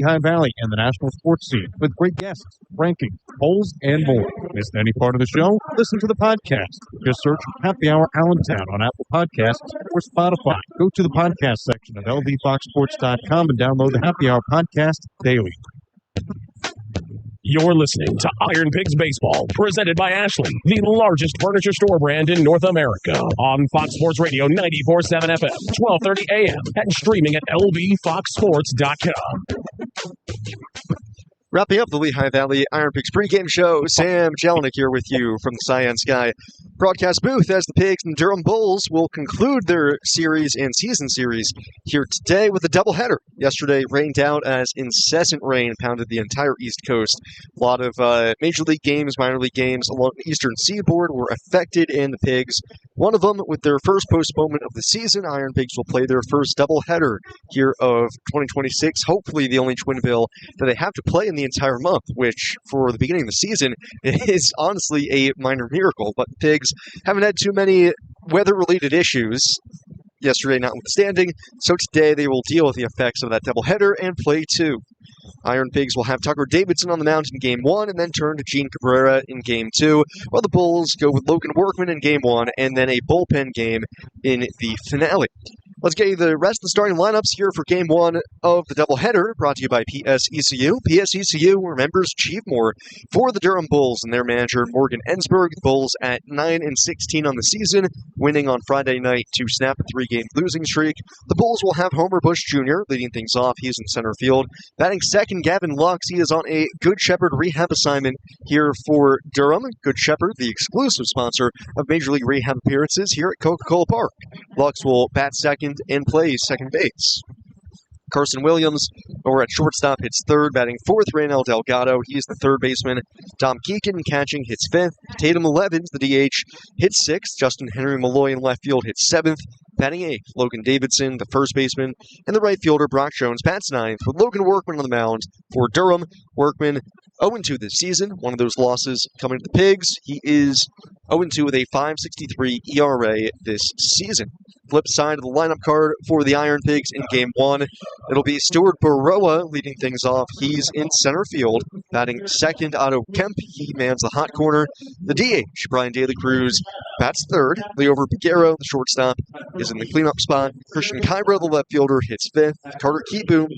Lehigh Valley and the national sports scene with great guests, rankings, polls, and more. Missed any part of the show? Listen to the podcast. Just search Happy Hour Allentown on Apple Podcasts or Spotify. Go to the podcast section of ldfoxsports.com and download the Happy Hour podcast daily. You're listening to Iron Pigs Baseball, presented by Ashley, the largest furniture store brand in North America, on Fox Sports Radio 94.7 FM, 12:30 a.m., and streaming at ldfoxsports.com. Wrapping up the Lehigh Valley Iron Pigs pregame show, Sam Jelinek here with you from the Cyan Sky broadcast booth as the Pigs and Durham Bulls will conclude their series and season series here today with a doubleheader. Yesterday rained out as incessant rain pounded the entire East Coast. A lot of major league games, minor league games along the Eastern Seaboard were affected, and the Pigs, one of them with their first postponement of the season, Iron Pigs will play their first doubleheader here of 2026, hopefully the only twin bill that they have to play in the entire month, which for the beginning of the season is honestly a minor miracle. But the Pigs haven't had too many weather-related issues, yesterday notwithstanding, so today they will deal with the effects of that doubleheader and play two. Iron Pigs will have Tucker Davidson on the mound in Game 1 and then turn to Gene Cabrera in Game 2, while the Bulls go with Logan Workman in Game 1 and then a bullpen game in the finale. Let's get you the rest of the starting lineups here for Game 1 of the doubleheader, brought to you by PSECU. PSECU remembers Chief Moore for the Durham Bulls and their manager Morgan Ensberg. The Bulls at 9-16 on the season, winning on Friday night to snap a 3-game losing streak. The Bulls will have Homer Bush Jr. leading things off. He's in center field. Batting second, Gavin Lux. He is on a Good Shepherd rehab assignment here for Durham. Good Shepherd, the exclusive sponsor of Major League Rehab appearances here at Coca-Cola Park. Lux will bat second and plays second base. Carson Williams over at shortstop hits third, batting fourth, Reynel Delgado. He's the third baseman. Dom Keegan catching hits fifth. Tatum Levens, the DH, hits sixth. Justin Henry Malloy in left field hits seventh. Batting eighth, Logan Davidson, the first baseman. And the right fielder, Brock Jones, bats ninth, with Logan Workman on the mound for Durham. Workman 0-2 this season. One of those losses coming to the Pigs. He is 0-2 with a 5.63 ERA this season. Flip side of the lineup card for the Iron Pigs in Game 1. It'll be Stuart Baroa leading things off. He's in center field. Batting second, Otto Kemp. He mans the hot corner. The DH, Brian De La Cruz, bats third. Leover Piguero, the shortstop, is in the cleanup spot. Christian Cairo, the left fielder, hits fifth. Carter Kieboom,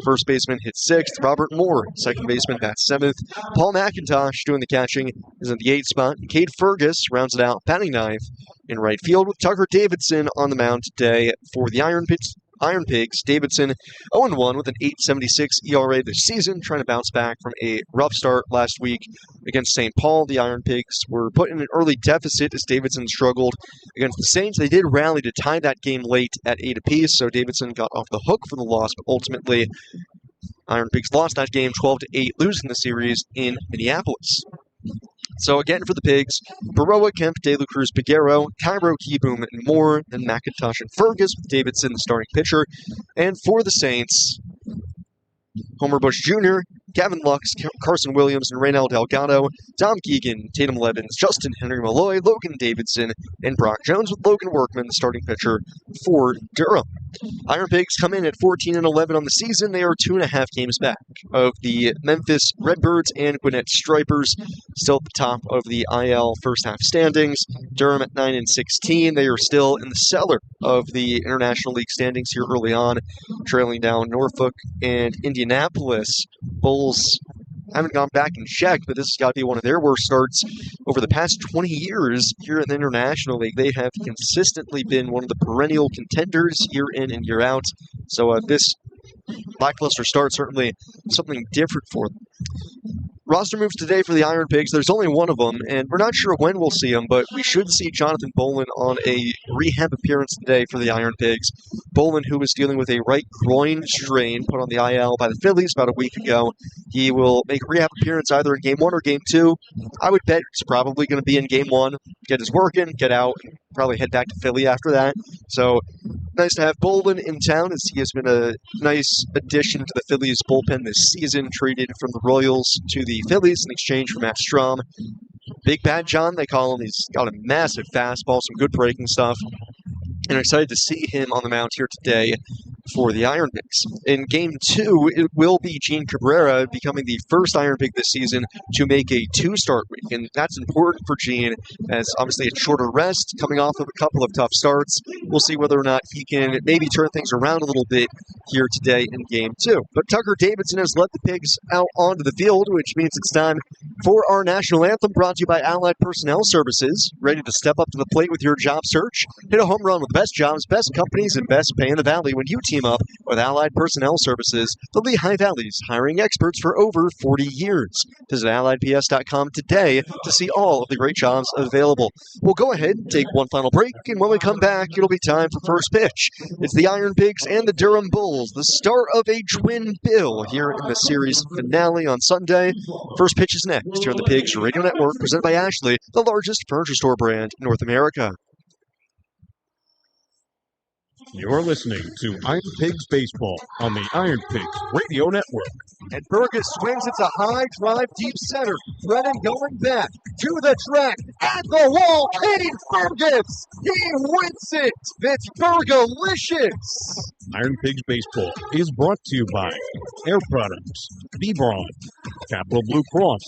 first baseman, hits sixth. Robert Moore, second baseman, bats seventh. Paul McIntosh, doing the catching, is in the eighth spot. Cade Fergus rounds it out, batting ninth in right field, with Tucker Davidson on the mound today for the Iron Pigs. Davidson 0-1 with an 8.76 ERA this season, trying to bounce back from a rough start last week against St. Paul. The Iron Pigs were put in an early deficit as Davidson struggled against the Saints. They did rally to tie that game late at 8 apiece, so Davidson got off the hook for the loss, but ultimately Iron Pigs lost that game 12-8, losing the series in Minneapolis. So again for the Pigs, Baroa, Kemp, De La Cruz, Piguero, Cairo, Kieboom, and Moore, then McIntosh and Fergus with Davidson, the starting pitcher. And for the Saints, Homer Bush Jr., Gavin Lux, Carson Williams, and Reynel Delgado, Dom Keegan, Tatum Levens, Justin Henry Malloy, Logan Davidson, and Brock Jones, with Logan Workman, the starting pitcher for Durham. Iron Pigs come in at 14-11 on the season. They are 2.5 games back of the Memphis Redbirds and Gwinnett Stripers, still at the top of the IL first half standings. Durham at 9-16. They are still in the cellar of the International League standings here early on, trailing down Norfolk and Indianapolis. Bulls haven't gone back and checked, but this has got to be one of their worst starts over the past 20 years here in the International League. They have consistently been one of the perennial contenders year in and year out. So this lackluster start certainly something different for them. Roster moves today for the Iron Pigs. There's only one of them, and we're not sure when we'll see him, but we should see Jonathan Bolin on a rehab appearance today for the Iron Pigs. Bolin, who was dealing with a right groin strain, put on the IL by the Phillies about a week ago. He will make a rehab appearance either in Game 1 or Game 2. I would bet it's probably going to be in Game 1. Get his work in, get out, and probably head back to Philly after that. So nice to have Bolin in town, as he has been a nice addition to the Phillies bullpen this season, traded from the Royals to the Phillies in exchange for Matt Strom. Big Bad John, they call him. He's got a massive fastball, some good breaking stuff. And I'm excited to see him on the mound here today for the IronPigs. In Game 2, it will be Gene Cabrera becoming the first IronPig this season to make a 2-start week, and that's important for Gene, as obviously a shorter rest, coming off of a couple of tough starts. We'll see whether or not he can maybe turn things around a little bit here today in Game 2. But Tucker Davidson has led the Pigs out onto the field, which means it's time for our national anthem, brought to you by Allied Personnel Services. Ready to step up to the plate with your job search? Hit a home run with the best jobs, best companies, and best pay in the Valley when you team up with Allied Personnel Services, the Lehigh Valley's hiring experts for over 40 years. Visit AlliedPS.com today to see all of the great jobs available. We'll go ahead and take one final break, and when we come back, it'll be time for first pitch. It's the IronPigs and the Durham Bulls, the start of a twin bill here in the series finale on Sunday. First pitch is next here on the Pigs Radio Network, presented by Ashley, the largest furniture store brand in North America. You're listening to Iron Pigs Baseball on the Iron Pigs Radio Network. And Fergus swings. It's a high drive deep center. Brennan going back to the track at the wall. Kane Fergus. He wins it. It's Fergalicious. Iron Pigs Baseball is brought to you by Air Products, Bebron, Capital Blue Cross,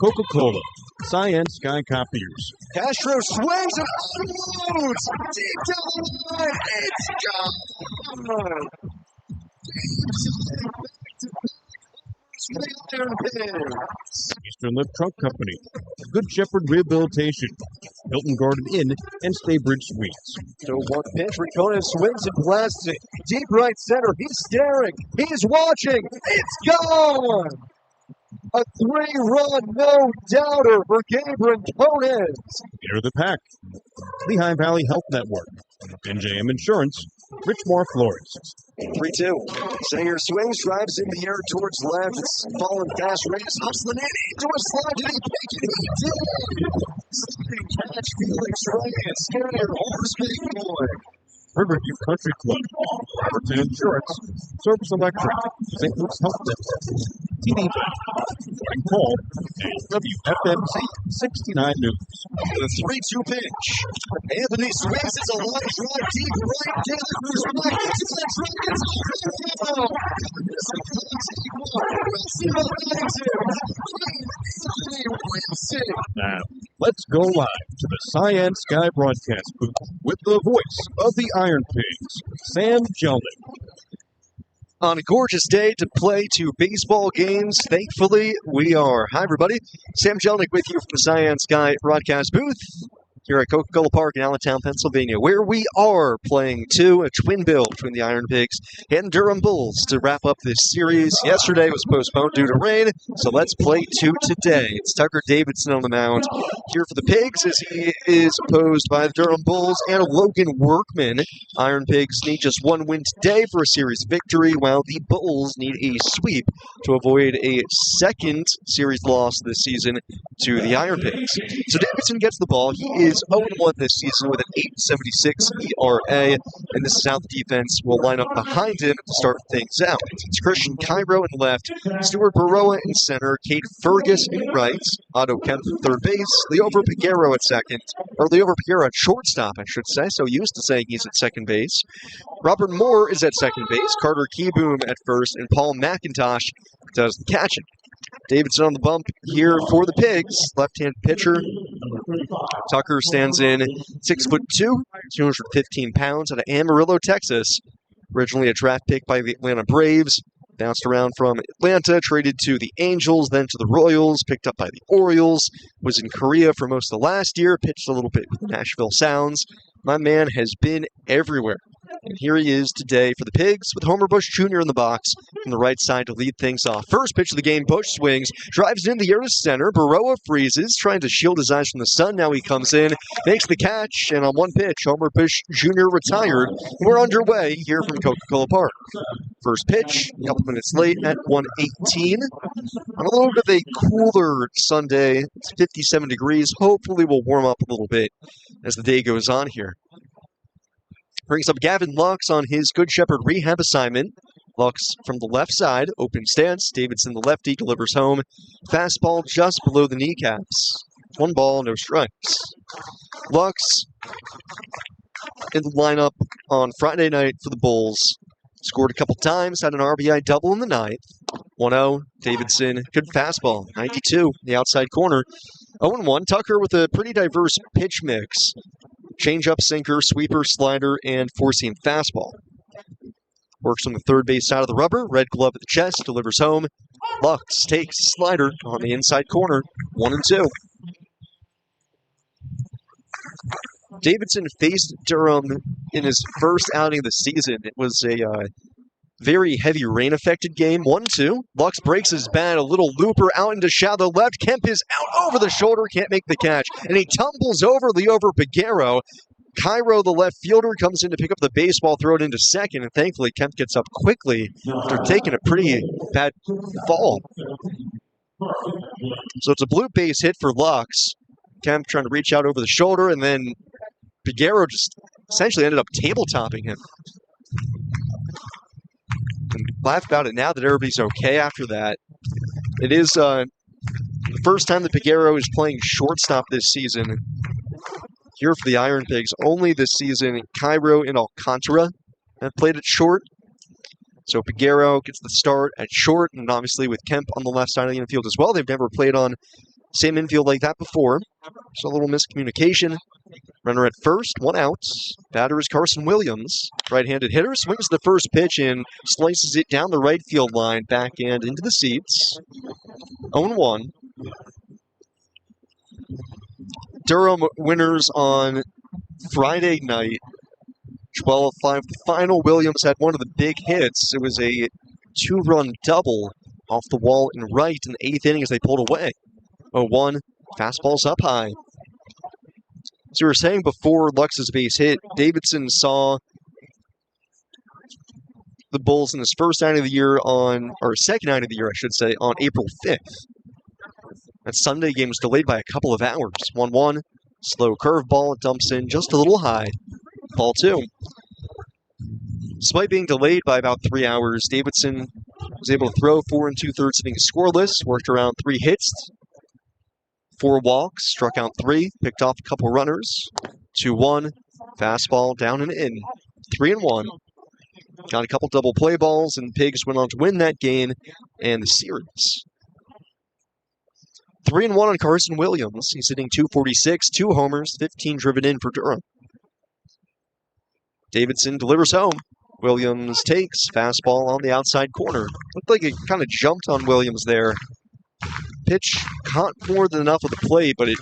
Coca-Cola, Cyan Sky Copiers. Castro swings and unloads. Deep down the line. It's gone. Eastern Lift Truck Company, Good Shepherd Rehabilitation, Hilton Garden Inn, and Staybridge Suites. So one pitch, Riccone swings and blasts it. Deep right center, he's staring, he's watching, it's gone! A 3-run no-doubter for Gabe Rincones. Enter the pack. Lehigh Valley Health Network, NJM Insurance, Richmore Florists. 3-2. Sanger swings, drives in the air towards left. It's falling fast. Reyes hops the net into a slide. Did he pick it? He did. Sliding catch, Felix Reyes. Skinner, horse big boy. Riverview Country Club, Everton Insurance, Service Electric, St. Luke's Health Network, TV Bank, Call, and WFMC 69 News. The 3-2 pitch. Anthony swings. It's a line drive deep right. Taylor Cruz back into the track. It's a goal. Now, let's go live to the Cyan Sky broadcast booth with the voice of the Iron Pigs, Sam Jelnick. On a gorgeous day to play 2 baseball games, thankfully we are. Hi, everybody. Sam Jelnick with you from the Cyan Sky broadcast booth here at Coca-Cola Park in Allentown, Pennsylvania, where we are playing a twin bill between the IronPigs and Durham Bulls to wrap up this series. Yesterday was postponed due to rain, so let's play 2 today. It's Tucker Davidson on the mound here for the Pigs, as he is opposed by the Durham Bulls and Logan Workman. IronPigs need just 1 win today for a series victory, while the Bulls need a sweep to avoid a second series loss this season to the IronPigs. So Davidson gets the ball. He is 0-1 this season with an 8.76 ERA, and this is how the defense will line up behind him to start things out. It's Christian Cairo in left, Stuart Baroa in center, Kate Fergus in right, Otto Kemp at third base, Leover Piguero at second, or Leover Piguero at shortstop, I should say, so used to saying he's at second base. Robert Moore is at second base, Carter Keyboom at first, and Paul McIntosh does the catching. Davidson on the bump here for the Pigs, left-hand pitcher. Tucker stands in 6'2", 215 pounds, out of Amarillo, Texas. Originally a draft pick by the Atlanta Braves, bounced around from Atlanta, traded to the Angels, then to the Royals, picked up by the Orioles, was in Korea for most of last year, pitched a little bit with the Nashville Sounds. My man has been everywhere. And here he is today for the Pigs with Homer Bush Jr. in the box from the right side to lead things off. First pitch of the game, Bush swings, drives in the air to center. Baroa freezes, trying to shield his eyes from the sun. Now he comes in, makes the catch, and on one pitch, Homer Bush Jr. retired. We're underway here from Coca-Cola Park. First pitch, a couple minutes late at 1:18. On a little bit of a cooler Sunday, it's 57 degrees. Hopefully we'll warm up a little bit as the day goes on here. Brings up Gavin Lux on his Good Shepherd rehab assignment. Lux from the left side, open stance. Davidson, the lefty, delivers home. Fastball just below the kneecaps. 1 ball, no strikes. Lux in the lineup on Friday night for the Bulls. Scored a couple times, had an RBI double in the ninth. 1-0, Davidson, good fastball, 92, the outside corner. 0-1, Tucker with a pretty diverse pitch mix. Changeup, sinker, sweeper, slider, and four-seam fastball. Works on the third base side of the rubber, red glove at the chest, delivers home. Lux takes slider on the inside corner, 1-2. Davidson faced Durham in his first outing of the season. It was a very heavy rain-affected game, 1-2. Lux breaks his bat, a little looper out into shallow left. Kemp is out over the shoulder, can't make the catch, and he tumbles over Piguero. Cairo, the left fielder, comes in to pick up the baseball, throw it into second, and thankfully Kemp gets up quickly after taking a pretty bad fall. So it's a blue base hit for Lux. Kemp trying to reach out over the shoulder, and then Piguero just essentially ended up tabletopping him. And laugh about it now that everybody's okay after that. It is the first time that Piguero is playing shortstop this season. Here for the IronPigs, only this season, Cairo and Alcantara have played at short. So Piguero gets the start at short, and obviously with Kemp on the left side of the infield as well. They've never played on same infield like that before. So a little miscommunication. Runner at first, 1 out. Batter is Carson Williams. Right-handed hitter swings the first pitch and slices it down the right field line, backhand into the seats. 0-1. Durham winners on Friday night. 12-5 the final. Williams had one of the big hits. It was a 2-run double off the wall in right in the 8th inning as they pulled away. 0-1, fastball's up high. As we were saying before Lux's base hit, Davidson saw the Bulls in his first outing of the year second outing of the year, I should say, on April 5th. That Sunday game was delayed by a couple of hours. 1-1, slow curveball, dumps in just a little high. Ball 2. Despite being delayed by about 3 hours, Davidson was able to throw 4 2/3 innings scoreless, worked around 3 hits, 4 walks, struck out 3, picked off a couple runners. 2-1, fastball down and in. 3-1. Got a couple double play balls, and Pigs went on to win that game and the series. 3-1 on Carson Williams. He's hitting .246, 2 homers, 15 driven in for Durham. Davidson delivers home. Williams takes fastball on the outside corner. Looked like it kind of jumped on Williams there. Pitch caught more than enough of the plate, but it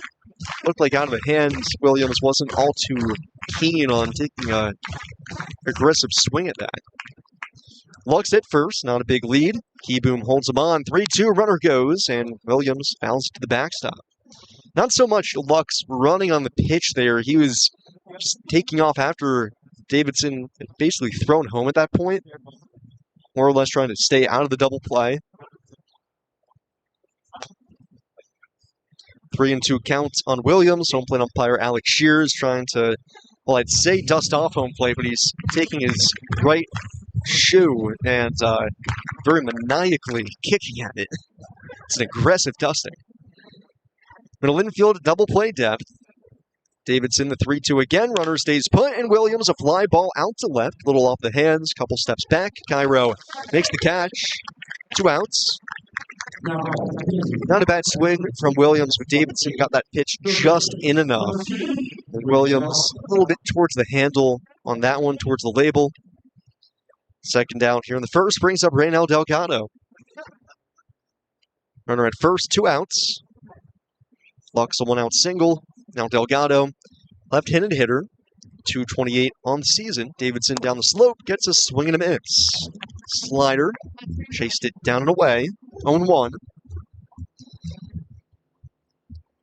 looked like out of the hands. Williams wasn't all too keen on taking an aggressive swing at that. Lux hit first, not a big lead. Keyboom holds him on. 3-2, runner goes, and Williams fouls to the backstop. Not so much Lux running on the pitch there. He was just taking off after Davidson had basically thrown home at that point. More or less trying to stay out of the double play. 3-2 count on Williams. Home plate umpire Alex Shears trying to, well, I'd say dust off home plate, but he's taking his right shoe and very maniacally kicking at it. It's an aggressive dusting. Middle infield, double play depth. Davidson, the 3-2 again. Runner stays put, and Williams, a fly ball out to left. Little off the hands, couple steps back. Cairo makes the catch. 2 outs. Not a bad swing from Williams, but Davidson got that pitch just in enough. And Williams, a little bit towards the handle on that one, towards the label. Second down here in the first brings up Reynel Delgado. Runner at first, 2 outs. Lux a 1-out single. Now Delgado, left-handed hitter, .228 on the season. Davidson down the slope, gets a swing and a miss. Slider, chased it down and away. 0-1.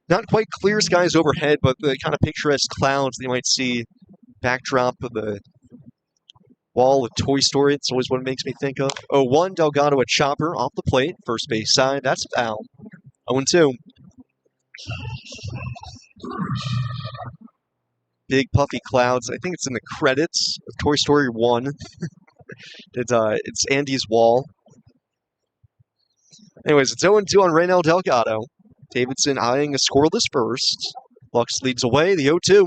Not quite clear skies overhead, but the kind of picturesque clouds that you might see backdrop of the wall of Toy Story. It's always what it makes me think of. 0-1, Delgado a chopper off the plate, first base side. That's a foul. 0-2. Big puffy clouds. I think it's in the credits of Toy Story 1. It's Andy's wall. Anyways, it's 0-2 on Reynel Delgado. Davidson eyeing a scoreless first. Lux leads away, the 0-2.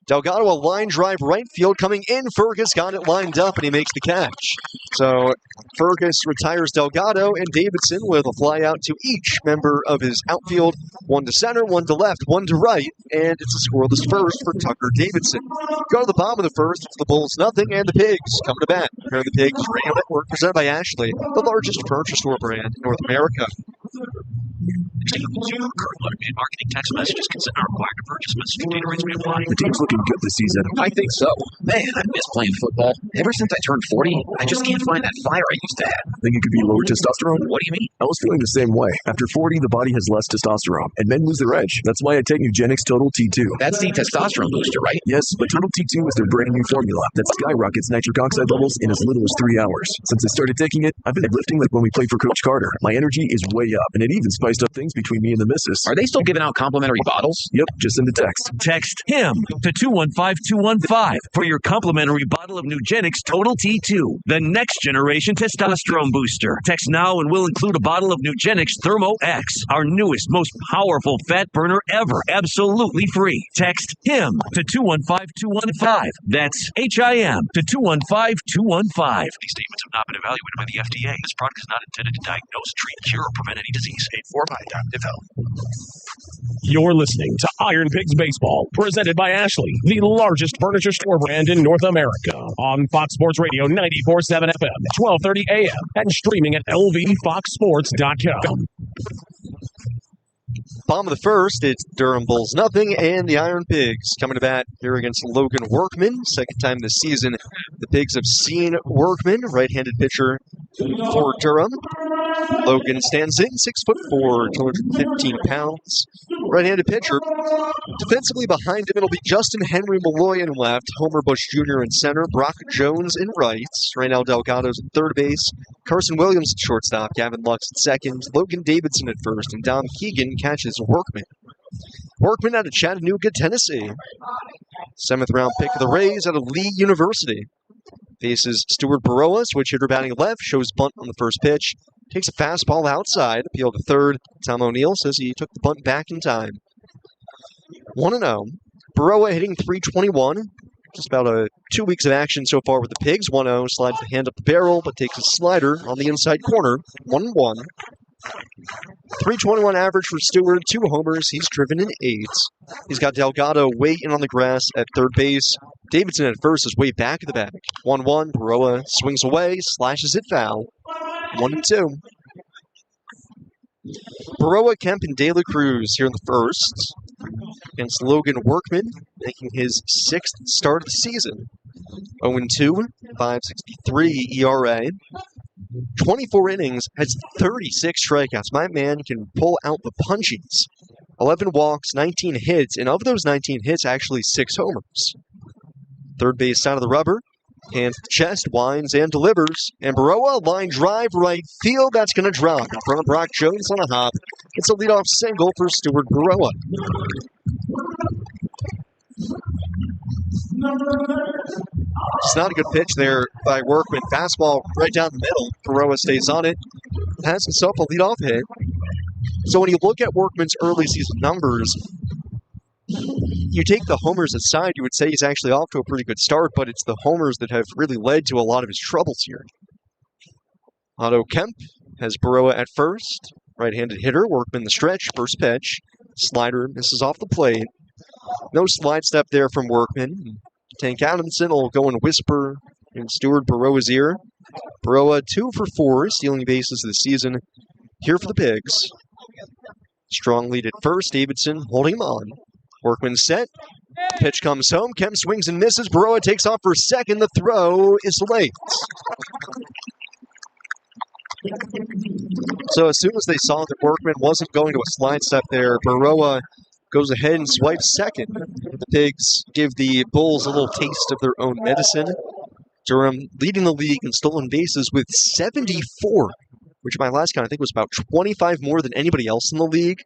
Delgado, a line drive right field coming in. Fergus got it lined up, and he makes the catch. So Fergus retires Delgado, and Davidson with a fly out to each member of his outfield. One to center, one to left, one to right, and it's a scoreless first for Tucker Davidson. Go to the bottom of the first, it's the Bulls nothing, and the Pigs come to bat. Here are the Pigs Radio Network, presented by Ashley, the largest furniture store brand in North America. Current marketing text messages consent are required to purchase. Message data rates may apply. The team's looking good this season. I think so. Man, I miss playing football. Ever since I turned 40, I just can't find that fire I used to have. Think it could be lower testosterone? What do you mean? I was feeling the same way. After 40, the body has less testosterone, and men lose their edge. That's why I take Nugenix Total T2. That's the testosterone booster, right? Yes, but Total T2 is their brand new formula that skyrockets nitric oxide levels in as little as 3 hours. Since I started taking it, I've been lifting like when we played for Coach Carter. My energy is way up, and it even spiced up things between me and the missus. Are they still giving out complimentary bottles? Yep, just send a text. Text HIM to 215-215 for your complimentary bottle of Nugenix Total T2, the next generation testosterone booster. Text now and we'll include a bottle of Nugenix Thermo X, our newest, most powerful fat burner ever, absolutely free. Text HIM to 215-215. That's HIM to 215-215. These statements have not been evaluated by the FDA. This product is not intended to diagnose, treat, cure, or prevent any disease. Paid for by Adaptive Health. You're listening to Iron Pigs Baseball, presented by Ashley, the largest furniture store brand in North America, on Fox Sports Radio 94.7 FM, 12:30 a.m., and streaming at lvfoxsports.com. Bottom of the first, it's Durham Bulls nothing, and the Iron Pigs coming to bat here against Logan Workman. Second time this season, the Pigs have seen Workman, right-handed pitcher for Durham. Logan stands in, 6'4", 215 pounds. Right-handed pitcher. Defensively behind him, it'll be Justin Henry Malloy in left, Homer Bush Jr. in center, Brock Jones in right. Right now, Delgado's at third base, Carson Williams at shortstop, Gavin Lux at second, Logan Davidson at first, and Dom Keegan catches Workman. Workman out of Chattanooga, Tennessee. 7th round pick of the Rays out of Lee University. Faces Stuart Baroa, switch hitter batting left, shows bunt on the first pitch. Takes a fastball outside, appeal to third. Tom O'Neill says he took the bunt back in time. 1-0. Baroa hitting .321. Just about 2 weeks of action so far with the Pigs. 1-0, slides the hand up the barrel, but takes a slider on the inside corner. 1-1. .321 average for Stewart, 2 homers. He's driven in 8. He's got Delgado way in on the grass at third base. Davidson at first is way back of the bag. 1-1. Baroa swings away, slashes it foul. 1-2. Baroa, Kemp, and De La Cruz here in the first against Logan Workman, making his 6th start of the season. 0-2, 5.63 ERA. 24 innings, has 36 strikeouts. My man can pull out the punchies. 11 walks, 19 hits, and of those 19 hits, actually 6 homers. Third base side of the rubber. Hands to the chest, winds and delivers. And Baroa, line drive, right field. That's going to drop in front of Brock Jones on a hop. It's a leadoff single for Stuart Baroa. It's not a good pitch there by Workman. Fastball right down the middle. Baroa stays on it. Has himself a leadoff hit. So when you look at Workman's early season numbers, you take the homers aside, you would say he's actually off to a pretty good start, but it's the homers that have really led to a lot of his troubles here. Otto Kemp has Baroa at first. Right-handed hitter, Workman the stretch, first pitch. Slider misses off the plate. No slide step there from Workman. Tank Adamson will go and whisper in Stuart Baroa's ear. Baroa 2 for 4, stealing bases this season. Here for the Pigs. Strong lead at first, Davidson holding him on. Workman set. Pitch comes home. Kemp swings and misses. Baroa takes off for second. The throw is late. So as soon as they saw that Workman wasn't going to a slide step there, Baroa goes ahead and swipes second. The Pigs give the Bulls a little taste of their own medicine. Durham leading the league in stolen bases with 74, which by last count I think was about 25 more than anybody else in the league.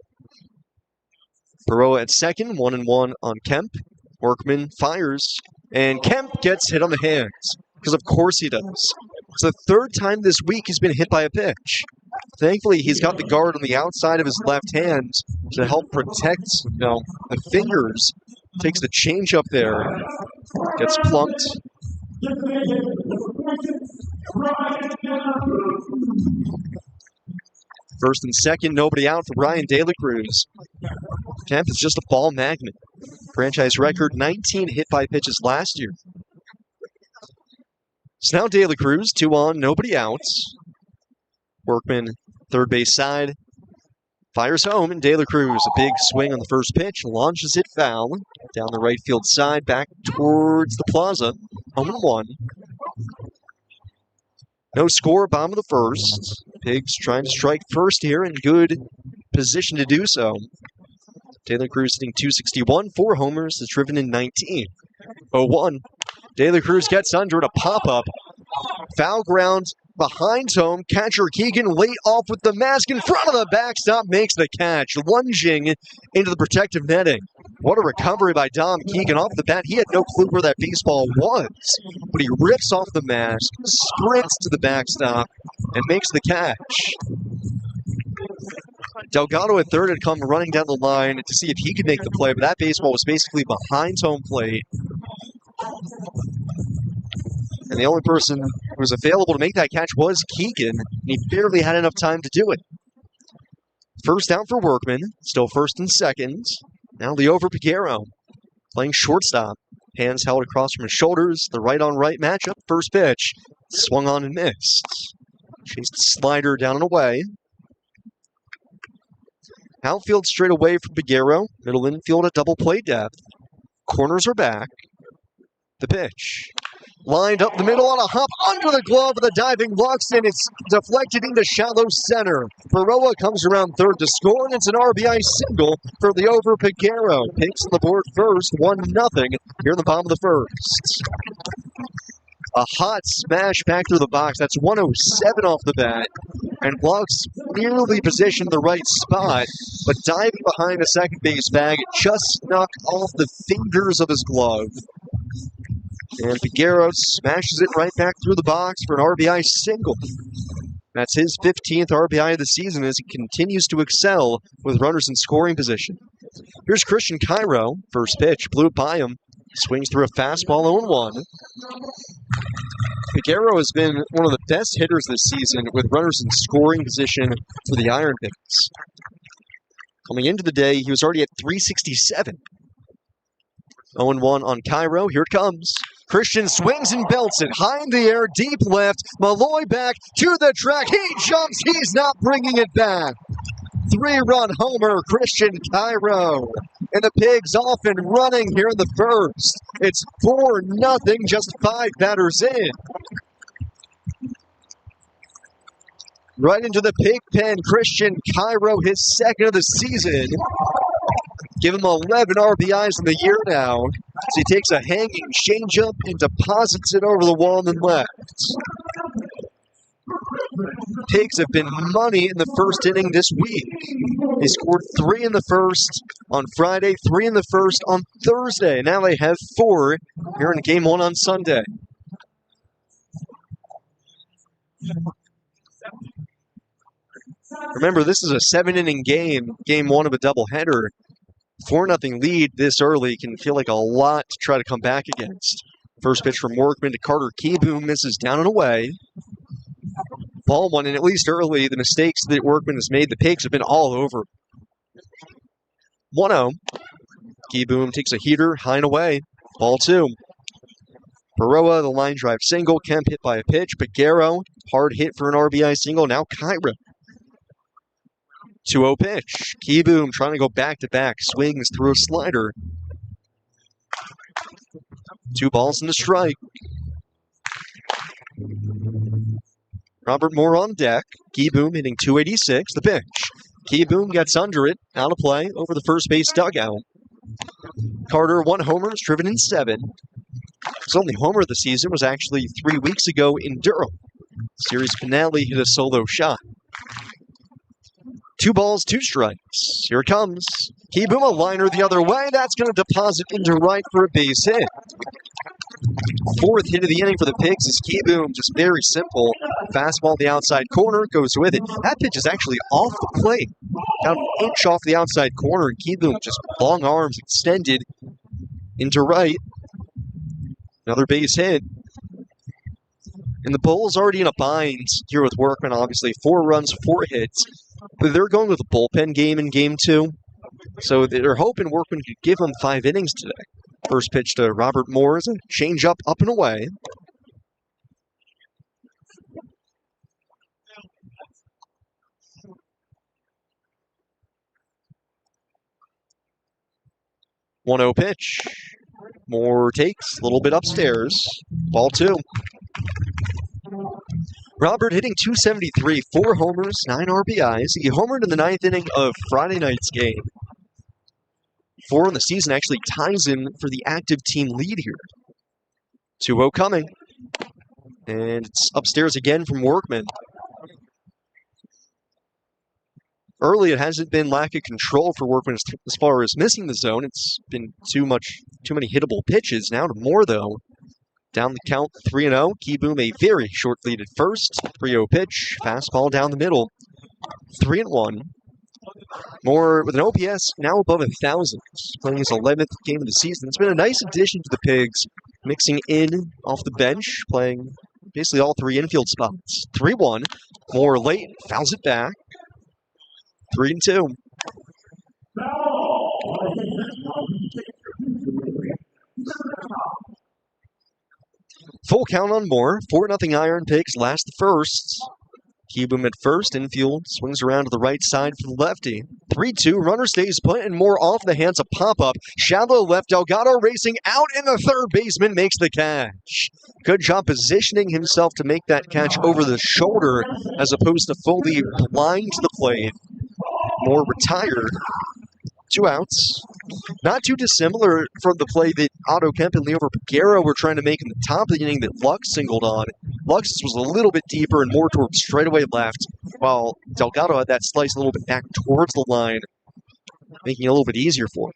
Baroa at second, 1-1 on Kemp. Workman fires, and Kemp gets hit on the hands, because of course he does. It's the third time this week he's been hit by a pitch. Thankfully, he's got the guard on the outside of his left hand to help protect, the fingers Takes the changeup there. Gets plunked. First and second, nobody out for Ryan De La Cruz. Kemp is just a ball magnet. Franchise record, 19 hit by pitches last year. So now De La Cruz, 2 on, nobody out. Workman, third base side. Fires home, and De La Cruz, a big swing on the first pitch, launches it foul. Down the right field side, back towards the plaza. Home and 1. No score, bottom of the first. Pigs trying to strike first here, in good position to do so. De La Cruz hitting .261, 4 homers, has driven in 19. 0-1. De La Cruz gets under it, a pop-up. Foul ground behind home. Catcher Keegan late off with the mask in front of the backstop, makes the catch, lunging into the protective netting. What a recovery by Dom Keegan off the bat. He had no clue where that baseball was, but he rips off the mask, sprints to the backstop, and makes the catch. Delgado at third had come running down the line to see if he could make the play, but that baseball was basically behind home plate. And the only person who was available to make that catch was Keegan, and he barely had enough time to do it. First down for Workman, still first and second. Now Liover Piguero playing shortstop. Hands held across from his shoulders. The right-on-right matchup. First pitch. Swung on and missed. Chased the slider down and away. Outfield straight away for Piguero. Middle infield at double play depth. Corners are back. The pitch. Lined up the middle on a hop under the glove of the diving Luxon. It's deflected into shallow center. Baroa comes around third to score, and it's an RBI single for Liover Piguero. Pigs on the board first, 1-0 here in the bottom of the first. A hot smash back through the box. That's 107 off the bat. And Lux nearly positioned the right spot, but diving behind a second base bag, it just snuck off the fingers of his glove. And Piguero smashes it right back through the box for an RBI single. That's his 15th RBI of the season as he continues to excel with runners in scoring position. Here's Christian Cairo. First pitch, blew it by him. Swings through a fastball 0-1. Piguero has been one of the best hitters this season with runners in scoring position for the IronPigs. Coming into the day, he was already at 367. 0-1 on Cairo. Here it comes. Christian swings and belts it high in the air, deep left. Malloy back to the track. He jumps. He's not bringing it back. 3-run homer, Christian Cairo. And the Pigs off and running here in the first. It's 4-0, just 5 batters in. Right into the pig pen, Christian Cairo, his second of the season. Give him 11 RBIs in the year now. So he takes a hanging changeup and deposits it over the wall and then left. Pigs have been money in the first inning this week. They scored 3 in the first on Friday, 3 in the first on Thursday. Now they have 4 here in Game 1 on Sunday. Remember, this is a 7-inning game, Game 1 of a doubleheader. 4-0 lead this early can feel like a lot to try to come back against. First pitch from Workman to Carter Keyboom, misses down and away. Ball one, and at least early, the mistakes that Workman has made, the Pigs have been all over. 1-0. Keyboom takes a heater, high and away. Ball 2. Baroa, the line drive single. Kemp hit by a pitch. Piguero, hard hit for an RBI single. Now Cairo. 2-0 pitch. Keyboom trying to go back-to-back. Swings through a slider. 2 balls and a strike. Robert Moore on deck. Keyboom hitting .286. The pitch. Keyboom gets under it. Out of play over the first base dugout. Carter, 1 homer, driven in 7. His only homer of the season was actually 3 weeks ago in Durham. Series finale, hit a solo shot. 2 balls, 2 strikes. Here it comes. Keyboom, a liner the other way. That's going to deposit into right for a base hit. 4th hit of the inning for the Pigs is Keyboom. Just very simple. Fastball the outside corner, goes with it. That pitch is actually off the plate. Down an inch off the outside corner, and Keyboom just long arms extended. into right. Another base hit. And the Bulls already in a bind here with Workman, obviously. 4 runs, 4 hits. But they're going with a bullpen game in game 2. So they're hoping Workman could give them 5 innings today. First pitch to Robert Moore is a change-up and away. One-0 pitch. Moore takes a little bit upstairs. Ball 2. Robert hitting .273, 4 homers, 9 RBIs. He homered in the 9th inning of Friday night's game. 4 in the season, actually ties him for the active team lead here. 2-0 coming. And it's upstairs again from Workman. Early, it hasn't been lack of control for Workman as far as missing the zone. It's been too many hittable pitches. Now to Moore, though. Down the count, 3-0. Keyboom a very short lead at first. 3-0 pitch. Fastball down the middle. 3-1. Moore with an OPS now above 1,000. Playing his 11th game of the season. It's been a nice addition to the Pigs. Mixing in off the bench. Playing basically all 3 infield spots. 3-1. Moore late. Fouls it back. 3-2. Full count on Moore. 4-0 Iron Pigs last the first. Keyboom at first. Infield swings around to the right side for the lefty. 3-2. Runner stays put and Moore off the hands of pop-up. Shallow left. Delgado racing out and the third baseman makes the catch. Good job positioning himself to make that catch over the shoulder as opposed to fully blind to the plate. Moore retired. 2 outs. Not too dissimilar from the play that Otto Kemp and Leo Piguero were trying to make in the top of the inning that Lux singled on. Lux was a little bit deeper and more towards straightaway left, while Delgado had that slice a little bit back towards the line, making it a little bit easier for him.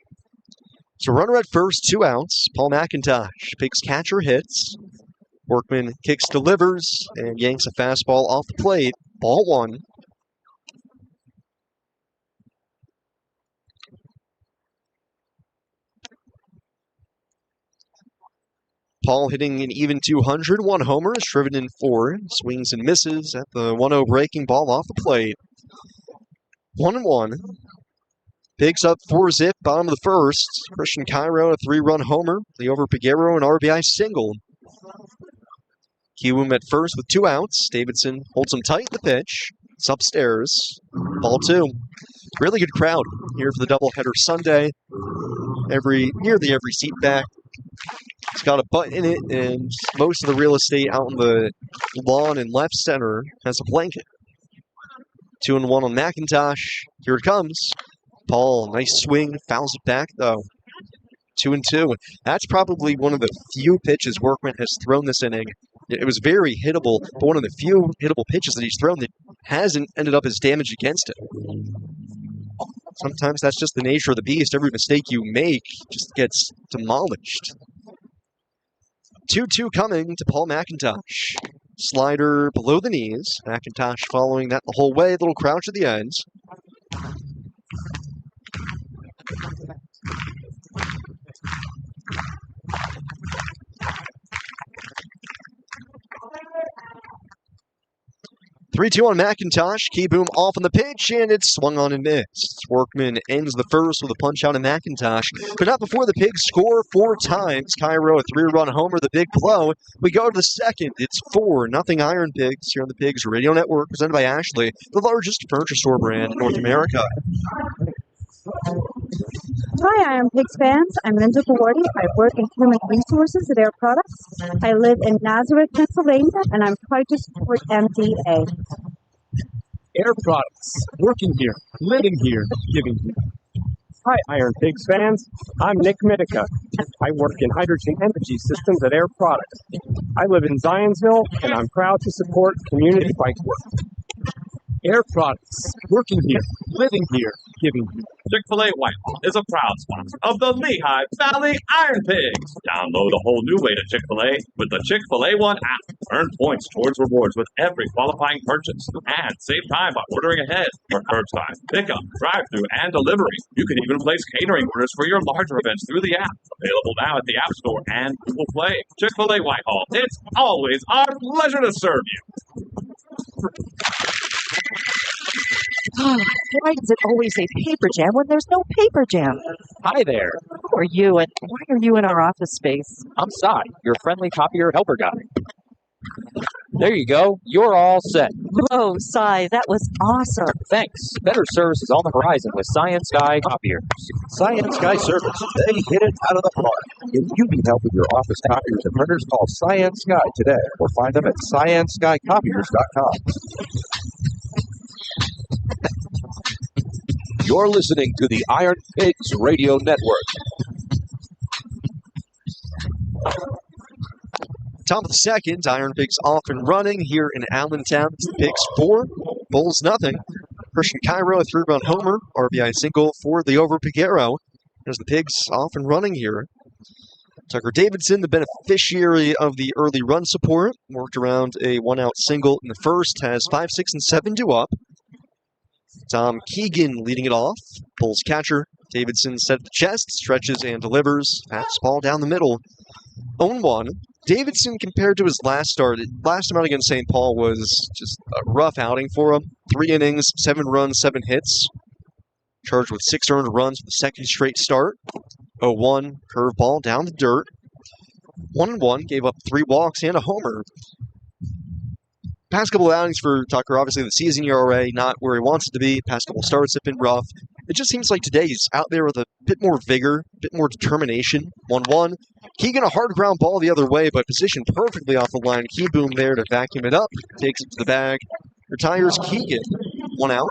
So runner at first, 2 outs. Paul McIntosh. Pigs catcher hits. Workman kicks, delivers, and yanks a fastball off the plate. Ball 1. Paul hitting an even 200, 1 homer, driven in 4, swings and misses at the 1-0 breaking ball off the plate. 1-1. Pigs up 4-zip, bottom of the first. Christian Cairo, a 3-run homer. Leo Piguero, an RBI single. Kiwoom at first with 2 outs. Davidson holds him tight in the pitch. It's upstairs. Ball 2. Really good crowd here for the doubleheader Sunday. Nearly every seat back. It's got a butt in it, and most of the real estate out on the lawn and left center has a blanket. 2-1 on McIntosh. Here it comes. Paul, nice swing, fouls it back, though. 2-2. That's probably one of the few pitches Workman has thrown this inning. It was very hittable, but one of the few hittable pitches that he's thrown that hasn't ended up as damage against it. Sometimes that's just the nature of the beast. Every mistake you make just gets demolished. 2-2 coming to Paul McIntosh. Slider below the knees. McIntosh following that the whole way. Little crouch at the end. Three-two on McIntosh. Keyboom off on the pitch, and it's swung on and missed. Workman ends the first with a punch-out of McIntosh, but not before the Pigs score 4 times. Cairo, a 3-run homer, the big blow. We go to the second. It's 4-0 Iron Pigs here on the Pigs Radio Network, presented by Ashley, the largest furniture store brand in North America. Hi, Iron Pigs fans. I'm Linda Gawardi. I work in human resources at Air Products. I live in Nazareth, Pennsylvania, and I'm proud to support MDA. Air Products. Working here, living here, giving here. Hi, Iron Pigs fans. I'm Nick Mitica. I work in hydrogen energy systems at Air Products. I live in Zionsville, and I'm proud to support community bike work. Air Products. Working here, living here, giving here. Chick-fil-A Whitehall is a proud sponsor of the Lehigh Valley IronPigs. Download a whole new way to Chick-fil-A with the Chick-fil-A One app. Earn points towards rewards with every qualifying purchase. And save time by ordering ahead for curbside, pickup, drive-thru, and delivery. You can even place catering orders for your larger events through the app. Available now at the App Store and Google Play. Chick-fil-A Whitehall. It's always our pleasure to serve you. Why does it always say paper jam when there's no paper jam? Hi there. Who are you and why are you in our office space? I'm Cy, your friendly copier helper guy. There you go. You're all set. Whoa, Cy, that was awesome. Thanks. Better service is on the horizon with Science Guy copiers. Science Guy service. They hit it out of the park. If you need help with your office copiers and printers, call Science Guy today or find them at scienceguycopiers.com. You're listening to the Iron Pigs Radio Network. Top of the second, IronPigs off and running here in Allentown. It's the Pigs 4, Bulls nothing. Christian Cairo, a 3-run homer, RBI single for the over Piguero. There's the Pigs off and running here. Tucker Davidson, the beneficiary of the early run support, worked around a 1-out single in the first, has 5, 6, and 7 due up. Tom Keegan leading it off. Bulls catcher. Davidson set at the chest, stretches and delivers. Fastball down the middle. 0-1. Davidson, compared to his last start out against St. Paul was just a rough outing for him. 3 innings, 7 runs, 7 hits. Charged with 6 earned runs for the second straight start. 0-1, curveball down the dirt. 1-1, gave up 3 walks and a homer. Past couple of outings for Tucker, obviously the season ERA not where he wants it to be. Past couple of starts have been rough. It just seems like today he's out there with a bit more vigor, a bit more determination. 1-1. Keegan, a hard ground ball the other way, but positioned perfectly off the line. Keyboom there to vacuum it up. Takes it to the bag. Retires Keegan. 1 out.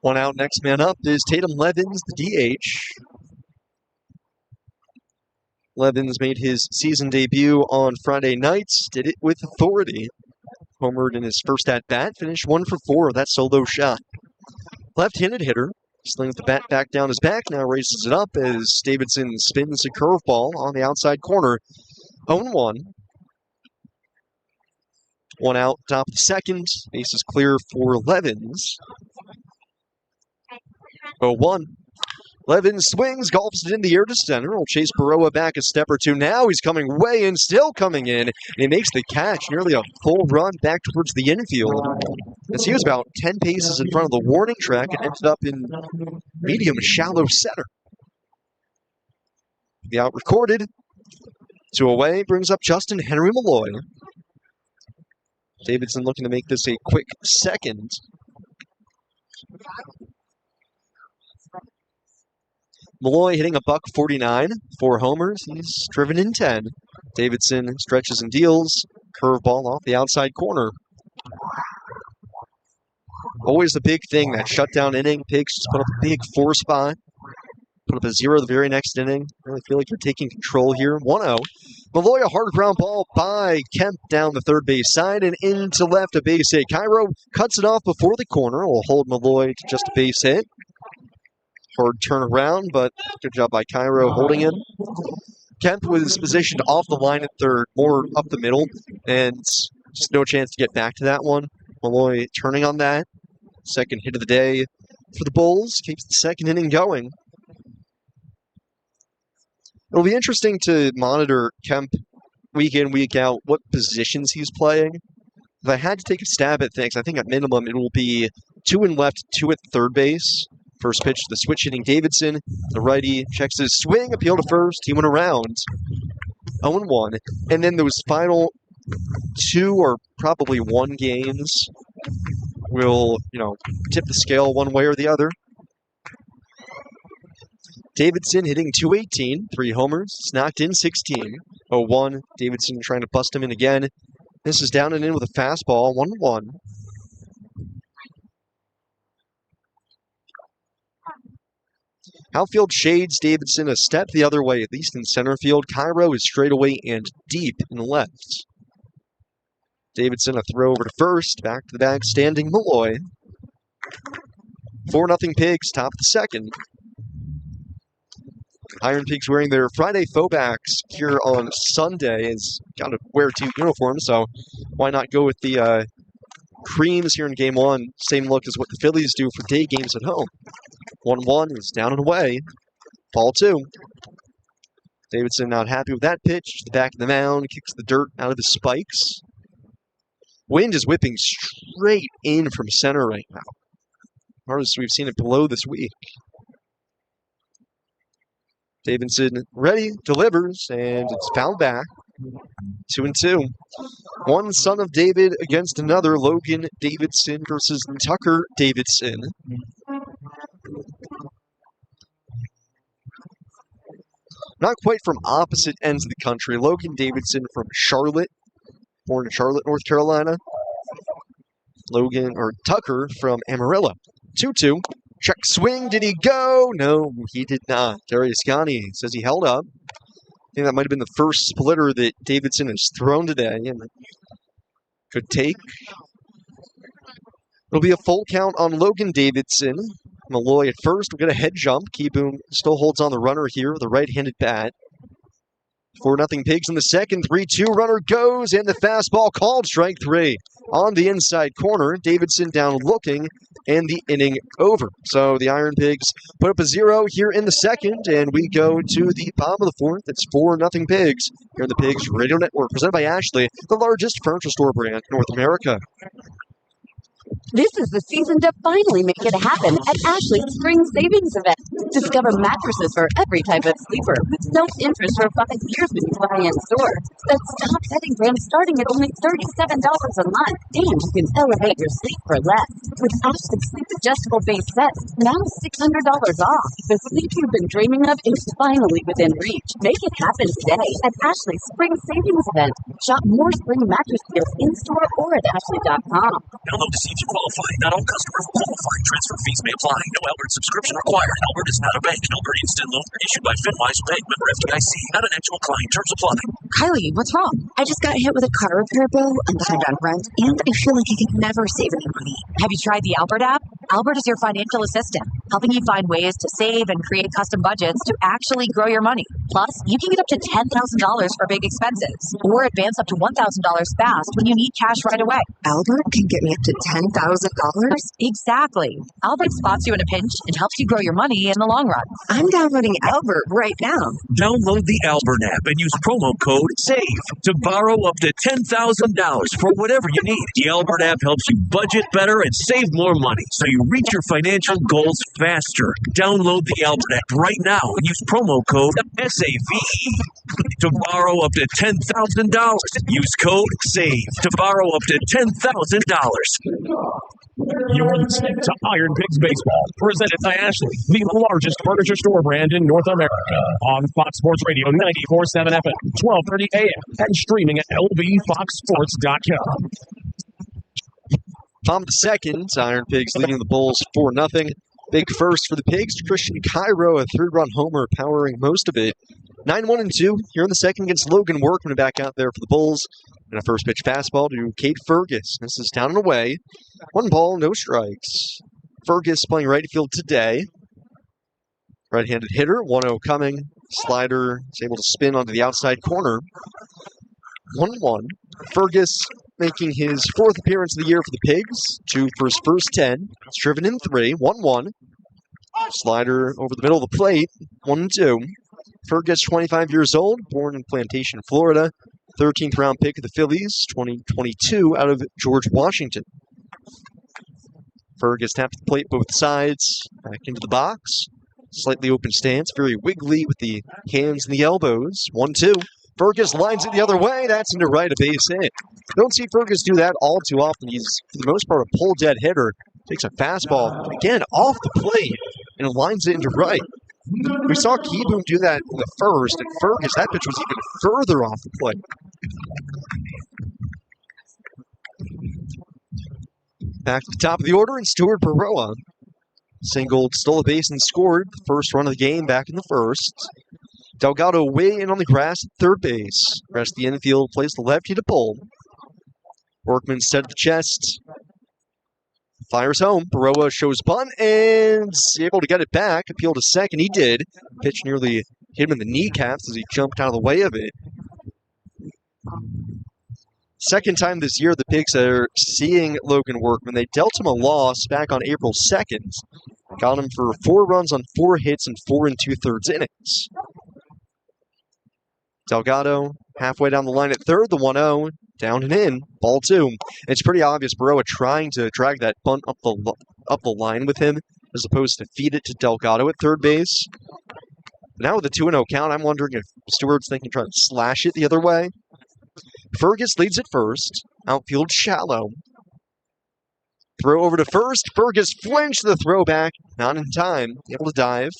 1 out. Next man up is Tatum Levins, the DH. Levins made his season debut on Friday night. Did it with authority. Homered in his first at-bat. Finished 1 for 4 of that solo shot. Left-handed hitter. Slings the bat back down his back. Now races it up as Davidson spins a curveball on the outside corner. 0-1. 1 out, top of the second. Base is clear for Levins. 0-1. Levins swings, golfs it in the air to center. Will chase Baroa back a step or two. Now he's coming way in, still coming in. And he makes the catch, nearly a full run back towards the infield. As he was about 10 paces in front of the warning track and ended up in medium shallow center. The out recorded. 2 away brings up Justin Henry Malloy. Davidson looking to make this a quick second. Malloy hitting a .149, 4 homers. He's driven in 10. Davidson stretches and deals. Curveball off the outside corner. Always the big thing, that shutdown inning. Pigs just put up a big 4 spot. Put up a 0 the very next inning. Really feel like you're taking control here. 1-0. Malloy, a hard ground ball by Kemp down the third base side and into left, a base hit. Cairo cuts it off before the corner. Will hold Malloy to just a base hit. Hard turnaround, but good job by Cairo holding him. Kemp was positioned off the line at third, more up the middle, and just no chance to get back to that one. Malloy turning on that. Second hit of the day for the Bulls. Keeps the second inning going. It'll be interesting to monitor Kemp week in, week out, what positions he's playing. If I had to take a stab at things, I think at minimum it will be 2 in left, 2 at third base. First pitch to the switch hitting Davidson. The righty checks his swing, appeal to first. He went around. 0-1. And then those final 2 or probably 1 games will, tip the scale one way or the other. Davidson hitting .218, 3 homers. It's knocked in 16. 0-1. Davidson trying to bust him in again. This is down and in with a fastball. 1-1. Outfield shades Davidson a step the other way, at least in center field. Cairo is straight away and deep in left. Davidson a throw over to first. Back to the bag, standing Malloy. 4-0 Pigs, top of the second. Iron Pigs wearing their Friday throwbacks here on Sunday. Has got to wear 2 uniforms, so why not go with the creams here in game 1? Same look as what the Phillies do for day games at home. 1-1 is down and away. Ball 2. Davidson not happy with that pitch. To the back of the mound, kicks the dirt out of his spikes. Wind is whipping straight in from center right now. Hardest we've seen it below this week. Davidson ready, delivers, and it's fouled back. 2-2. One son of David against another, Logan Davidson versus Tucker Davidson. Not quite from opposite ends of the country. Logan Davidson from Charlotte, born in Charlotte, North Carolina. Tucker from Amarillo. 2-2. Check swing. Did he go? No, he did not. Darius Gani says he held up. I think that might have been the first splitter that Davidson has thrown today. And could take. It'll be a full count on Logan Davidson. Malloy at first. We'll get a head jump. Keyboom still holds on the runner here with a right-handed bat. 4-0 Pigs in the second. 3-2 runner goes, and the fastball called strike 3 on the inside corner. Davidson down looking, and the inning over. So the Iron Pigs put up a 0 here in the second, and we go to the bottom of the fourth. It's 4-0 Pigs here on the Pigs Radio Network, presented by Ashley, the largest furniture store brand in North America. This is the season to finally make it happen at Ashley's Spring Savings Event. Discover mattresses for every type of sleeper with no interest for 5 years when you buy in store. That's top bedding brands starting at only $37 a month. And you can elevate your sleep for less. With Ashley's Sleep Adjustable Base Sets, now $600 off. The sleep you've been dreaming of is finally within reach. Make it happen today at Ashley's Spring Savings Event. Shop more spring mattress deals in-store or at Ashley.com. Download to see if you qualify. Not all customers will qualify. Transfer fees may apply. No Albert subscription required. Albert is not a bank. Albert Instant Loan issued by FinWise Bank, member FDIC. Not an actual client. Terms apply. Kylie, what's wrong? I just got hit with a car repair bill. I'm behind on rent, and I feel like I can never save any money. Have you tried the Albert app? Albert is your financial assistant, helping you find ways to save and create custom budgets to actually grow your money. Plus, you can get up to $10,000 for big expenses, or advance up to $1,000 fast when you need cash right away. Albert can get me up to $10,000? Exactly. Albert spots you in a pinch and helps you grow your money in the long run. I'm downloading Albert right now. Download the Albert app and use promo code SAVE to borrow up to $10,000 for whatever you need. The Albert app helps you budget better and save more money so you reach your financial goals faster. Download the Albert app right now and use promo code SAVE to borrow up to $10,000. Use code SAVE to borrow up to $10,000. You're listening to Iron Pigs Baseball, presented by Ashley, the largest furniture store brand in North America, on Fox Sports Radio 94.7 FM, 12:30 a.m., and streaming at lbfoxsports.com. Tom the second, Iron Pigs leading the Bulls 4-0. Big first for the Pigs. Christian Cairo, a 3-run homer, powering most of it. 9-1-2 here in the second against Logan Workman back out there for the Bulls. And a first pitch fastball to Cade Fergus. This is down and away. 1 ball, no strikes. Fergus playing right field today. Right-handed hitter, 1-0 coming. Slider is able to spin onto the outside corner. 1-1. Fergus making his 4th appearance of the year for the Pigs. 2 for his first 10. It's driven in 3. 1-1. Slider over the middle of the plate. 1-2. Fergus, 25 years old, born in Plantation, Florida. 13th round pick of the Phillies, 2022, out of George Washington. Fergus tapped the plate both sides, back into the box. Slightly open stance, very wiggly with the hands and the elbows. 1-2. Fergus lines it the other way. That's into right, a base hit. Don't see Fergus do that all too often. He's, for the most part, a pull-dead hitter. Takes a fastball, again, off the plate, and lines it into right. We saw Keyboom do that in the first, and Fergus, that pitch was even further off the plate. Back to the top of the order, and Stuart Baroa singled, stole a base, and scored the first run of the game back in the first. Delgado way in on the grass at third base. Rest of the infield plays the lefty to pull. Workman instead of the chest. Fires home. Baroa shows bunt and able to get it back. Appeal to second. He did. Pitch nearly hit him in the kneecaps as he jumped out of the way of it. Second time this year the Pigs are seeing Logan Workman. They dealt him a loss back on April 2nd. Got him for 4 runs on 4 hits and 4 2/3 innings. Delgado halfway down the line at third, the 1-0, down and in, ball 2. It's pretty obvious Baroa trying to drag that bunt up the line with him as opposed to feed it to Delgado at third base. Now with the 2-0 count, I'm wondering if Stewart's thinking trying to slash it the other way. Fergus leads at first, outfield shallow. Throw over to first, Fergus flinched the throw back, not in time, able to dive.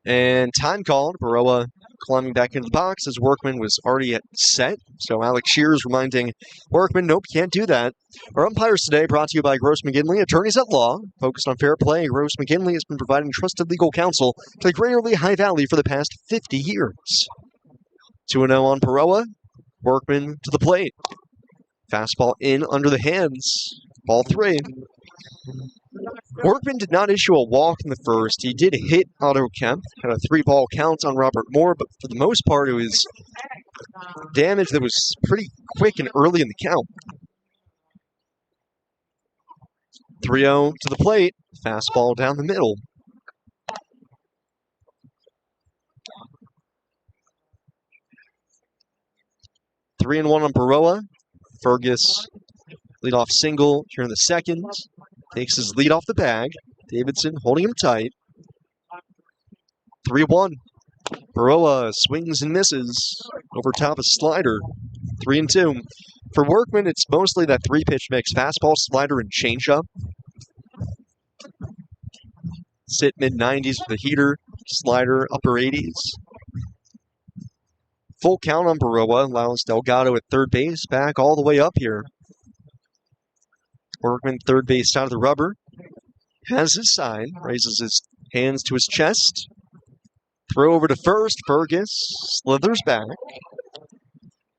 And time called. Baroa climbing back into the box as Workman was already set. So Alex Shears reminding Workman, nope, can't do that. Our umpires today brought to you by Gross McGinley, attorneys at law. Focused on fair play, Gross McGinley has been providing trusted legal counsel to the Greater Lehigh Valley for the past 50 years. 2-0 on Baroa. Workman to the plate. Fastball in under the hands. Ball 3. Workman did not issue a walk in the first. He did hit Otto Kemp, had a 3-ball count on Robert Moore, but for the most part it was damage that was pretty quick and early in the count. 3-0 to the plate, fastball down the middle. Three and 1 on Baroa. Fergus, leadoff single here in the second. Takes his lead off the bag. Davidson holding him tight. 3-1. Baroa swings and misses over top of slider. 3-2. For Workman, it's mostly that 3-pitch mix. Fastball, slider, and changeup. Sit mid-90s with a heater. Slider, upper 80s. Full count on Baroa allows Delgado at third base back all the way up here. Workman, third base out of the rubber, has his sign, raises his hands to his chest. Throw over to first, Fergus slithers back.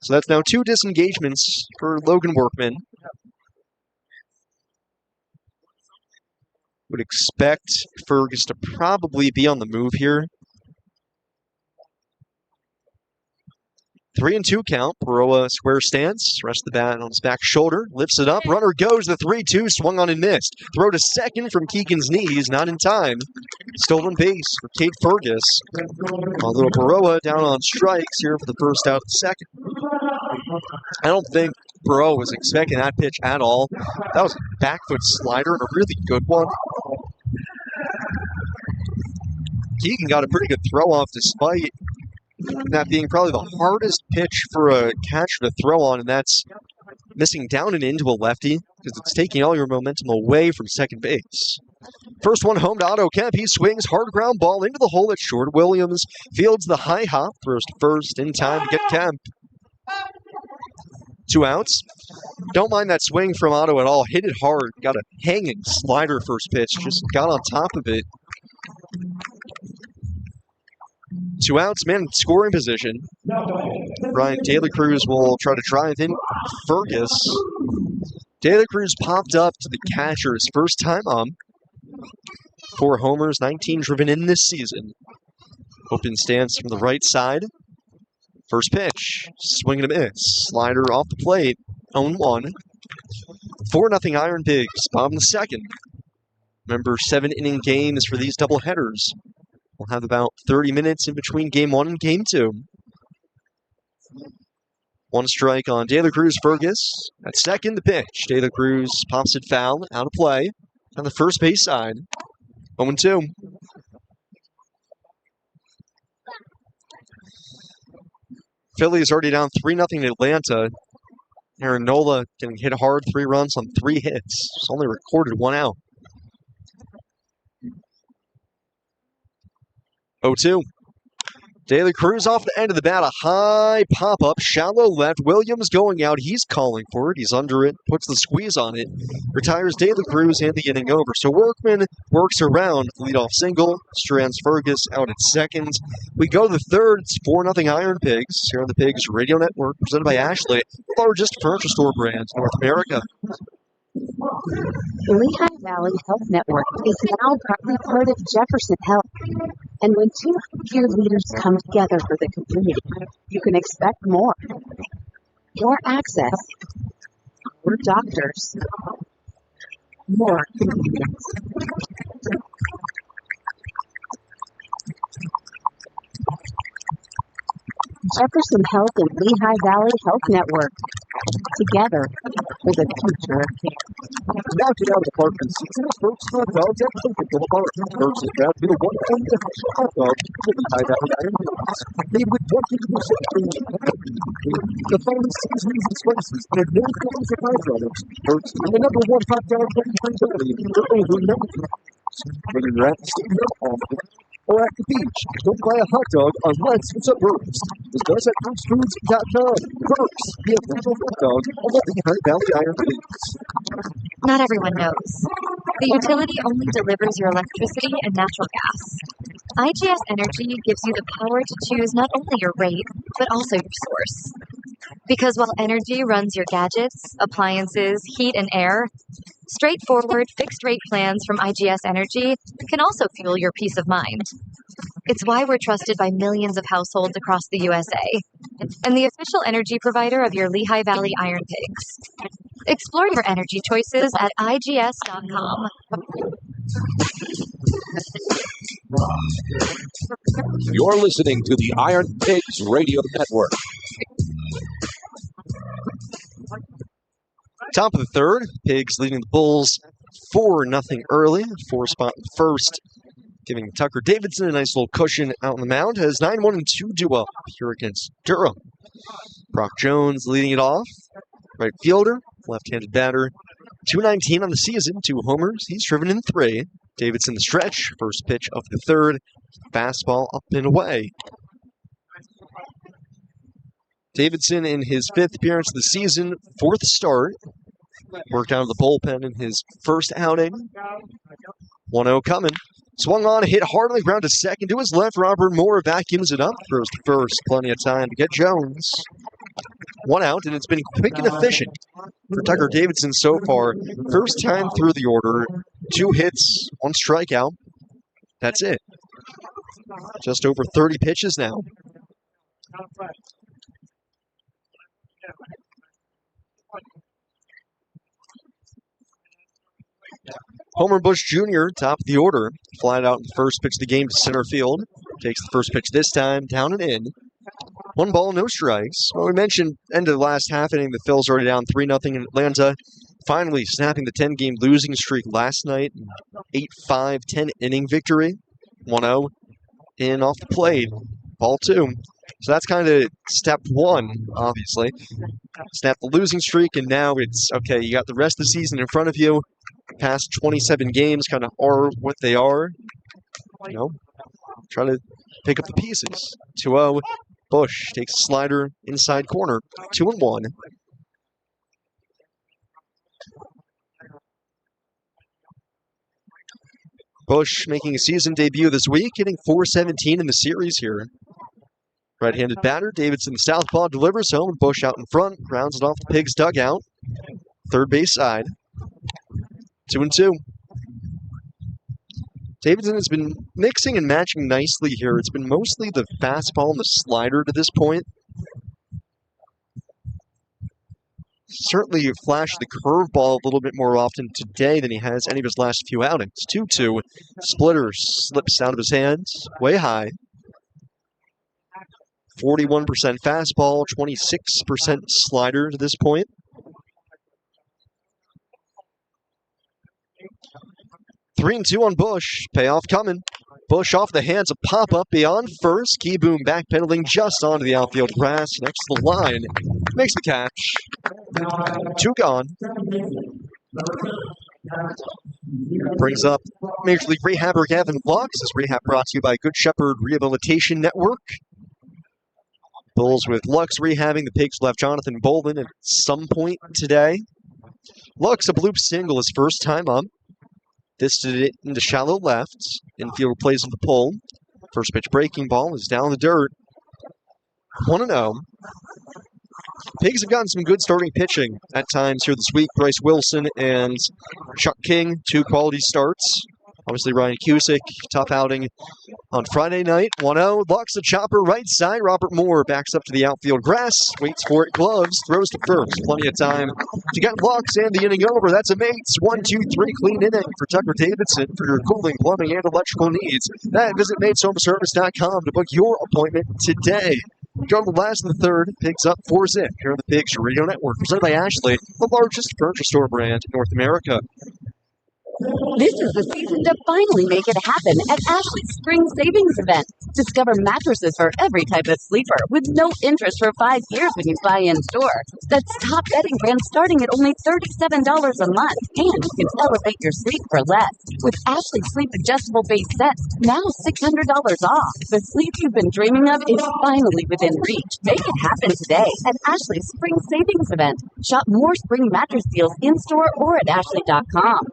So that's now 2 disengagements for Logan Workman. Would expect Fergus to probably be on the move here. 3-2 count. Baroa square stance. Rests the bat on his back shoulder. Lifts it up. Runner goes. The 3-2 swung on and missed. Throw to second from Keegan's knees. Not in time. Stolen base for Kate Fergus. A little Baroa down on strikes here for the first out of the second. I don't think Baroa was expecting that pitch at all. That was a back foot slider and a really good one. Keegan got a pretty good throw off despite that being probably the hardest pitch for a catcher to throw on, and that's missing down and into a lefty because it's taking all your momentum away from second base. First one home to Otto Kemp. He swings, hard ground ball into the hole at short. Williams fields the high hop, throws to first in time to get Kemp. 2 outs. Don't mind that swing from Otto at all. Hit it hard. Got a hanging slider first pitch. Just got on top of it. 2 outs, man in scoring position. Brian De La Cruz will try to drive in Fergus. De La Cruz popped up to the catcher his first time on. 4 homers, 19 driven in this season. Open stance from the right side. First pitch, swing and a miss. Slider off the plate, 0-1. 4-0 Iron Pigs, bottom of the second. Remember, 7-inning games for these doubleheaders. We'll have about 30 minutes in between Game 1 and Game 2. 1 strike on De La Cruz Fergus. At second, the pitch. De La Cruz pops it foul, out of play. On the first base side, 0-2. Philly is already down 3-0 Atlanta. Aaron Nola getting hit hard, 3 runs on 3 hits. It's only recorded 1 out. 0-2. Daly Cruz off the end of the bat, a high pop-up, shallow left. Williams going out. He's calling for it. He's under it, puts the squeeze on it, retires Daly Cruz and the inning over. So Workman works around leadoff single, strands Fergus out at second. We go to the third. It's 4-0 Iron Pigs here on the Pigs Radio Network, presented by Ashley, the largest furniture store brand in North America. Lehigh Valley Health Network is now proudly part of Jefferson Health. And when two peer leaders come together for the community, you can expect more. More access, more doctors, more convenience. Jefferson Health and Lehigh Valley Health Network. Together for the future of care. Knocking out the parking season is Burke's Hot Dogs at Coca-Cola Bar. Burke's is proud to be the one and only hot dog in the Lehigh Valley Iron Pigs. Made with 100% premium the finest seasonings and spices and no fillings or byproducts. Burke's is the number one hot dog in the Valley for over 90 years. Whether you're at the stadium, or at the beach, don't buy a hot dog unless it's a Burke's. Visit us at burksfoods.com. Burke's, the official hot dog of the Lehigh Valley Iron Pigs. Not everyone knows. The utility only delivers your electricity and natural gas. IGS Energy gives you the power to choose not only your rate, but also your source. Because while energy runs your gadgets, appliances, heat, and air, straightforward fixed-rate plans from IGS Energy can also fuel your peace of mind. It's why we're trusted by millions of households across the USA, and the official energy provider of your Lehigh Valley Iron Pigs. Explore your energy choices at IGS.com. You're listening to the Iron Pigs Radio Network. Top of the third, Pigs leading the Bulls 4-0 early. 4-spot in first, giving Tucker Davidson a nice little cushion out on the mound. Has 9-1-2 duo here against Durham. Brock Jones leading it off. Right fielder, left-handed batter. 219 on the season, 2 homers. He's driven in 3. Davidson the stretch, first pitch of the third. Fastball up and away. Davidson in his 5th appearance of the season, 4th start. Worked out of the bullpen in his first outing. 1-0 coming. Swung on, hit hard on the ground to second. To his left, Robert Moore vacuums it up. Throws to first. Plenty of time to get Jones. 1 out, and it's been quick and efficient for Tucker Davidson so far. First time through the order. 2 hits, 1 strikeout. That's it. Just over 30 pitches now. Homer Bush Jr., top of the order, flied out in the first pitch of the game to center field. Takes the first pitch this time, down and in. 1 ball, no strikes. Well, we mentioned end of the last half inning, the Phils already down 3-0 in Atlanta. Finally snapping the 10-game losing streak last night. 8-5, 10-inning victory. 1-0 in off the plate. Ball 2. So that's kind of step 1, obviously. Snap the losing streak, and now it's, okay, you got the rest of the season in front of you. Past 27 games kind of are what they are. You know, try to pick up the pieces. 2-0. Bush takes a slider inside corner. 2-1. Bush making a season debut this week, hitting .417 in the series here. Right-handed batter, Davidson southpaw delivers home. Bush out in front, grounds it off the Pigs' dugout. Third base side. 2-2. Davidson has been mixing and matching nicely here. It's been mostly the fastball and the slider to this point. Certainly flashed the curveball a little bit more often today than he has any of his last few outings. 2-2. Splitter slips out of his hands, way high. 41% fastball, 26% slider to this point. Three and 2 on Bush. Payoff coming. Bush off the hands, a pop-up beyond first. Keyboom backpedaling just onto the outfield grass next to the line. Makes the catch. 2 gone. Brings up Major League Rehabber Gavin Lux. This rehab brought to you by Good Shepherd Rehabilitation Network. Bulls with Lux rehabbing. The Pigs left Jonathan Bolden at some point today. Lux, a bloop single his first time up. Fisted it into shallow left. Infield plays with the pull. First pitch breaking ball is down the dirt. 1-0. Pigs have gotten some good starting pitching at times here this week. Bryce Wilson and Chuck King, 2 quality starts. Obviously, Ryan Cusick, tough outing on Friday night. 1-0. Lux a chopper right side. Robert Moore backs up to the outfield grass. Waits for it. Gloves. Throws to first. Plenty of time to get Lux and the inning over. That's a mates. 1, 2, 3 clean inning for Tucker Davidson for your cooling, plumbing, and electrical needs. Visit mateshomeservice.com to book your appointment today. Go to the last of the third. Pigs up 4-zip here on the Pigs Radio Network. Presented by Ashley, the largest furniture store brand in North America. This is the season to finally make it happen at Ashley's Spring Savings Event. Discover mattresses for every type of sleeper with no interest for 5 years when you buy in store. That's top bedding brands starting at only $37 a month. And you can elevate your sleep for less. With Ashley Sleep Adjustable Base Sets, now $600 off. The sleep you've been dreaming of is finally within reach. Make it happen today at Ashley's Spring Savings Event. Shop more spring mattress deals in-store or at ashley.com.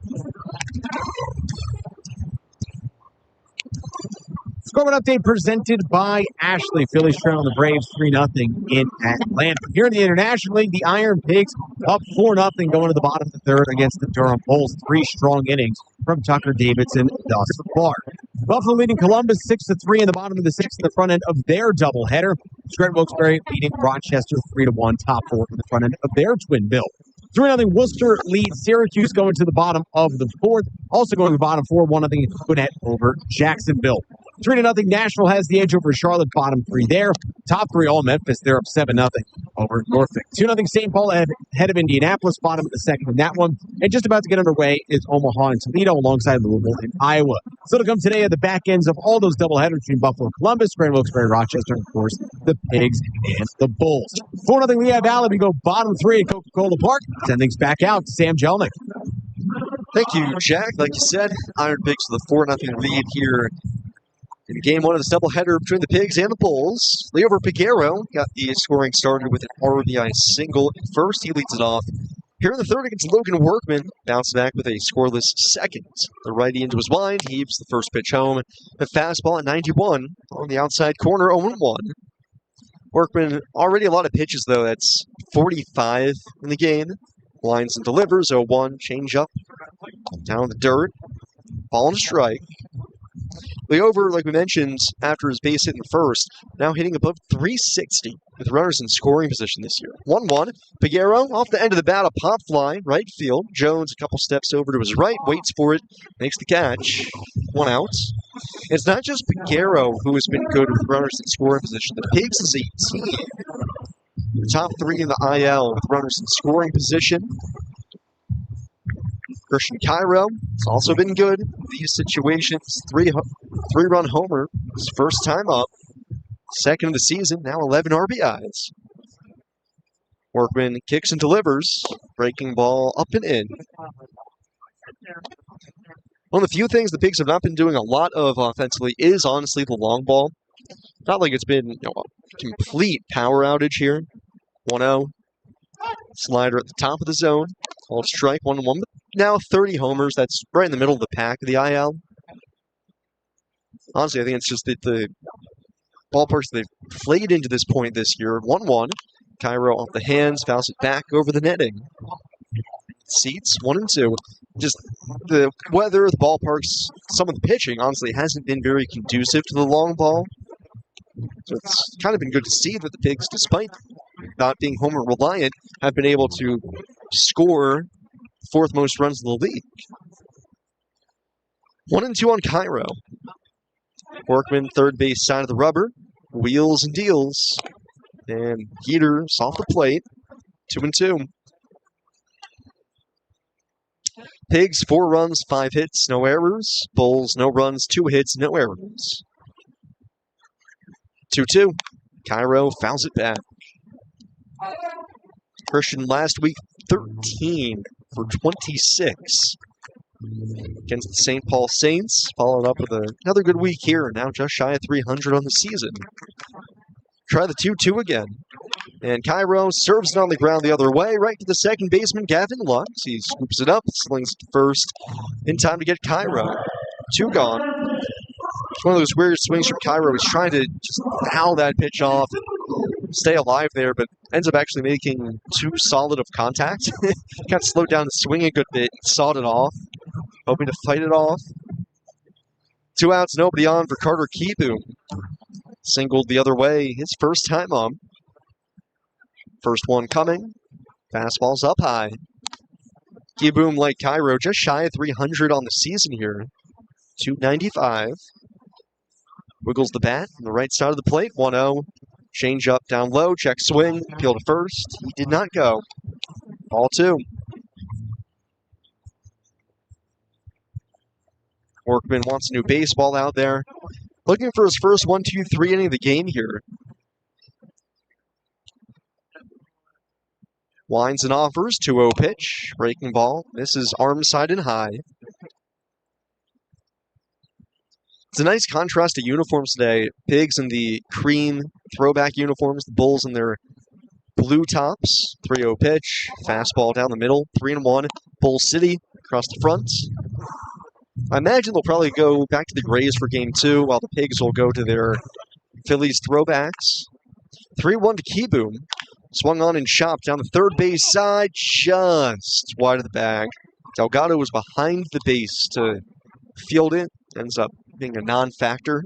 Scoreboard update presented by Ashley. Phillies trailing the Braves 3-0 in Atlanta. Here in the International League, the Iron Pigs up 4-0 going to the bottom of the third against the Durham Bulls. 3 strong innings from Tucker Davidson thus far. Buffalo leading Columbus 6-3 in the bottom of the sixth in the front end of their doubleheader. Scranton Wilkes-Barre beating Rochester 3-1, top 4 in the front end of their twin bill. 3-0 Worcester leads Syracuse going to the bottom of the fourth. Also going to the bottom 4-1 Gwinnett over Jacksonville. 3-0 Nashville has the edge over Charlotte, bottom 3 there. Top 3 all Memphis. They're up 7-0 over Norfolk. 2-0 St. Paul ahead of Indianapolis, bottom of the second in that one. And just about to get underway is Omaha and Toledo alongside Louisville and Iowa. So to come today at the back ends of all those doubleheaders between Buffalo and Columbus, Grand Wilkes-Barre, Rochester, and of course, the Pigs and the Bulls. 4-0 Lehigh Valley. We go bottom 3 at Coca-Cola Park. Send things back out to Sam Jelnick. Thank you, Jack. Like you said, Iron Pigs with a 4-0 lead here in game 1 of this doubleheader between the Pigs and the Bulls. Leo Piguero got the scoring started with an RBI single at first. He leads it off. Here in the third against Logan Workman, bounced back with a scoreless second. The righty into his wind, heaves the first pitch home. A fastball at 91 on the outside corner, 0-1. Workman, already a lot of pitches though. That's 45 in the game. Lines and delivers, 0-1, change up, down the dirt, ball and strike. The over, like we mentioned, after his base hit in the first, now hitting above 360 with runners in scoring position this year. 1-1. Piguero off the end of the bat, a pop fly, right field. Jones a couple steps over to his right, waits for it, makes the catch. 1 out. It's not just Piguero who has been good with runners in scoring position. The Pigs is a team. The top 3 in the IL with runners in scoring position. Christian Cairo has also been good in these situations. 3-run homer, his first time up. Second of the season, now 11 RBIs. Workman kicks and delivers. Breaking ball up and in. One of the few things the Pigs have not been doing a lot of offensively is honestly the long ball. Not like it's been a complete power outage here. 1-0. Slider at the top of the zone. Called strike, 1-1. But now 30 homers. That's right in the middle of the pack of the IL. Honestly, I think it's just that the ballparks they've played into this point this year. 1-1. Cairo off the hands, fouls it back over the netting. Seats 1-2. Just the weather, the ballparks, some of the pitching, honestly, hasn't been very conducive to the long ball. So it's kind of been good to see that the Pigs, despite not being homer reliant, have been able to score 4th most runs in the league. 1-2 on Cairo. Workman, third base side of the rubber. Wheels and deals. And Heaters off the plate. 2-2. Pigs, 4 runs, 5 hits, no errors. Bulls, no runs, 2 hits, no errors. 2-2. Cairo fouls it back. Christian last week, 13 for 26 against the St. Paul Saints. Followed up with another good week here, now just shy of 300 on the season. Try the 2-2 again. And Cairo serves it on the ground the other way, right to the second baseman, Gavin Lux. He scoops it up, slings it to first in time to get Cairo. 2 gone. It's one of those weird swings from Cairo. He's trying to just foul that pitch off and stay alive there, but ends up actually making too solid of contact. Kind of slowed down the swing a good bit and sawed it off, hoping to fight it off. 2 outs, nobody on for Carter Kieboom. Singled the other way, his first time on. First one coming. Fastball's up high. Kieboom, like Cairo, just shy of 300 on the season here. 295. Wiggles the bat on the right side of the plate. 1-0. Change up down low. Check swing. Appeal to first. He did not go. Ball 2. Workman wants a new baseball out there. Looking for his first 1-2-3 inning of the game here. Winds and offers. 2-0 pitch. Breaking ball. Misses arm side and high. It's a nice contrast to uniforms today. Pigs in the cream throwback uniforms. The Bulls in their blue tops. 3-0 pitch. Fastball down the middle. 3-1. Bull City across the front. I imagine they'll probably go back to the Grays for Game 2, while the Pigs will go to their Phillies throwbacks. 3-1 to Kieboom. Swung on and chopped down the third base side, just wide of the bag. Delgado was behind the base to field it. Ends up being a non-factor.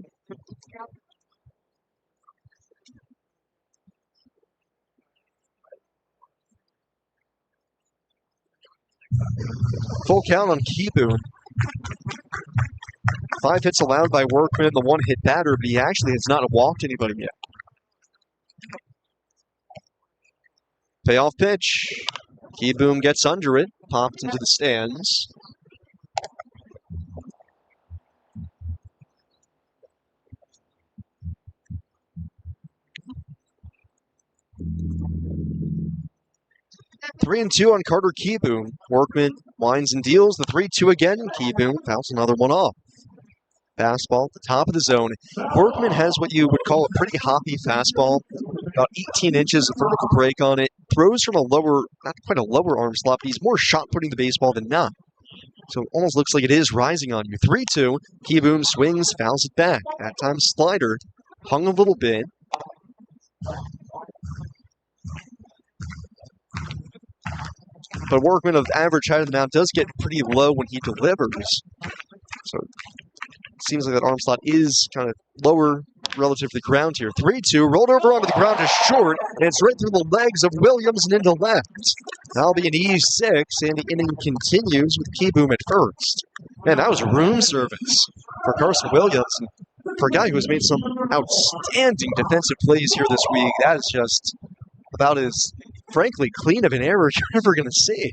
Full count on Kieboom. 5 hits allowed by Workman, the 1-hit batter, but he actually has not walked anybody yet. Payoff pitch. Kieboom gets under it, popped into the stands. Three and 2 on Carter Kieboom. Workman winds and deals the 3-2 again. Kieboom fouls another one off. Fastball at the top of the zone. Workman has what you would call a pretty hoppy fastball. About 18 inches of vertical break on it. Throws from a lower, not quite a lower arm slot, but he's more shot putting the baseball than not. So it almost looks like it is rising on you. 3-2. Kieboom swings, fouls it back. That time slider. Hung a little bit. But Workman of average height of the mound does get pretty low when he delivers. So it seems like that arm slot is kind of lower relative to the ground here. 3-2, rolled over onto the ground to short, and it's right through the legs of Williams and into left. That'll be an E6, and the inning continues with Kieboom at first. Man, that was room service for Carson Williams. And for a guy who has made some outstanding defensive plays here this week, that is just about as, frankly, clean of an error you're ever going to see.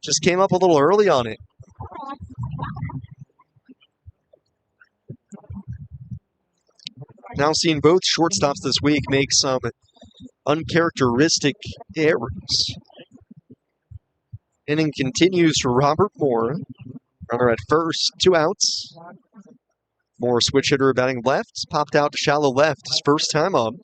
Just came up a little early on it. Now seeing both shortstops this week make some uncharacteristic errors. Inning continues for Robert Moore. Runner at first, 2 outs. Moore, switch hitter, batting left, popped out to shallow left, his first time up.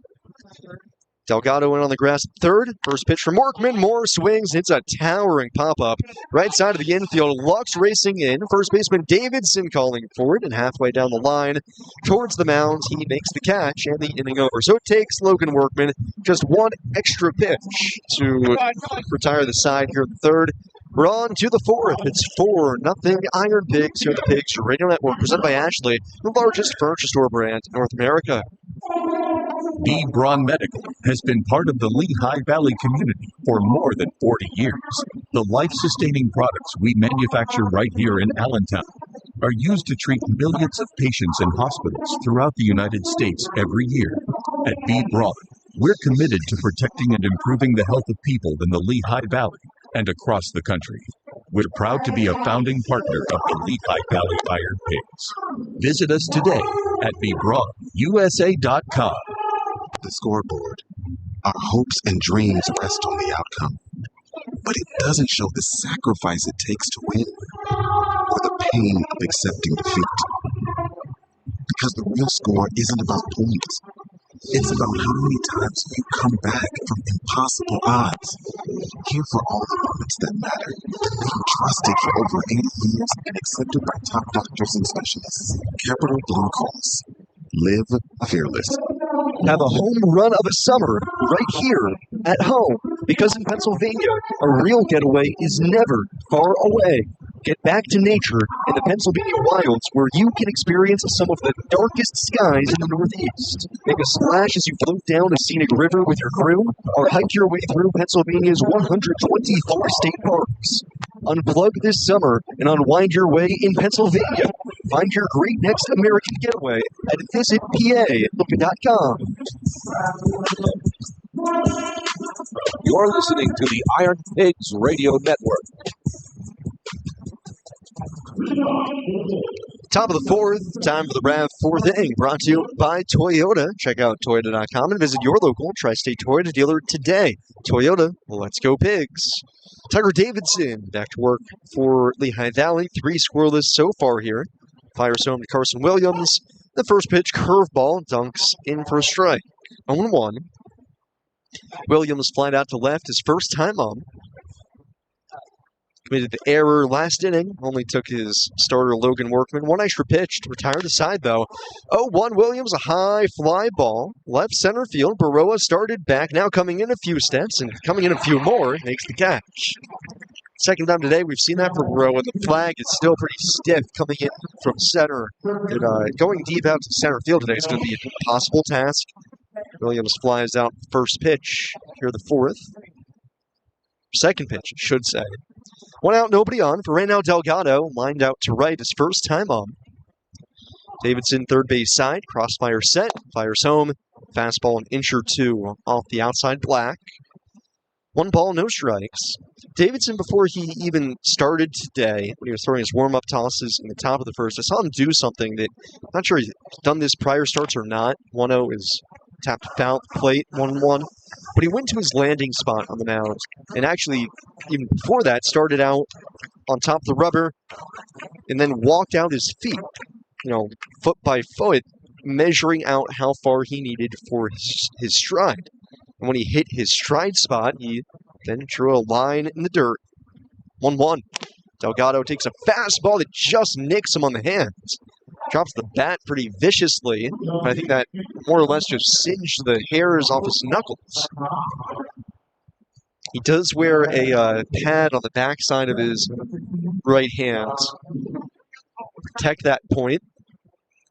Delgado in on the grass at third. First pitch from Workman. Moore swings. It's a towering pop-up. Right side of the infield. Lux racing in. First baseman Davidson calling for it. And halfway down the line towards the mound, he makes the catch and the inning over. So it takes Logan Workman just one extra pitch to retire the side here in the third. We're on to the fourth. It's 4-0 Iron Pigs here at the Pigs Radio Network, presented by Ashley, the largest furniture store brand in North America. B. Braun Medical has been part of the Lehigh Valley community for more than 40 years. The life-sustaining products we manufacture right here in Allentown are used to treat millions of patients in hospitals throughout the United States every year. At B. Braun, we're committed to protecting and improving the health of people in the Lehigh Valley and across the country. We're proud to be a founding partner of the Lehigh Valley Iron Pigs. Visit us today at bbraunusa.com. The scoreboard. Our hopes and dreams rest on the outcome. But it doesn't show the sacrifice it takes to win, or the pain of accepting defeat. Because the real score isn't about points. It's about how many times you come back from impossible odds. Here for all the moments that matter. Being trusted for over 80 years and accepted by top doctors and specialists. Capital Blue Cross. Live fearless. Have a home run of a summer right here at home. Because in Pennsylvania, a real getaway is never far away. Get back to nature in the Pennsylvania wilds where you can experience some of the darkest skies in the Northeast. Make a splash as you float down a scenic river with your crew, or hike your way through Pennsylvania's 124 state parks. Unplug this summer and unwind your way in Pennsylvania. Find your great next American getaway at visitpa.com. You're listening to the Iron Pigs Radio Network. Top of the fourth, time for the RAV4 thing, brought to you by Toyota. Check out Toyota.com and visit your local tri-state Toyota dealer today. Toyota, let's go Pigs. Tiger Davidson back to work for Lehigh Valley. 3 scoreless so far here. Fires home to Carson Williams. The first pitch, curveball, dunks in for a strike. 0-1. Williams flied out to left his first time on. Committed the error last inning. Only took his starter Logan Workman. 1 extra pitch to retire the side, though. 0-1 Williams, a high fly ball. Left center field. Baroa started back. Now coming in a few steps and coming in a few more. Makes the catch. Second time today we've seen that for Baroa. The flag is still pretty stiff coming in from center. And, going deep out to center field today is going to be an impossible task. Williams flies out first pitch. Here the fourth. Second pitch, I should say. 1 out, nobody on. For right now, Delgado lined out to right his first time on. Davidson, third base side. Crossfire set. Fires home. Fastball an inch or two off the outside black. 1 ball, no strikes. Davidson, before he even started today, when he was throwing his warm-up tosses in the top of the first, I saw him do something that, I'm not sure he's done this prior starts or not. 1-0 is tapped foul plate, 1-1. But he went to his landing spot on the mound, and actually, even before that, started out on top of the rubber, and then walked out his feet, foot by foot, measuring out how far he needed for his stride. And when he hit his stride spot, he then drew a line in the dirt. 1-1. Delgado takes a fastball that just nicks him on the hands. Drops the bat pretty viciously, but I think that more or less just singed the hairs off his knuckles. He does wear a pad on the backside of his right hand. Protect that point.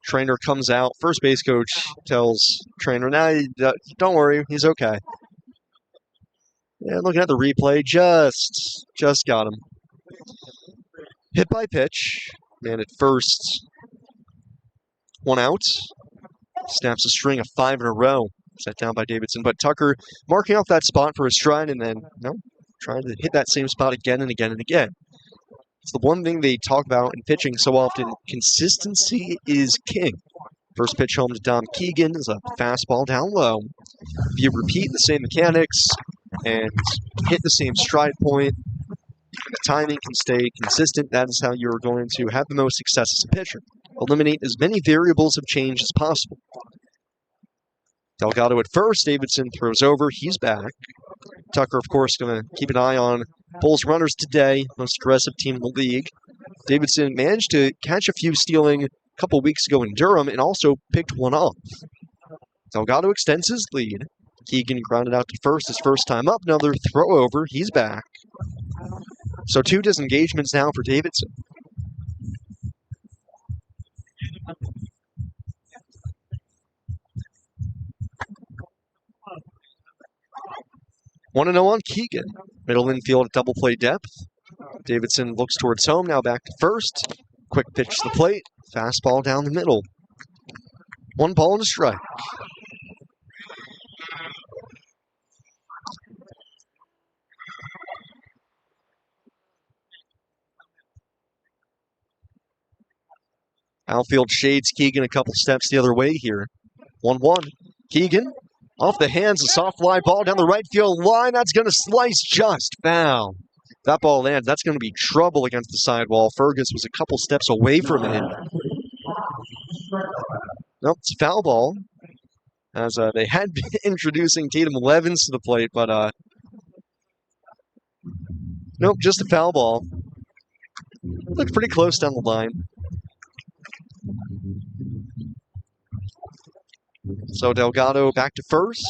Trainer comes out. First base coach tells trainer, "Nah, don't worry, he's okay." Yeah, looking at the replay, just got him. Hit by pitch. Man at first. 1 out. Snaps a string of 5 in a row. Set down by Davidson. But Tucker marking off that spot for his stride and then, trying to hit that same spot again and again and again. It's the one thing they talk about in pitching so often. Consistency is king. First pitch home to Dom Keegan is a fastball down low. If you repeat the same mechanics and hit the same stride point, and the timing can stay consistent, that is how you're going to have the most success as a pitcher. Eliminate as many variables of change as possible. Delgado at first. Davidson throws over. He's back. Tucker, of course, going to keep an eye on Bulls runners today. Most aggressive team in the league. Davidson managed to catch a few stealing a couple weeks ago in Durham and also picked one off. Delgado extends his lead. Keegan grounded out to first his first time up. Another throw over. He's back. So 2 disengagements now for Davidson. Want to know on Keegan. Middle infield at double play depth. Davidson looks towards home, now back to first. Quick pitch to the plate. Fastball down the middle. 1 ball and a strike. Outfield shades Keegan a couple steps the other way here. 1-1. Keegan off the hands, a soft fly ball down the right field line. That's going to slice just foul. That ball lands. That's going to be trouble against the sidewall. Fergus was a couple steps away from it. Nope, it's a foul ball. as they had been introducing Tatum Levens to the plate, but nope, just a foul ball. Looked pretty close down the line. So Delgado back to first.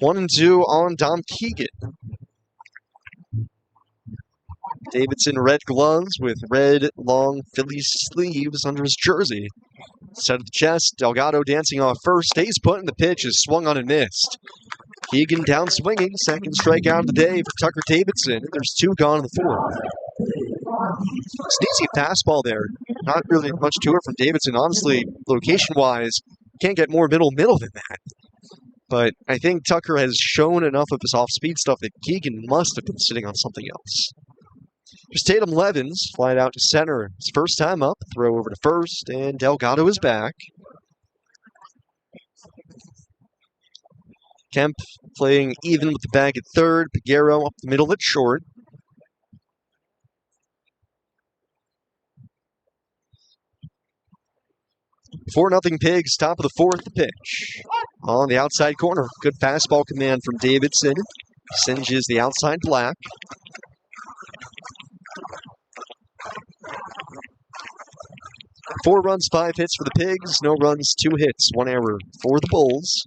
1-2 on Dom Keegan. Davidson red gloves with red long Philly sleeves under his jersey. Set of the chest, Delgado dancing off first, stays put, and the pitch is swung on and missed. Keegan down swinging, second strikeout of the day for Tucker Davidson. There's 2 gone in the 4th. Sneaky fastball there. Not really much to it from Davidson. Honestly, location-wise, can't get more middle than that. But I think Tucker has shown enough of his off-speed stuff that Keegan must have been sitting on something else. Here's Tatum Levens, flying out to center. His first time up, throw over to first, and Delgado is back. Kemp playing even with the bag at third. Piguero up the middle at short. Four 0 Pigs, top of the 4th, the pitch. On the outside corner. Good fastball command from Davidson. Singes the outside black. Four runs, 5 hits for the Pigs. No runs, 2 hits, 1 error for the Bulls.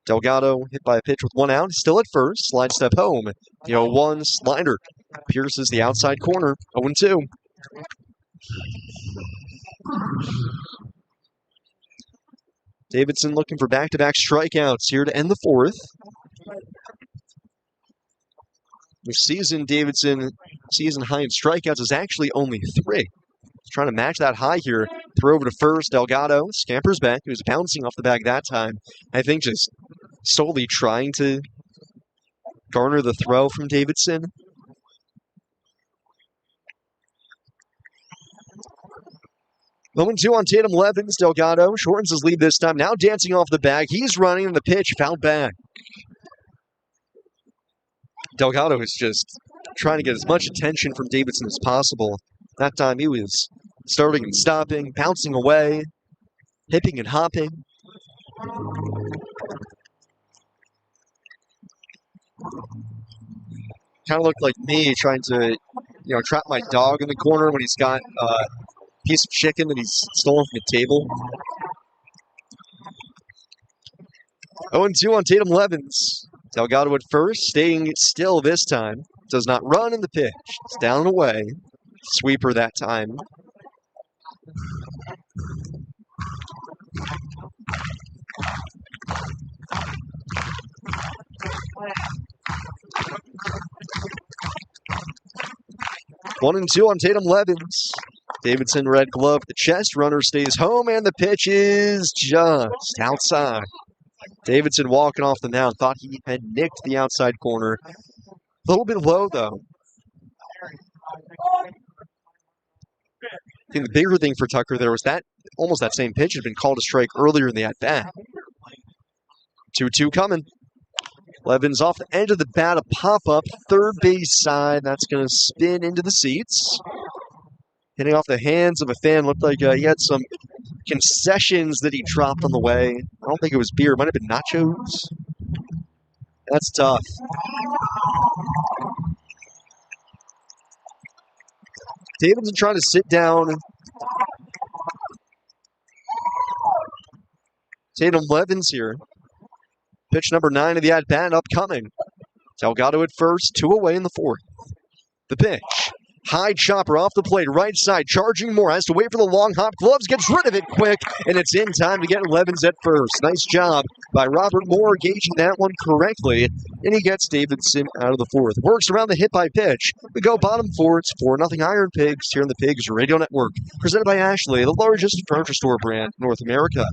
Delgado hit by a pitch with 1 out. Still at first. Slide step home. The 0-1 slider pierces the outside corner. 0-2. Davidson looking for back-to-back strikeouts here to end the 4th. The season high in strikeouts is actually only 3. He's trying to match that high here. Throw over to first. Delgado scampers back. He was bouncing off the bag that time. I think just solely trying to garner the throw from Davidson. Moment 2 on Tatum Levens. Delgado shortens his lead this time. Now dancing off the bag. He's running and the pitch fouled back. Delgado is just trying to get as much attention from Davidson as possible. That time he was starting and stopping, bouncing away, hipping and hopping. Kind of looked like me trying to, trap my dog in the corner when he's got a piece of chicken that he's stolen from the table. 0-2 on Tatum Levens. Delgado at first, staying still this time. Does not run in the pitch. It's down and away. Sweeper that time. One and 2 on Tatum Levens. Davidson red glove the chest. Runner stays home, and the pitch is just outside. Davidson walking off the mound. Thought he had nicked the outside corner. A little bit low, though. I think the bigger thing for Tucker there was that almost that same pitch had been called a strike earlier in the at-bat. 2-2 coming. Levens off the edge of the bat, a pop-up, third base side. That's going to spin into the seats. Hitting off the hands of a fan. Looked like he had some concessions that he dropped on the way. I don't think it was beer. It might have been nachos. That's tough. Davidson trying to sit down. Tatum Levens here. Pitch number 9 of the at-bat upcoming. Delgado at first, 2 away in the 4th. The pitch. High chopper off the plate, right side, charging more, has to wait for the long hop. Gloves gets rid of it quick, and it's in time to get Levens at first. Nice job by Robert Moore gauging that one correctly, and he gets Davidson out of the 4th. Works around the hit by pitch. We go bottom 4. It's 4-0 Iron Pigs here on the Pigs Radio Network. Presented by Ashley, the largest furniture store brand in North America.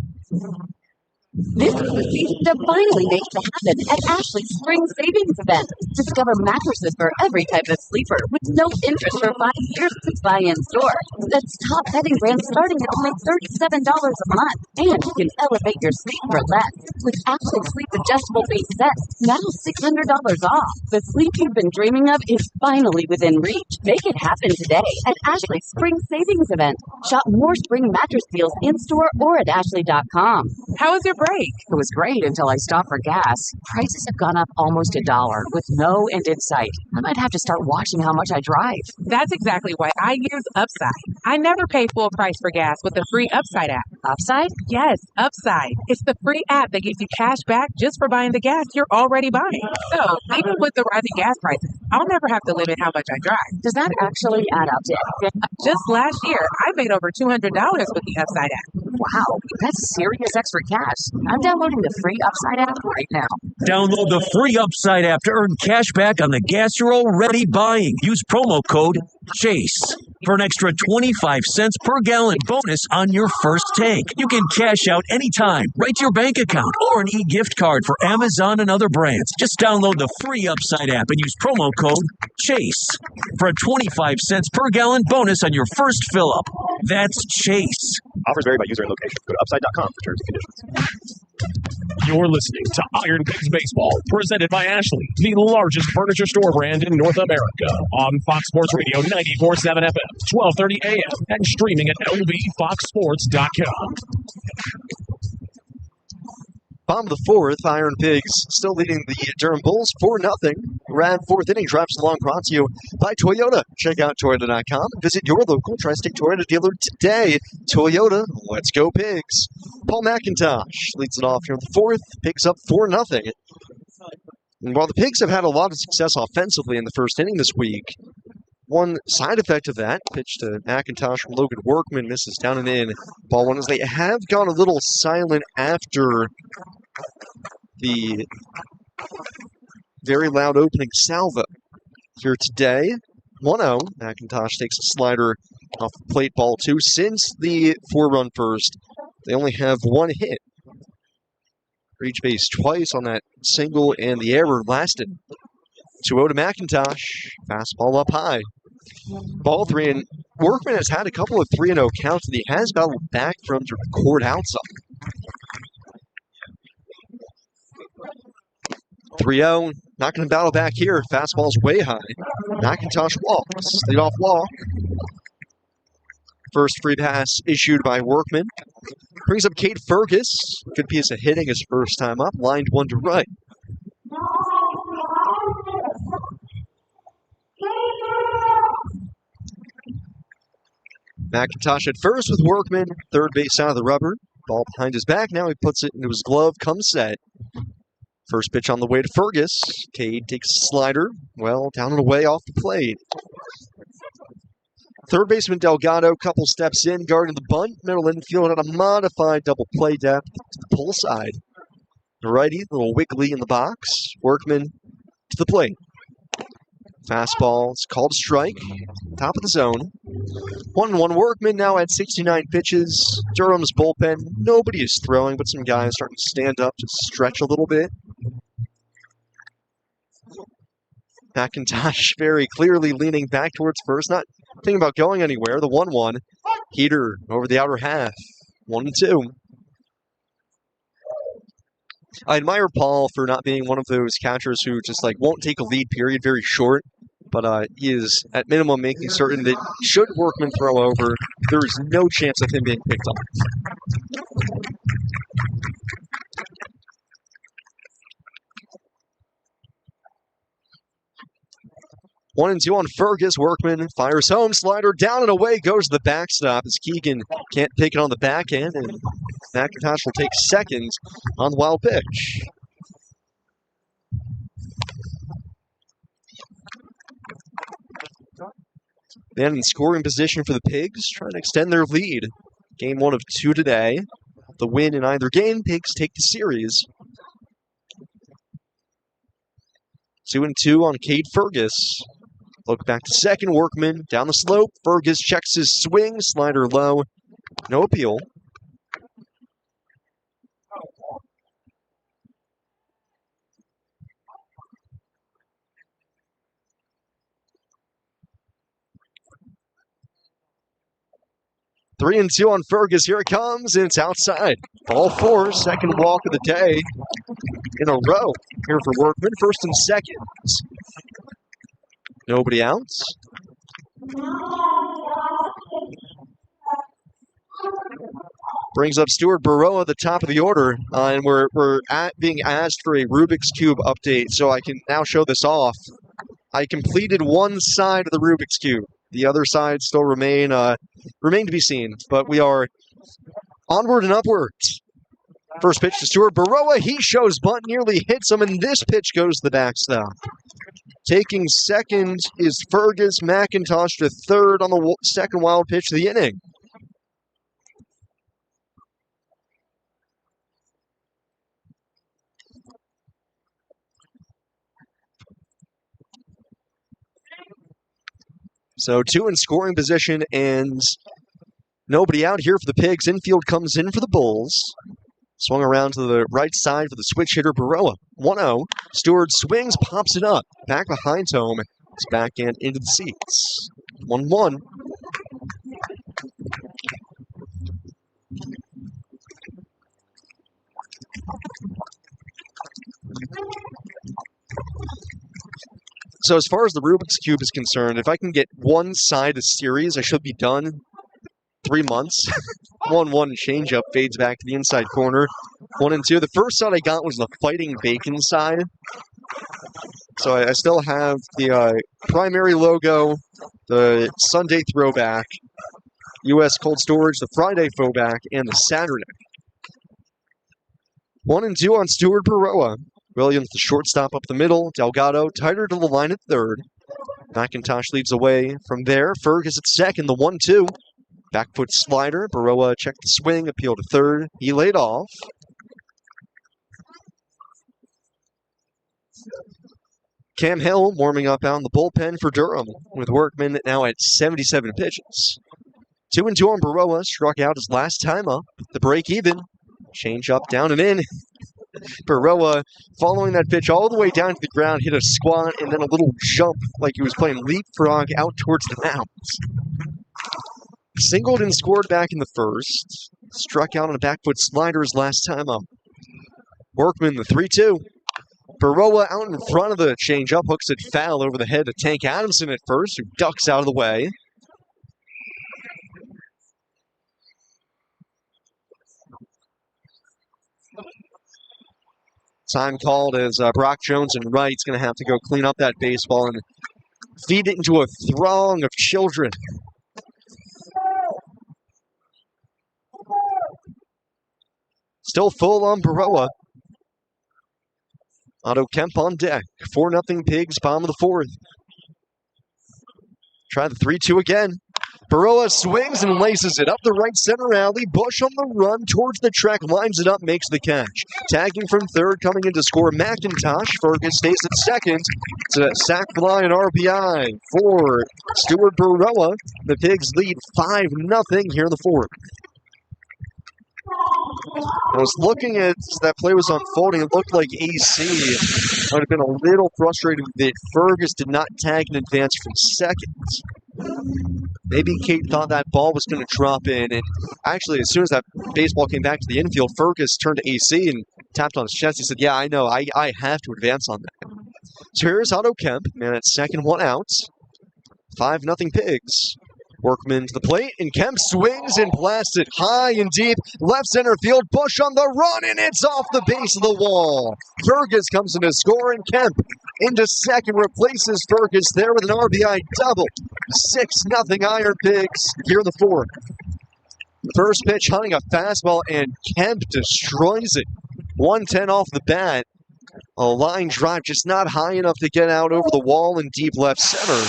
This is the season to finally make it happen at Ashley's Spring Savings Event. Discover mattresses for every type of sleeper with no interest for 5 years since buy in store. That's top bedding brands starting at only $37 a month. And you can elevate your sleep for less with Ashley Sleep Adjustable Base Sets, now $600 off. The sleep you've been dreaming of is finally within reach. Make it happen today at Ashley's Spring Savings Event. Shop more spring mattress deals in store or at ashley.com. How was your break? break? It was great until I stopped for gas. Prices have gone up almost $1 with no end in sight. I might have to start watching how much I drive. That's exactly why I use Upside. I never pay full price for gas with the free Upside app. Upside? Yes, Upside. It's the free app that gives you cash back just for buying the gas you're already buying. So, even with the rising gas prices, I'll never have to limit how much I drive. Does that actually add up to anything? Just last year, I made over $200 with the Upside app. Wow, that's serious extra cash. I'm downloading the free Upside app right now. Download the free Upside app to earn cash back on the gas you're already buying. Use promo code CHASE for an extra 25 cents per gallon bonus on your first tank. You can cash out anytime, right to your bank account, or an e-gift card for Amazon and other brands. Just download the free Upside app and use promo code CHASE for a 25 cents per gallon bonus on your first fill-up. That's CHASE. Offers vary by user and location. Go to upside.com for terms and conditions. You're listening to Iron Pigs Baseball, presented by Ashley, the largest furniture store brand in North America, on Fox Sports Radio 94.7 FM, 1230 AM, and streaming at lbfoxsports.com. Bottom of the fourth, Iron Pigs still leading the Durham Bulls 4-0. Rad fourth inning drives along, brought to you by Toyota. Check out Toyota.com and visit your local Tri-State Toyota dealer today. Toyota, let's go Pigs. Paul McIntosh leads it off here in the fourth, picks up 4-0. And while the Pigs have had a lot of success offensively in the first inning this week, one side effect of that, pitch to McIntosh from Logan Workman, misses down and in. Ball one, as they have gone a little silent after the very loud opening salvo here today. 1-0. McIntosh takes a slider off the plate, ball two. Since the 4-run first, they only have one hit. Reach base twice on that single, and the error lasted. 2-0 to McIntosh. Fastball up high. Ball three, and Workman has had a couple of 3-0 counts that he has battled back from to record outside. 3-0, not going to battle back here. Fastball's way high. McIntosh walks. Leadoff walk. First free pass issued by Workman. Brings up Cade Fergus. Good piece of hitting his first time up. Lined one to right. McIntosh at first with Workman. Third base out of the rubber. Ball behind his back. Now he puts it into his glove. Comes set. First pitch on the way to Fergus. Cade takes a slider. Well, down and away off the plate. Third baseman Delgado, couple steps in, guarding the bunt. Middle infield at a modified double play depth to the pull side. The righty, little wiggly in the box. Workman to the plate. Fastball, it's called a strike. Top of the zone. 1-1 Workman now at 69 pitches. Durham's bullpen, nobody is throwing, but some guys starting to stand up to stretch a little bit. McIntosh very clearly leaning back towards first, not thinking about going anywhere. The 1-1. Heater over the outer half. 1-2. I admire Paul for not being one of those catchers who just won't take a lead period very short, but he is at minimum making certain that should Workman throw over, there is no chance of him being picked off. 1-2 on Fergus. Workman fires home. Slider down and away goes to the backstop as Keegan can't take it on the back end, and McIntosh will take second on the wild pitch. Then in scoring position for the Pigs, trying to extend their lead. Game 1 of 2 today. The win in either game, Pigs take the series. 2-2 on Cade Fergus. Look back to second. Workman down the slope. Fergus checks his swing. Slider low. No appeal. Three and two on Fergus. Here it comes, and it's outside. Ball 4, second walk of the day in a row here for Workman. First and second. Nobody out. Brings up Stuart Baroa at the top of the order, and we're being asked for a Rubik's Cube update, so I can now show this off. I completed one side of the Rubik's Cube. The other side still remain to be seen, but we are onward and upwards. First pitch to Stuart Baroa. He shows bunt, nearly hits him, and this pitch goes to the backstop. Taking second is Fergus McIntosh to third on the second wild pitch of the inning. So 2 in scoring position and nobody out here for the Pigs. Infield comes in for the Bulls. Swung around to the right side for the switch hitter Baroa. 1-0. Stewart swings, pops it up. Back behind home. It's backhand into the seats. 1-1. So as far as the Rubik's Cube is concerned, if I can get one side of the series, I should be done 3 months. 1-1 changeup fades back to the inside corner. 1-2. The first side I got was the Fighting Bacon side. So I still have the primary logo, the Sunday throwback, U.S. cold storage, the Friday throwback, and the Saturday. 1-2 on Stuart Baroa. Williams, the shortstop up the middle. Delgado tighter to the line at third. McIntosh leads away from there. Fergus at second, the 1-2. Back foot slider. Baroa checked the swing, appeal to third. He laid off. Cam Hill warming up out in the bullpen for Durham, with Workman now at 77 pitches. 2-2 on Baroa, struck out his last time up. The break even. Change up, down and in. Baroa, following that pitch all the way down to the ground, hit a squat and then a little jump like he was playing leapfrog out towards the mound. Singled and scored back in the first. Struck out on a back foot slider his last time up. Workman, the 3-2. Baroa out in front of the changeup, hooks it foul over the head to Tank Adamson at first, who ducks out of the way. Time called as Brock Jones and Wright's going to have to go clean up that baseball and feed it into a throng of children. Still full on Baroa. Otto Kemp on deck. 4-0 Pigs, bottom of the fourth. Try the 3-2 again. Baroa swings and laces it up the right center alley. Bush on the run towards the track, lines it up, makes the catch. Tagging from third, coming in to score McIntosh. Fergus stays at second. It's a sac fly and RBI for Stuart Baroa. The Pigs lead 5-0 here in the fourth. I was looking at that play was unfolding. It looked like AC might have been a little frustrated that Fergus did not tag in advance from second. Maybe Kate thought that ball was going to drop in, and actually, as soon as that baseball came back to the infield, Fergus turned to AC and tapped on his chest. He said, "Yeah, I know. I have to advance on that." So here's Otto Kemp, man at second, 1 out. 5-0 Pigs. Workman to the plate, and Kemp swings and blasts it high and deep. Left center field, Bush on the run, and it's off the base of the wall. Fergus comes in to score, and Kemp into second, replaces Fergus there with an RBI double. 6-0 Iron Pigs here in the fourth. First pitch, hunting a fastball, and Kemp destroys it. 110 off the bat. A line drive just not high enough to get out over the wall in deep left center.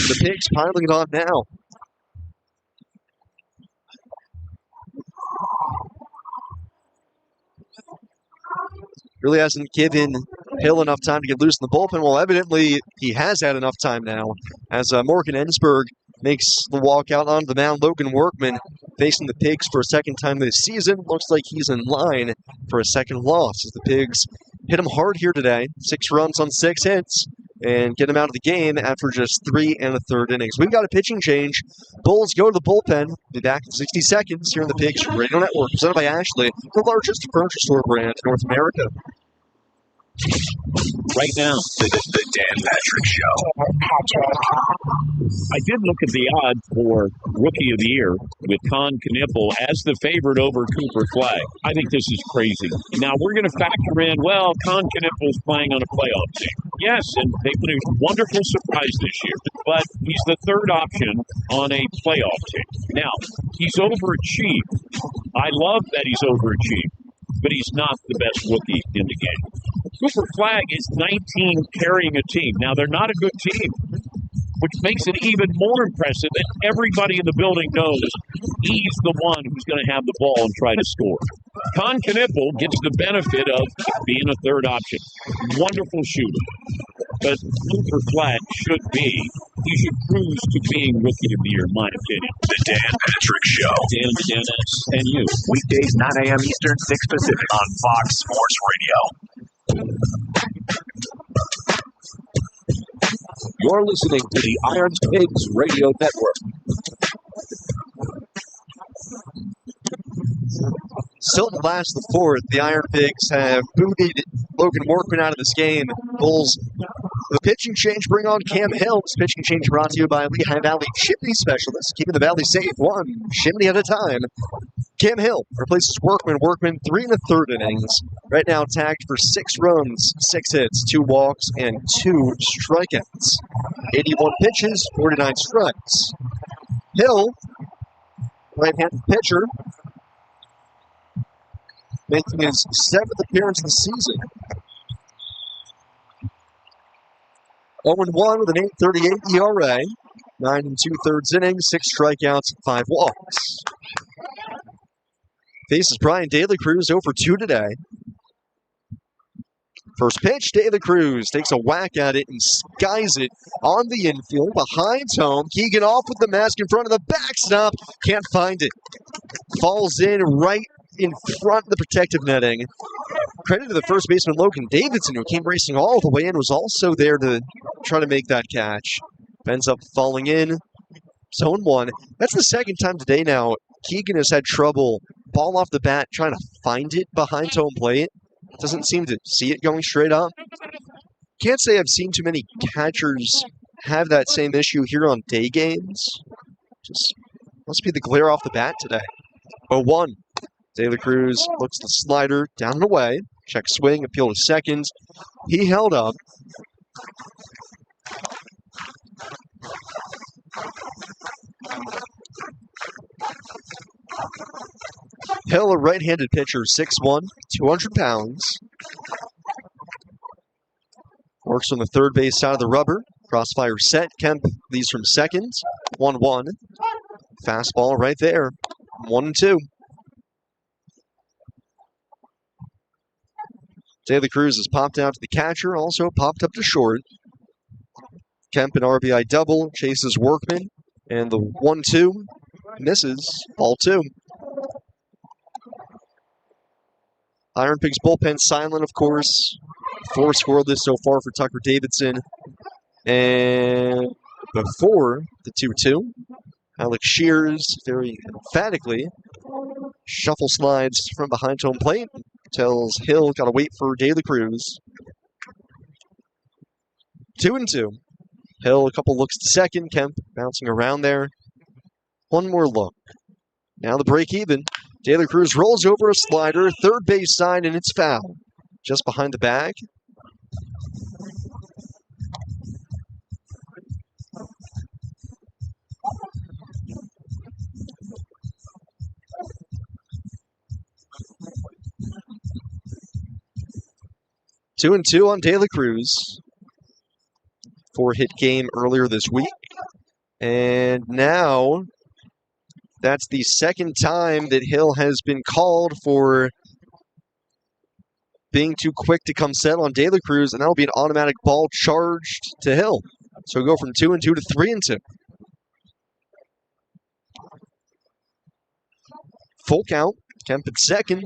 The Pigs piling it on now. Really hasn't given Hill enough time to get loose in the bullpen. Well, evidently he has had enough time now, as Morgan Ensberg makes the walk out onto the mound. Logan Workman facing the Pigs for a second time this season. Looks like he's in line for a second loss, as the Pigs hit him hard here today. 6 runs on 6 hits, and get him out of the game after just 3 1/3 innings. We've got a pitching change. Bulls go to the bullpen. Be back in 60 seconds here on the Pigs Radio Network, presented by Ashley, the largest furniture store brand in North America. right now. The Dan Patrick Show. I did look at the odds for Rookie of the Year with Con Knipple as the favorite over Cooper Flag. I think this is crazy. Now, we're going to factor in, well, Con Knipple's playing on a playoff team. Yes, and they've been a wonderful surprise this year, but he's the third option on a playoff team. Now, he's overachieved. I love that he's overachieved, but he's not the best rookie in the game. Cooper Flag is 19 carrying a team. Now, they're not a good team, which makes it even more impressive that everybody in the building knows he's the one who's going to have the ball and try to score. Con Knipple gets the benefit of being a third option. Wonderful shooter. But Cooper Flag should cruise to being Rookie of the Year, in my opinion. The Dan Patrick Show. Dan, Dennis, and you. Weekdays 9 a.m. Eastern, 6 Pacific on Fox Sports Radio. You're listening to the IronPigs Radio Network. Still in the last of the fourth, the IronPigs have booted Logan Workman out of this game. Bulls, the pitching change, bring on Cam Hill. This pitching change brought to you by Lehigh Valley Chimney Specialists, keeping the valley safe one chimney at a time. Cam Hill replaces Workman. Workman 3 1/3 innings. Right now tagged for 6 runs, 6 hits, 2 walks, and 2 strikeouts. 81 pitches, 49 strikes. Hill, right-handed pitcher, making his 7th appearance of the season. 0-1 with an 8.38 ERA, 9 2/3 innings, 6 strikeouts, 5 walks. Faces Brian De La Cruz 0-2 today. First pitch, De La Cruz takes a whack at it and skies it on the infield behind home. Keegan off with the mask in front of the backstop. Can't find it. Falls in right in front of the protective netting. Credit to the first baseman Logan Davidson, who came racing all the way in, was also there to try to make that catch. Ends up falling in. Zone 1. That's the second time today now Keegan has had trouble, ball off the bat, trying to find it behind home plate. Doesn't seem to see it going straight up. Can't say I've seen too many catchers have that same issue here on day games. Just must be the glare off the bat today. 0-1. De La Cruz looks the slider down and away. Check swing, appeal to second. He held up. Hill, a right-handed pitcher, 6'1", 200 pounds. Works on the third base side of the rubber. Crossfire set. Kemp leads from second. 1-1. Fastball right there. 1-2. De La Cruz has popped out to the catcher, also popped up to short. Kemp, an RBI double, chases Workman, and the 1-2 misses, ball 2. IronPigs bullpen silent, of course. 4 scoreless so far for Tucker Davidson. And before the 2-2, Alex Shears very emphatically shuffle slides from behind home plate. Tells Hill, got to wait for De La Cruz. 2-2. Hill, a couple looks to second. Kemp bouncing around there. One more look. Now the break even. De La Cruz rolls over a slider, third base side, and it's foul. Just behind the bag. Two and two on De La Cruz. 4-hit game earlier this week. And now that's the second time that Hill has been called for being too quick to come set on De La Cruz, and that'll be an automatic ball charged to Hill. So we'll go from 2-2 to 3-2. Full count. Kemp at second.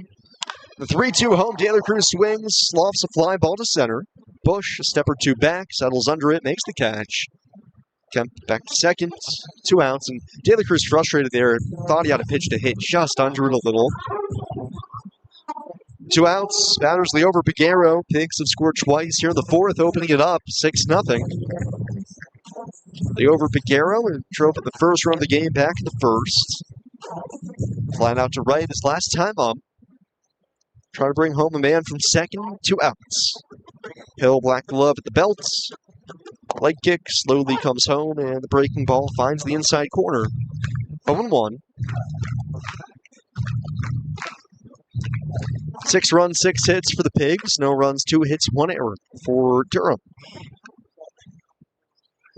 The 3-2 home. De La Cruz swings, lofts a fly ball to center. Bush, a step or two back, settles under it, makes the catch. Kemp back to second, 2 outs, and De La Cruz frustrated there. Thought he had a pitch to hit just under it a little. 2 outs. Batter's over Piguero. Pigs have scored twice here in the fourth, opening it up 6-0. Over Piguero drove at the first run of the game back in the first. Flying out to right his last time up. Trying to bring home a man from second. 2 outs. Hill, black glove at the belt. Leg kick slowly comes home, and the breaking ball finds the inside corner. 0-1. 6 runs, 6 hits for the Pigs. No runs, 2 hits, 1 error for Durham.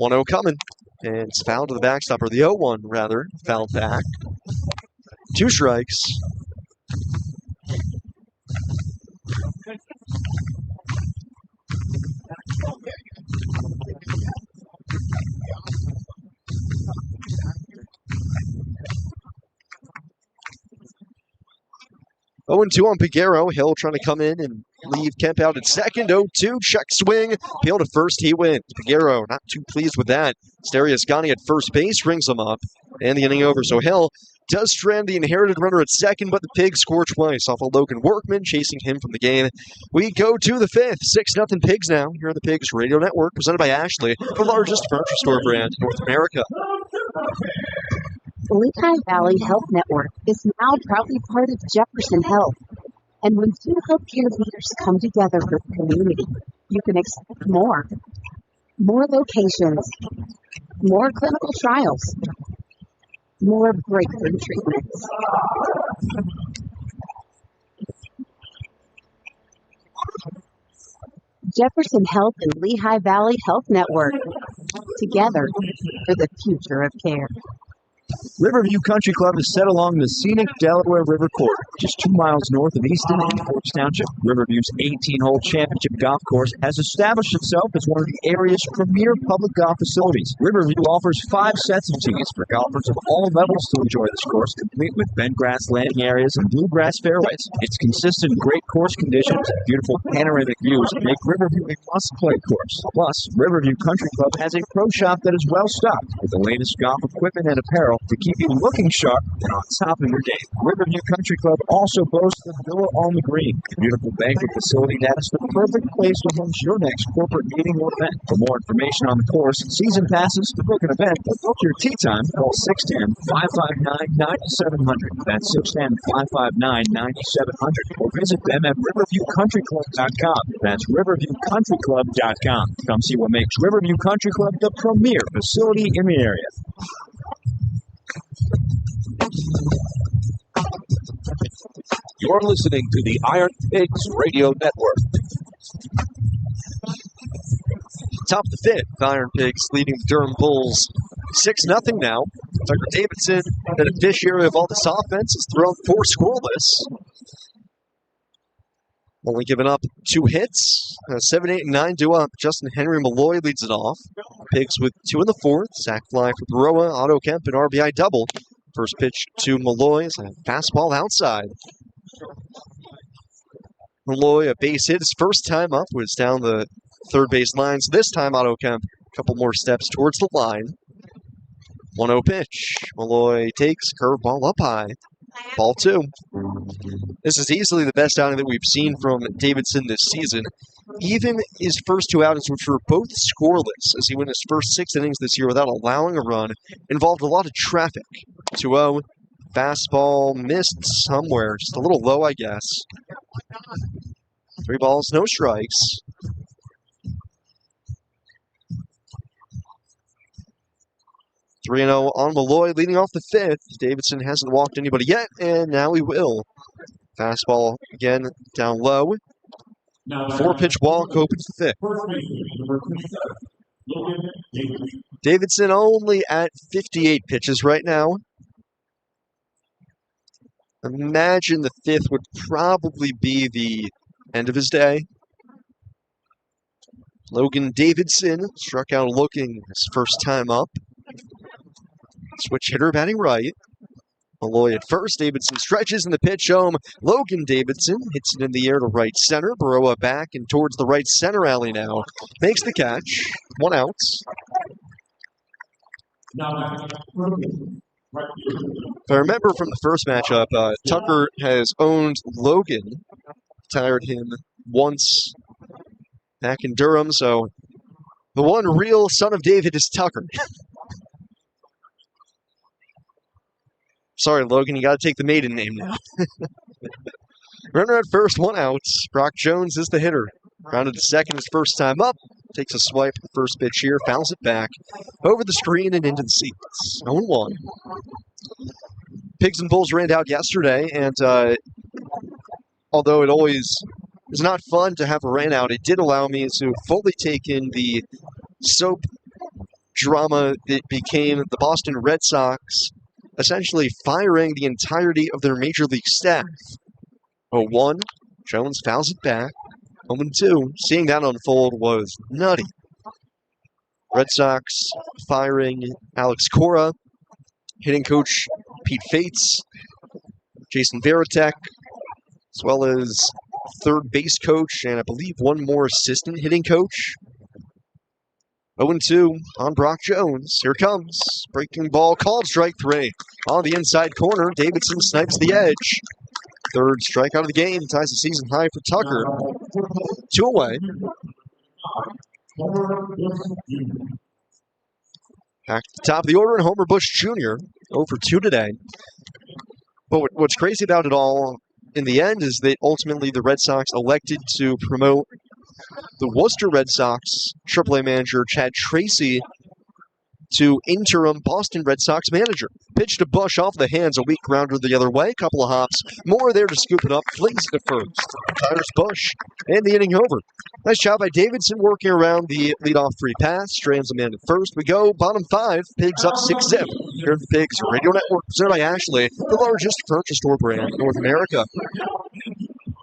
1-0 coming. And it's fouled to the backstop, or the 0-1 rather, fouled back. 2 strikes. Oh, 2 on Piguero. Hill trying to come in and leave Kemp out at second. 0-2, check swing. Appeal to first, he wins. Piguero not too pleased with that. Steriascani at first base rings him up. And the inning over. So Hill does strand the inherited runner at second, but the Pigs score twice off of Logan Workman chasing him from the game. We go to the fifth. 6-0 Pigs now here on the Pigs Radio Network, presented by Ashley, the largest furniture store brand in North America. The Lehigh Valley Health Network is now proudly part of Jefferson Health. And when 2 healthcare leaders come together for the community, you can expect more. More locations, more clinical trials, more breakthrough treatments. Jefferson Health and Lehigh Valley Health Network, together for the future of care. Riverview Country Club is set along the scenic Delaware River corridor, just 2 miles north of Easton in Forks Township. Riverview's 18-hole championship golf course has established itself as one of the area's premier public golf facilities. Riverview offers 5 sets of tees for golfers of all levels to enjoy this course, complete with bent grass landing areas and bluegrass fairways. Its consistent great course conditions and beautiful panoramic views make Riverview a must-play course. Plus, Riverview Country Club has a pro shop that is well-stocked with the latest golf equipment and apparel to keep you looking sharp and on top of your game. Riverview Country Club also boasts the Villa on the Green, a beautiful banquet facility that is the perfect place to host your next corporate meeting or event. For more information on the course, season passes, to book an event, or book your tee time, call 610-559-9700. That's 610-559-9700. Or visit them at riverviewcountryclub.com. That's riverviewcountryclub.com. Come see what makes Riverview Country Club the premier facility in the area. You're listening to the Iron Pigs Radio Network. Top of the fifth, Iron Pigs leading the Durham Bulls 6-0 now. Tucker Davidson, the beneficiary of all this offense, has thrown 4 scoreless. Only given up 2 hits. 7, 8, and 9 due up. Justin Henry Malloy leads it off. Pigs with 2 in the fourth. Sac fly for Baroa, Otto Kemp, and RBI double. First pitch to Malloy is a fastball outside. Malloy, a base hit his first time up, was down the third base line. So this time, Otto Kemp, a couple more steps towards the line. 1-0 pitch. Malloy takes curveball up high. Ball 2. This is easily the best outing that we've seen from Davidson this season. Even his first 2 outings, which were both scoreless, as he went his first 6 innings this year without allowing a run, involved a lot of traffic. 2-0. Fastball missed somewhere. Just a little low, I guess. 3 balls, no strikes. (3-0) on Malloy, leading off the fifth. Davidson hasn't walked anybody yet, and now he will. Fastball again down low. 4-pitch walk opens the fifth. Davidson only at 58 pitches right now. Imagine the fifth would probably be the end of his day. Logan Davidson struck out looking his first time up. Switch hitter batting right. Malloy at first. Davidson stretches in the pitch home. Logan Davidson hits it in the air to right center. Baroa back and towards the right center alley now. Makes the catch. 1 out. If I remember from the first matchup, Tucker has owned Logan Retired him once back in Durham, so the one real son of David is Tucker. Sorry, Logan, you got to take the maiden name now. Runner at first, one out. Brock Jones is the hitter. Grounded to second his first time up. Takes a swipe at the first pitch here, fouls it back over the screen and into the seats. 0-1. Pigs and Bulls ran out yesterday, and although it always is not fun to have a rain out, it did allow me to fully take in the soap drama that became the Boston Red Sox essentially firing the entirety of their major league staff. 0-1. Jones fouls it back. 0-2. Seeing that unfold was nutty. Red Sox firing Alex Cora, hitting coach Pete Fates, Jason Varitek, as well as third base coach, and I believe one more assistant hitting coach. 0-2 on Brock Jones. Here comes. Breaking ball called strike 3. On the inside corner, Davidson snipes the edge. Third strikeout of the game, ties the season high for Tucker. 2 away. Back to the top of the order, and Homer Bush Jr. 0 for 2 today. But what's crazy about it all in the end is that ultimately the Red Sox elected to promote the Worcester Red Sox AAA manager Chad Tracy to interim Boston Red Sox manager. Pitch to Bush off the hands, a weak grounder the other way, couple of hops, more there to scoop it up, flings it to first. Tires Bush, and the inning over. Nice job by Davidson working around the leadoff free pass, strands the man at first. We go bottom 5, Pigs up 6-zip. Here at the Pigs Radio Network, presented by Ashley, the largest furniture store brand in North America.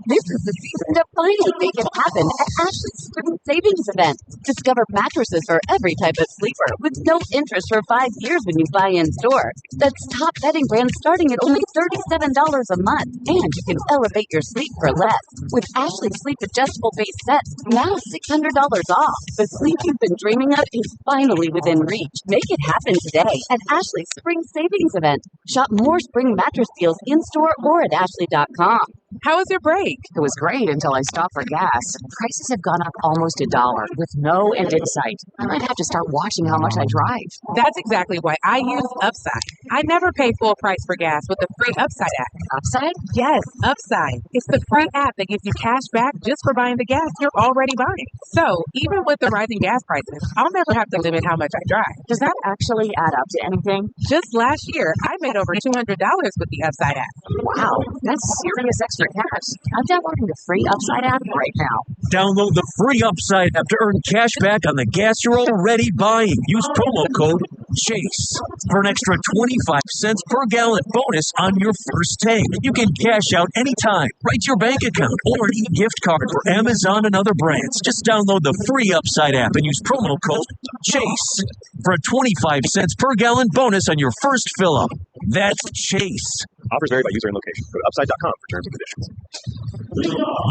This is the season to finally make it happen at Ashley's Spring Savings Event. Discover mattresses for every type of sleeper with no interest for 5 years when you buy in store. That's top bedding brands starting at only $37 a month. And you can elevate your sleep for less. With Ashley's Sleep Adjustable Base Sets, now $600 off. The sleep you've been dreaming of is finally within reach. Make it happen today at Ashley's Spring Savings Event. Shop more spring mattress deals in-store or at ashley.com. How was your break? It was great until I stopped for gas. Prices have gone up almost $1 with no end in sight. I might have to start watching how much I drive. That's exactly why I use Upside. I never pay full price for gas with the free Upside app. Upside? Yes, Upside. It's the free app that gives you cash back just for buying the gas you're already buying. So, even with the rising gas prices, I'll never have to limit how much I drive. Does that actually add up to anything? Just last year, I made over $200 with the Upside app. Wow, that's serious extra cash. I'm downloading the free Upside app right now. Download the free Upside app to earn cash back on the gas you're already buying. Use promo code CHASE for an extra 25 cents per gallon bonus on your first tank. You can cash out anytime, right to your bank account, or an e-gift card for Amazon and other brands. Just download the free Upside app and use promo code CHASE for a 25 cents per gallon bonus on your first fill-up. That's CHASE. Offers vary by user and location. Go to upside.com for terms and conditions.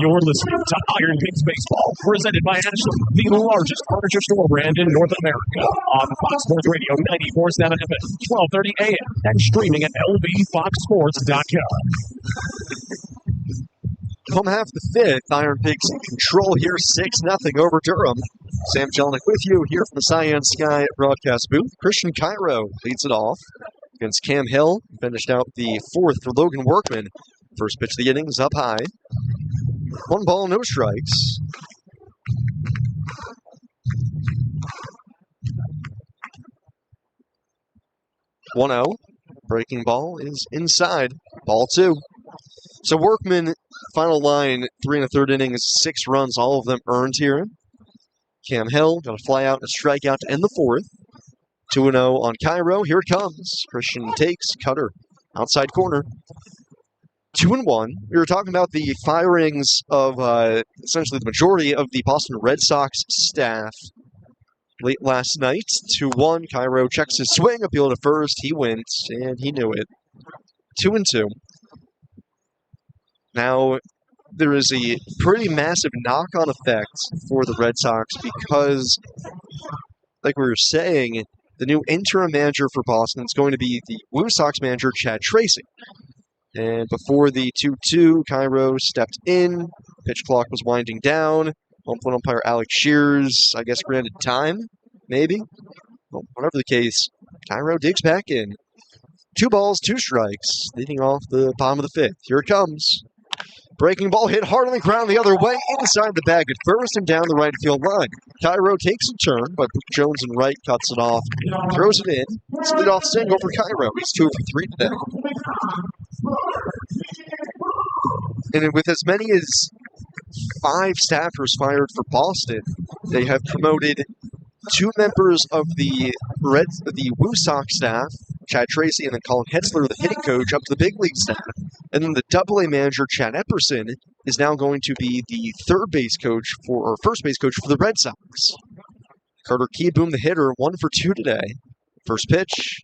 You're listening to Iron Pigs Baseball, presented by Ashley, the largest furniture store brand in North America, on Fox Sports Radio 94.7 FM, 12:30 a.m., and streaming at lbfoxsports.com. Home half the 5th, Iron Pigs in control here, 6-0 over Durham. Sam Jelinek with you here from the Cyan Sky broadcast booth. Christian Cairo leads it off against Cam Hill. Finished out the 4th for Logan Workman. First pitch of the inning is up high. 1 ball, no strikes. (1-0). Breaking ball is inside. Ball 2. So Workman, final line, 3 1/3 innings, 6 runs, all of them earned here. Cam Hill got a fly out and a strikeout to end the 4th. 2-0 on Cairo. Here it comes. Christian takes, cutter, outside corner. 2-1. We were talking about the firings of essentially the majority of the Boston Red Sox staff late last night. 2-1. Cairo checks his swing, appeal to first. He wins, and he knew it. 2-2. Now, there is a pretty massive knock-on effect for the Red Sox because, like we were saying, the new interim manager for Boston is going to be the Blue Sox manager, Chad Tracy. And before the 2-2, Cairo stepped in. Pitch clock was winding down. Home plate umpire Alex Shears, I guess, granted time, maybe. Well, whatever the case, Cairo digs back in. 2 balls, 2 strikes, leading off the bottom of the 5th. Here it comes. Breaking ball hit hard on the ground the other way, inside the bag at first and down the right field line. Cairo takes a turn, but Jones and right cuts it off, throws it in. It's a leadoff single for Cairo. He's 2 for 3 today. And with as many as 5 staffers fired for Boston, they have promoted 2 members of the Woo Sox staff, Chad Tracy and then Colin Hetzler, the hitting coach, up to the big league staff. And then the AA manager, Chad Epperson, is now going to be the first base coach for the Red Sox. Carter Keyboom, the hitter, 1 for 2 today. First pitch,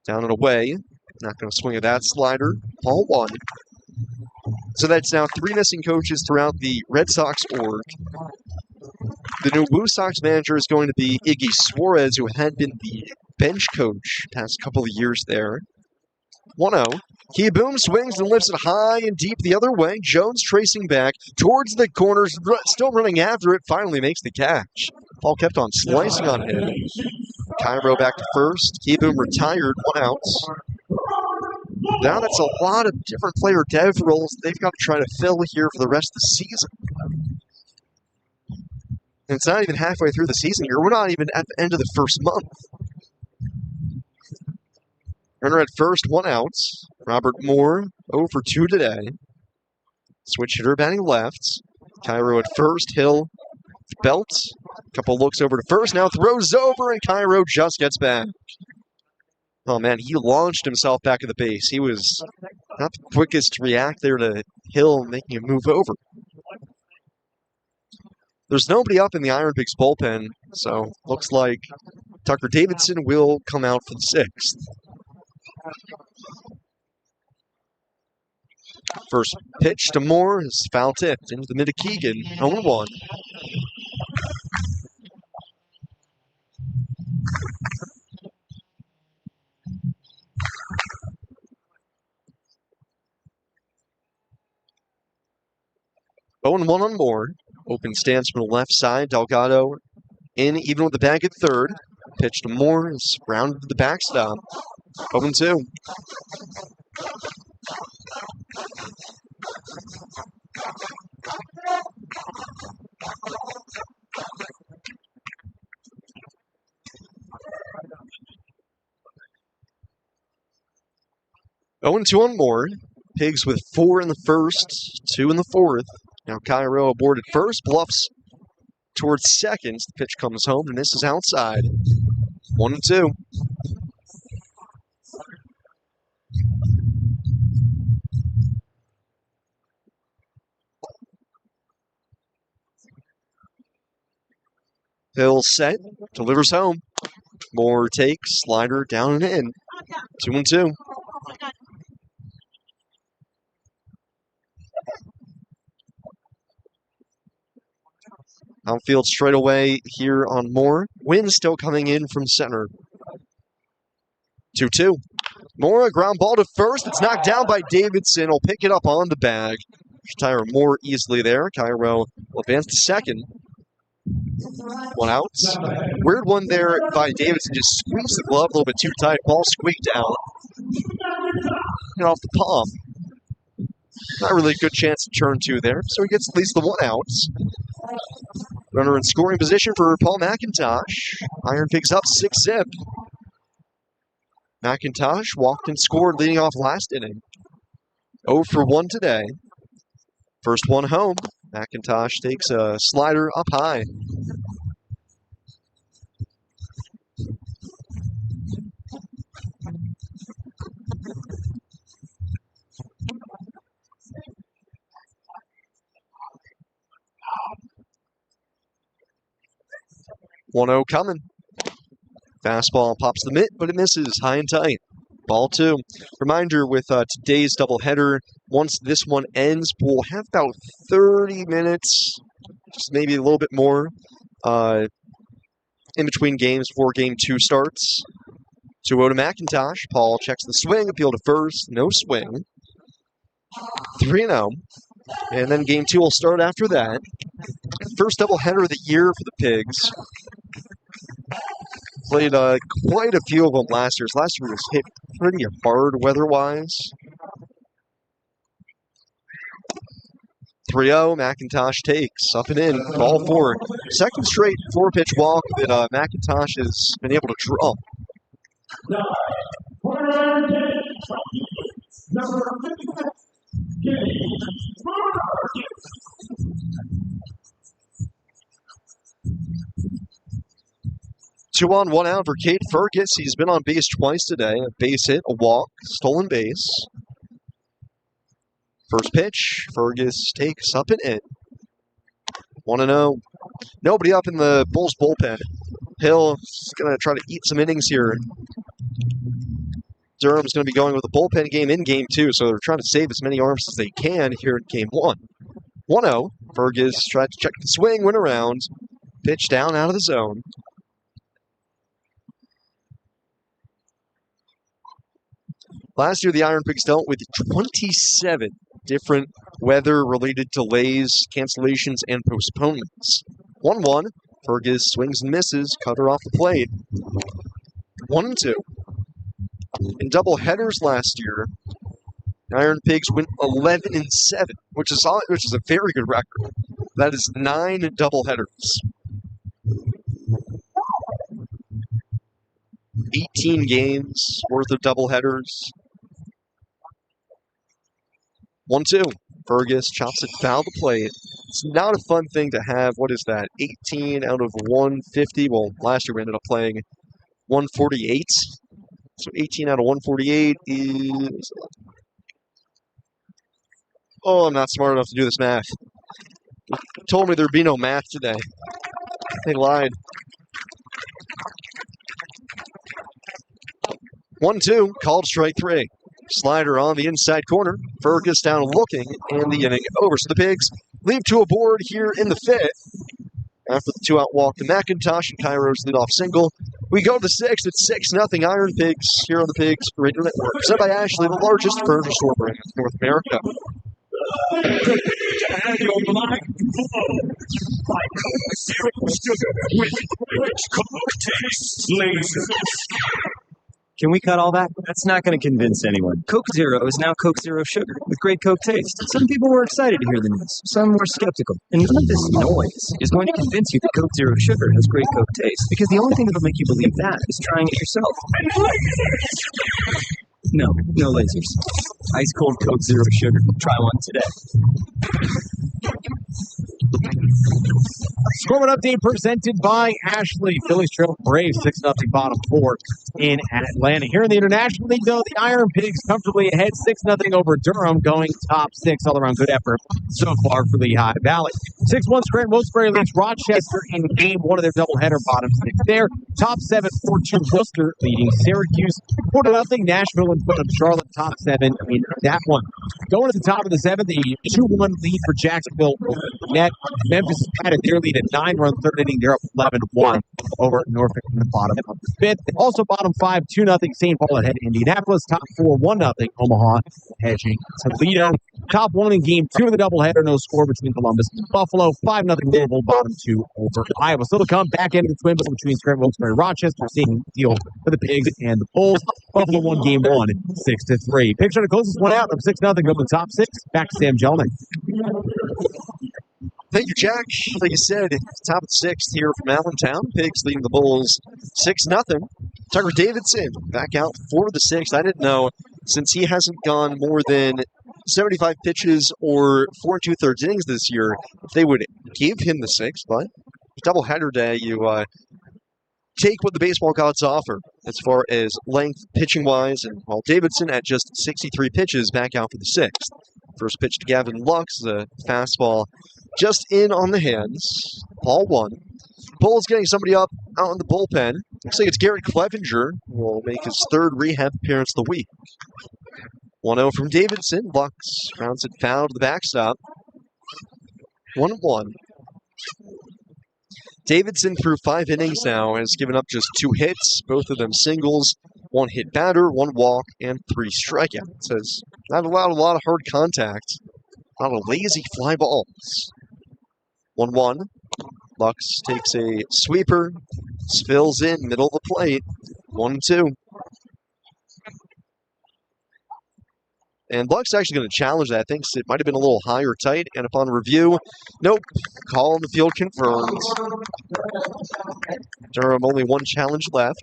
down and away. Not going to swing at that slider. Ball 1. So that's now 3 missing coaches throughout the Red Sox org. The new Woo Sox manager is going to be Iggy Suarez, who had been the bench coach past couple of years there. 1-0. Keyboom swings and lifts it high and deep the other way. Jones tracing back towards the corners, still running after it, finally makes the catch. Ball kept on slicing on him. Cairo back to first. Keyboom retired, 1 out. Now that's a lot of different player dev roles they've got to try to fill here for the rest of the season. And it's not even halfway through the season here. We're not even at the end of the first month. Runner at first, 1 out. Robert Moore, 0 for 2 today. Switch hitter batting left. Cairo at first, Hill, belt. Couple looks over to first, now throws over, and Cairo just gets back. Oh man, he launched himself back at the base. He was not the quickest to react there to Hill making him move over. There's nobody up in the IronPigs bullpen, so looks like Tucker Davidson will come out for the 6th. First pitch to Moore is foul tipped into the mid of Keegan, 0-1. One on Moore. Open stance from the left side. Delgado in, even with the bag at third. Pitch to Moore is rounded to the backstop. 0-2. Oh, 2 on Moore. Pigs with 4 in the first, 2 in the 4th. Now Cairo aboard at first, bluffs towards second. The pitch comes home, and this is outside. 1-2. Hill set, delivers home. Moore takes, slider down and in. 2-2. Outfield straight away here on Moore. Wind still coming in from center. 2-2. Moore, a ground ball to first. It's knocked down by Davidson. Will pick it up on the bag. Retire Moore easily there. Cairo will advance to second. 1 out. Weird one there by Davidson. Just squeezed the glove a little bit too tight. Ball squeaked out. Get off the palm. Not really a good chance to turn 2 there. So he gets at least the 1 out. Runner in scoring position for Paul McIntosh. IronPigs up 6-zip. McIntosh walked and scored leading off last inning. 0 for 1 today. First one home. McIntosh takes a slider up high. One-0 coming. Fastball pops the mitt, but it misses high and tight. Ball 2. Reminder with today's doubleheader, once this one ends, we'll have about 30 minutes, just maybe a little bit more, in between games before Game 2 starts. 2-0 to McIntosh. Paul checks the swing, appeal to first, no swing. 3-0. And then game 2 will start after that. First doubleheader of the year for the Pigs. Played quite a few of them last year. Last year was hit pretty hard weather-wise. 3-0, McIntosh takes up and in, ball 4. Second straight 4-pitch walk that McIntosh has been able to draw. Two on, 1 out for Cade Fergus. He's been on base twice today. A base hit, a walk, stolen base. First pitch, Fergus takes up and in. 1-0. Nobody up in the Bulls bullpen. Hill's going to try to eat some innings here. Durham's going to be going with a bullpen game in game 2, so they're trying to save as many arms as they can here in game 1. 1-0. Fergus tried to check the swing, went around. Pitch down out of the zone. Last year, the IronPigs dealt with 27 different weather-related delays, cancellations, and postponements. 1-1. Fergus swings and misses. Cutter off the plate. 1-2. In double headers last year, IronPigs went 11-7, which is a very good record. That is 9 double headers. 18 games worth of double headers. 1-2. Fergus chops it foul to plate. It's not a fun thing to have. What is that? 18 out of 150. Well, last year we ended up playing 148. So 18 out of 148 is... Oh, I'm not smart enough to do this math. They told me there'd be no math today. They lied. 1-2, called strike 3. Slider on the inside corner. Fergus down looking, and the inning over. So the Pigs leave to a board here in the 5th. After the 2-out walk to McIntosh and Cairo's leadoff single, we go to the 6th. It's 6-0 IronPigs here on the Pigs Radio Network. Presented by Ashley, the largest furniture store brand in North America. Can we cut all that? That's not going to convince anyone. Coke Zero is now Coke Zero Sugar with great Coke taste. Some people were excited to hear the news. Some were skeptical. And none of this noise is going to convince you that Coke Zero Sugar has great Coke taste, because the only thing that'll make you believe that is trying it yourself. No lasers. Ice cold Coke Zero Sugar. Try one today. Scoreboard update presented by Ashley. Phillies trail Braves 6-0 bottom 4 in Atlanta. Here in the International League, though, the IronPigs comfortably ahead 6-0 over Durham, going top 6. All around good effort so far for Lehigh Valley. 6-1 Scranton Wilkes-Barre leads Rochester in game 1 of their doubleheader, bottom 6 there. Top 7 4-2 Worcester leading Syracuse 4-0 Nashville, and put up Charlotte top 7 in that one. Going to the top of the 7th, the 2-1 lead for Jacksonville net. Memphis added their lead at 9-run third inning. They're up 11-1 over Norfolk in the bottom of the 5th. Also bottom 5, 2-0 St. Paul ahead Indianapolis. Top 4, 1-0 Omaha hedging Toledo. Top 1 in game 2 of the doubleheader. No score between Columbus and Buffalo. 5-0 Louisville. Bottom 2 over Iowa. Still to come. Back end of the twin battle between Scranton Wilkes-Barre and Rochester. Same deal for the Pigs and the Bulls. Buffalo won game 1 6-3. Picture the closest one out of 6-0. Go to the top 6. Back to Sam Jelinek. Thank you, Jack. Like you said, top of the 6th here from Allentown. Pigs leading the Bulls 6-0. Tucker Davidson back out for the 6th. I didn't know, since he hasn't gone more than 75 pitches or 4 2/3 innings this year, if they would give him the 6th. But doubleheader day, you take what the baseball gods offer as far as length pitching-wise. And while Davidson at just 63 pitches back out for the 6th. First pitch to Gavin Lux, a fastball just in on the hands. Ball 1. Bulls getting somebody up out in the bullpen. Looks like it's Garrett Clevenger, who will make his 3rd rehab appearance of the week. 1-0 from Davidson. Lux rounds it foul to the backstop. 1-1. Davidson, through 5 innings now, has given up just 2 hits, both of them singles, 1 hit batter, 1 walk, and 3 strikeouts. Has Not allowed a lot of hard contact. A lot of lazy fly balls. 1-1. Lux takes a sweeper, spills in, middle of the plate. 1-2. And Lux actually going to challenge that. Thinks it might have been a little high or tight. And upon review, nope. Call on the field confirmed. Durham only one challenge left.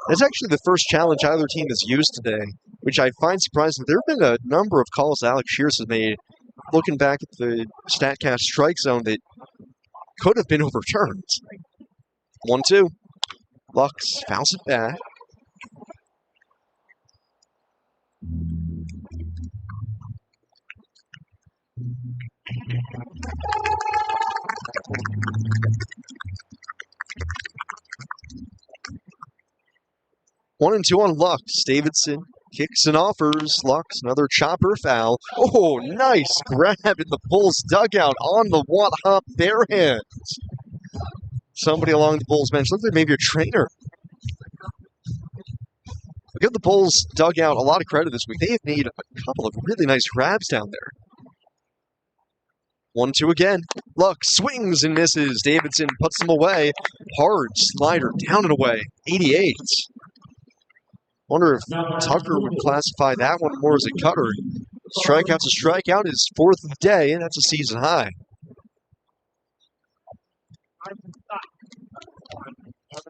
It's actually the first challenge either team has used today, which I find surprising. There have been a number of calls Alex Shears has made, looking back at the StatCast strike zone, that could have been overturned. 1-2. Lux fouls it back. One and two on Lux. Davidson kicks and offers. Lux, another chopper foul. Oh, nice grab in the Bulls dugout on the hop bare hand. Somebody along the Bulls bench. Look like maybe a trainer. We give the Bulls dugout a lot of credit this week. They have made a couple of really nice grabs down there. 1-2 again. Lux swings and misses. Davidson puts them away. Hard slider down and away. 88. Wonder if Tucker would classify that one more as a cutter. Strikeout's a strikeout. His fourth of the day, and that's a season high.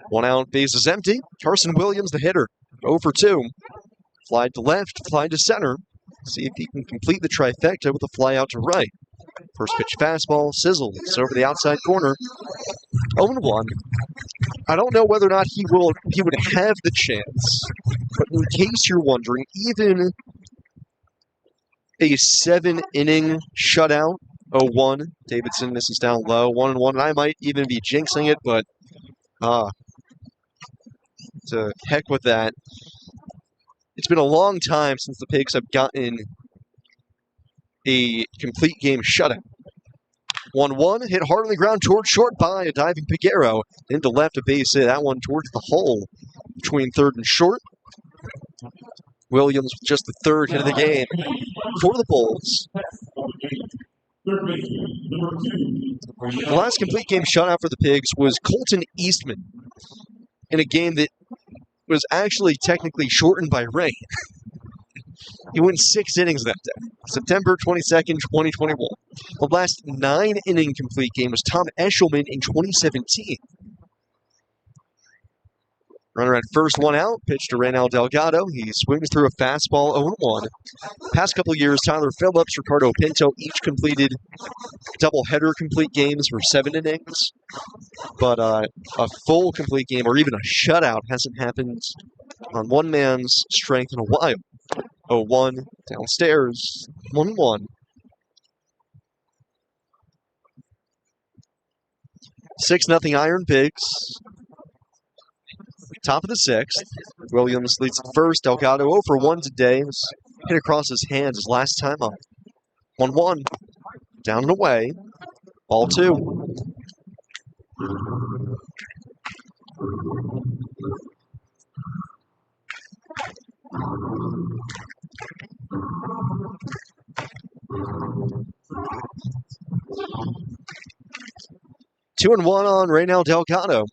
One out, base is empty. Carson Williams, the hitter, 0 for 2. Fly to left, fly to center. See if he can complete the trifecta with a fly out to right. First pitch fastball, sizzles over the outside corner. 0-1. I don't know whether or not he would have the chance, but in case you're wondering, even a 7-inning shutout, 0-1. Davidson misses down low, 1-1, and I might even be jinxing it, but to heck with that. It's been a long time since the Pigs have gotten a complete game shutout. 1-1, hit hard on the ground towards short by a diving Piguero. Into left, a base hit. That one towards the hole between third and short. Williams with just the third hit of the game for the Bulls. The last complete game shutout for the Pigs was Colton Eastman in a game that was actually technically shortened by rain. He went 6 innings that day. September 22nd, 2021. The last 9-inning complete game was Tom Eshelman in 2017. Runner at first, one out. Pitch to Reynal Delgado. He swings through a fastball, 0-1. Past couple of years, Tyler Phillips, Ricardo Pinto each completed doubleheader complete games for 7 innings. But a full complete game or even a shutout hasn't happened on one man's strength in a while. 0-1, downstairs, 1-1. 6-0 Iron Pigs. Top of the 6th. Williams leads at first. Delgado 0 for 1 today. Was hit across his hands his last time up. 1-1. Down and away. Ball 2. Two and 1 on Reynal Delgado.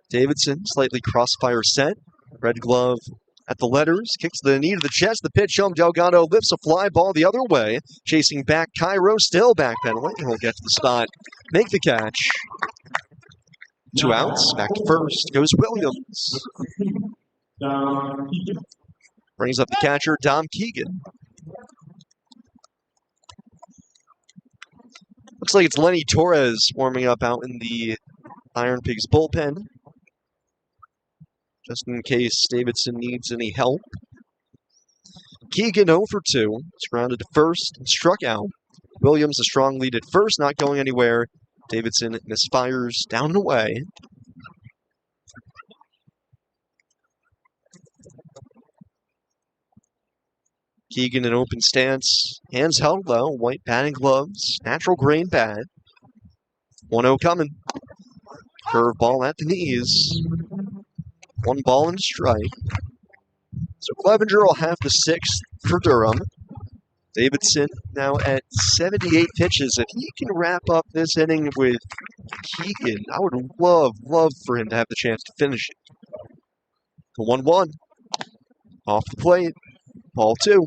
Davidson, slightly crossfire set. Red glove at the letters. Kicks the knee to the chest. The pitch home. Delgado lifts a fly ball the other way. Chasing back Cairo. Still backpedaling. He'll get to the spot. Make the catch. 2 outs. Back to first. Goes Williams. Brings up the catcher, Dom Keegan. Looks like it's Lenny Torres warming up out in the Iron Pigs bullpen. Just in case Davidson needs any help. Keegan 0 for 2. It's grounded to first and struck out. Williams a strong lead at first, not going anywhere. Davidson misfires down and away. Keegan in open stance. Hands held low. White batting gloves. Natural grain bat. 1-0 coming. Curveball at the knees. 1 ball and a strike. So Clevenger will have the 6th for Durham. Davidson now at 78 pitches. If he can wrap up this inning with Keegan, I would love for him to have the chance to finish it. The 1-1. Off the plate. Ball 2.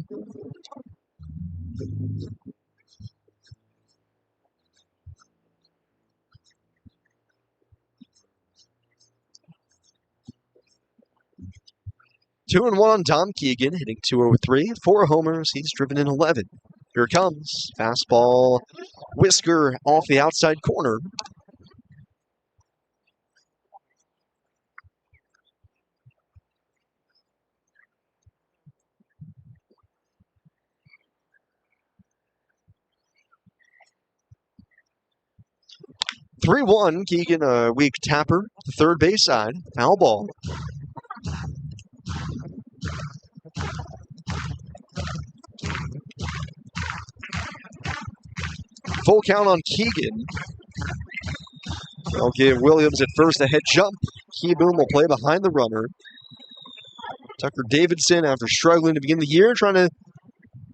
Two and 1 on Dom Keegan, hitting .203, 4 homers. He's driven in 11. Here it comes. Fastball, whisker off the outside corner. (3-1). Keegan, a weak tapper, to third base side. Foul ball. Full count on Keegan. They'll give Williams at first a head jump. Keyboom will play behind the runner. Tucker Davidson, after struggling to begin the year, trying to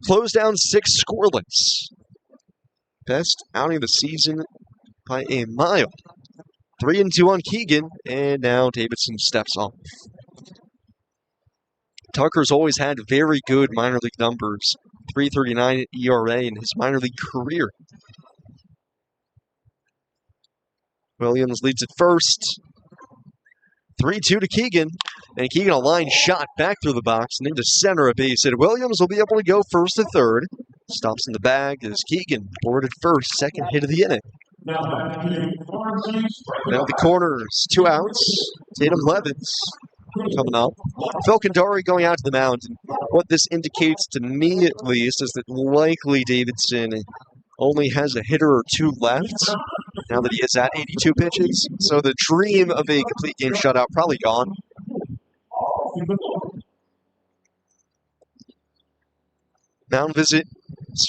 close down 6 scoreless. Best outing of the season by a mile. 3-2 on Keegan, and now Davidson steps off. Tucker's always had very good minor league numbers. 3.39 ERA in his minor league career. Williams leads at first. 3-2 to Keegan. And Keegan, a line shot back through the box and into center a base hit. Williams will be able to go first to third. Stops in the bag as Keegan boarded first, second hit of the inning. Now the corners, 2 outs. Tatum Levins coming up. Phil Kandari going out to the mound. And what this indicates to me, at least, is that likely Davidson only has a hitter or 2 left now that he is at 82 pitches. So the dream of a complete game shutout probably gone. Mound visit.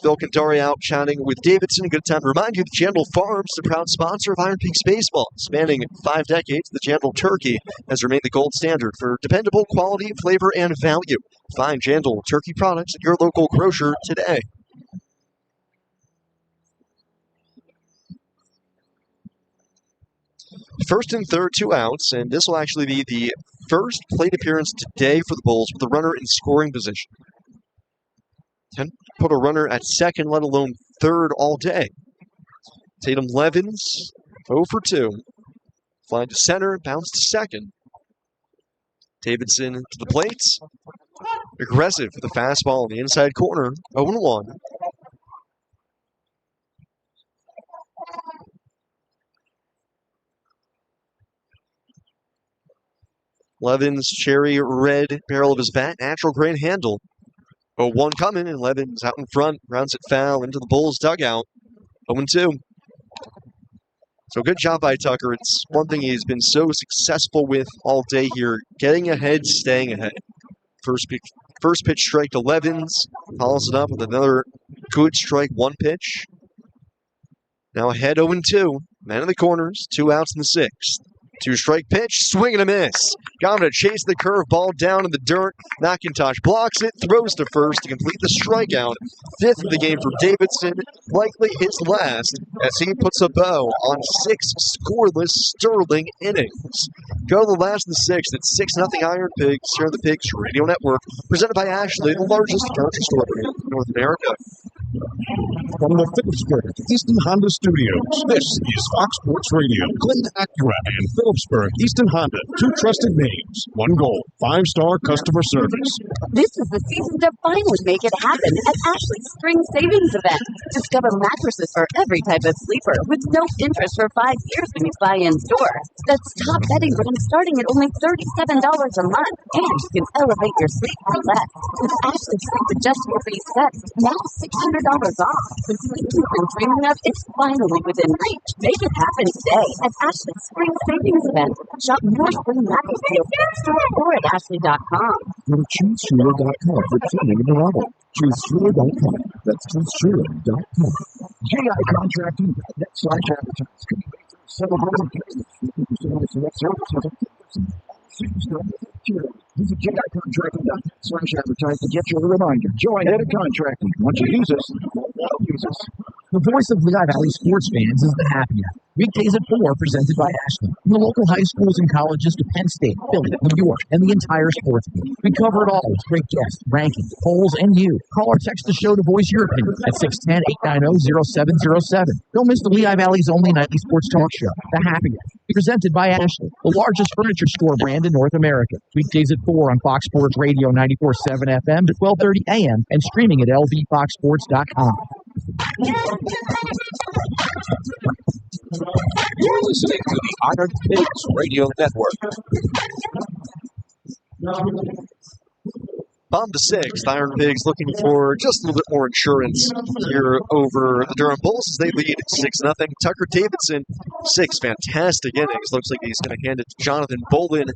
Phil Kandari out chatting with Davidson. A good time to remind you that Jandal Farms is a proud sponsor of IronPigs Baseball. Spanning 5 decades, the Jandal Turkey has remained the gold standard for dependable quality, flavor, and value. Find Jandal Turkey products at your local grocer today. First and third, 2 outs, and this will actually be the first plate appearance today for the Bulls with a runner in scoring position. Put a runner at second, let alone third all day. Tatum Levins, 0 for 2. Fly to center, bounce to second. Davidson to the plate. Aggressive with a fastball in the inside corner, 0-1. Levins, cherry red barrel of his bat, natural grain handle. 0-1 coming, and Levins out in front, rounds it foul into the Bulls' dugout. 0-2. So good job by Tucker. It's one thing he's been so successful with all day here, getting ahead, staying ahead. First pitch strike to Levins, follows it up with another good strike, 1 pitch. Now ahead 0-2, man in the corners, 2 outs in the 6th. 2-strike pitch, swing and a miss. Got him to chase the curveball down in the dirt. McIntosh blocks it, throws to first to complete the strikeout. 5th of the game for Davidson, likely his last, as he puts a bow on 6 scoreless Sterling innings. Go to the last of the 6th. It's 6-0 Iron Pigs here on the Pigs Radio Network, presented by Ashley, the largest furniture store in North America. From the Phillipsburg Easton Honda Studios, this is Fox Sports Radio. Clinton Acura and Phillipsburg Easton Honda, 2 trusted names, 1 goal, 5-star customer service. This is the season to finally make it happen at Ashley's Spring Savings Event. Discover mattresses for every type of sleeper with no interest for 5 years when you buy in store. That's top bedding brands starting at only $37 a month. And you can elevate your sleep for less. With Ashley's Sleep Adjustable Base sets, now $600 off. The sleep you've been dreaming of is finally within reach. Make it happen today at Ashley's Spring Savings Event. Shop more spring mattress deals in store or at Ashley.com. Go to ChooseShooter.com for training in the level. ChooseShooter.com. That's ChooseShooter.com. GI Contracting. That's slash advertising. Several business. 50% off select services. Visit JIContracting.com/advertise to get your reminder. Join Head of Contracting. Once you use us, you won't use us. The voice of Lehigh Valley sports fans is the Happy Hour. Weekdays at 4, presented by Ashland. From the local high schools and colleges to Penn State, Philly, New York, and the entire sports field. We cover it all with great guests, rankings, polls, and you. Call or text the show to voice your opinion at 610-890-0707. Don't miss the Lehigh Valley's only nightly sports talk show, The Happy Hour. Presented by Ashland, the largest furniture store brand in North America. Weekdays at 4 on Fox Sports Radio 94.7 FM to 12:30 a.m. and streaming at lvfoxsports.com. You're listening to the Iron Pigs Radio Network. Bottom to sixth, Iron Pigs looking for just a little bit more insurance here over the Durham Bulls as they lead 6-0. Tucker Davidson, 6 fantastic innings. Looks like he's going to hand it to Jonathan Bolin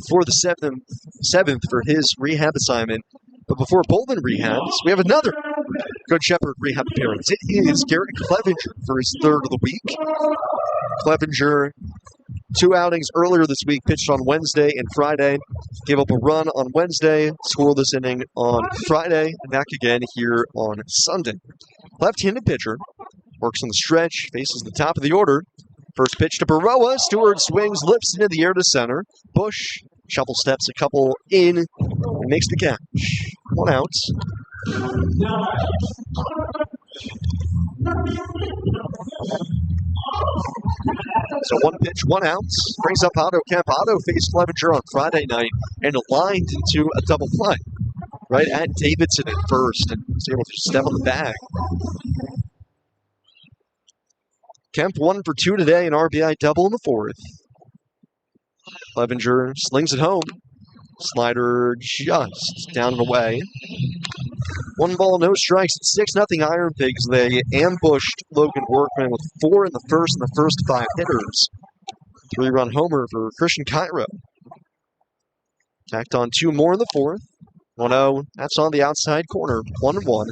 for the seventh for his rehab assignment. But before Bolin rehabs, we have another Good Shepherd rehab appearance. It is Garrett Clevenger for his third of the week. Clevenger, 2 outings earlier this week, pitched on Wednesday and Friday. Gave up a run on Wednesday, scoreless inning on Friday, and back again here on Sunday. Left-handed pitcher, works on the stretch, faces the top of the order. First pitch to Baroa. Stewart swings, lifts into the air to center. Bush shuffle steps a couple in and makes the catch. 1 out. So 1 pitch, 1 out. Brings up Otto Kemp. Otto faced Clevenger on Friday night and aligned into a double play right at Davidson at first and was able to step on the bag. Kemp 1 for 2 today, an RBI double in the 4th. Clevenger slings it home. Slider just down and away. 1 ball, no strikes. It's 6-0 Iron Pigs. They ambushed Logan Workman with 4 in the first and the first 5 hitters. 3-run homer for Christian Cairo. Tacked on 2 more in the 4th. 1-0. That's on the outside corner. 1-1.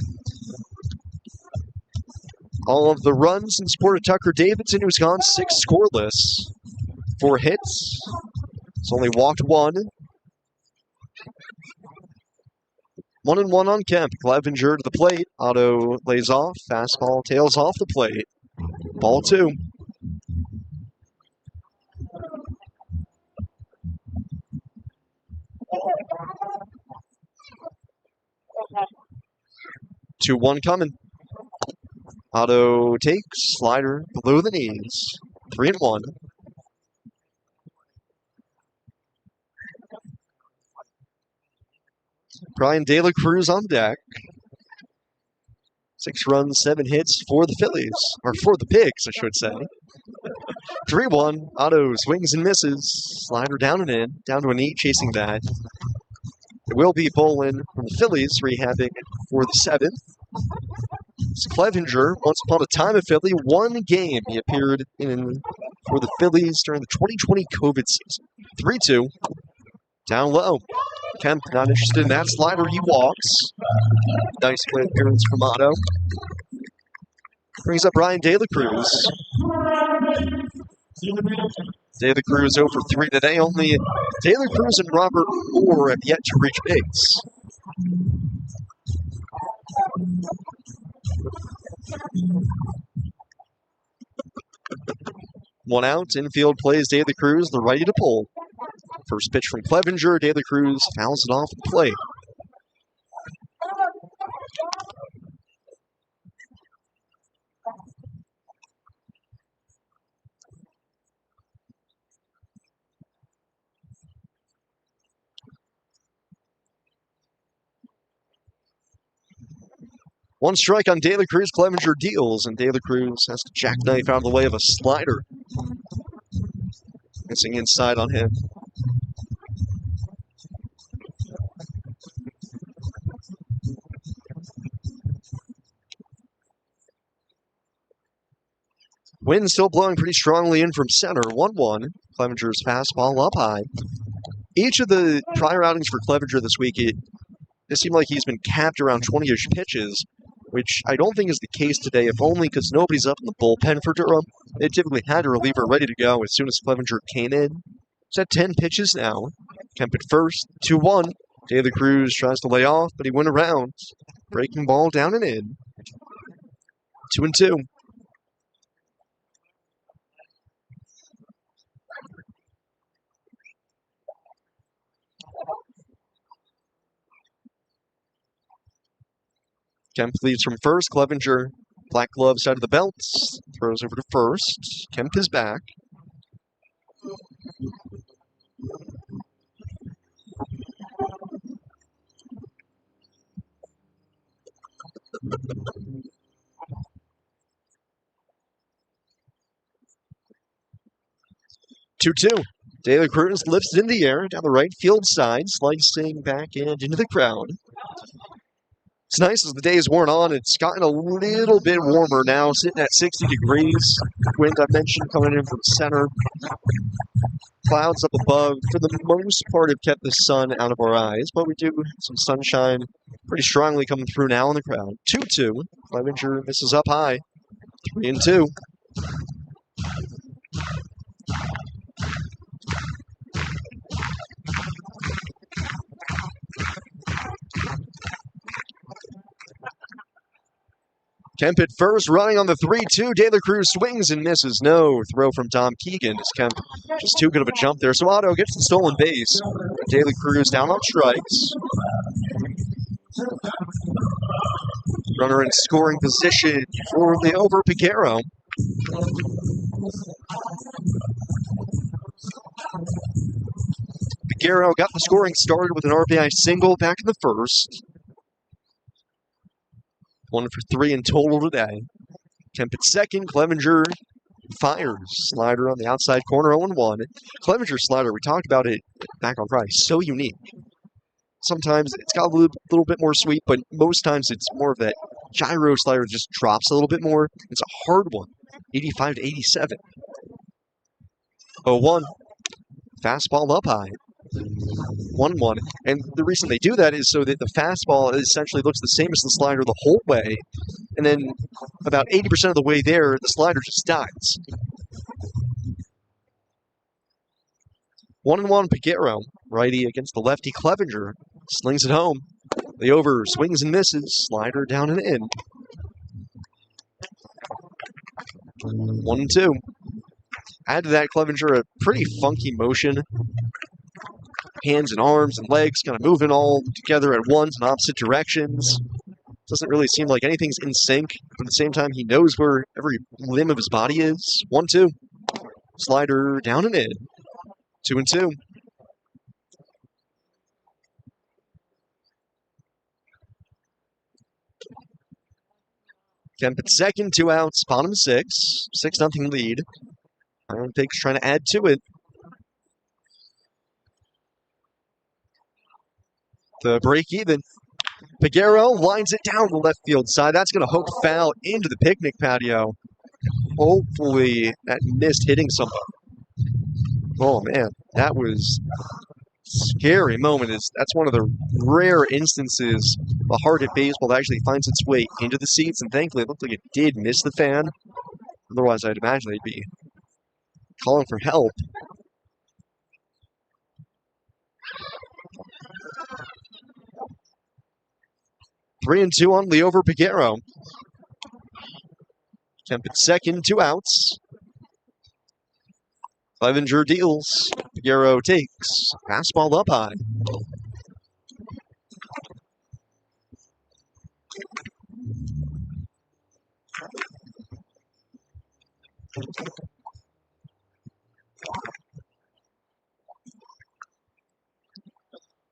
All of the runs in support of Tucker Davidson, who's gone 6 scoreless. 4 hits. He's only walked 1. 1-1 on Kemp. Clevenger to the plate. Otto lays off. Fastball tails off the plate. Ball 2. Two 1 coming. Otto takes, slider below the knees. 3-1. Brian De La Cruz on deck. 6 runs, 7 hits for the Phillies. Or for the Pigs, I should say. 3-1. Otto swings and misses. Slider down and in. Down to a knee, chasing that. It will be Bolin from the Phillies, rehabbing for the 7th. It's Clevenger, once upon a time a Philly, 1 game he appeared in for the Phillies during the 2020 COVID season. 3-2. Down low. Kemp not interested in that slider. He walks. Nice play appearance from Otto. Brings up Brian De La Cruz. De La Cruz 0 for 3 today. Only De La Cruz and Robert Moore have yet to reach base. One out. Infield plays De La Cruz. They're ready to pull. First pitch from Clevenger. De La Cruz fouls it off the plate. One strike on De La Cruz. Clevenger deals, and De La Cruz has to jackknife out of the way of a slider. Missing inside on him. Wind still blowing pretty strongly in from center. 1-1. Clevenger's fastball up high. Each of the prior outings for Clevenger this week, it seemed like he's been capped around 20-ish pitches, which I don't think is the case today, if only because nobody's up in the bullpen for Durham. They typically had a reliever ready to go as soon as Clevenger came in. He's at 10 pitches now. Kemp at first, 2-1. De La Cruz tries to lay off, but he went around. Breaking ball down and in. 2-2. Kemp leads from first. Clevenger, black glove side of the belt, throws over to first. Kemp is back. Two-two. De La Cruz lifts it in the air down the right field side, slicing back and into the crowd. It's nice as the day is worn on. It's gotten a little bit warmer now, sitting at 60 degrees. Wind I mentioned coming in from center. Clouds up above, for the most part, have kept the sun out of our eyes, but we do have some sunshine pretty strongly coming through now in the crowd. 2-2. Clevenger misses up high. 3-2. Kemp at first, running on the 3-2. De La Cruz swings and misses. No throw from Tom Keegan. As Kemp just too good of a jump there. So Otto gets the stolen base. De La Cruz down on strikes. Runner in scoring position for the over Piguero. Piguero got the scoring started with an RBI single back in the first. 1 for 3 in total today. Kemp at second. Clevenger fires. Slider on the outside corner, 0-1. Clevenger's slider, we talked about it back on Friday, so unique. Sometimes it's got a little bit more sweep, but most times it's more of that gyro slider that just drops a little bit more. It's a hard one. 85 to 87. 0-1. Fastball up high. 1-1. And the reason they do that is so that the fastball essentially looks the same as the slider the whole way. And then about 80% of the way there, the slider just dies. 1-1 Piguero. Righty against the lefty Clevenger. Slings it home. The over swings and misses. Slider down and in. 1-2. Add to that Clevenger a pretty funky motion. Hands and arms and legs kind of moving all together at once in opposite directions. Doesn't really seem like anything's in sync, but at the same time, he knows where every limb of his body is. 1-2. Slider down and in. 2-2. Kemp at second, 2 outs, bottom 6. 6-0 lead. IronPigs trying to add to it. The break even. Piguero lines it down the left field side. That's going to hook foul into the picnic patio. Hopefully that missed hitting someone. Oh man, that was a scary moment. That's one of the rare instances of a hard hit baseball that actually finds its way into the seats, and thankfully it looked like it did miss the fan. Otherwise, I'd imagine they'd be calling for help. Three and 2 on the over Piguero. Kemp at second, 2 outs. Clevenger deals. Piguero takes. Fastball up high.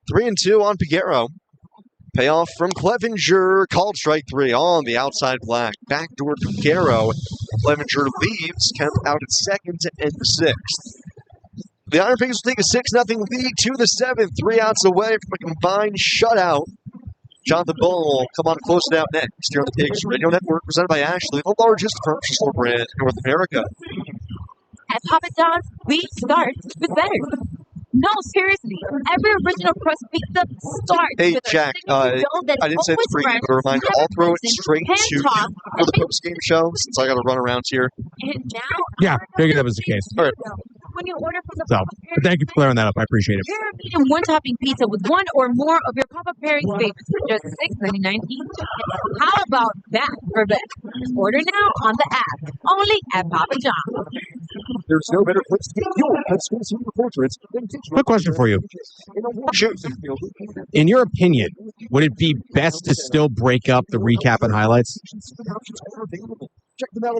Three and 2 on Piguero. Payoff from Clevenger. Called strike 3 on the outside black. Backdoor Piguero. Clevenger leaves. Kemp out at second to end the 6th. The IronPigs will take a 6-0 lead to the 7th. 3 outs away from a combined shutout. Jonathan Bull will come on to close it out next here on the Pigs Radio Network, presented by Ashley, the largest furniture store brand in North America. At Papa John's, we start with better. No, seriously. Every original crust pizza starts Hey, with Jack, I didn't say this for you, but a reminder, I'll throw it straight to you for the post-game show, since I got to run around here. And now, Yeah, figured that was the case. All right. when you order from the So, but thank you for clearing that up. I appreciate it. You're eating one-topping pizza with one or more of your Papa Perry's favorites for just $6.99 each. How about that for better? Order now on the app, only at Papa John's. There's no better place to get your pet space in your portraits than Quick question for you. Shoot. In your opinion, would it be best to still break up the recap and highlights?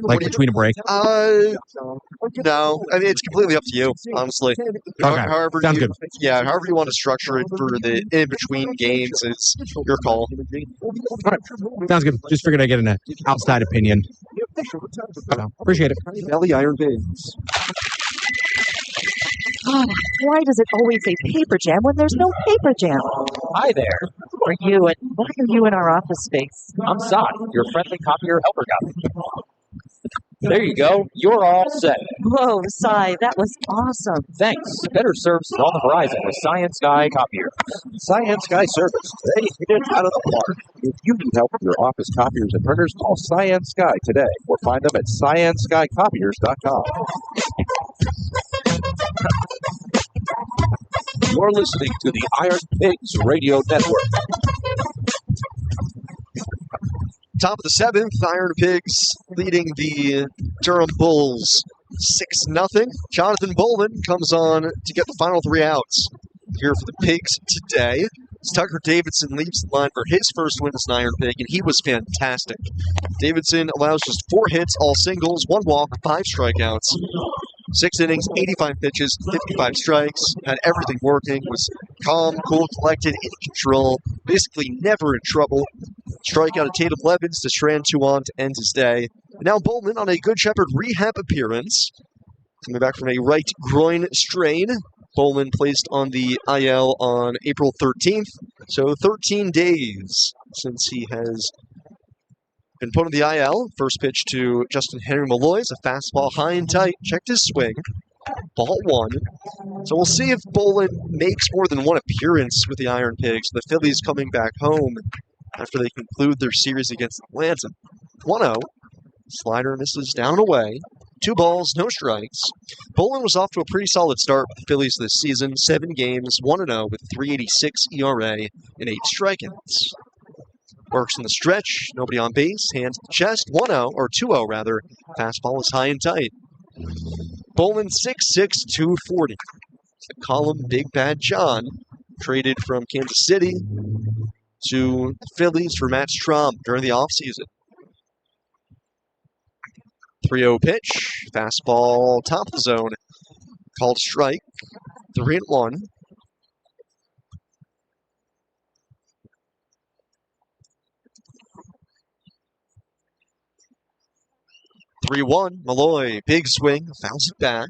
Like between a break? No. I mean, it's completely up to you, honestly. Okay. However Sounds you, good. Yeah, however you want to structure it for the in-between games, it's your call. All right. Sounds good. Just figured I'd get an outside opinion. Okay. Appreciate it. Valley IronPigs. Why does it always say paper jam when there's no paper jam? Hi there. Why are you in our office space? I'm Sod, your friendly copier helper guy. There you go. You're all set. Whoa, Sai, that was awesome. Thanks. Better services on the horizon with Science Guy Copier. Science Guy Service. They hit it out of the park. If you need help with your office copiers and printers, call Science Guy today or find them at scienceguycopiers.com. You're listening to the Iron Pigs Radio Network. Top of the seventh, IronPigs leading the Durham Bulls 6-0. Jonathan Bowman comes on to get the final 3 outs here for the Pigs today. Tucker Davidson leaves the line for his first win as an IronPig, and he was fantastic. Davidson allows just 4 hits, all singles, 1 walk, 5 strikeouts. 6 innings, 85 pitches, 55 strikes, had everything working, was calm, cool, collected, in control, basically never in trouble. Strikeout at Tatum Levins to strand 2 on to end his day. And now Bowman on a Good Shepherd rehab appearance. Coming back from a right groin strain. Bowman placed on the IL on April 13th, so 13 days since he has been put on the IL. First pitch to Justin Henry Malloy is a fastball high and tight. Checked his swing. Ball 1. So we'll see if Bowman makes more than 1 appearance with the IronPigs. The Phillies coming back home after they conclude their series against Atlanta. 1-0. Slider misses down and away. 2 balls, no strikes. Bowman was off to a pretty solid start with the Phillies this season. 7 games, 1-0 with 3.86 ERA and 8 strikeouts. Works in the stretch, nobody on base, hands to the chest, 1-0, or 2-0 rather. Fastball is high and tight. Bowman 6'6", 240. The column Big Bad John, traded from Kansas City to the Phillies for Matt Strahm during the offseason. 3-0 pitch, fastball top of the zone, called strike, 3-1. Malloy, big swing, fouls it back.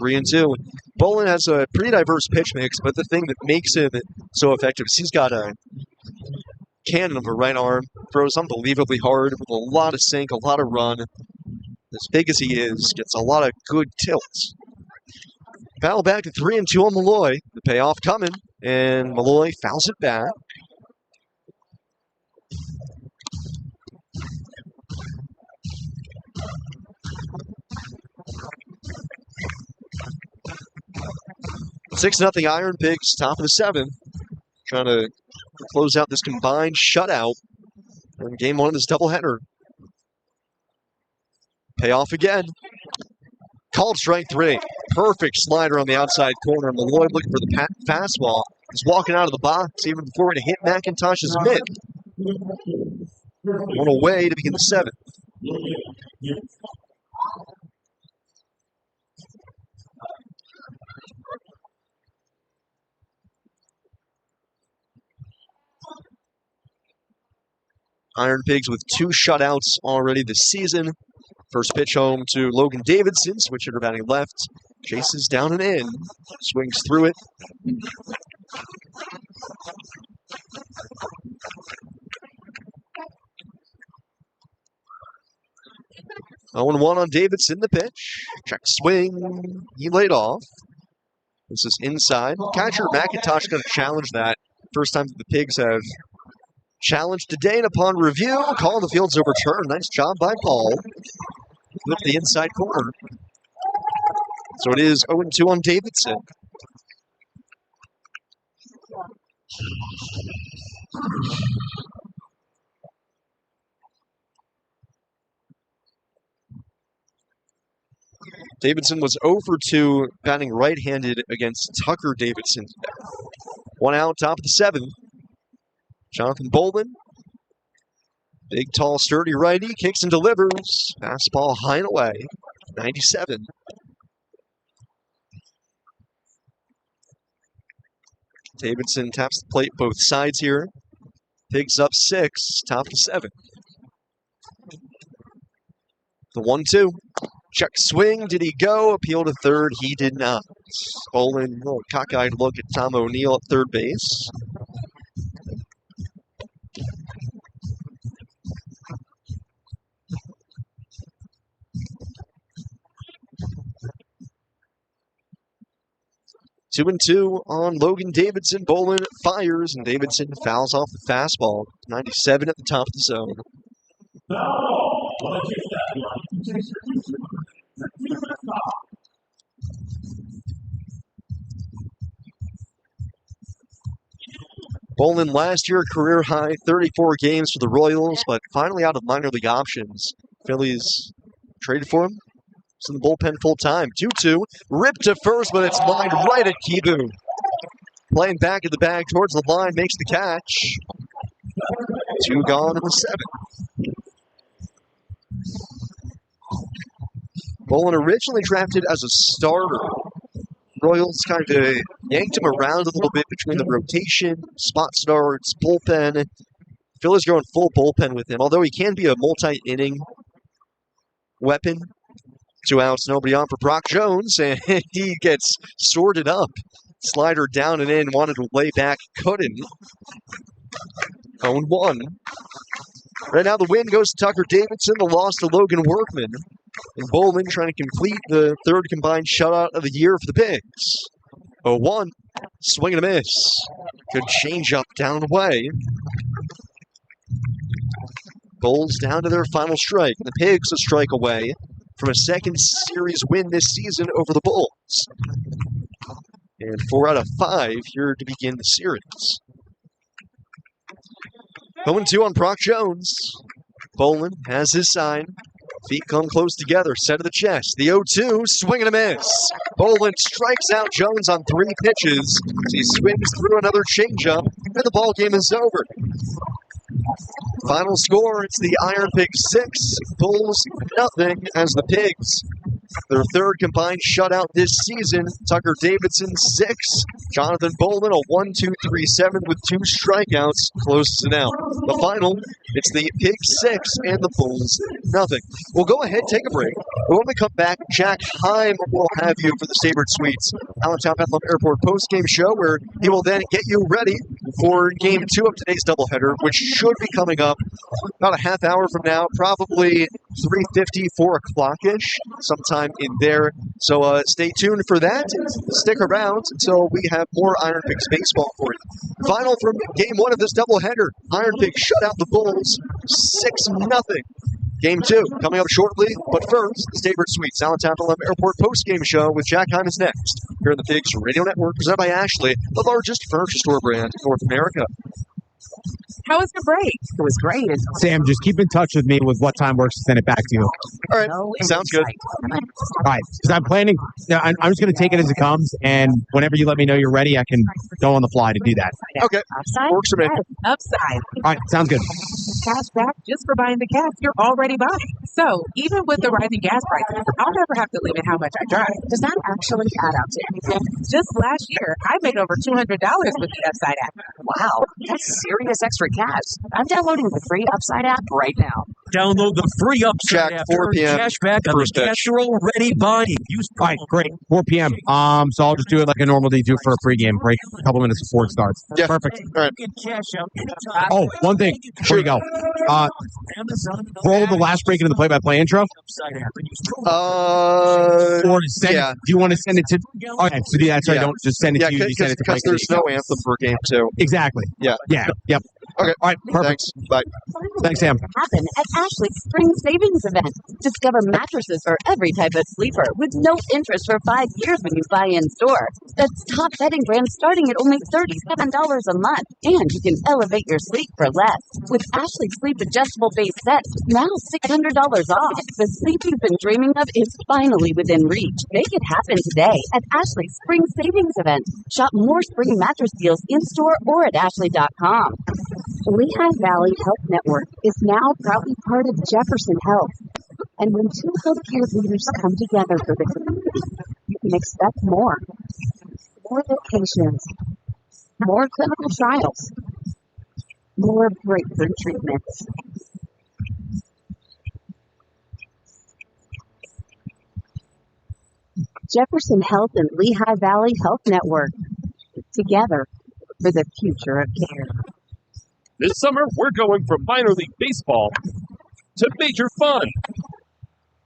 3-2. Bowman has a pretty diverse pitch mix, but the thing that makes him so effective is he's got a cannon of a right arm, throws unbelievably hard with a lot of sink, a lot of run. As big as he is, gets a lot of good tilts. Foul back to 3-2 on Malloy. The payoff coming, and Malloy fouls it back. Six nothing IronPigs, top of the 7th. Trying to close out this combined shutout in game 1 of this doubleheader. Payoff again. Called strike 3. Perfect slider on the outside corner. Malloy looking for the fastball. He's walking out of the box even before it hit McIntosh's mitt. On a way to begin the 7th. IronPigs with 2 shutouts already this season. First pitch home to Logan Davidson, switch hitter batting left. Chases down and in. Swings through it. 0-1 on Davidson, the pitch. Check swing. He laid off. This is inside. Catcher McIntosh going to challenge that. First time that the Pigs have challenged today, and upon review, call on the field's overturned. Nice job by Paul. Flip the inside corner. So it is 0-2 on Davidson. Davidson was 0 for 2, batting right-handed against Tucker Davidson. 1 out, top of the 7th. Jonathan Bolden, big, tall, sturdy righty, kicks and delivers. Fastball high and away, 97. Davidson taps the plate both sides here. Pigs up 6, top of the 7th. The 1-2. Check swing. Did he go? Appeal to third. He did not. Bolin, cockeyed look at Tom O'Neill at third base. Two and 2 on Logan Davidson. Bolin fires, and Davidson fouls off the fastball. 97 at the top of the zone. Bolin last year, career high, 34 games for the Royals, but finally out of minor league options. Phillies traded for him. He's in the bullpen full time. 2-2, ripped to first, but it's lined right at Kibu. Playing back at the bag towards the line, makes the catch. 2 gone in the 7th. Bolin originally drafted as a starter. Royals kind of yanked him around a little bit between the rotation, spot starts, bullpen. Phillies going full bullpen with him, although he can be a multi-inning weapon. 2 outs, nobody on for Brock Jones, and he gets sorted up. Slider down and in, wanted to lay back, couldn't. 0-1. Right now the win goes to Tucker Davidson, the loss to Logan Workman. And Bolin trying to complete the 3rd combined shutout of the year for the Pigs. 0-1. Swing and a miss. Good changeup down and away. Bulls down to their final strike. The Pigs a strike away from a 2nd series win this season over the Bulls. And 4 out of 5 here to begin the series. 0-2 on Brock Jones. Bolin has his sign. Feet come close together, set of the chest. The 0-2, swing and a miss. Bolin strikes out Jones on 3 pitches. He swings through another changeup, and the ball game is over. Final score, it's the IronPigs 6, Bulls nothing, as the Pigs, their 3rd combined shutout this season. Tucker Davidson 6, Jonathan Bolin a 1-2-3-7 with 2 strikeouts, closes it out. The final, it's the Pigs 6 and the Bulls nothing. We'll go ahead, take a break. But when we come back, Jack Heim will have you for the Sabre Suites Allentown Bethlehem Airport postgame show, where he will then get you ready for Game 2 of today's doubleheader, which should be coming up about a half hour from now, probably 3:50, 4 o'clock-ish, sometime in there. So stay tuned for that. Stick around until we have more IronPigs baseball for you. Final from Game 1 of this doubleheader. IronPigs shut out the Bulls 6-0. Game 2 coming up shortly, but first, the Sabre Suites Allentown Bethlehem Airport postgame show with Jack Heim is next. Here on the Pigs Radio Network, presented by Ashley, the largest furniture store brand in North America. How was the break? It was great. Sam, just keep in touch with me with what time works to send it back to you. All right, sounds good. All right, because I'm planning, I'm just going to take it as it comes, and whenever you let me know you're ready, I can go on the fly to do that. Okay, Upside? works for me. Yes, upside. All right, sounds good. Cash back just for buying the gas you're already buying. So, even with the rising gas prices, I'll never have to limit how much I drive. Does that actually add up to anything? Just last year, I made over $200 with the Upside app. Wow, that's serious extra cash. I'm downloading the free Upside app right now. Download the free Upside Jack, app. 4 p.m. Cash back on the First pitch. gas you're already buying. Use All right, great. 4 p.m. So I'll just do it like I normally do for a pregame break, a couple minutes before it starts. Yeah. Perfect. All right. Oh, one thing before you go. Roll the last break into the play-by-play intro. Or send, yeah. Do you want to send it to? Okay, so that's right. Don't just send it to you. You send it to because Mike. there's no anthem for Game 2. Exactly. Yeah. Yeah. Yep. Okay. All right. Perfect. Thanks. Bye. Thanks, Sam. Happen at Ashley's Spring Savings Event. Discover mattresses for every type of sleeper with no interest for 5 years when you buy in store. That's top bedding brands starting at only $37 a month. And you can elevate your sleep for less. With Ashley Sleep Adjustable Base Set, now $600 off. The sleep you've been dreaming of is finally within reach. Make it happen today at Ashley's Spring Savings Event. Shop more spring mattress deals in-store or at ashley.com. Lehigh Valley Health Network is now proudly part of Jefferson Health. And when two healthcare leaders come together for the community, you can expect more. More locations, more clinical trials, more breakthrough treatments. Jefferson Health and Lehigh Valley Health Network, together for the future of care. This summer, we're going from minor league baseball to major fun.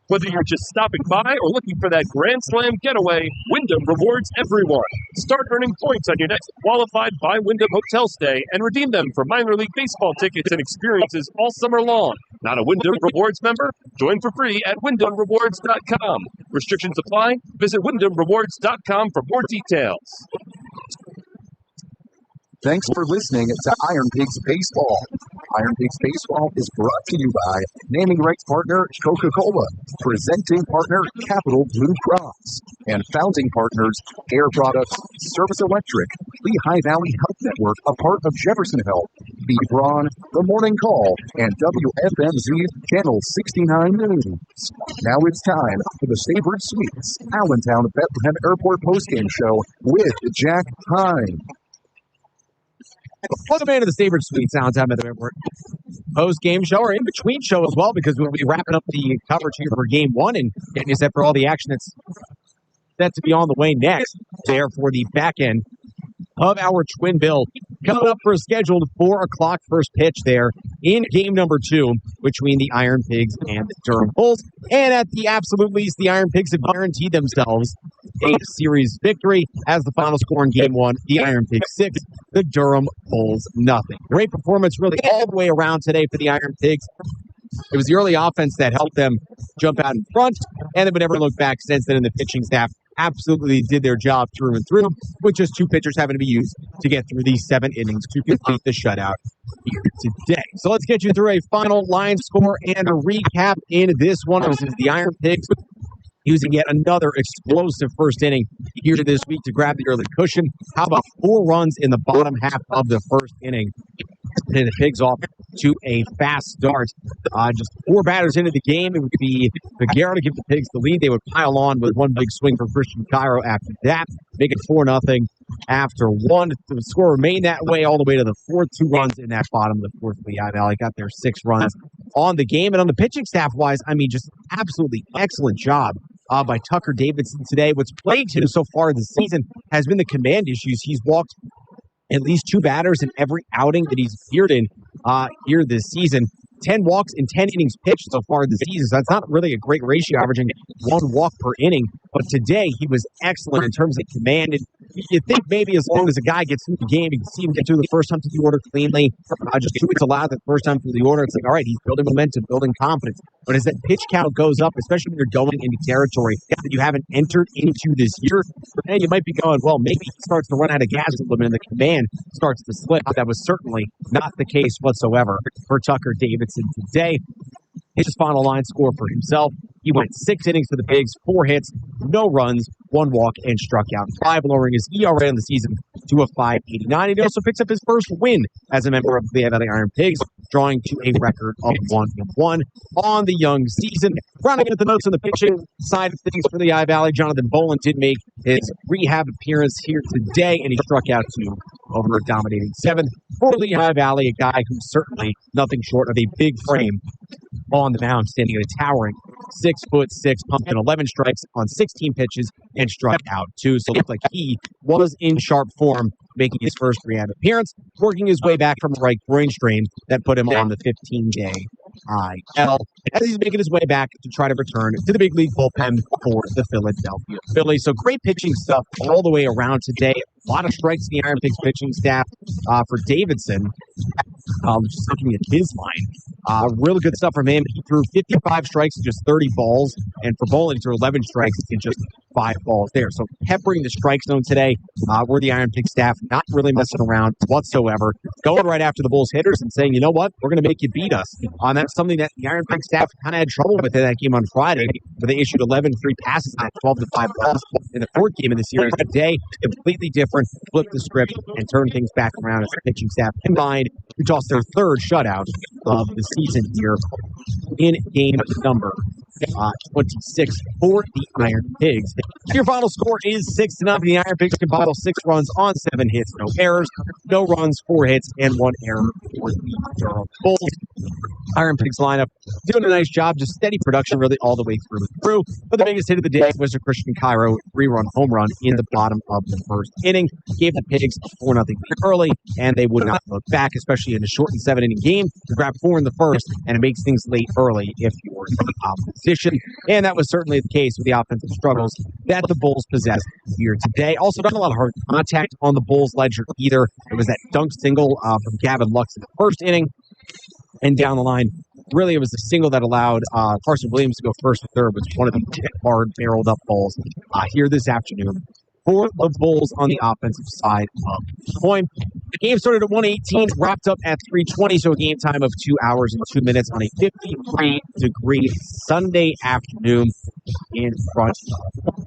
Whether you're just stopping by or looking for that Grand Slam getaway, Wyndham rewards everyone. Start earning points on your next qualified by Wyndham hotel stay and redeem them for minor league baseball tickets and experiences all summer long. Not a Wyndham Rewards member? Join for free at WyndhamRewards.com. Restrictions apply. Visit WyndhamRewards.com for more details. Thanks for listening to IronPigs Baseball. IronPigs Baseball is brought to you by naming rights partner Coca-Cola, presenting partner Capital Blue Cross, and founding partners Air Products, Service Electric, Lehigh Valley Health Network, a part of Jefferson Health, B. Braun, The Morning Call, and WFMZ Channel 69 News. Now it's time for the Staybird Suites Allentown Bethlehem Airport postgame show with Jack Hine. Welcome into the Staybird Suites Allentown at the airport. Post-game show or in-between show as well, because we'll be wrapping up the coverage here for Game 1 and getting you set for all the action that's set to be on the way next there for the back end of our twin bill. Coming up for a scheduled 4 o'clock first pitch there in game number 2 between the IronPigs and the Durham Bulls. And at the absolute least, the IronPigs have guaranteed themselves a series victory as the final score in game 1, the IronPigs 6, the Durham Bulls nothing. Great performance really all the way around today for the IronPigs. It was the early offense that helped them jump out in front, and they've never looked back since then, and the pitching staff absolutely did their job through and through, with just 2 pitchers having to be used to get through these 7 innings to complete the shutout here today. So let's get you through a final line score and a recap in this one. This is the IronPigs using yet another explosive first inning here this week to grab the early cushion. How about 4 runs in the bottom half of the first inning? And the Pigs off to a fast start. Just 4 batters into the game. It would be Figueroa to give the Pigs the lead. They would pile on with one big swing from Christian Cairo after that, make it 4-0 after 1. The score remained that way all the way to the 4th. 2 runs in that bottom of the 4th. Lehigh Valley got their 6 runs on the game. And on the pitching staff-wise, I mean, just absolutely excellent job by Tucker Davidson today. What's plagued him so far this season has been the command issues. He's walked at least 2 batters in every outing that he's appeared in here this season. 10 walks in 10 innings pitched so far this season. So that's not really a great ratio, averaging 1 walk per inning. But today, he was excellent in terms of command. And you think maybe as long as a guy gets through the game, you can see him get through the first time through the order cleanly. Just 2 hits allowed the first time through the order. It's like, all right, he's building momentum, building confidence. But as that pitch count goes up, especially when you're going into territory that you haven't entered into this year, and you might be going, well, maybe he starts to run out of gas a little bit and the command starts to slip. That was certainly not the case whatsoever for Tucker Davidson today. His final line score for himself. He went 6 innings for the Pigs, 4 hits, no runs, 1 walk, and struck out 5, lowering his ERA on the season to a 5.89. And he also picks up his first win as a member of the Lehigh Valley IronPigs, drawing to a record of 1-1 on the young season. Rounding out the notes on the pitching side of things for the Lehigh Valley, Jonathan Boland did make his rehab appearance here today, and he struck out 2 over a dominating 7th for Lehigh Valley, a guy who's certainly nothing short of a big frame on the mound, standing at a towering 6'6", pumped in 11 strikes on 16 pitches and struck out 2. So it looked like he was in sharp form, making his first rehab appearance, working his way back from the right groin strain that put him on the 15-day IL, as he's making his way back to try to return to the big league bullpen for the Philadelphia Phillies. So great pitching stuff all the way around today. A lot of strikes in the IronPigs pitching staff for Davidson. Just looking at his line, really good stuff from him. He threw 55 strikes in just 30 balls, and for bowling, he threw 11 strikes in just 5 balls there. So peppering the strike zone today. We're the Iron Pig staff, not really messing around whatsoever. Going right after the Bulls hitters and saying, you know what, we're going to make you beat us. That's something that the Iron Pig staff kind of had trouble with in that game on Friday, where they issued 11 free passes on 12-5 balls in the fourth game of the series. Today, completely different, flipped the script and turned things back around as the pitching staff combined to toss their third shutout of the season here in game number 26 for the Iron Pigs. Your final score is 6-0. The Iron Pigs can bottle 6 runs on 7 hits, no errors, no runs, 4 hits, and 1 error for the Durham Bulls. Iron Pigs lineup doing a nice job, just steady production really all the way through. But the biggest hit of the day was a Christian Cairo 3-run home run in the bottom of the first inning. Gave the Pigs a 4-0 lead early, and they would not look back, especially in a shortened 7-inning game. To grab 4 in the first, and it makes things late early if you're in the opposition. And that was certainly the case with the offensive struggles that the Bulls possessed here today. Also, not a lot of hard contact on the Bulls ledger either. It was that dunk single from Gavin Lux in the first inning. And down the line, really, it was the single that allowed Carson Williams to go first and third, was one of the hard, barreled up balls here this afternoon for the Bulls on the offensive side of the coin. The game started at 1:18, wrapped up at 3:20, so a game time of 2 hours and 2 minutes on a 53-degree Sunday afternoon in front of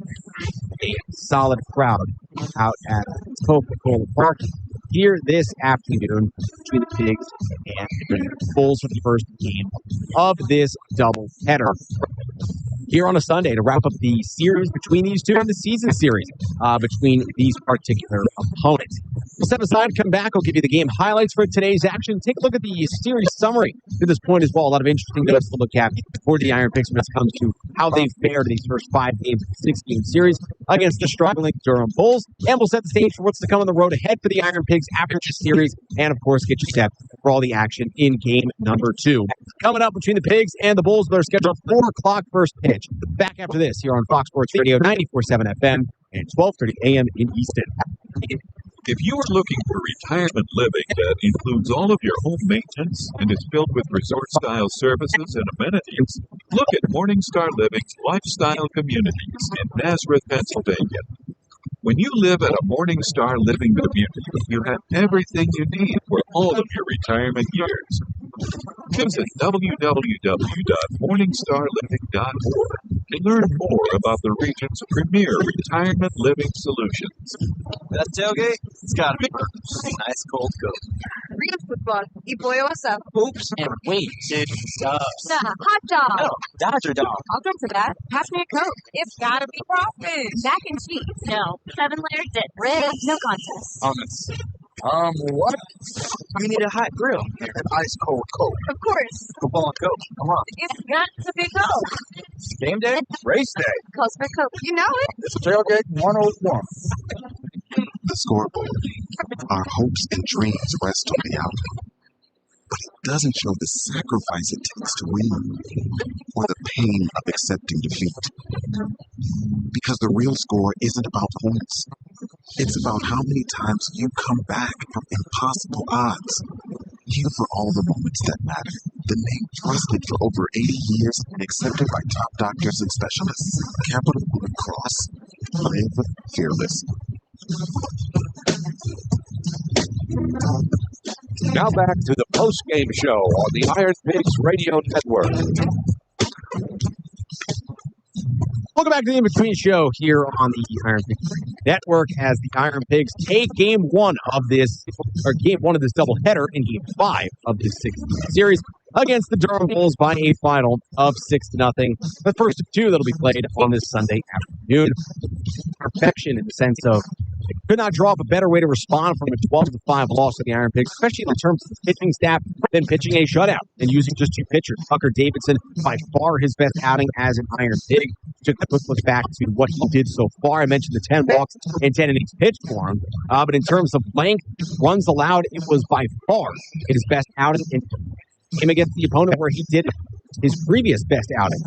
a solid crowd out at Coca-Cola Park here this afternoon between the Pigs and the Bulls for the first game of this doubleheader here on a Sunday to wrap up the series between these two and the season series between these particular opponents. We'll step aside, come back. I'll give you the game highlights for today's action. Take a look at the series summary to this point as well. A lot of interesting notes to look at for the Iron Pigs when it comes to how they've fared in these first 5 games of the 6-game series against the struggling Durham Bulls. And we'll set the stage for what's to come on the road ahead for the Iron Pigs after this series. And, of course, get you set for all the action in game number 2. Coming up between the Pigs and the Bulls, they're scheduled 4 o'clock first pitch. Back after this here on Fox Sports Radio 94.7 FM and 12:30 a.m. in Easton. If you are looking for retirement living that includes all of your home maintenance and is filled with resort-style services and amenities, look at Morningstar Living's Lifestyle Communities in Nazareth, Pennsylvania. When you live at a Morningstar Living community, you have everything you need for all of your retirement years. Visit www.morningstarliving.org to learn more about the region's premier retirement living solutions. That tailgate, it's gotta be nice cold Coke. Real football. Y pollo asado. Hoops and wings. Nah, hot dog. No, Dodger dog. I'll drink to that. Pass me a Coke. It's gotta be crawfish. Mac and cheese. No. 7-layer dip. Red. No contest. Hummus. What? We need a hot grill and an ice cold Coke. Of course. Football and Coke. Come on. It's got to be Coke. Game day? Race day. Calls for Coke. You know it. It's tailgate 101. The scoreboard. Our hopes and dreams rest on the outcome. But it doesn't show the sacrifice it takes to win, or the pain of accepting defeat. Because the real score isn't about points. It's about how many times you come back from impossible odds. Here for all the moments that matter. The name trusted for over 80 years and accepted by top doctors and specialists. Capital Blue Cross. Live fearless. Now back to the post-game show on the Iron Pigs Radio Network. Welcome back to the In-Between Show here on the Iron Pigs Network as the Iron Pigs take game one of this doubleheader in game 5 of this 6-game series against the Durham Bulls by a final of 6-0. The first of 2 that'll be played on this Sunday afternoon. Perfection in the sense of they could not draw up a better way to respond from a 12-5 loss to the Iron Pigs, especially in terms of the pitching staff, than pitching a shutout and using just 2 pitchers. Tucker Davidson, by far his best outing as an Iron Pig. Took a quick look back to what he did so far. I mentioned the 10 walks and 10 innings pitched for him. But in terms of length, runs allowed, it was by far his best outing in game against the opponent where he did his previous best outing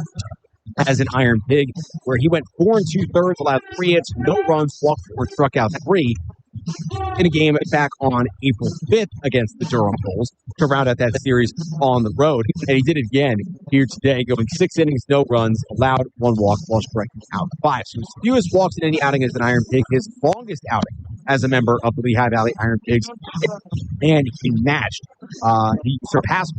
as an Iron Pig, where he went 4 2/3, allowed 3 hits, no runs, walked 4, struck out 3. in a game back on April 5th against the Durham Bulls to round out that series on the road. And he did it again here today, going 6 innings, no runs, allowed 1 walk while striking out 5. So his fewest walks in any outing as an Iron Pig, his longest outing as a member of the Lehigh Valley Iron Pigs. And he surpassed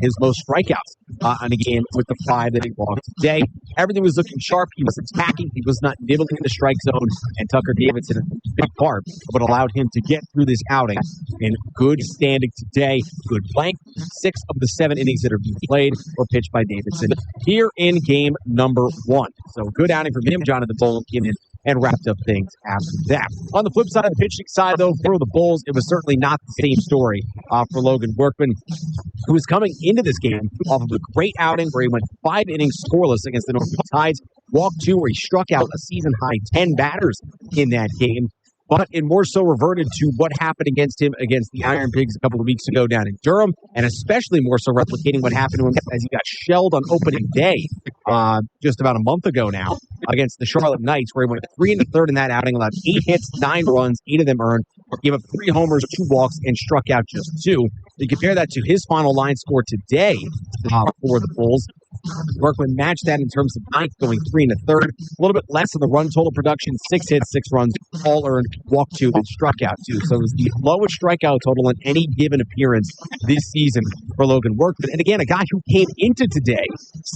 his most strikeouts in a game with the 5 that he walked today. Everything was looking sharp. He was attacking. He was not nibbling in the strike zone. And Tucker Davidson, a big part of what allowed him to get through this outing in good standing today. Good length. 6 of the 7 innings that are being played were pitched by Davidson here in game number 1. So good outing from him. Jonathan Boland came in and wrapped up things after that. On the flip side of the pitching side, though, for the Bulls, it was certainly not the same story for Logan Workman, who was coming into this game off of a great outing where he went 5 innings scoreless against the Norfolk Tides, walked 2 where he struck out a season-high 10 batters in that game. But it more so reverted to what happened against him against the Iron Pigs a couple of weeks ago down in Durham, and especially more so replicating what happened to him as he got shelled on opening day just about a month ago now against the Charlotte Knights, where he went 3 1/3 in that outing, allowed 8 hits, 9 runs, 8 of them earned, gave up 3 homers, 2 walks, and struck out just 2. You compare that to his final line score today for the Bulls. Workman matched that in terms of ninth, going 3 1/3. A little bit less of the run total production, 6 hits, 6 runs, all earned, walked 2, and struck out 2. So it was the lowest strikeout total in any given appearance this season for Logan Workman. And again, a guy who came into today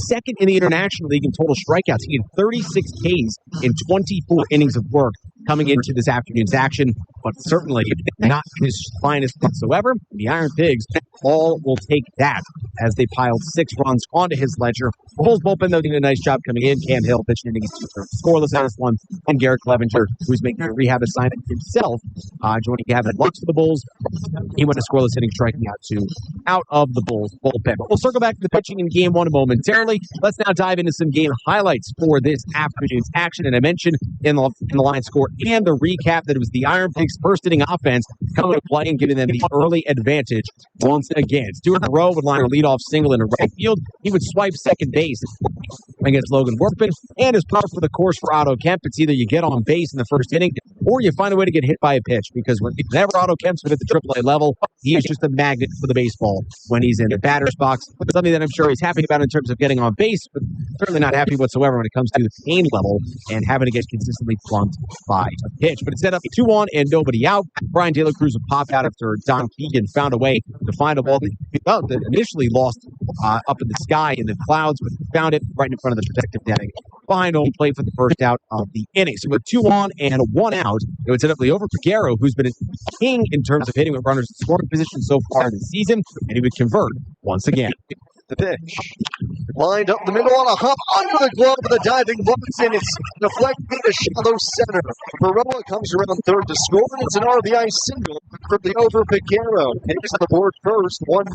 second in the International League in total strikeouts. He had 36 Ks in 24 innings of work coming into this afternoon's action, but certainly not his finest whatsoever. The Iron Pigs all will take that as they piled 6 runs onto his ledger. The Bulls bullpen, though, did a nice job coming in. Cam Hill pitched an inning in 2/3 scoreless on this one, and Garrett Clevenger, who's making a rehab assignment himself, joining Gavin Lux for the Bulls. He went a scoreless inning, striking out 2 out of the Bulls bullpen. But we'll circle back to the pitching in Game 1 momentarily. Let's now dive into some game highlights for this afternoon's action. And I mentioned in the line score and the recap that it was the Iron Pigs' first inning offense coming to play and giving them the early advantage once again. Stuart Rowe would line a leadoff single into right field. He would swipe second base against Logan Workman, and as par for the course for Otto Kemp, it's either you get on base in the first inning or you find a way to get hit by a pitch, because whenever Otto Kemp's been at the AAA level, he is just a magnet for the baseball when he's in the batter's box. Something that I'm sure he's happy about in terms of getting on base, but certainly not happy whatsoever when it comes to the pain level and having to get consistently plunked by a pitch. But it's set up 2-1 and nobody out. Brian Taylor Cruz would pop out after Don Keegan found a way to find a ball that initially lost up in the sky in the clouds, but found it right in front of the protective netting behind home plate for the first out of the inning. So with 2 on and 1 out, it would set up Liover Peguero, who's been a king in terms of hitting with runners in scoring position so far this season, and he would convert once again. The pitch. Lined up the middle on a hop under the glove of the diving Buffington. It's deflected to shallow center. Baroa comes around third to score, and it's an RBI single from the over Peguero. Takes the board first, 1-0.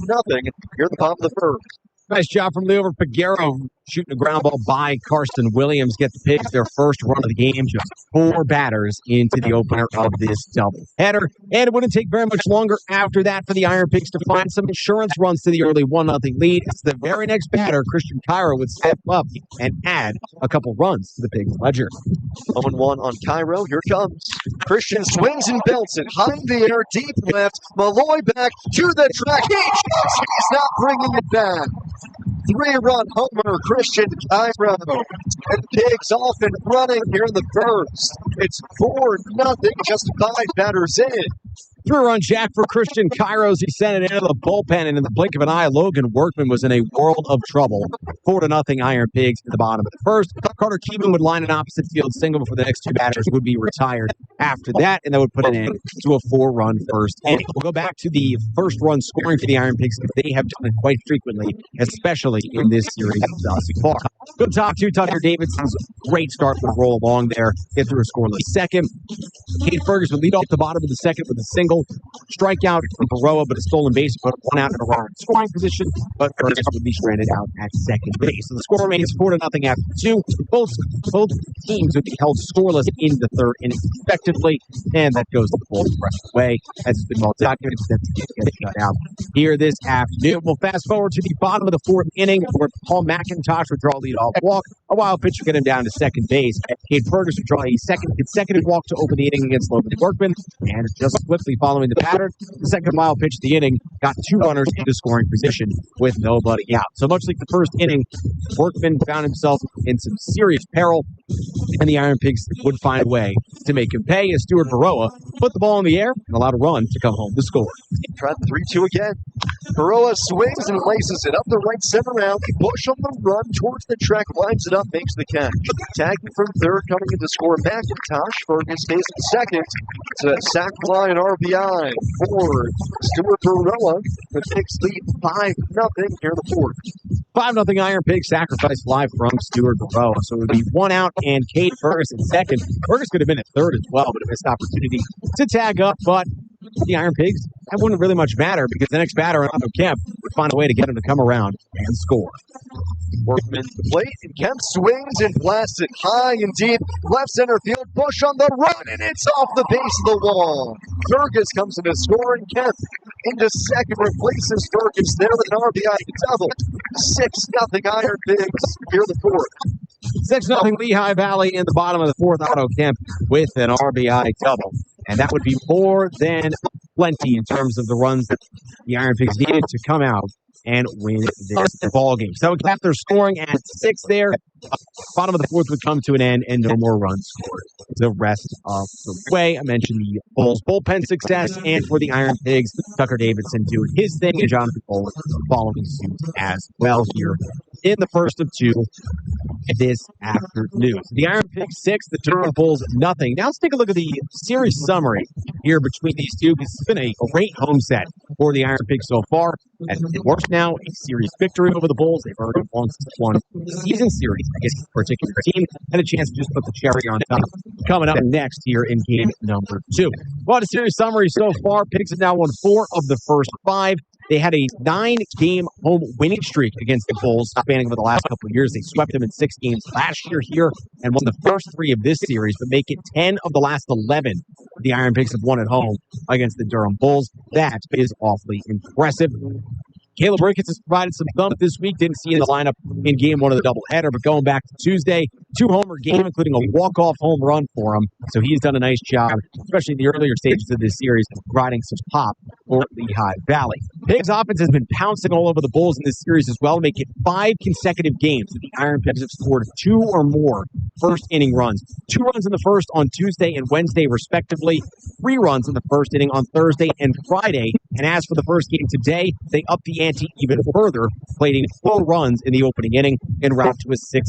Here at the top of the first. Nice job from Liover Peguero, shooting a ground ball by Karsten Williams. Get the Pigs their first run of the game. Just 4 batters into the opener of this doubleheader. And it wouldn't take very much longer after that for the Iron Pigs to find some insurance runs to the early 1-0 lead. It's the very next batter, Christian Cairo, would step up and add a couple runs to the Pigs' ledger. 0-1 on Cairo. Here comes. Christian swings and belts it. High in the air, deep left. Malloy back to the track. He's not bringing it back. 3-run homer, Christian Cairo. And Pigs off and running here in the first. It's 4-0, just 5 batters in. 3-run jack for Christian Cairo as he sent it into the bullpen, and in the blink of an eye, Logan Workman was in a world of trouble. 4-0 Iron Pigs at the bottom of the first. Carter Keeman would line an opposite field single before the next 2 batters would be retired after that, and that would put an end to a 4-run first inning. We'll go back to the first run scoring for the Iron Pigs, because they have done it quite frequently, especially in this series thus far. Good talk to Tucker Davidson's great start would roll along there, get through a scoreless second. Kate Fergus would lead off the bottom of the second with a single. Strikeout from Baroa, but a stolen base put 1 out in a runner in scoring position, but Fergus would be stranded out at second base. So the score remains 4-0 after 2. Both teams would be held scoreless in the third inning, respectively, and that goes the full rest of the way, as it's been well documented since it gets shut out here this afternoon. We'll fast forward to the bottom of the 4th inning, where Paul McIntosh would draw a leadoff walk. A wild pitch will get him down to second base. Cade Fergus would draw a second consecutive walk to open the inning against Logan Workman, and just swiftly following the pattern, the second wild pitch of the inning got two runners into scoring position with nobody out. So much like the first inning, Workman found himself in some serious peril, and the Iron Pigs would find a way to make him pay as Stuart Baroa put the ball in the air and allowed a run to come home to score. Tried 3-2 again. Baroa swings and laces it up the right center alley. Bush on the run towards the track, lines it up, makes the catch. Tagging from third, coming in to score McIntosh. Fergus stays in second. It's a sac fly and RBI for Stuart Baroa. The Pigs lead 5-0 here in the fourth. 5-0 Iron Pigs sacrifice fly from Stuart Baroa. So it would be one out and Cade Fergus in second. Fergus could have been at third as well, but a missed opportunity to tag up. But the Iron Pigs, that wouldn't really much matter because the next batter, Otto Kemp, would find a way to get him to come around and score. Workman to the plate, and Kemp swings and blasts it high and deep. Left center field, Bush on the run, and it's off the base of the wall. Fergus comes in to score, and Kemp into second, replaces Fergus there with an RBI double. 6-0 Iron Pigs here in the fourth. 6-0 Lehigh Valley in the bottom of the fourth. Otto Kemp with an RBI double. And that would be more than plenty in terms of the runs that the Iron Pigs needed to come out and win this ball game. So after scoring at 6 there, bottom of the fourth would come to an end and no more runs scored the rest of the way. I mentioned the Bulls bullpen success, and for the Iron Pigs, Tucker Davidson doing his thing and Jonathan Bullock following suit as well here in the first of two this afternoon. The Iron Pigs 6, the Durham Bulls nothing. Now let's take a look at the series summary here between these two, because it's been a great home set for the Iron Pigs so far. As it works now, a series victory over the Bulls. They've already won the season series against a particular team, and a chance to just put the cherry on top. Coming up next here in game number 2. Well, the series summary so far, Pigs have now won 4 of the first 5. They had a 9-game home winning streak against the Bulls, spanning over the last couple of years. They swept them in 6 games last year here and won the first 3 of this series, but make it 10 of the last 11 the Iron Pigs have won at home against the Durham Bulls. That is awfully impressive. Caleb Ricketts has provided some thump this week. Didn't see in the lineup in game 1 of the doubleheader, but going back to Tuesday, 2-homer game, including a walk-off home run for him. So he's done a nice job, especially in the earlier stages of this series, providing some pop for Lehigh Valley. Pigs offense has been pouncing all over the Bulls in this series as well, making 5 consecutive games that the Iron Pigs have scored 2 or more first-inning runs. 2 runs in the first on Tuesday and Wednesday, respectively. 3 runs in the first inning on Thursday and Friday. And as for the first game today, they upped the ante even further, plating 4 runs in the opening inning en route to a 6-0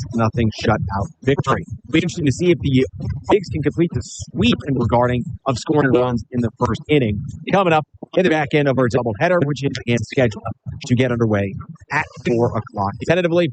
shutout victory. It'll be interesting to see if the Pigs can complete the sweep in regarding of scoring runs in the first inning. Coming up in the back end of our doubleheader, which is again scheduled to get underway at 4 o'clock. Tentatively,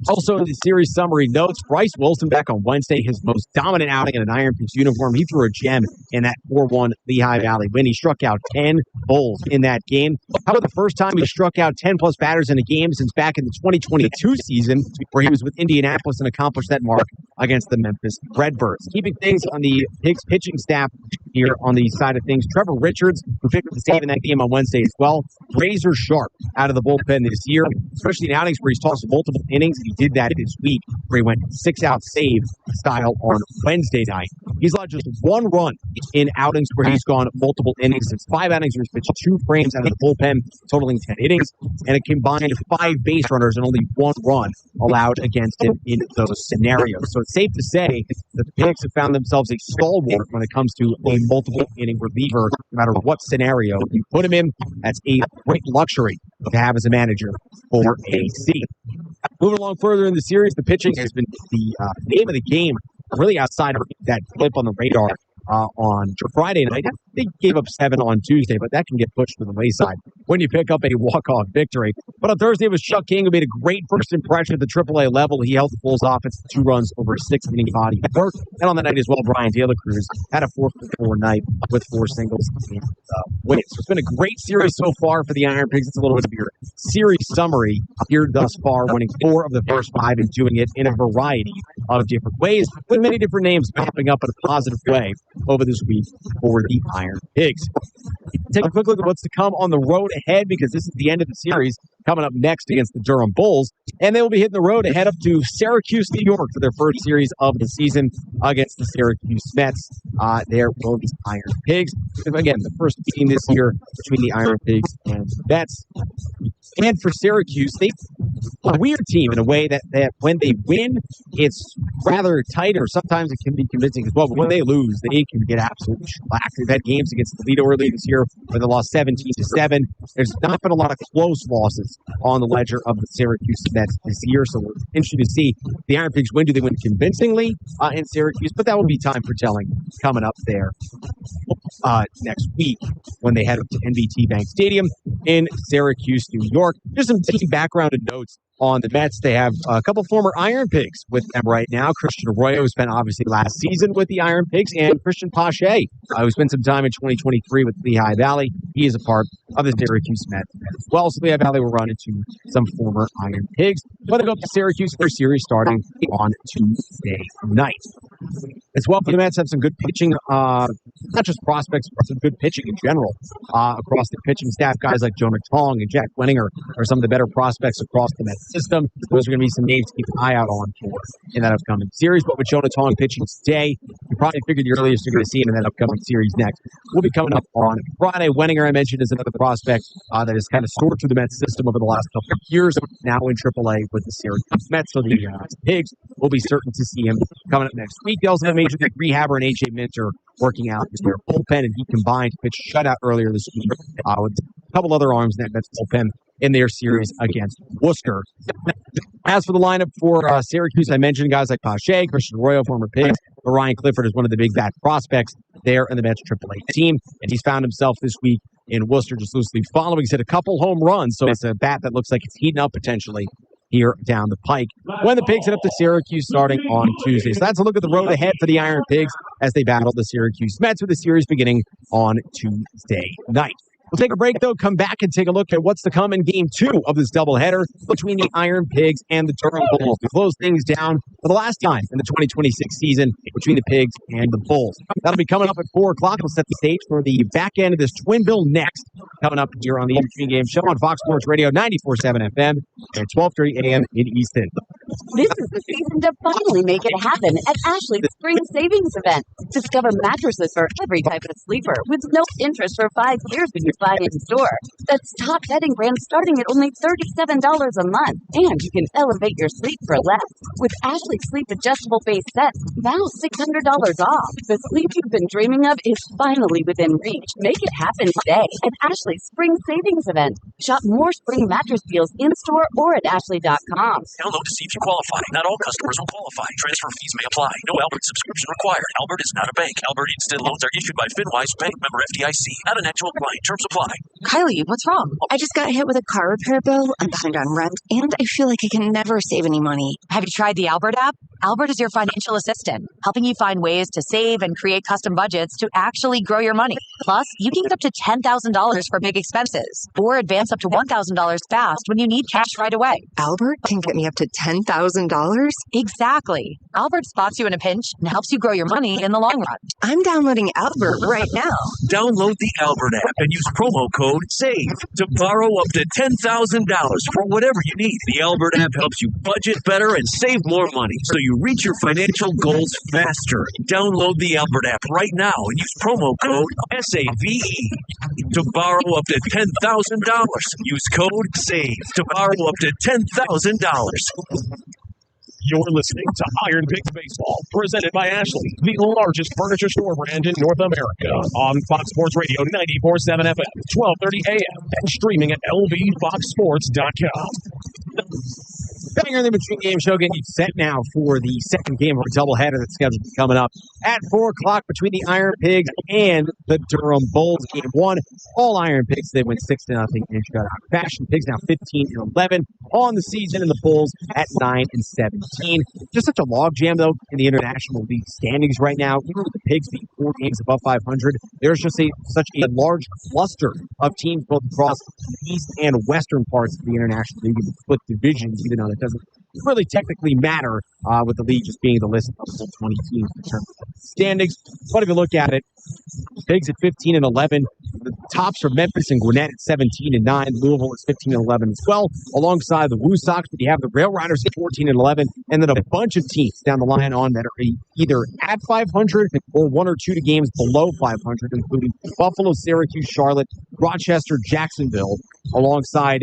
also in the series summary notes, Bryce Wilson back on Wednesday, his most dominant outing in an Iron Pigs uniform. He threw a gem in that 4-1 Lehigh Valley win. He struck out 10 Bulls in that game. How about the first time he struck out 10-plus batters in a game since back in the 2022 season, where he was with Indianapolis and accomplished that mark against the Memphis Redbirds. Keeping things on the Pigs pitching staff here on the side of things, Trevor Richards, who picked up the save in that game on Wednesday as well, razor sharp out of the bullpen this year, especially in outings where he's tossed multiple innings, and he did that this week, where he went 6-out save style on Wednesday night. He's allowed just 1 run in outings where he's gone multiple innings. It's 5 outings where he's pitched 2 frames out of the bullpen, totaling 10 innings, and a combined 5 base runners and only 1 run allowed against him in those scenarios. So it's safe to say that the Pigs have found themselves a stalwart when it comes to a multiple inning reliever, no matter what scenario you put him in. That's a great luxury to have as a manager for AC. Moving along further in the series, the pitching has been the name of the game, really outside of that blip on the radar on Friday night. They gave up 7 on Tuesday, but that can get pushed to the wayside when you pick up a walk-off victory. But on Thursday, it was Chuck King who made a great first impression at the AAA level. He held the Bulls offense to 2 runs over a 6-inning body of work. And on the night as well, Brian De La Cruz had a 4-for-4 night with 4 singles and wins. So it's been a great series so far for the Iron Pigs. It's a little bit of your series summary here thus far, winning 4 of the first 5 and doing it in a variety of different ways, with many different names popping up in a positive way over this week for the Iron Pigs. Take a quick look at what's to come on the road ahead, because this is the end of the series. coming up next against the Durham Bulls. And they will be hitting the road to head up to Syracuse, New York for their first series of the season against the Syracuse Mets. There will be Iron Pigs. Again, the first meeting this year between the Iron Pigs and the Mets. And for Syracuse, they're a weird team in a way that when they win, it's rather tight, or sometimes it can be convincing as well. But when they lose, they can get absolutely shellacked. They've had games against Toledo early this year where they lost 17-7. There's not been a lot of close losses on the ledger of the Syracuse Mets this year, so we're interested to see the Iron Pigs win. Do they win convincingly in Syracuse? But that will be time for telling coming up there next week when they head up to NBT Bank Stadium in Syracuse, New York. Just some team background and notes on the Mets. They have a couple former Iron Pigs with them right now. Christian Arroyo spent obviously last season with the Iron Pigs, and Christian Pache, who spent some time in 2023 with Lehigh Valley. He is a part of the Syracuse Mets as well. So Lehigh Valley will run into some former Iron Pigs. But they go up to Syracuse, their series starting on Tuesday night. As well, the Mets have some good pitching, not just prospects, but some good pitching in general across the pitching staff. Guys like Jonah Tong and Jack Wenninger are some of the better prospects across the Mets system. Those are going to be some names to keep an eye out on for in that upcoming series. But with Jonah Tong pitching today, you probably figured the earliest you're going to see him in that upcoming series next will be coming up on Friday. Wenninger, I mentioned, is another prospect that has kind of soared through the Mets system over the last couple of years, now in AAA with the Syracuse Mets. So the Pigs will be certain to see him coming up next week. They also have Major League rehabber and AJ Minter working out in their bullpen, and he combined to pitch shutout earlier this week with a couple other arms in that Mets bullpen in their series against Worcester. As for the lineup for Syracuse, I mentioned guys like Pache, Christian Arroyo, former Pigs, but Ryan Clifford is one of the big bat prospects there in the Mets AAA team, and he's found himself this week in Worcester just loosely following. He's hit a couple home runs, so it's a bat that looks like it's heating up potentially here down the pike when the Pigs head up to Syracuse starting on Tuesday. So that's a look at the road ahead for the Iron Pigs as they battle the Syracuse Mets with the series beginning on Tuesday night. We'll take a break, though, come back and take a look at what's to come in Game 2 of this doubleheader between the Iron Pigs and the Durham Bulls to close things down for the last time in the 2026 season between the Pigs and the Bulls. That'll be coming up at 4 o'clock. We'll set the stage for the back end of this twin bill next, coming up here on the In-Between Game Show on Fox Sports Radio 94.7 FM at 12:30 a.m. in Easton. This is the season to finally make it happen at Ashley's Spring Savings Event. Discover mattresses for every type of sleeper with no interest for 5 years when you buy in store. That's top bedding brands starting at only $37 a month. And you can elevate your sleep for less. With Ashley Sleep Adjustable Base Sets, now $600 off. The sleep you've been dreaming of is finally within reach. Make it happen today at Ashley's Spring Savings Event. Shop more spring mattress deals in-store or at ashley.com. Download to see if you qualify. Not all customers will qualify. Transfer fees may apply. No Albert subscription required. Albert is not a bank. Albert Instant Loans are issued by FinWise Bank, member FDIC. Not an actual client. Terms apply. Kylie, what's wrong? I just got hit with a car repair bill. I'm behind on rent, and I feel like I can never save any money. Have you tried the Albert app? Albert is your financial assistant, helping you find ways to save and create custom budgets to actually grow your money. Plus, you can get up to $10,000 for big expenses, or advance up to $1,000 fast when you need cash right away. Albert can get me up to $10,000? Exactly. Albert spots you in a pinch and helps you grow your money in the long run. I'm downloading Albert right now. Download the Albert app and use promo code SAVE to borrow up to $10,000 for whatever you need. The Albert app helps you budget better and save more money so you reach your financial goals faster. Download the Albert app right now and use promo code SAVE to borrow up to $10,000. Use code SAVE to borrow up to $10,000. You're listening to Iron Pigs Baseball, presented by Ashley, the largest furniture store brand in North America, on Fox Sports Radio 94.7 FM, 12:30 a.m., and streaming at lvfoxsports.com. Back here in the Between Game Show, getting you set now for the second game of a doubleheader that's scheduled to be coming up at 4 o'clock between the Iron Pigs and the Durham Bulls. Game 1, all Iron Pigs, they win 6-0 in shutout fashion. Pigs now 15-11 on the season, and the Bulls at 9-17. Just such a logjam, though, in the International League standings right now. Even with the Pigs being 4 games above 500, there's just such a large cluster of teams both across the east and western parts of the International League and the split divisions, even though it doesn't really technically matter with the league just being the list of the 20 teams in terms of standings. But if you look at it, Pigs at 15-11, The tops are Memphis and Gwinnett at 17 and 9. Louisville is 15 and 11 as well, alongside the Woo Sox. But you have the Rail Riders at 14 and 11, and then a bunch of teams down the line on that are either at 500 or one or two games below 500, including Buffalo, Syracuse, Charlotte, Rochester, Jacksonville, alongside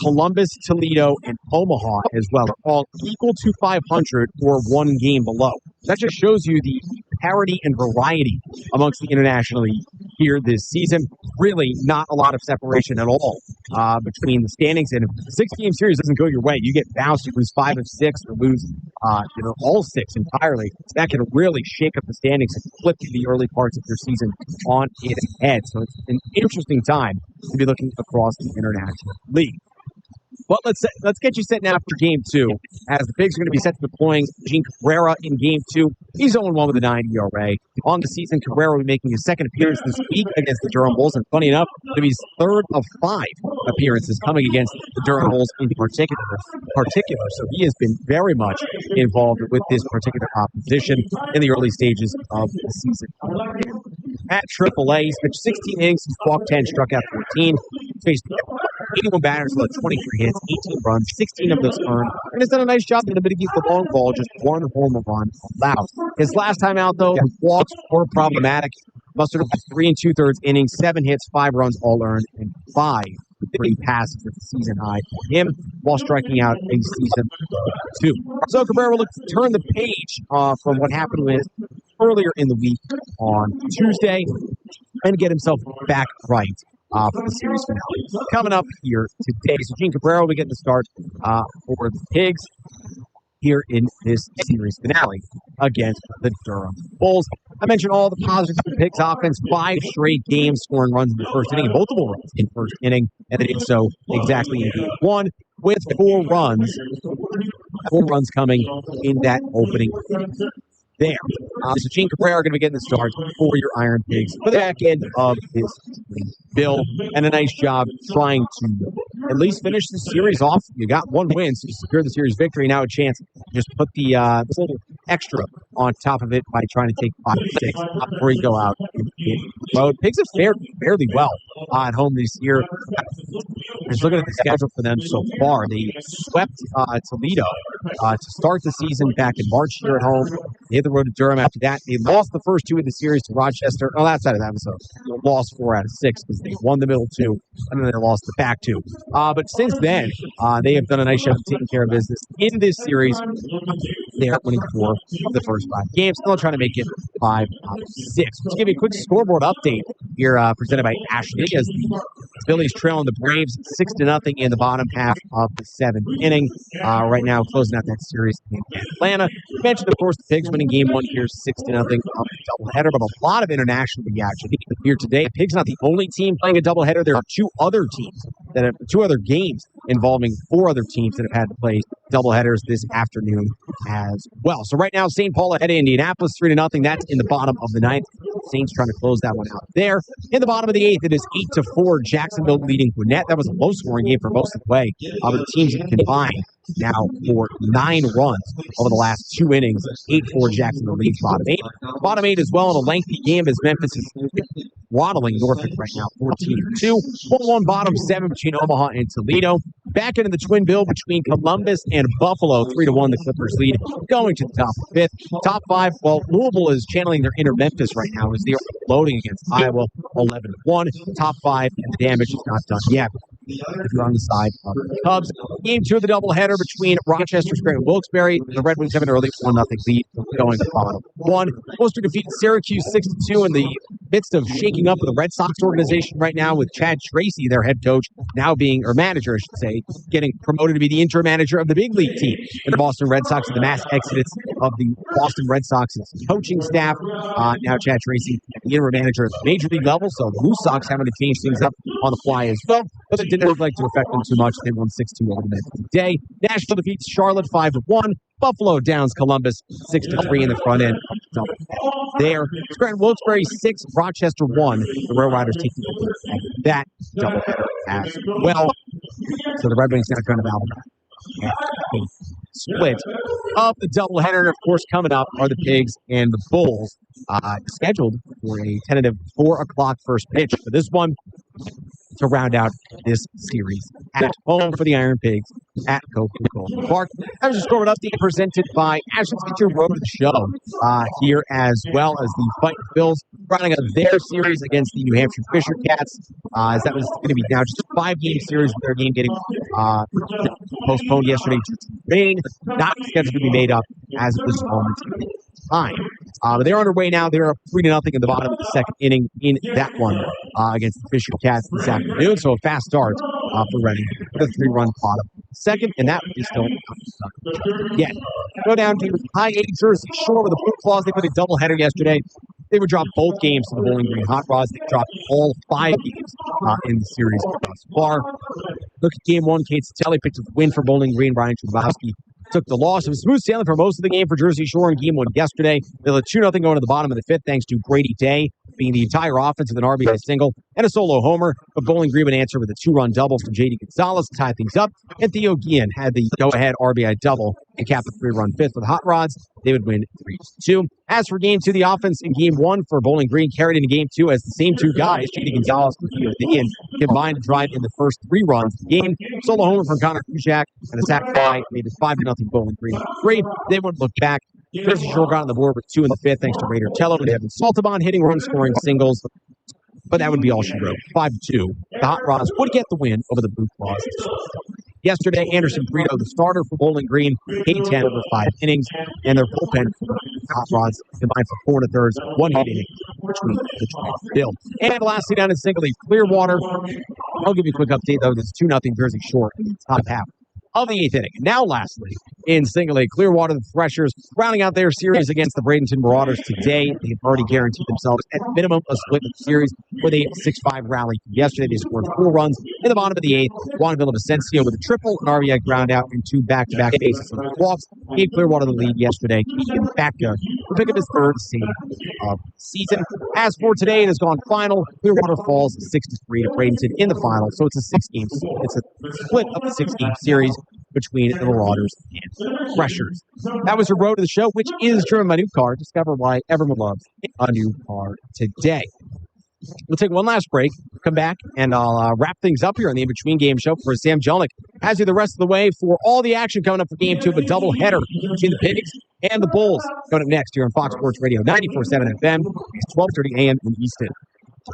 Columbus, Toledo, and Omaha as well, are all equal to 500 or one game below. That just shows you the parity and variety amongst the International League here this season. Really not a lot of separation at all between the standings. And if the 6-game series doesn't go your way, you get bounced, you lose 5 of 6 or lose all 6 entirely. That can really shake up the standings and flip the early parts of their season on its head. So it's an interesting time to be looking across the International League. But let's get you set now for Game 2, as the Pigs are going to be set to deploying Gene Cabrera in Game 2. He's 0-1 with a 9 ERA. On the season, Cabrera will be making his second appearance this week against the Durham Bulls, and funny enough, it'll be his third of 5 appearances coming against the Durham Bulls in particular. So he has been very much involved with this particular opposition in the early stages of the season. At AAA, he's pitched 16 innings, he's walked 10, struck out 14, faced 81 batters, led 23 hits, 18 runs, 16 of those earned, and has done a nice job to mitigate the long ball, just 1 home run allowed. His last time out, though, walks were problematic. Mustered up 3 2/3 innings, 7 hits, 5 runs all earned, and 5 free passes at the season high for him, while striking out a season 2. So Cabrera will look to turn the page from what happened with earlier in the week on Tuesday and get himself back right for the series finale. Coming up here today, so Gene Cabrera will be getting the start for the Pigs here in this series finale against the Durham Bulls. I mentioned all the positives for the Pigs offense, 5 straight games scoring runs in the first inning, multiple runs in first inning, and they did so exactly in Game 1 with 4 runs coming in that opening inning. There. So Gene Cabrera going to be getting the start for your Iron Pigs for the back end of this bill, and a nice job trying to at least finish the series off. You got 1 win, so you secure the series victory. Now a chance to just put the this little extra on top of it by trying to take 5-6 before you go out and hit the road. Pigs have fared fairly well at home this year. Just looking at the schedule for them so far, they swept Toledo to start the season back in March here at home. They hit the road to Durham after that. They lost the first 2 of the series to Rochester. Oh, outside of that was a loss 4 out of 6 because they won the middle 2 and then they lost the back 2. But since then, they have done a nice job of taking care of business in this series. They are winning 4 of the first 5 games. Still trying to make it 5 out of 6. Let's give you a quick scoreboard update here presented by Ashley as the Phillies trailing the Braves 6-0 in the bottom half of the 7th inning. Right now, closing out that series in Atlanta. We mentioned, of course, the Pigs winning Game 1 here 6-0 up a doubleheader, but a lot of international action here today. Pigs not the only team playing a doubleheader. There are 2 other teams that have 2 other games involving 4 other teams that have had to play doubleheaders this afternoon as well. So right now, St. Paul ahead of Indianapolis 3-0. That's in the bottom of the 9th. Saints trying to close that one out there. In the bottom of the 8th, it is 8-4. Jacksonville leading Gwinnett. That was a low-scoring game for most of the way. But the teams have combined now for 9 runs over the last 2 innings. 8-4 Jacksonville leads bottom 8. Bottom 8 as well in a lengthy game as Memphis is waddling Norfolk right now, 14-2. 1-1 bottom 7 between Omaha and Toledo. Back into the twin bill between Columbus and Buffalo, 3-1 the Clippers lead, going to the top of 5th. Top 5, well, Louisville is channeling their inner Memphis right now as they're loading against Iowa, 11-1. Top 5, and the damage is not done yet. If you're on the side of the Cubs. Game 2 of the doubleheader between Rochester, Scranton, Wilkes-Barre. The Red Wings have an early 1-0 lead going to bottom 1. Worcester defeated Syracuse 6-2 in the midst of shaking up the Red Sox organization right now with Chad Tracy, their head coach, now being, or manager, I should say, getting promoted to be the interim manager of the big league team in the Boston Red Sox, and the mass exodus of the Boston Red Sox's coaching staff. Now Chad Tracy, the interim manager at the major league level, so the Blue Sox having to change things up on the fly as well, but it didn't look like to affect them too much. They won 6-2 over the Memphis today. Nashville defeats Charlotte 5-1. Buffalo downs Columbus 6-3 in the front end. There, Scranton Wilkes-Barre 6, Rochester 1. The Rail Riders taking that doubleheader as well. So the Red Wings now trying to battle back. split of the doubleheader. And of course, coming up are the Pigs and the Bulls, scheduled for a tentative 4 o'clock first pitch for this one to round out this series at home for the Iron Pigs at Coca-Cola Park. That was a score update presented by Ashley. Get your road to the show here, as well as the Fighting Bills rounding out their series against the New Hampshire Fisher Cats, as that was going to be now just a 5-game series with their game getting postponed yesterday due to rain, not scheduled to be made up as of this moment in time. But they're underway now. They're up 3-0 in the bottom of the second inning in that one against the Fisher Cats this afternoon. So a fast start for Reading with a 3-run bottom second, and that is still yet. Go down to High 8 Jersey Shore with the Blue Claws. They put a doubleheader yesterday. They would drop both games to the Bowling Green Hot Rods. They dropped all 5 games in the series thus far. Look at game 1. Kate Satelli picked up the win for Bowling Green. Ryan Trubowski took the loss. It was smooth sailing for most of the game for Jersey Shore in game 1 yesterday. They let 2-0 going to the bottom of the 5th thanks to Grady Day being the entire offense with an RBI single and a solo homer. But Bowling Green would answer with a 2-run double from J.D. Gonzalez to tie things up. And Theo Guillen had the go-ahead RBI double and cap a 3-run 5th for the Hot Rods. They would win 3-2. As for game 2, the offense in game 1 for Bowling Green carried into game 2 as the same 2 guys, J.D. Gonzalez and Theo Guillen, combined to drive in the first 3 runs of the game. Solo homer from Connor Kuciak and a sac fly made it 5-0 Bowling Green. 3. They wouldn't look back. Jersey Shore got on the board with 2 in the 5th thanks to Raider Tello and Evan Saltabon hitting run-scoring singles. But that would be all she wrote. 5-2. The Hot Rods would get the win over the Blue Claws. Yesterday, Anderson Brito, the starter for Bowling Green, 8-10 over 5 innings, and their bullpen for the Hot Rods combined for 4 1/3, 1 hit inning between the 12 Bill. And lastly, down in Single League, Clearwater. I'll give you a quick update, though. There's 2-0 Jersey Shore in the top half of the 8th inning. Now, lastly, in Single A, Clearwater, the Threshers, rounding out their series against the Bradenton Marauders today. They've already guaranteed themselves, at minimum, a split of the series with a 6-5 rally. Yesterday, they scored 4 runs in the bottom of the 8th. Juan Villavicencio with a triple, an RBI ground out, and 2 back-to-back bases on the walks. Gave Clearwater the lead yesterday. Keegan Facta will pick up his 3rd save of the season. As for today, it has gone final. Clearwater falls 6-3 to Bradenton in the final. So it's a 6-game. It's a split of the 6-game series between the Marauders and Threshers. That was your road to the show, which is driven by new car. Discover why everyone loves a new car today. We'll take one last break, come back, and I'll wrap things up here on the In-Between Game Show for Sam Jelinek. Has you the rest of the way for all the action coming up for Game 2 of a doubleheader between the Pigs and the Bulls. Coming up next here on Fox Sports Radio 94.7 FM. It's 12:30 a.m. in Easton.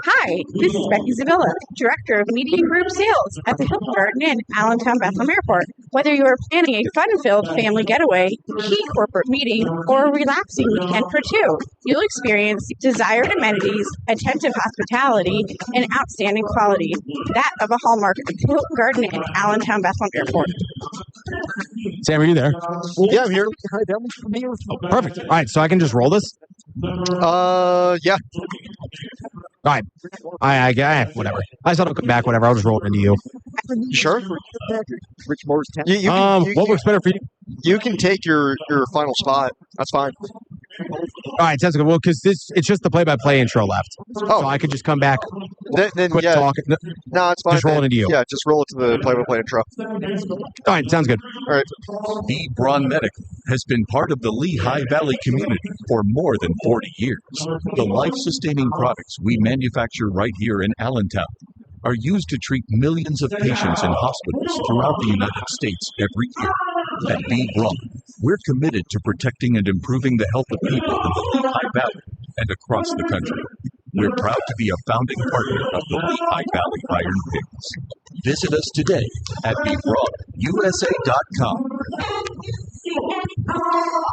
Hi, this is Becky Zavilla, Director of Media Group Sales at the Hilton Garden Inn, Allentown Bethlehem Airport. Whether you are planning a fun-filled family getaway, key corporate meeting, or a relaxing weekend for 2, you'll experience desired amenities, attentive hospitality, and outstanding quality. That of a hallmark of the Hilton Garden Inn, Allentown Bethlehem Airport. Sam, are you there? Yeah, I'm here. Hi, that was from here. Oh, perfect. All right, so I can just roll this? Yeah. All right. I whatever. I thought I'll come back, whatever. I'll just roll it into you. Sure. Rich Moore's what works better for you? You can take your final spot. That's fine. All right, sounds good. Well, because it's just the play-by-play intro left. So I could just come back, then quit yeah. talking. No, it's fine. Just roll it into you. Yeah, just roll it to the play-by-play intro. All right, sounds good. All right. B. Braun Medical has been part of the Lehigh Valley community for more than 40 years. The life-sustaining products we manufacture right here in Allentown are used to treat millions of patients in hospitals throughout the United States every year. At B. Braun, we're committed to protecting and improving the health of people in the Lehigh Valley and across the country. We're proud to be a founding partner of the Lehigh Valley Iron Pigs. Visit us today at bbraunusa.com.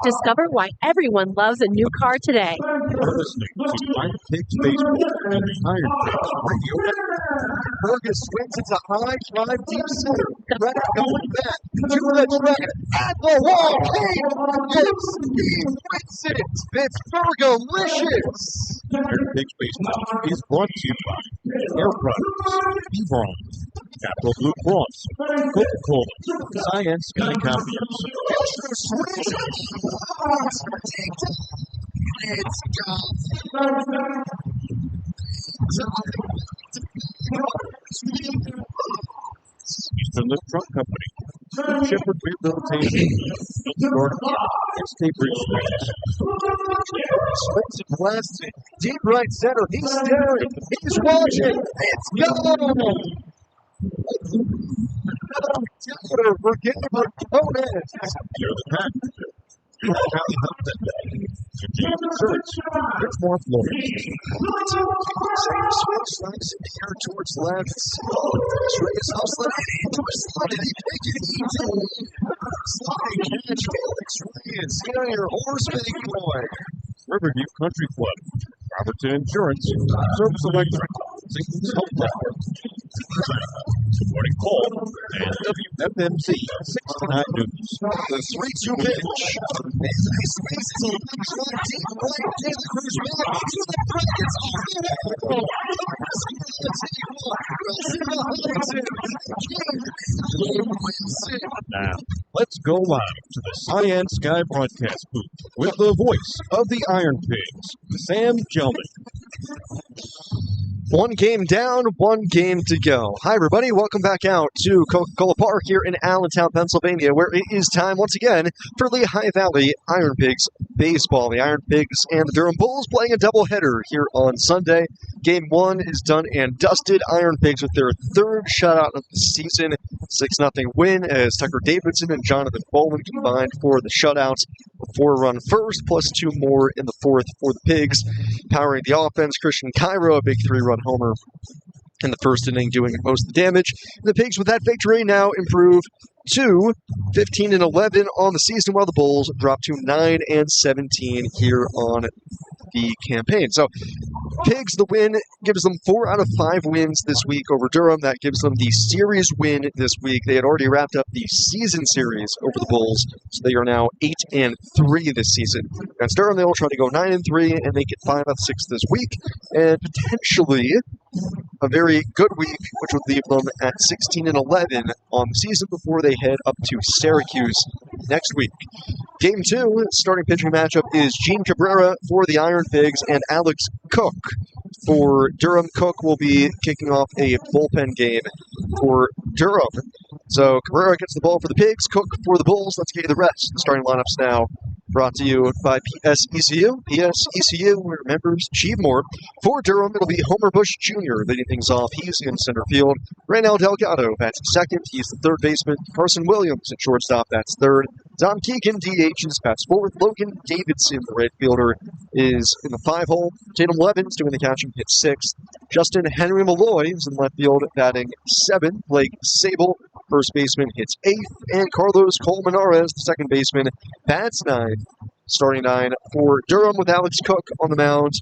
Discover why everyone loves a new car today. You're listening to IronPigs Baseball and IronPigs Radio Network. Fergus swings it to high drive deep center. Brett going back to the track at the wall. Yes, he wins it. It's Fergalicious. IronPigs Baseball is brought to you by Air Products, B-Braun, Capital Blue Cross, Coca-Cola, Science Sky Copiers. Let's go. Eastern Lift Truck Company. Shepherd Rehabilitation, Escape Route. Swings and blasts it deep right center. He's staring. He's watching. It's gone. Taylor for getting her opponent. You're the pack. You have the help that day. To keep insurance. It's more Florida. Switch slides in the air towards left. Reyes off slide into a slide. He pick it. He did. Sliding catch. Felix Reyes. Get your horse, big boy. Riverview Country Club. Robertson Insurance. Service Electric. Singles Health Network. Supporting Cole and WFMZ 69 News. The 3-2 pitch. He spaces a big shot deep right. Taylor Cruz back into the brackets. Now, let's go live to the Cyan Sky broadcast booth with the voice of the Iron Pigs, Sam Gelman. One game down, one game to go. Hi, everybody. Welcome back out to Coca-Cola Park here in Allentown, Pennsylvania, where it is time once again for Lehigh Valley IronPigs baseball. The IronPigs and the Durham Bulls playing a doubleheader here on Sunday. Game 1 is done and dusted. IronPigs with their third shutout of the season. 6-0 win as Tucker Davidson and Jonathan Bowman combined for the shutouts. A 4-run first, plus 2 more in the fourth for the Pigs. Powering the offense, Christian Cairo, a big 3-run homer in the first inning, doing most of the damage. The Pigs, with that victory, now improve to 15-11 on the season, while the Bulls drop to 9-17 here on the campaign. So, Pigs, the win gives them 4 out of 5 wins this week over Durham. That gives them the series win this week. They had already wrapped up the season series over the Bulls, so they are now 8-3 this season. Against Durham, they will try to go 9-3 and make it 5 out of 6 this week, and potentially a very good week, which would leave them at 16-11 on the season before they head up to Syracuse next week. Game 2, starting pitching matchup is Gene Cabrera for the IronPigs and Alex Cook for Durham. Cook will be kicking off a bullpen game for Durham. So Cabrera gets the ball for the Pigs, Cook for the Bulls. Let's get you the rest. The starting lineups now brought to you by PSECU. PSECU remembers Cheevemore. For Durham, it'll be Homer Bush Jr. leading things off. He's in center field. Raynel Delgado bats second. He's the third baseman. Carson Williams at shortstop. That's third. Don Keegan, DH, is bats fourth. Logan Davidson, the right fielder, is in the 5-hole. Tatum Levins doing the catching, hits sixth. Justin Henry Malloy is in left field, batting 7th. Blake Sable, first baseman, hits 8th. And Carlos Colmenares, the second baseman, bats 9th. Starting 9 for Durham with Alex Cook on the mound.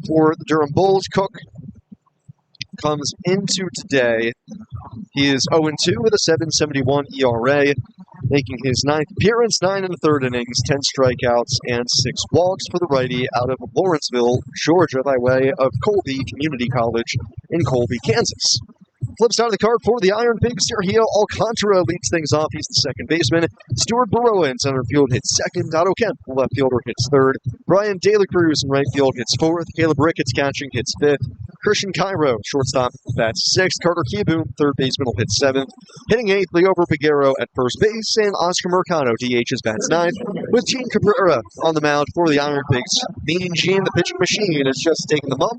For the Durham Bulls, Cook comes into today. He is 0-2 with a 7.71 ERA, making his 9th appearance, 9 in the third innings, 10 strikeouts, and 6 walks for the righty out of Lawrenceville, Georgia, by way of Colby Community College in Colby, Kansas. Flip side of the card for the IronPigs, Sergio Alcantara leads things off. He's the second baseman. Stuart Baroa in center field hits second. Otto Kemp, the left fielder, hits third. Brian De La Cruz in right field hits fourth. Caleb Ricketts catching hits fifth. Christian Cairo, shortstop, bats sixth. Carter Kieboom, third baseman, will hit seventh. Hitting eighth, Leover Piguero at first base. And Oscar Mercado, DH, is bats ninth. With Gene Cabrera on the mound for the IronPigs. Mean Gene, the pitching machine, is just taking them up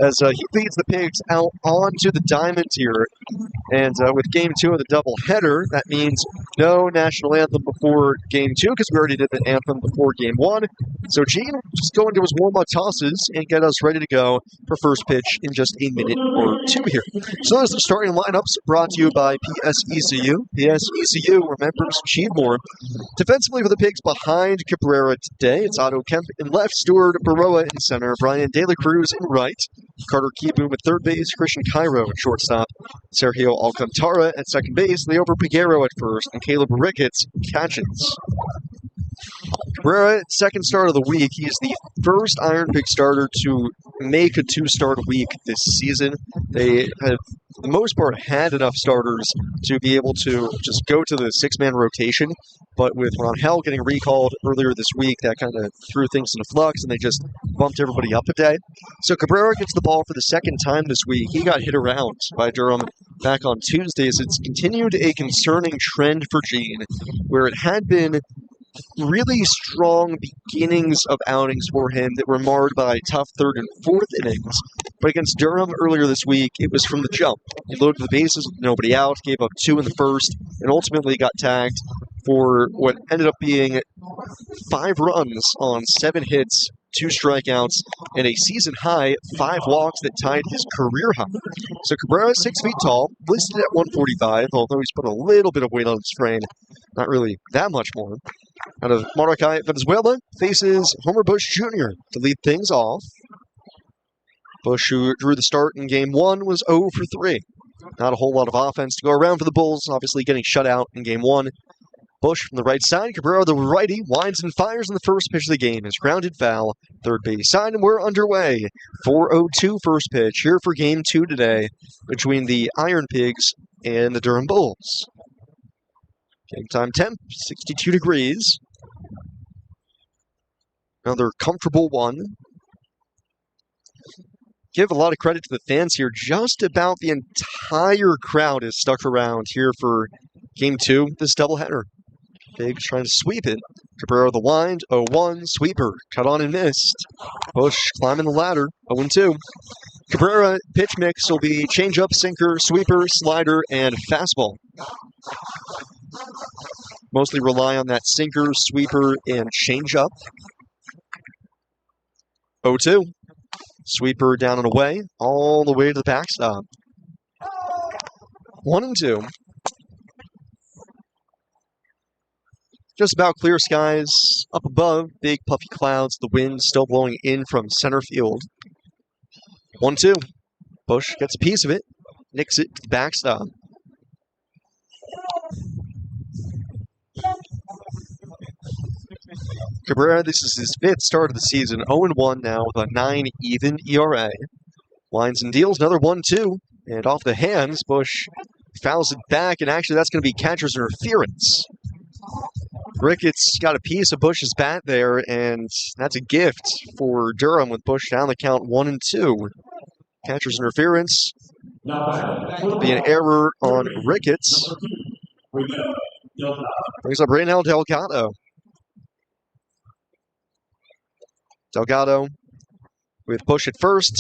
as he feeds the Pigs out onto the diamond here. And with Game 2 of the doubleheader, that means no national anthem before Game 2, because we already did the anthem before Game 1. So Gene will just go into his warm-up tosses and get us ready to go for first pitch in just a minute or two here. So those are the starting lineups brought to you by PSECU. PSECU remembers Cheevemore. Defensively for the Pigs behind Cabrera today, it's Otto Kemp in left, Stuart Baroa in center, Brian De La Cruz in right, Carter Kieboom at third base, Christian Cairo at shortstop, Sergio Alcantara at second base, Leover Piguero at first, and Caleb Ricketts catches. Cabrera, second start of the week. He is the first IronPig starter to make a 2-start week this season. They have, for the most part, had enough starters to be able to just go to the six-man rotation. But with Rangel getting recalled earlier this week, that kind of threw things into flux, and they just bumped everybody up a day. So Cabrera gets the ball for the second time this week. He got hit around by Durham back on Tuesdays. It's continued a concerning trend for Gene, where it had been really strong beginnings of outings for him that were marred by tough third and fourth innings. But against Durham earlier this week, it was from the jump. He loaded the bases with nobody out, gave up 2 in the first, and ultimately got tagged for what ended up being 5 runs on 7 hits, 2 strikeouts, and a season-high 5 walks that tied his career high. So Cabrera is 6 feet tall, listed at 145, although he's put a little bit of weight on his frame. Not really that much more. Out of Maracay, Venezuela, faces Homer Bush Jr. to lead things off. Bush, who drew the start in Game 1, was 0 for 3. Not a whole lot of offense to go around for the Bulls, obviously getting shut out in Game 1. Bush from the right side, Cabrera the righty, winds and fires in the first pitch of the game. Is grounded foul, third base side, and we're underway. 4:02 first pitch here for Game 2 today between the IronPigs and the Durham Bulls. Game time temp, 62 degrees. Another comfortable one. Give a lot of credit to the fans here. Just about the entire crowd is stuck around here for Game 2, this doubleheader. Pigs trying to sweep it. Cabrera the wind, 0-1, sweeper, cut on and missed. Bush climbing the ladder, 0-2. Cabrera pitch mix will be changeup, sinker, sweeper, slider, and fastball. Mostly rely on that sinker, sweeper, and changeup. 0-2. Sweeper down and away, all the way to the backstop. 1-2. Just about clear skies up above, big puffy clouds, the wind still blowing in from center field. 1-2. Bush gets a piece of it, nicks it to the backstop. Cabrera, this is his 5th start of the season, 0-1 now with a 9 even ERA. Winds and deals, another 1-2, and off the hands, Bush fouls it back, and actually that's going to be catcher's interference. Ricketts got a piece of Bush's bat there, and that's a gift for Durham with Bush down the count 1-2. Catcher's interference. It'll be an error on Ricketts. Brings up Reynel Delgado. Delgado with Bush at first.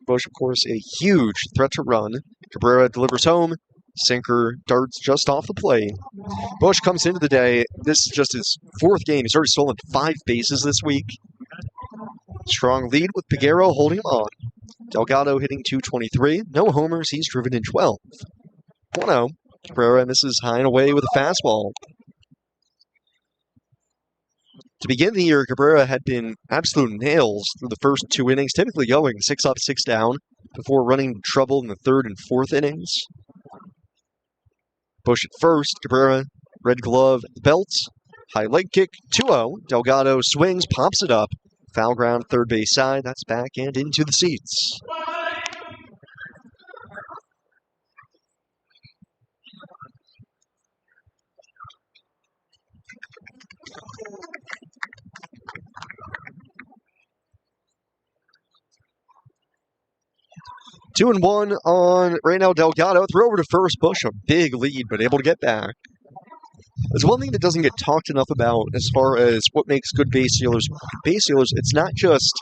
Bush, of course, a huge threat to run. Cabrera delivers home. Sinker darts just off the plate. Bush comes into the day. This is just his 4th game. He's already stolen 5 bases this week. Strong lead with Peguero holding him on. Delgado hitting .223. No homers. He's driven in 12. 1-0. Cabrera misses high and away with a fastball. To begin the year, Cabrera had been absolute nails through the first 2 innings, typically going 6 up, 6 down, before running into trouble in the 3rd and 4th innings. Bush at first, Cabrera, red glove at the belt, high leg kick, 2-0. Delgado swings, pops it up, foul ground, third base side, that's back and into the seats. Two and 1 on Reynel Delgado. Throw over to first. Bush, a big lead, but able to get back. There's one thing that doesn't get talked enough about as far as what makes good base stealers. Base stealers, it's not just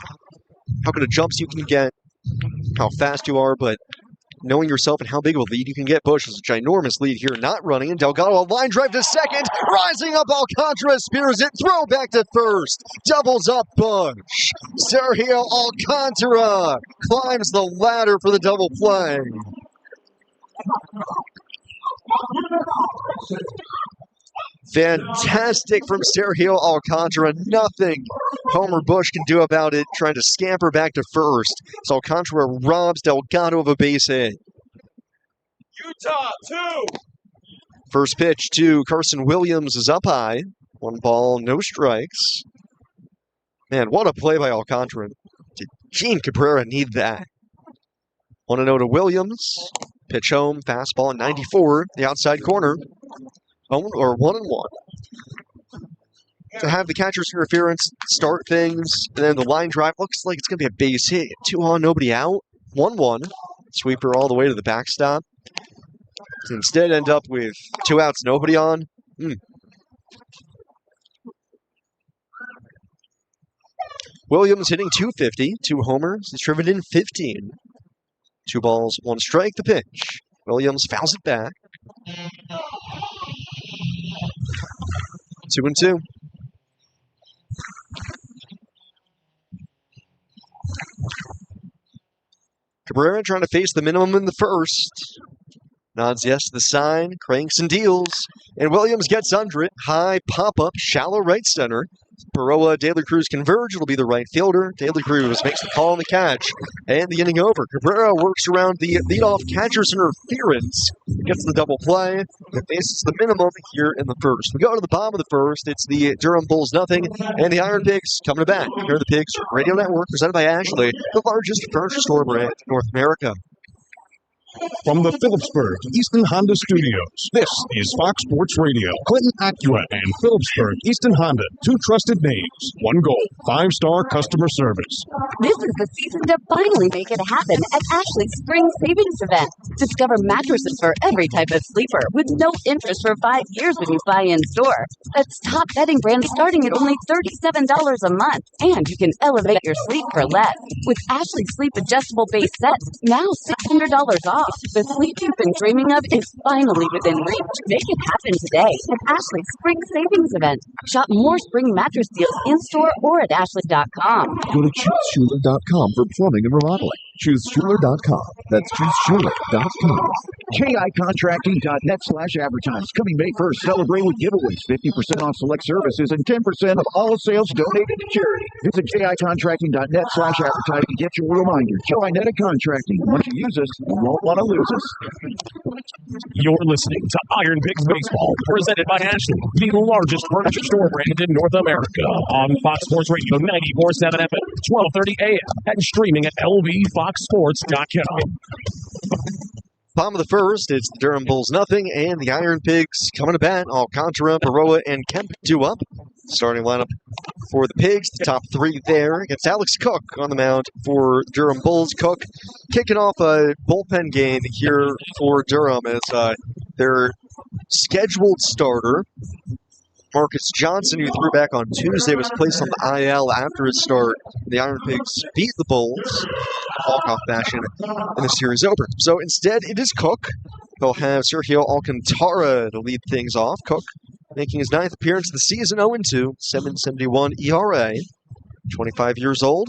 how good of jumps you can get, how fast you are, but knowing yourself and how big of a lead you can get. Bush is a ginormous lead here, not running, and Delgado a line drive to second, rising up, Alcantara spears it, throw back to first, doubles up Bush. Sergio Alcantara climbs the ladder for the double play. Fantastic from Sergio Alcantara. Nothing Homer Bush can do about it, trying to scamper back to first. So Alcantara robs Delgado of a base hit. Utah, 2. First pitch to Carson Williams is up high. 1 ball, no strikes. Man, what a play by Alcantara. Did Gene Cabrera need that? 1-0 to Williams. Pitch home, fastball at 94, the outside corner. 1-1. To have the catcher's interference start things, and then the line drive looks like it's going to be a base hit. 2 on, nobody out. 1-1. Sweeper all the way to the backstop. To instead end up with 2 outs, nobody on. Williams hitting .250, 2 homers. He's driven in 15. 2 balls, 1 strike, the pitch. Williams fouls it back. 2-2. Cabrera trying to face the minimum in the first. Nods yes to the sign, cranks and deals. And Williams gets under it. High pop-up, shallow right center. Baroa, De La Cruz converge. It'll be the right fielder. De La Cruz makes the call on the catch. And the inning over. Cabrera works around the leadoff catcher's interference. Gets the double play. It faces the minimum here in the first. We go to the bottom of the first. It's the Durham Bulls nothing. And the Iron Pigs coming back. Here are the Pigs Radio Network presented by Ashley, the largest furniture store brand in North America. From the Phillipsburg Easton Honda Studios, this is Fox Sports Radio. Clinton Acura and Phillipsburg Easton Honda, 2 trusted names, 1 goal, 5-star customer service. This is the season to finally make it happen at Ashley's Spring Savings Event. Discover mattresses for every type of sleeper with no interest for 5 years when you buy in store. That's top bedding brands starting at only $37 a month. And you can elevate your sleep for less. With Ashley Sleep Adjustable Base Sets, now $600 off. The sleep you've been dreaming of is finally within reach. Make it happen today at Ashley's Spring Savings Event. Shop more spring mattress deals in-store or at ashley.com. Go to ChooseSchuler.com for plumbing and remodeling. ChooseSchuler.com. That's ChooseSchuler.com. KIContracting.net/advertise. Coming May 1st, celebrate with giveaways, 50% off select services, and 10% of all sales donated to charity. Visit KIContracting.net/advertise to get your reminder. KINETA Contracting. Once you use us, you won't want to lose us. You're listening to Iron Pigs Baseball, presented by Ashley, the largest furniture store brand in North America. On Fox Sports Radio 94.7 FM, 12:30 a.m. and streaming at lvfoxsports.com. Bottom of the first, it's the Durham Bulls nothing, and the Iron Pigs coming to bat. Alcantara, Baroa, and Kemp due up. Starting lineup for the Pigs, the top 3 there against Alex Cook on the mound for Durham Bulls. Cook kicking off a bullpen game here for Durham as their scheduled starter, Marcus Johnson, who threw back on Tuesday, was placed on the IL after his start. The Iron Pigs beat the Bulls, walk-off fashion, and the series over. So instead, it is Cook. They'll have Sergio Alcantara to lead things off. Cook making his 9th appearance of the season, 0-2, 7.71 ERA. 25 years old,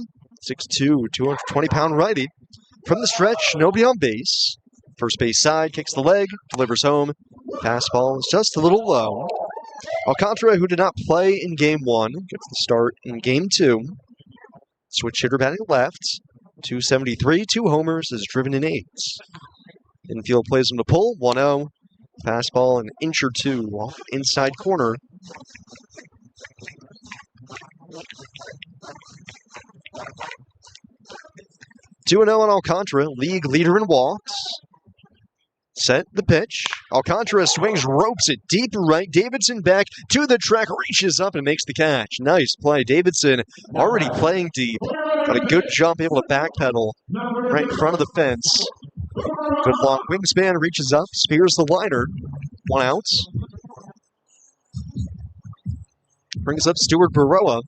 6'2", 220-pound righty. From the stretch, nobody on base. First base side, kicks the leg, delivers home. Fastball is just a little low. Alcantara, who did not play in Game 1, gets the start in Game 2. Switch hitter batting left. 273, 2 homers, is driven in 8. Infield plays him to pull, 1-0. Fastball an inch or 2 off inside corner. Two 2-0 on Alcantara, league leader in walks. Set the pitch. Alcantara swings, ropes it deep right. Davidson back to the track, reaches up and makes the catch. Nice play. Davidson already playing deep. Got a good jump, able to backpedal right in front of the fence. Good long wingspan, reaches up, spears the liner. 1 out. Brings up Stuart Baroa.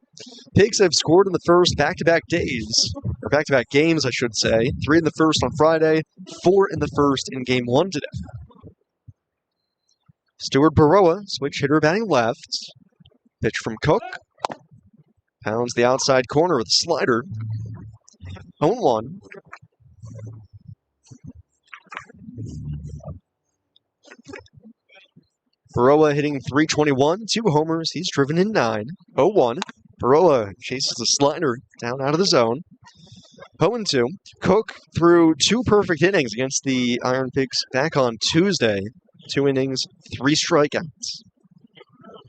Pigs have scored in the first back-to-back days, or back-to-back games, I should say. 3 in the first on Friday, 4 in the first in Game 1 today. Stuart Baroa, switch hitter batting left. Pitch from Cook. Pounds the outside corner with a slider. 0-1. Baroa hitting .321, 2 homers. He's driven in 9. 0-1. Baroa chases a slider down out of the zone. 0-2. Cook threw 2 perfect innings against the Iron Pigs back on Tuesday. 2 innings, 3 strikeouts.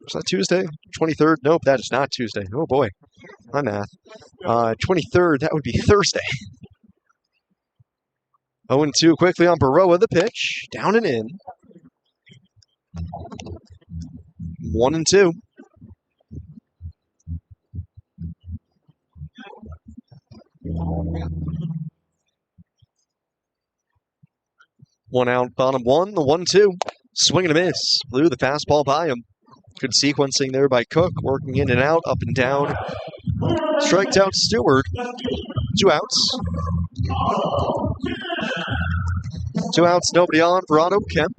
Was that Tuesday? 23rd? Nope, that is not Tuesday. Oh boy, my math. 23rd, that would be Thursday. 0-2 quickly on Baroa. The pitch. Down and in. 1-2. One out, bottom one, the 1-2. Swing and a miss. Blew the fastball by him. Good sequencing there by Cook, working in and out, up and down. Striked out Stewart. 2 outs. 2 outs, nobody on for Otto Kemp.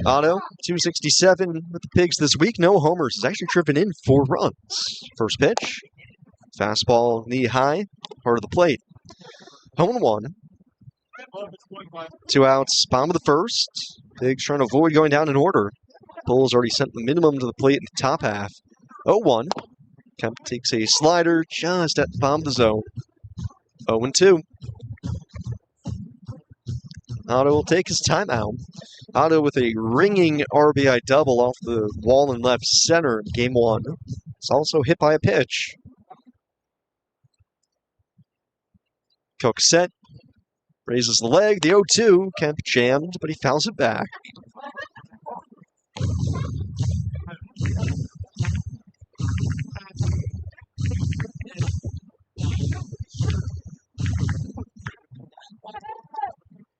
Otto, 267 with the Pigs this week. No homers. He's actually driven in 4 runs. First pitch. Fastball knee high. Part of the plate. 0-1. 2 outs. Bottom of the first. Pigs trying to avoid going down in order. Bulls already sent the minimum to the plate in the top half. 0-1. Kemp takes a slider just at the bottom of the zone. 0-2. Otto will take his timeout. Otto with a ringing RBI double off the wall in left center in game 1. It's also hit by a pitch. Cook set. Raises the leg. The 0-2. Kemp jammed, but he fouls it back.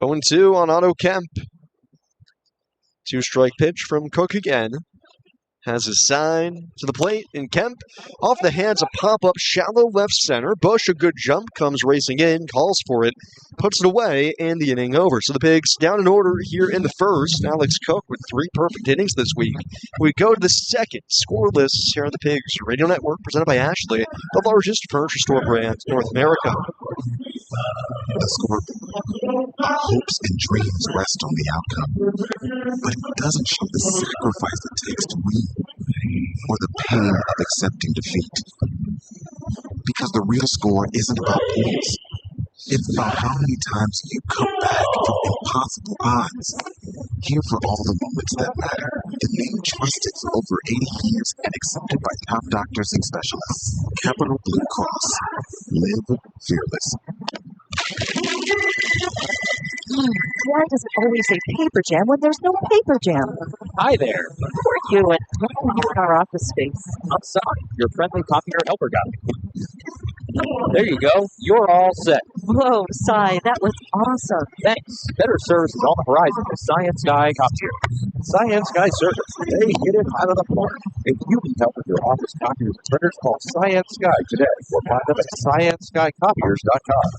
Going 2 on Otto Kemp. 2-strike pitch from Cook again. Has his sign to the plate, and Kemp off the hands, a pop-up shallow left center. Bush, a good jump, comes racing in, calls for it, puts it away, and the inning over. So the Pigs down in order here in the first. Alex Cook with 3 perfect innings this week. We go to the second, scoreless here on the Pigs Radio Network, presented by Ashley, the largest furniture store brand in North America. The Scorpion hopes and dreams rest on the outcome, but it doesn't show the sacrifice it takes to win, or the pain of accepting defeat. Because the real score isn't about points. It's about how many times you come back from impossible odds. Here for all the moments that matter. The name trusted for over 80 years and accepted by top doctors and specialists. Capital Blue Cross. Live fearless. Why does it always say paper jam when there's no paper jam? Hi there. Who are you and how can we use our office space? I'm sorry, your friendly copier helper guy. There you go. You're all set. Whoa, Cy, that was awesome. Thanks. Better service is on the horizon with Science Guy Copier. Science Guy service. They hit it out of the park. If you need help with your office copiers and printers, call Science Guy today or find them at scienceguycopiers.com.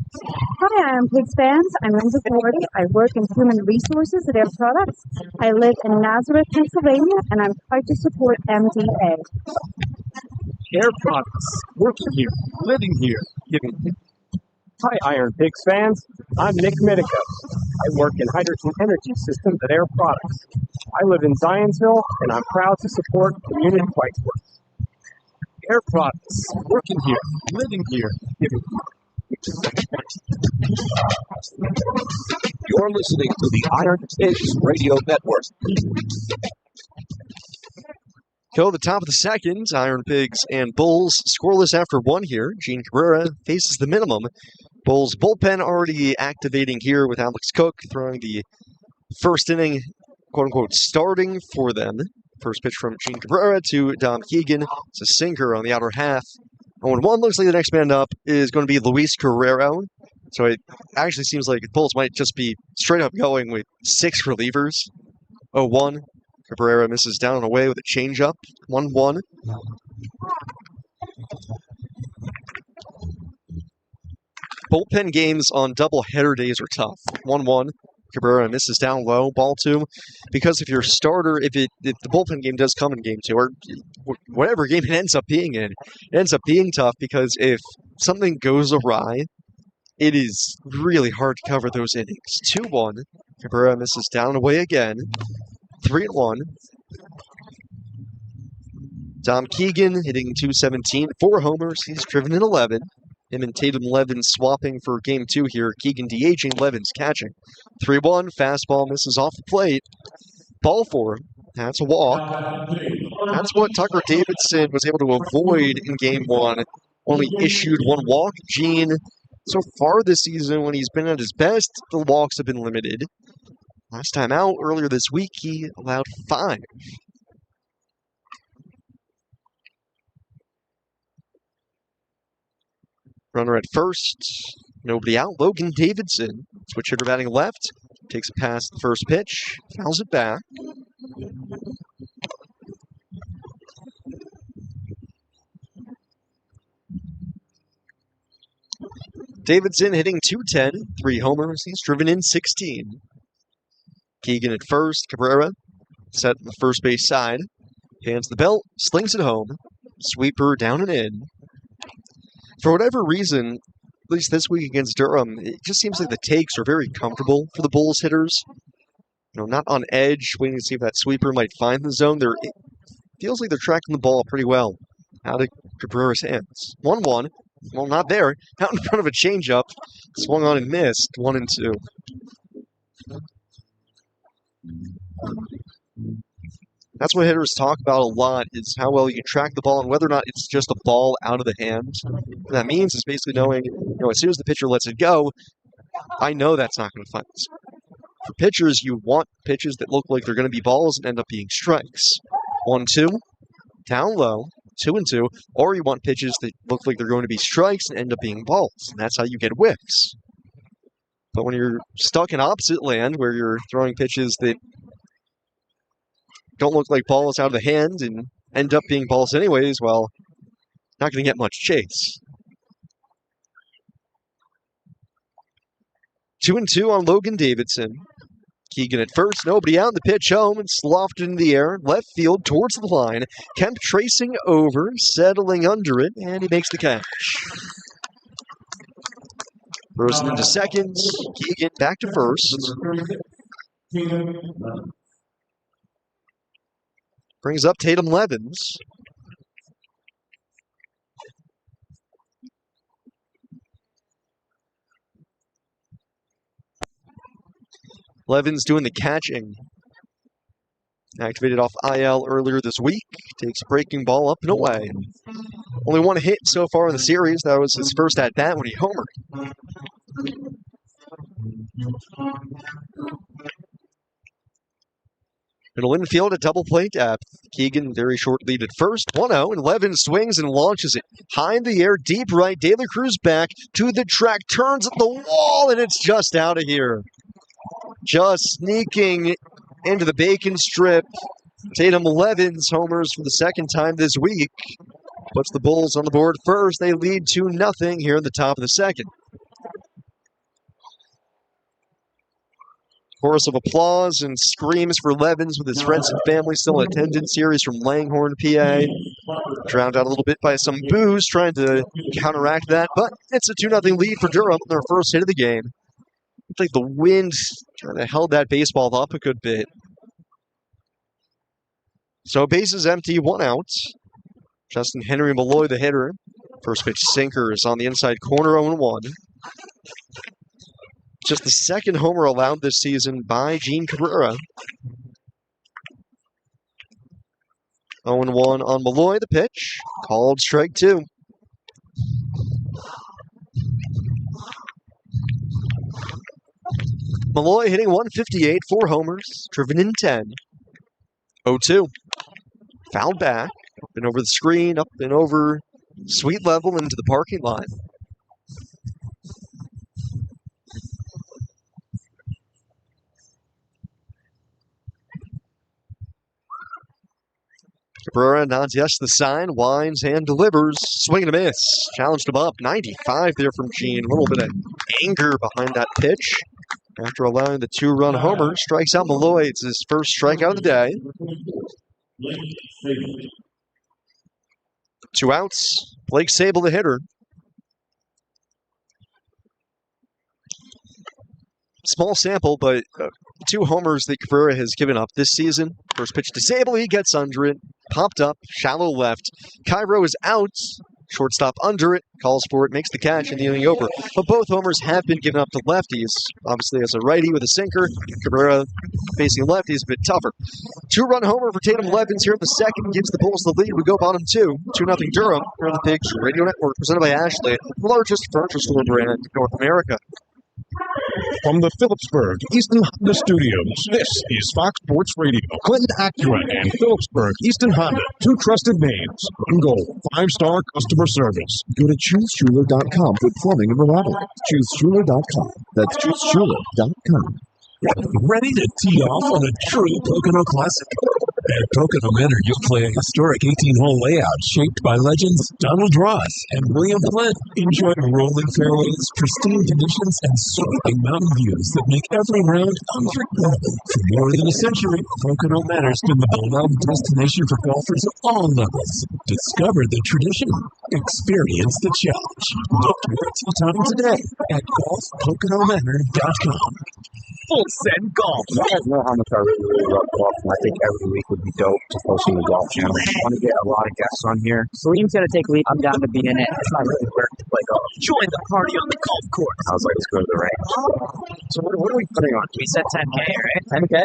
Hi, IronPigs fans. I'm Linda Ford. I work in human resources at Air Products. I live in Nazareth, Pennsylvania, and I'm proud to support MDA. Air Products. Working here, living here, giving. Hi, IronPigs fans. I'm Nick Medico. I work in hydrogen energy systems at Air Products. I live in Zionsville, and I'm proud to support community rights work. Air Products. Working here, living here, giving. You're listening to the IronPigs Radio Network. Go the top of the second. IronPigs and Bulls scoreless after 1 here. Gene Cabrera faces the minimum. Bulls bullpen already activating here with Alex Cook throwing the first inning, quote-unquote, starting for them. First pitch from Gene Cabrera to Dom Keegan. It's a sinker on the outer half. 0-1 looks like the next man up is going to be Luis Guerrero. So it actually seems like the Bulls might just be straight up going with 6 relievers. 0-1. Cabrera misses down and away with a changeup. 1-1. Bullpen games on double-header days are tough. 1-1. Cabrera misses down low, ball 2. Because if your starter, if the bullpen game does come in game 2, or whatever game it ends up being in, it ends up being tough because if something goes awry, it is really hard to cover those innings. 2-1. Cabrera misses down and away again. 3-1. Dom Keegan hitting .217, 4 homers. He's driven in 11. Him and Tatum Levin swapping for game 2 here. Keegan DHing, Levin's catching. 3-1, fastball misses off the plate. Ball 4. That's a walk. That's what Tucker Davidson was able to avoid in game one. Only issued one walk. Gene, so far this season, when he's been at his best, the walks have been limited. Last time out, earlier this week, he allowed 5. Runner at first. Nobody out. Logan Davidson, switch hitter batting left. Takes a pass at the first pitch. Fouls it back. Davidson hitting .210, 3 homers. He's driven in 16. Keegan at first. Cabrera set on the first base side. Hands the belt, slings it home. Sweeper down and in. For whatever reason, at least this week against Durham, it just seems like the takes are very comfortable for the Bulls hitters. You know, not on edge, waiting to see if that sweeper might find the zone. It feels like they're tracking the ball pretty well out of Cabrera's hands. 1-1. Well, not there. Out in front of a changeup. Swung on and missed. 1-2. That's what hitters talk about a lot, is how well you can track the ball and whether or not it's just a ball out of the hand. What that means is basically knowing, as soon as the pitcher lets it go, I know that's not going to find us. For pitchers, you want pitches that look like they're going to be balls and end up being strikes. 1-2, down low, 2-2, or you want pitches that look like they're going to be strikes and end up being balls, and that's how you get whiffs. But when you're stuck in opposite land, where you're throwing pitches that don't look like balls out of the hand and end up being balls anyways, well, not going to get much chase. 2-2 on Logan Davidson. Keegan at first, nobody out, the pitch home, and lofted in the air, left field towards the line. Kemp tracing over, settling under it, and he makes the catch. Throws it into second. Keegan back to first. Brings up Tatum Levins. Levins doing the catching. Activated off IL earlier this week. Takes a breaking ball up and away. Only one hit so far in the series. That was his first at-bat when he homered. Middle infield, a double play depth. Keegan very short lead at first. 1-0, and Levin swings and launches it. High in the air, deep right. De La Cruz back to the track, turns at the wall, and it's just out of here. Just sneaking into the bacon strip. Tatum Levins homers for the second time this week. Puts the Bulls on the board first. They lead 2-0 here in the top of the second. Chorus of applause and screams for Levins with his friends and family still in attendance here. He's from Langhorne, PA. Drowned out a little bit by some boos trying to counteract that, but it's a 2-0 lead for Durham, their first hit of the game. Looks like the wind kind of held that baseball up a good bit. So bases empty, 1 out. Justin Henry Malloy, the hitter. First pitch sinker is on the inside corner, 0-1. Just the second homer allowed this season by Gene Cabrera. 0-1 on Malloy, the pitch. Called strike 2. Malloy hitting .158, 4 homers, driven in 10. 0-2. Fouled back, up and over the screen, up and over sweet level into the parking lot. Cabrera nods yes to the sign, winds and delivers. Swing and a miss. Challenged him up. 95 there from Gene. A little bit of anger behind that pitch. After allowing the 2-run homer, strikes out Malloy. It's his first strikeout of the day. 2 outs. Blake Sable, the hitter. Small sample, but 2 homers that Cabrera has given up this season. First pitch to Sable, he gets under it. Popped up, shallow left. Cairo is out. Shortstop under it, calls for it, makes the catch in the inning over. But both homers have been given up to lefties. Obviously, as a righty with a sinker, Cabrera facing lefties a bit tougher. 2-run homer for Tatum Levins here in the second gives the Bulls the lead. We go bottom 2, 2-0 Durham. Here on the Pigs Radio Network, presented by Ashley, the largest furniture store brand in North America. From the Phillipsburg Easton Honda Studios, this is Fox Sports Radio. Clinton Acura and Phillipsburg Easton Honda, 2 trusted names, 1 goal, 5-star customer service. Go to ChooseSchuler.com for plumbing and remodeling. ChooseSchuler.com. That's ChooseSchuler.com. Ready to tee off on a true Pocono classic? At Pocono Manor, you'll play a historic 18-hole layout shaped by legends Donald Ross and William Flint. Enjoy rolling fairways, pristine conditions, and sweeping mountain views that make every round unforgettable. For more than a century, Pocono Manor's been the beloved destination for golfers of all levels. Discover the tradition. Experience the challenge. Book your tee time today at golfpoconomanor.com. Full Send Golf. You guys know how much I really love golf, and I think every week would be dope just hosting a golf channel. I want to get a lot of guests on here. Salim's going to take lead. I'm down to be in it. It's not really work to play golf. Join the party on the golf course. I was like, let's go to the range. So what are we putting on? We said 10K, right? 10K?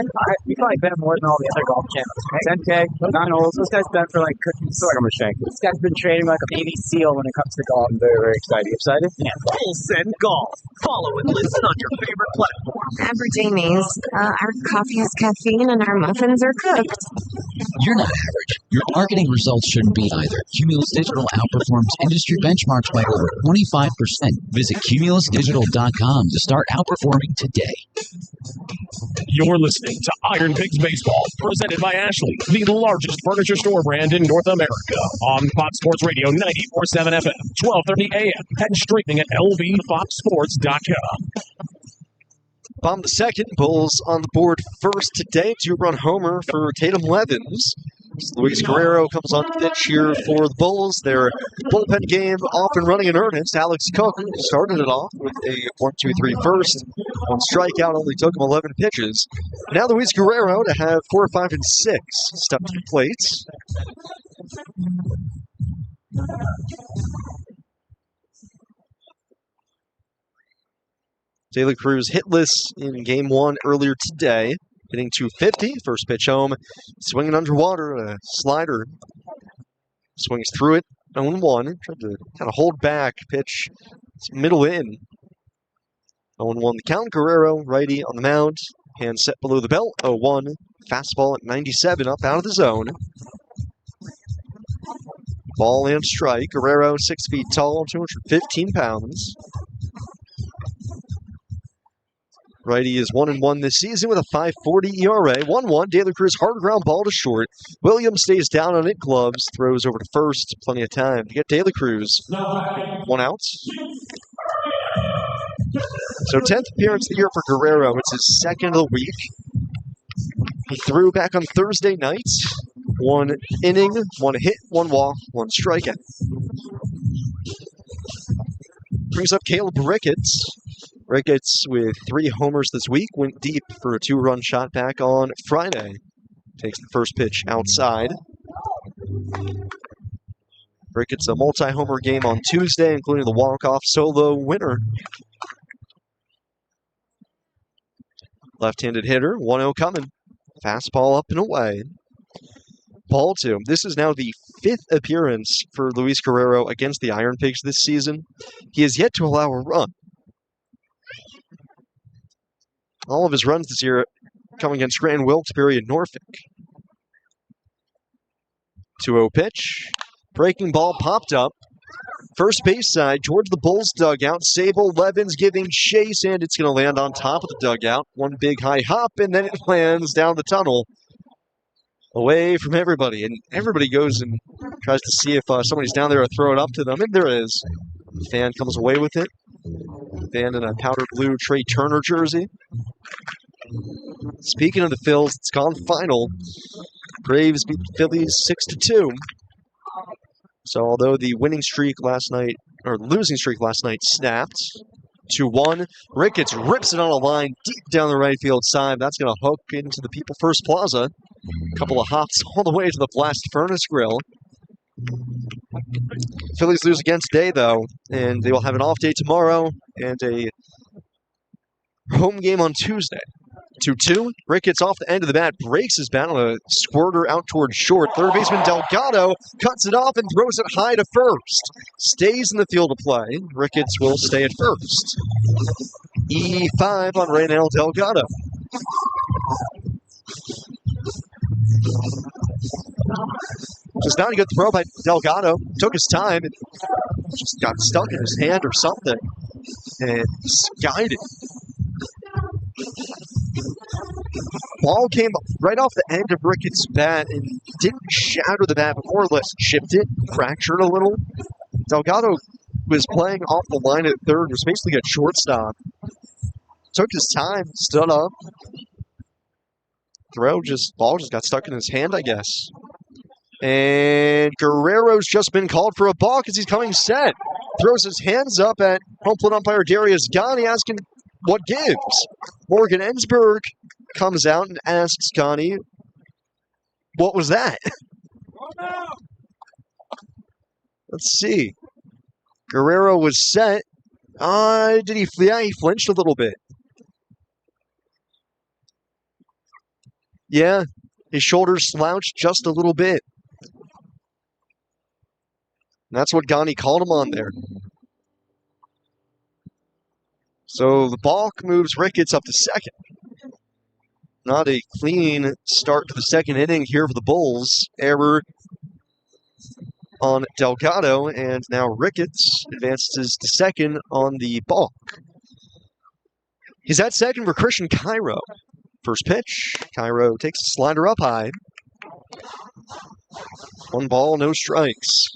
We probably bet more than all the other golf channels. 10K, 9 holes. This guy's bet for like cooking soy. I'm going to shank it. This guy's been trading like a baby seal when it comes to golf. I'm very, very excited. You excited? Yeah. Full Send Golf. Follow and listen on your favorite platform. Average Amy's. Our coffee has caffeine and our muffins are cooked. You're not average. Your marketing results shouldn't be either. Cumulus Digital outperforms industry benchmarks by over 25%. Visit cumulusdigital.com to start outperforming today. You're listening to IronPigs Baseball, presented by Ashley, the largest furniture store brand in North America. On Fox Sports Radio 94.7 FM, 12:30 a.m. and streaming at lvfoxsports.com. Bottom the second, Bulls on the board first today. 2-run homer for Tatum Levins. Luis Guerrero comes on pitch here for the Bulls. Their bullpen game off and running in earnest. Alex Cook started it off with a 1-2-3 first. 1 strikeout, only took him 11 pitches. Now Luis Guerrero to have 4, 5, and 6 step to the plate. De La Cruz hitless in Game 1 earlier today, hitting .250, first pitch home, swinging underwater, a slider, swings through it, 0-1, tried to kind of hold back, pitch, middle in, 0-1 the count. Guerrero, righty on the mound, hand set below the belt, 0-1, fastball at 97, up out of the zone. Ball and strike, Guerrero 6 feet tall, 215 pounds. Righty is 1-1 this season with a 5.40 ERA. 1-1. De La Cruz hard ground ball to short. Williams stays down on it. Gloves throws over to first. Plenty of time to get De La Cruz 1 out. So 10th appearance of the year for Guerrero. It's his second of the week. He threw back on Thursday night. 1 inning, 1 hit, 1 walk, 1 strikeout. Brings up Caleb Ricketts. Ricketts with 3 homers this week, went deep for a 2-run shot back on Friday. Takes the first pitch outside. Ricketts a multi-homer game on Tuesday, including the walk-off solo winner. Left-handed hitter, 1-0 coming. Fastball up and away. Ball 2. This is now the 5th appearance for Luis Guerrero against the IronPigs this season. He has yet to allow a run. All of his runs this year coming against Grand Wilkes-Barre and Norfolk. 2-0 pitch. Breaking ball popped up. First base side towards the Bulls dugout. Sable Levins giving chase, and it's going to land on top of the dugout. 1 big high hop, and then it lands down the tunnel. Away from everybody. And everybody goes and tries to see if somebody's down there or throw it up to them. And there is. The fan comes away with it. Fan in a powder blue Trey Turner jersey. Speaking of the Phils, it's gone final. Braves beat the Phillies 6-2. So although the winning streak last night, or losing streak last night, snapped 2-1, Ricketts rips it on a line deep down the right field side. That's going to hook into the People First Plaza. A couple of hops all the way to the Blast Furnace Grill. Phillies lose again today, though, and they will have an off day tomorrow and a home game on Tuesday. 2-2. Ricketts off the end of the bat, breaks his bat on a squirter out towards short. Third baseman Delgado cuts it off and throws it high to first. Stays in the field of play. Ricketts will stay at first. E5 on Reynel Delgado. Just not a good throw by Delgado. Took his time. It just got stuck in his hand or something. And skied it. Ball came right off the end of Ricketts' bat and didn't shatter the bat, but more or less chipped it, fractured a little. Delgado was playing off the line at third, was basically a shortstop. Took his time, stood up. Ball just got stuck in his hand, I guess. And Guerrero's just been called for a ball because he's coming set. Throws his hands up at home plate umpire Darius Ghani, asking what gives. Morgan Ensberg comes out and asks Ghani, what was that? Let's see. Guerrero was set. He flinched a little bit. Yeah, his shoulders slouched just a little bit. And that's what Ghani called him on there. So the balk moves Ricketts up to second. Not a clean start to the second inning here for the Bulls. Error on Delgado, and now Ricketts advances to second on the balk. He's at second for Christian Cairo. First pitch, Cairo takes a slider up high. 1 ball, no strikes.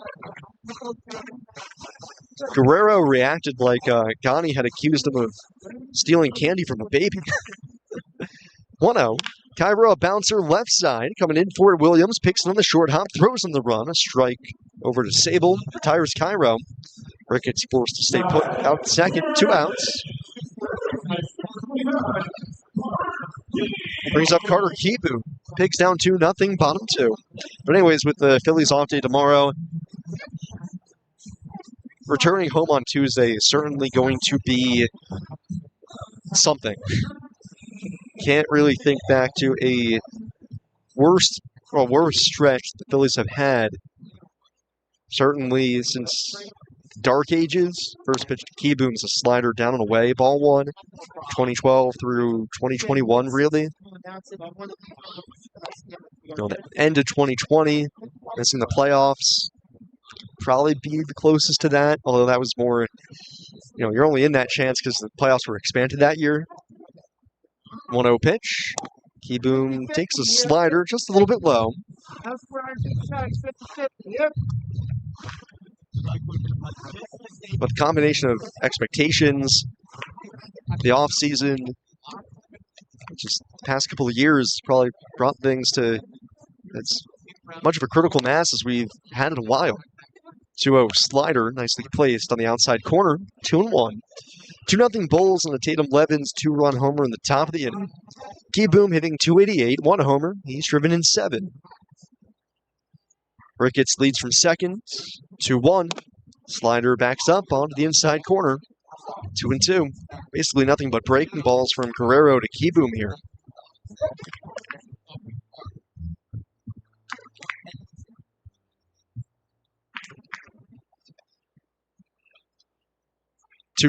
Guerrero reacted like Ghani had accused him of stealing candy from a baby. 1-0. Cairo, a bouncer left side, coming in for it. Williams picks it on the short hop, throws him the run. A strike over to Sable, retires Cairo. Ricketts forced to stay put out second, 2 outs. Brings up Carter Kibu. Pigs down 2-0, bottom 2. But anyways, with the Phillies off day tomorrow, returning home on Tuesday is certainly going to be something. Can't really think back to a worse stretch the Phillies have had, certainly since Dark Ages. First pitch to Keyboom's a slider down and away, ball 1. 2012 through 2021, really. The end of 2020, missing the playoffs. Probably be the closest to that, although that was more, you're only in that chance because the playoffs were expanded that year. 1-0 pitch. Keyboom takes a slider just a little bit low. But the combination of expectations, the offseason, just the past couple of years probably brought things to as much of a critical mass as we've had in a while. 2-0 slider, nicely placed on the outside corner, 2-1. 2-0 Bulls on the Tatum Levins 2-run homer in the top of the inning. Keyboom hitting .288, 1 homer. He's driven in 7. Ricketts leads from second, 2-1. Slider backs up onto the inside corner, 2-2. Basically nothing but breaking balls from Guerrero to Keyboom here.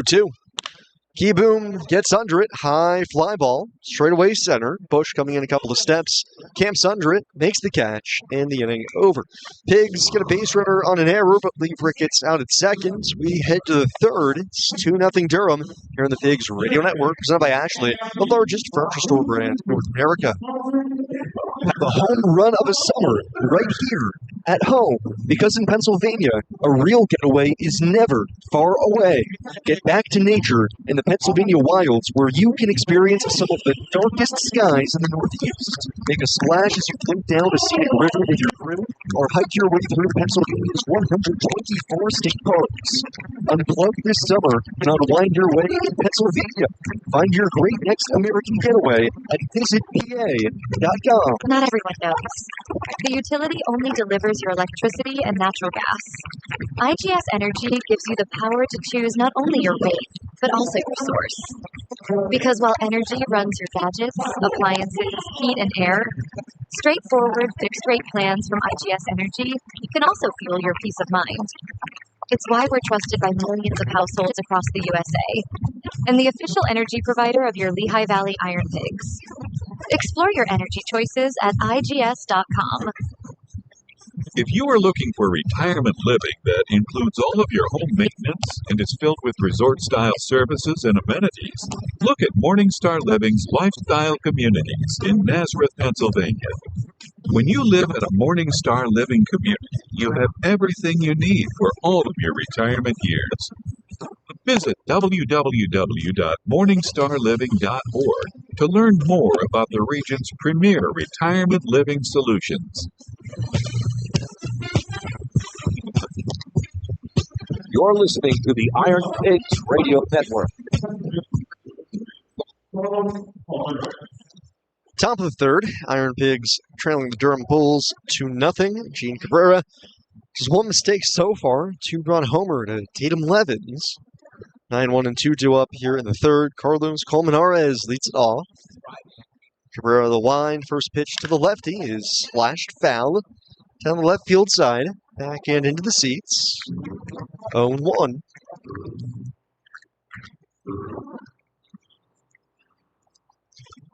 Two. Keyboom gets under it, high fly ball, straightaway center. Bush coming in a couple of steps, camps under it, makes the catch, and the inning over. Pigs get a base runner on an error, but leave Ricketts out at second. We head to the third. It's 2-0 Durham here on the Pigs Radio Network, presented by Ashley, the largest furniture store brand in North America. The home run of a summer, right here at home, because in Pennsylvania, a real getaway is never far away. Get back to nature in the Pennsylvania wilds, where you can experience some of the darkest skies in the Northeast. Make a splash as you float down a scenic river with your crew, or hike your way through Pennsylvania's 124 state parks. Unplug this summer and unwind your way in Pennsylvania. Find your great next American getaway at visitpa.com. Not everyone knows. The utility only delivers your electricity and natural gas. IGS Energy gives you the power to choose not only your rate, but also your source. Because while energy runs your gadgets, appliances, heat, and air, straightforward fixed-rate plans from IGS Energy can also fuel your peace of mind. It's why we're trusted by millions of households across the USA, and the official energy provider of your Lehigh Valley IronPigs. Explore your energy choices at IGS.com. If you are looking for retirement living that includes all of your home maintenance and is filled with resort-style services and amenities, look at Morningstar Living's Lifestyle Communities in Nazareth, Pennsylvania. When you live at a Morningstar Living community, you have everything you need for all of your retirement years. Visit www.morningstarliving.org to learn more about the region's premier retirement living solutions. You're listening to the Iron Pigs Radio Network. Top of the third, IronPigs trailing the Durham Bulls 2-0. Gene Cabrera just one mistake so far, two-run homer to Tatum Levins. 9-1-2 due up here in the third. Carlos Colmenares leads it off. Cabrera the line, first pitch to the lefty is slashed foul down the left field side, back and into the seats. 0-1.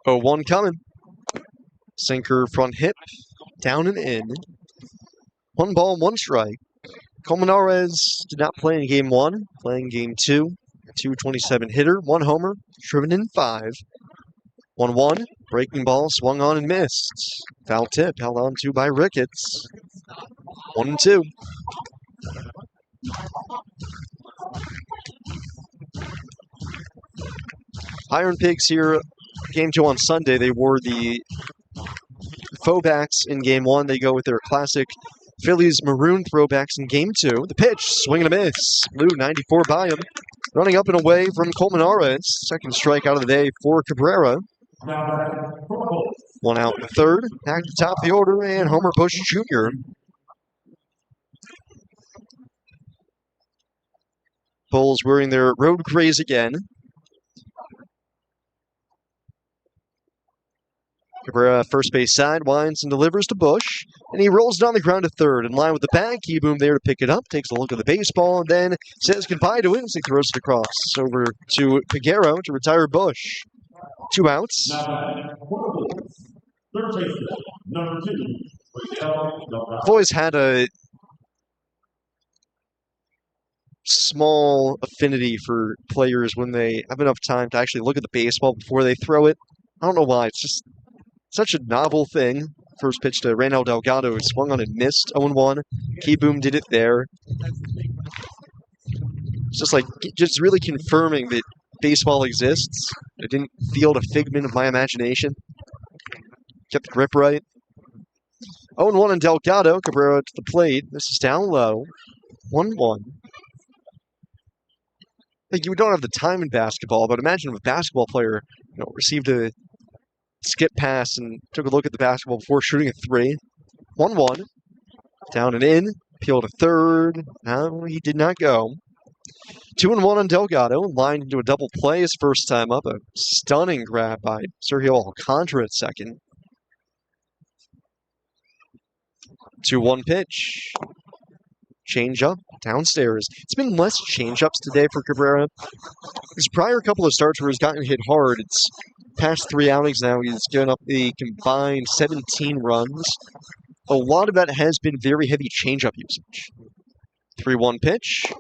Oh, one coming. Sinker front hip, down and in. 1 ball, 1 strike. Colmenares did not play in game 1, playing game 2. 227 hitter, 1 homer, driven in 5. 1-1, breaking ball swung on and missed. Foul tip held on to by Ricketts. 1-2. IronPigs here, game 2 on Sunday. They wore the faux-backs in game 1. They go with their classic Phillies maroon throwbacks in game 2. The pitch, swing and a miss. Blue 94 by him. Running up and away from Colmenares. Second strikeout of the day for Cabrera. 1 out in the third. Back to the top of the order, and Homer Bush Jr. Bulls wearing their road grays again. Cabrera, first base side, winds and delivers to Bush, and he rolls down the ground to third. In line with the bag, Keyboom there to pick it up, takes a look at the baseball, and then says goodbye to it as he throws it across over to Figueroa to retire Bush. 2 outs. I've always had a small affinity for players when they have enough time to actually look at the baseball before they throw it. I don't know why. It's just such a novel thing. First pitch to Randall Delgado, swung on and missed. 0-1. Keyboom did it there. It's just like, just really confirming that baseball exists. It didn't feel a figment of my imagination. Kept the grip right. 0-1 on Delgado. Cabrera to the plate. This is down low. 1-1. Like, you don't have the time in basketball, but imagine if a basketball player, received a skip pass and took a look at the basketball before shooting a 3. 1-1. Down and in. Appeal to third. No, he did not go. 2-1 on Delgado. Lined into a double play his first time up. A stunning grab by Sergio Alcantara at second. 2-1 pitch. Change up downstairs. It's been less change ups today for Cabrera. His prior couple of starts where he's gotten hit hard, it's past 3 outings now. He's given up a combined 17 runs. A lot of that has been very heavy change up usage. 3-1 pitch.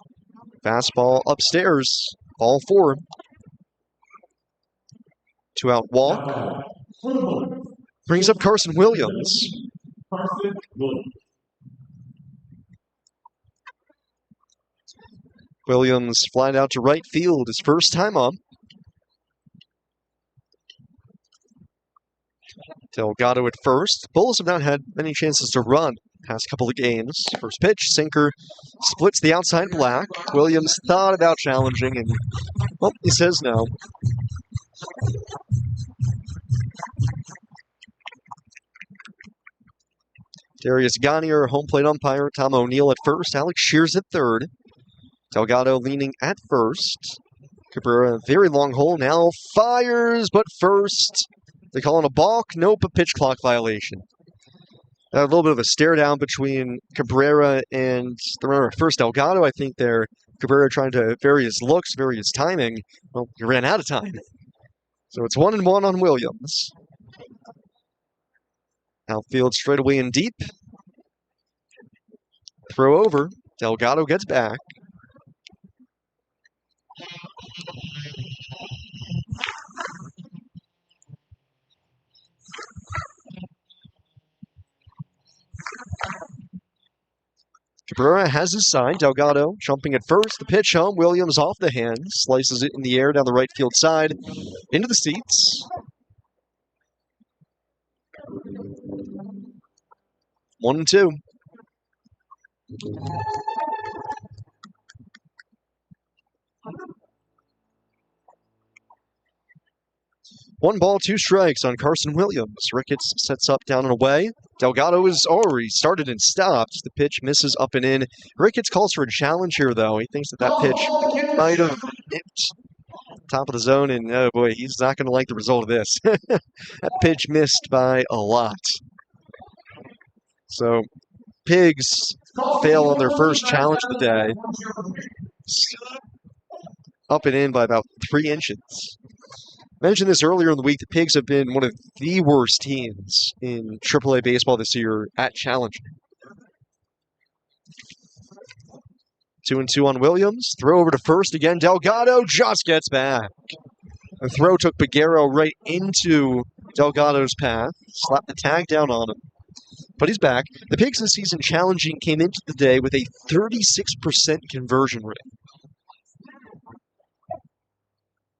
Fastball upstairs. Ball 4. 2 out walk. Brings up Carson Williams. Williams flying out to right field his first time up. Delgado at first. Bulls have not had many chances to run past couple of games. First pitch, sinker, splits the outside black. Williams thought about challenging, and, well, he says no. Darius Ganier, home plate umpire. Tom O'Neill at first. Alex Shears at third. Delgado leaning at first. Cabrera, very long hole, now fires, but first. They call it a balk. Nope, a pitch clock violation. A little bit of a stare down between Cabrera and the runner at first, Delgado. I think they're Cabrera trying to vary his looks, vary his timing. Well, he ran out of time. So it's 1-1 on Williams. Outfield straight away and deep. Throw over. Delgado gets back. Cabrera has his sign. Delgado jumping at first. The pitch home. Williams off the hand. Slices it in the air down the right field side. Into the seats. 1-2. One ball, two strikes on Carson Williams. Ricketts sets up down and away. Delgado is already started and stopped. The pitch misses up and in. Ricketts calls for a challenge here, though. He thinks that pitch might have nipped top of the zone, and oh boy, he's not going to like the result of this. That pitch missed by a lot. So, Pigs fail on their first challenge of the day. Up and in by about 3 inches. Mentioned this earlier in the week. The Pigs have been one of the worst teams in AAA baseball this year at challenging. 2-2 on Williams. Throw over to first again. Delgado just gets back. The throw took Peguero right into Delgado's path. Slapped the tag down on him. But he's back. The Pigs this season challenging came into the day with a 36% conversion rate.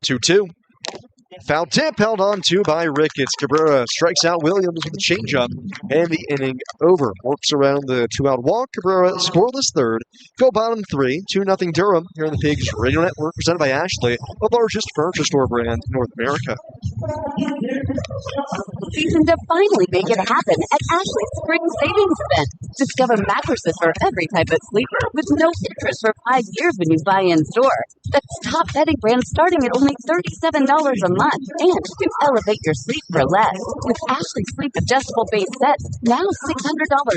2-2. Foul tip held on to by Ricketts. Cabrera strikes out Williams with a changeup, and the inning over. Works around the 2-out walk. Cabrera scoreless third. Go bottom 3, 2-0 Durham here in the Pigs Radio Network, presented by Ashley, the largest furniture store brand in North America. Season to finally make it happen at Ashley's Spring Savings Event. Discover mattresses for every type of sleeper with no interest for 5 years when you buy in store. That's top bedding brands starting at only $37 a month. And to elevate your sleep for less. With Ashley Sleep adjustable base sets, now $600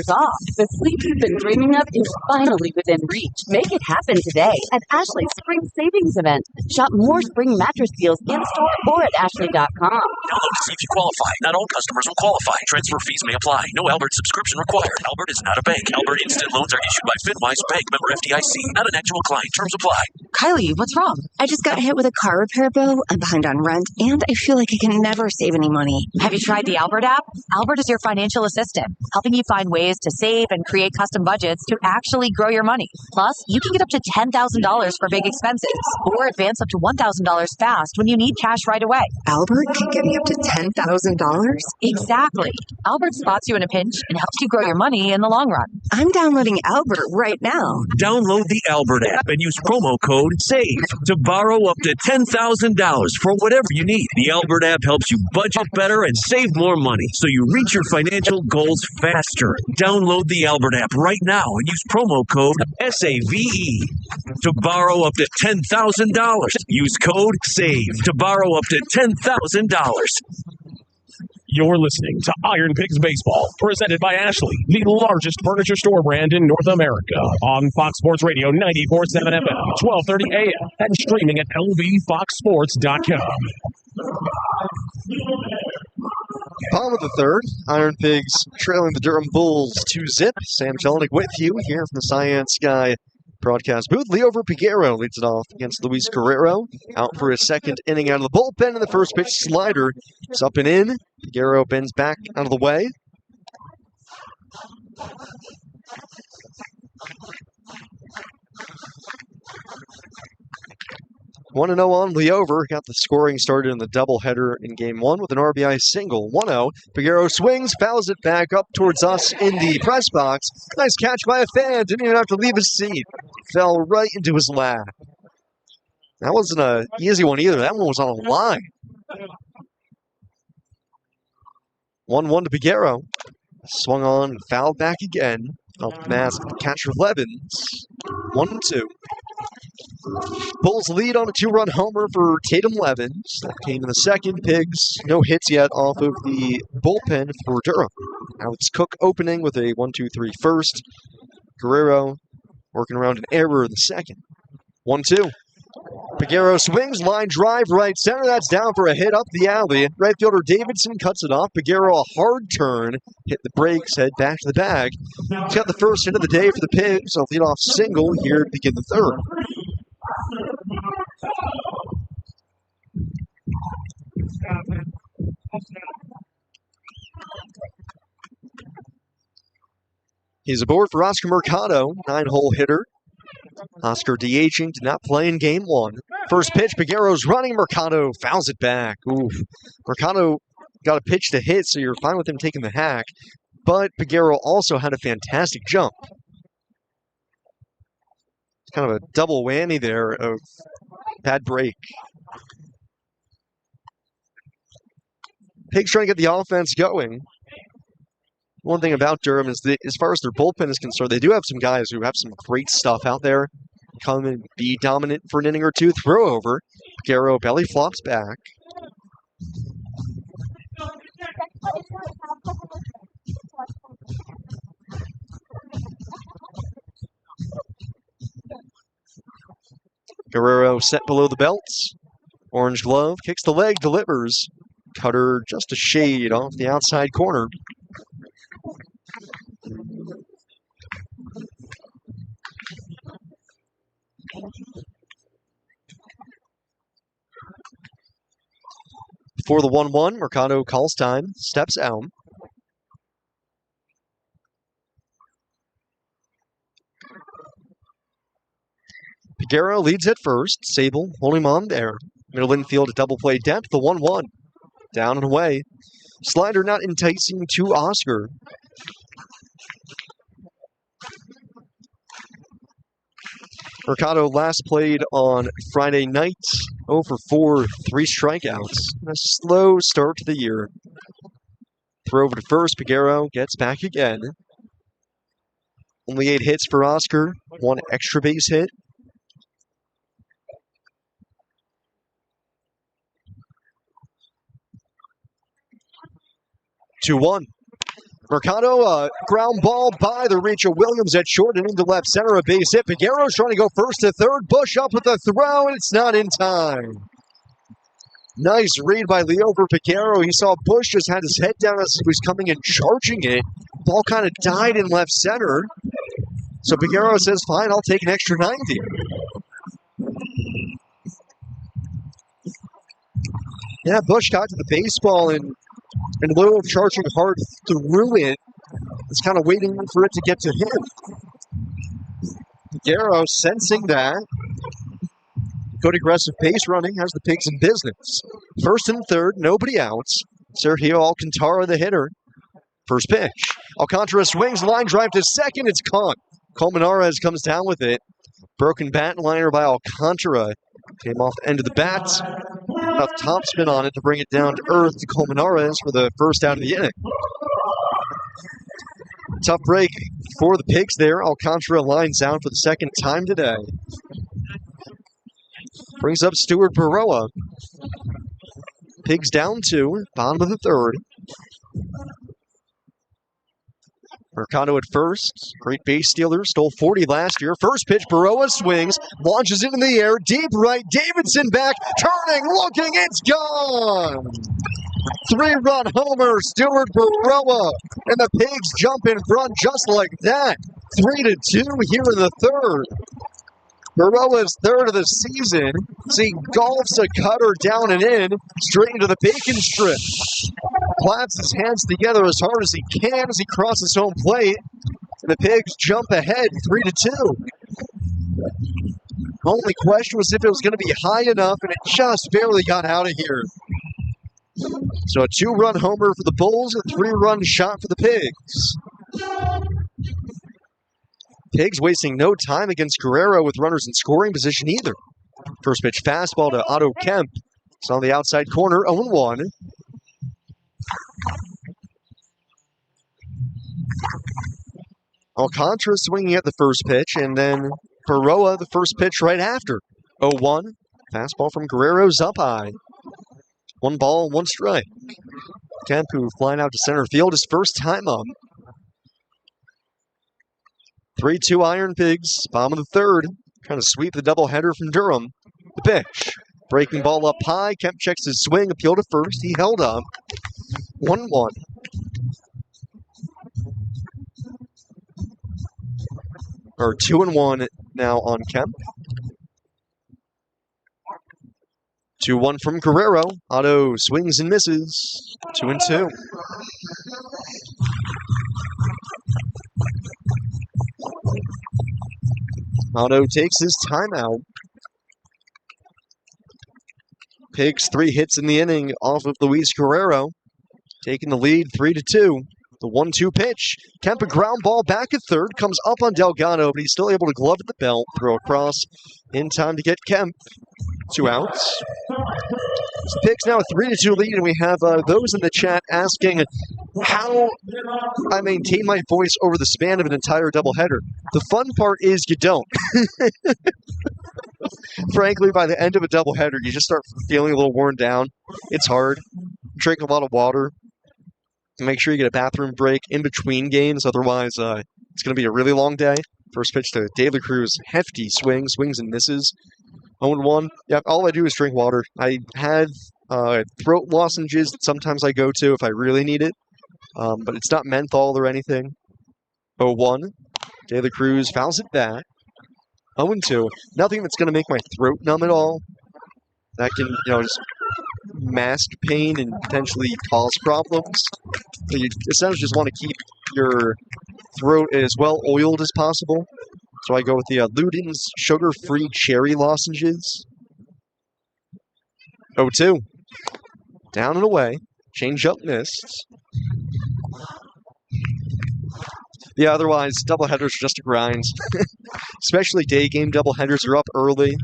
off. The sleep you've been dreaming of is finally within reach. Make it happen today at Ashley's Spring Savings Event. Shop more spring mattress deals in-store or at ashley.com. Download to see if you qualify. Not all customers will qualify. Transfer fees may apply. No Albert subscription required. Albert is not a bank. Albert Instant Loans are issued by FinWise Bank, member FDIC. Not an actual client. Terms apply. Kylie, what's wrong? I just got hit with a car repair bill. I'm behind on rent, and I feel like I can never save any money. Have you tried the Albert app? Albert is your financial assistant, helping you find ways to save and create custom budgets to actually grow your money. Plus, you can get up to $10,000 for big expenses, or advance up to $1,000 fast when you need cash right away. Albert can get me up to $10,000? Exactly. Albert spots you in a pinch and helps you grow your money in the long run. I'm downloading Albert right now. Download the Albert app and use promo code SAVE to borrow up to $10,000 for whatever you need. The Albert app helps you budget better and save more money so you reach your financial goals faster. Download the Albert app right now and use promo code SAVE to borrow up to $10,000. Use code SAVE to borrow up to $10,000. You're listening to Iron Pigs Baseball, presented by Ashley, the largest furniture store brand in North America, on Fox Sports Radio 94.7 FM, 12:30 a.m., and streaming at lvfoxsports.com. Bottom of the third, Iron Pigs trailing the Durham Bulls 2-0. Sam Jelinek with you here from the Cyan Sky broadcast booth. Leo Peguero leads it off against Luis Guerrero. Out for his second inning out of the bullpen, and the first pitch slider is up and in. Peguero bends back out of the way. One 1-0 on Leover. Got the scoring started in the doubleheader in Game 1 with an RBI single. 1-0. Peguero swings, fouls it back up towards us in the press box. Nice catch by a fan. Didn't even have to leave his seat. Fell right into his lap. That wasn't an easy one either. That one was on a line. 1-1 to Peguero. Swung on and fouled back again. Off the mask, catcher Levins. 1-2. Bulls lead on a 2-run homer for Tatum Levins. That came in the second. Pigs, no hits yet off of the bullpen for Durham. Now it's Cook opening with a 1-2-3 first. Guerrero working around an error in the second. 1-2. Peguero swings, line drive, right center. That's down for a hit up the alley. Right fielder Davidson cuts it off. Peguero a hard turn, hit the brakes, head back to the bag. He's got the first hit of the day for the Pigs. A leadoff single here to begin the third. He's aboard for Oscar Mercado, 9-hole hitter. Oscar DHing, did not play in game one. First pitch, Peguero's running. Mercado fouls it back. Oof. Mercado got a pitch to hit, so you're fine with him taking the hack. But Peguero also had a fantastic jump. It's kind of a double whammy there of bad break. Pigs trying to get the offense going. One thing about Durham is that as far as their bullpen is concerned, they do have some guys who have some great stuff out there. Come and be dominant for an inning or two, throw over. Peguero belly flops back. Guerrero set below the belts. Orange glove, kicks the leg, delivers. Cutter just a shade off the outside corner. Before the 1-1, Mercado calls time, steps out. Peguero leads at first. Sable holding him on there. Middle infield, a double play depth. The 1-1. Down and away. Slider not enticing to Oscar. Mercado last played on Friday night. 0 for 4, 3 strikeouts. A slow start to the year. Throw over to first. Peguero gets back again. Only 8 hits for Oscar. 1 extra base hit. Two-one. Mercado, ground ball by the reach of Williams at short and into left center, a base hit. Peguero's trying to go first to third. Bush up with the throw, and it's not in time. Nice read by Leo for Peguero. He saw Bush just had his head down as he was coming and charging it. Ball kind of died in left center. So Peguero says, fine, I'll take an extra 90. Yeah, Bush got to the baseball and in lieu of charging hard through it, it's kind of waiting for it to get to him. Peguero sensing that. Good aggressive base running has the Pigs in business. First and third, nobody out. Sergio Alcantara, the hitter. First pitch. Alcantara swings, line drive to second. It's caught. Colmenares comes down with it. Broken bat liner by Alcantara. Came off the end of the bat. Enough topspin on it to bring it down to earth to Colmenares for the first out of the inning. Tough break for the Pigs there. Alcantara lines out for the second time today. Brings up Stuart Baroa. Pigs down 2, bottom of the third. Mercado at first. Great base stealer. Stole 40 last year. First pitch, Baroa swings. Launches it in the air. Deep right. Davidson back. Turning. Looking. It's gone. 3-run homer. Stuart Baroa. And the Pigs jump in front just like that. 3-2 here in the third. Baroa's third of the season. See, golfs a cutter down and in. Straight into the bacon strip. Claps his hands together as hard as he can as he crosses home plate. And the Pigs jump ahead 3-2. Only question was if it was going to be high enough, and it just barely got out of here. So a 2-run homer for the Bulls, a 3-run shot for the Pigs. Pigs wasting no time against Guerrero with runners in scoring position either. First pitch fastball to Otto Kemp. It's on the outside corner, 0-1. Alcantara swinging at the first pitch, and then Baroa the first pitch right after. 0-1. Fastball from Guerrero's up high. 1 ball, 1 strike. Kempu flying out to center field his first time up. 3-2 Iron Pigs. Bottom of the third. Trying to sweep the doubleheader from Durham. The pitch. Breaking ball up high. Kemp checks his swing. Appeal to first. He held up. 1-1. Or 2-1 now on Kemp. 2-1 from Guerrero. Otto swings and misses. 2-2. Otto takes his timeout. Pigs 3 hits in the inning off of Luis Guerrero. Taking the lead 3-2. The 1-2 pitch. Kemp a ground ball back at third. Comes up on Delgado, but he's still able to glove at the belt. Throw across in time to get Kemp. 2 outs. Pigs now a 3-2 lead, and we have those in the chat asking how I maintain my voice over the span of an entire doubleheader. The fun part is you don't. Frankly, by the end of a doubleheader, you just start feeling a little worn down. It's hard. Drink a lot of water. Make sure you get a bathroom break in between games. Otherwise, it's going to be a really long day. First pitch to De La Cruz. Hefty swings and misses. 0-1. Yeah, all I do is drink water. I have throat lozenges that sometimes I go to if I really need it. But it's not menthol or anything. 0-1. De La Cruz fouls it back. 0-2. Nothing that's going to make my throat numb at all. That can, just mask pain and potentially cause problems. So you essentially just want to keep your throat as well oiled as possible. So I go with the Luden's sugar-free cherry lozenges. 0-2. Down and away. Change up missed. Yeah, otherwise, doubleheaders are just a grind. Especially day game doubleheaders are up early.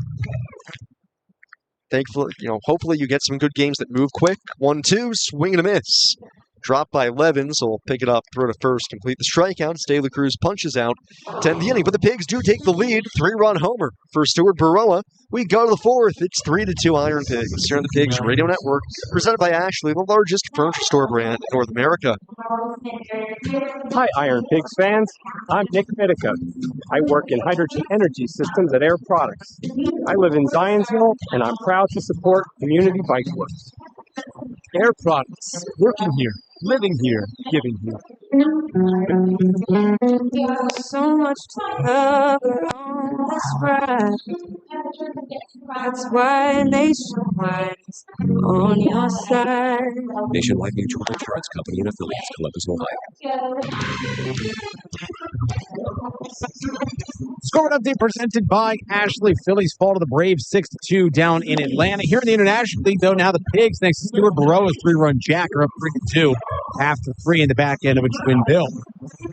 Thankfully, hopefully you get some good games that move quick. 1-2, swing and a miss. Dropped by 11, so we'll pick it up, throw to first, complete the strikeout. De La Cruz punches out to end the inning, but the Pigs do take the lead. 3-run homer for Stuart Baroa. We go to the fourth. It's 3-2 Iron Pigs here on the Pigs Radio Network, presented by Ashley, the largest furniture store brand in North America. Hi, Iron Pigs fans. I'm Nick Mitica. I work in hydrogen energy systems at Air Products. I live in Zionsville, and I'm proud to support Community Bike Works. Air Products, working here, living here, giving here. So much to cover on this ride. That's why Nationwide is on your side. Nationwide Mutual Insurance Company and affiliates, Columbus, Ohio. Score update presented by Ashley. Phillies fall to the Braves 6-2 down in Atlanta. Here in the International League, though, now the Pigs, thanks to Stuart Baroa's 3-run jack, are up 3-2 after 3 in the back end of a twin bill.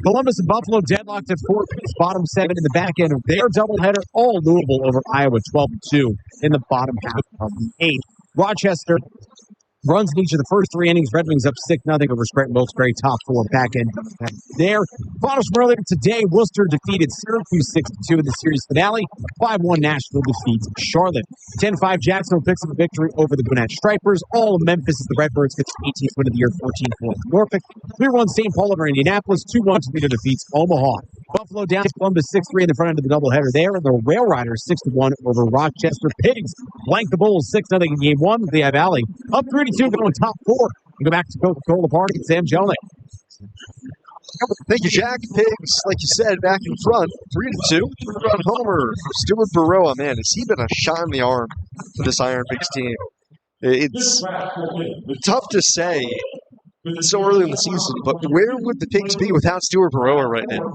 Columbus and Buffalo deadlocked at 4 apiece, bottom 7 in the back end of their doubleheader. All Louisville over Iowa 12-2 in the bottom half of the 8th. Rochester runs in each of the first 3 innings. Red Wings up 6-0 over Wilkes-Barre, top 4 back end there. Finals from earlier today, Worcester defeated Syracuse 6-2 in the series finale. 5-1 Nashville defeats Charlotte. 10-5 Jacksonville picks up a victory over the Gwinnett Stripers. All of Memphis as the Redbirds gets 18th win of the year, 14-4 Norfolk. 3-1 St. Paul over Indianapolis. 2-1 Toledo defeats Omaha. Buffalo down to Columbus 6-3 in the front end of the doubleheader there, and the Rail Riders 6-1 over Rochester. Pigs blank the Bulls 6-0 in game 1. Lehigh Valley up 3-2, going top 4. We go back to Coca-Cola Park and Sam Jelinek. Thank you, Jack. Pigs, like you said, back in front, 3-2. 3-run homer for Stuart Baroa. Man, has he been a shot in the arm for this Iron Pigs team? It's tough to say so early in the season, but where would the Pigs be without Stuart Baroa right now?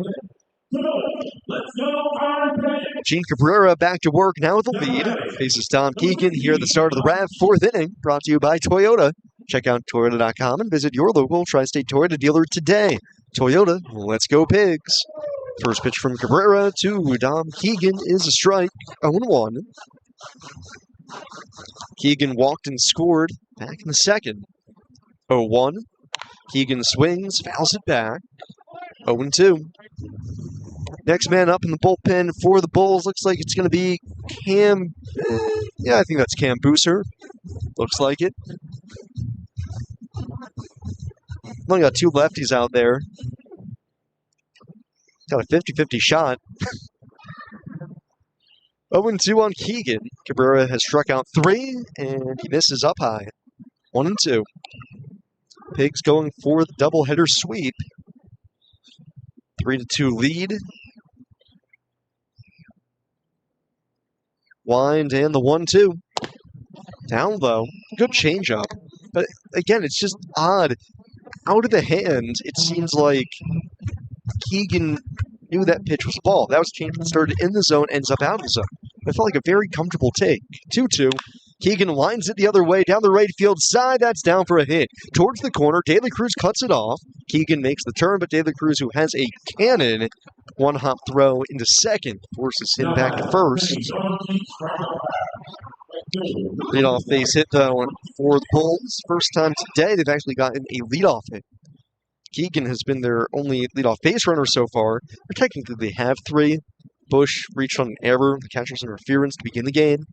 Gene Cabrera back to work now with the lead. Faces Tom Keegan here at the start of the RAV 4th inning, brought to you by Toyota. Check out Toyota.com and visit your local Tri-State Toyota dealer today. Toyota, let's go Pigs. First pitch from Cabrera to Dom Keegan is a strike, 0-1. Keegan walked and scored back in the second. 0-1. Keegan swings, fouls it back. 0-2. Next man up in the bullpen for the Bulls looks like it's going to be Cam. Yeah, I think that's Cam Booser. Looks like it. Only got two lefties out there. Got a 50-50 shot. 0-2 on Keegan. Cabrera has struck out 3, and he misses up high. 1-2. Pigs going for the doubleheader sweep. 3-2 lead. Wind and the 1-2. Down low. Good changeup. But again, it's just odd. Out of the hand, it seems like Keegan knew that pitch was a ball. That was changed, started in the zone, ends up out of the zone. It felt like a very comfortable take. 2-2. Keegan lines it the other way, down the right field side. That's down for a hit. Towards the corner, De La Cruz cuts it off. Keegan makes the turn, but De La Cruz, who has a cannon, one-hop throw into second, forces him back to first. Leadoff base hit, though, for the Bulls. First time today they've actually gotten a leadoff hit. Keegan has been their only leadoff base runner so far. Or technically, they have 3. Bush reached on an error, the catcher's interference to begin the game.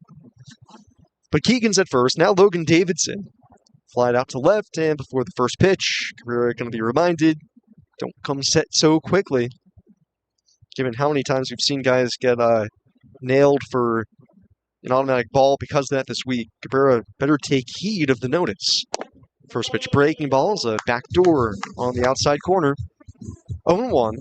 But Keegan's at first. Now Logan Davidson. Flied out to left, and before the first pitch, Cabrera going to be reminded, don't come set so quickly. Given how many times we've seen guys get nailed for an automatic ball because of that this week, Cabrera better take heed of the notice. First pitch breaking ball is a backdoor on the outside corner. 0-1.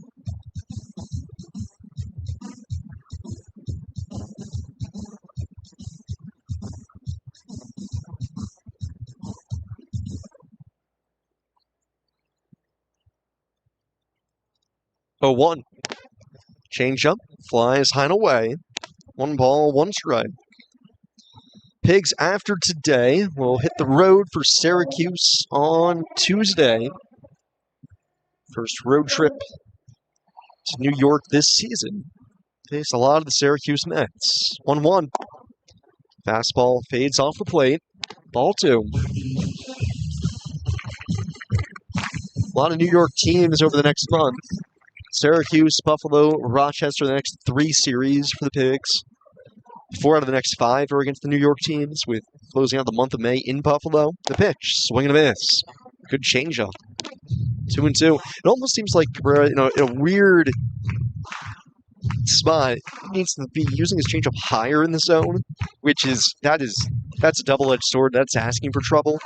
Changeup flies high and away. 1 ball, 1 strike. Pigs after today will hit the road for Syracuse on Tuesday. First road trip to New York this season. Face a lot of the Syracuse Mets. 1-1. Fastball fades off the plate. Ball 2. A lot of New York teams over the next month. Syracuse, Buffalo, Rochester, the next 3 series for the Pigs. 4 out of the next 5 are against the New York teams, with closing out the month of May in Buffalo. The pitch, swing and a miss. Good changeup. 2-2. It almost seems like Cabrera, in a weird spot, needs to be using his changeup higher in the zone, that's a double-edged sword. That's asking for trouble.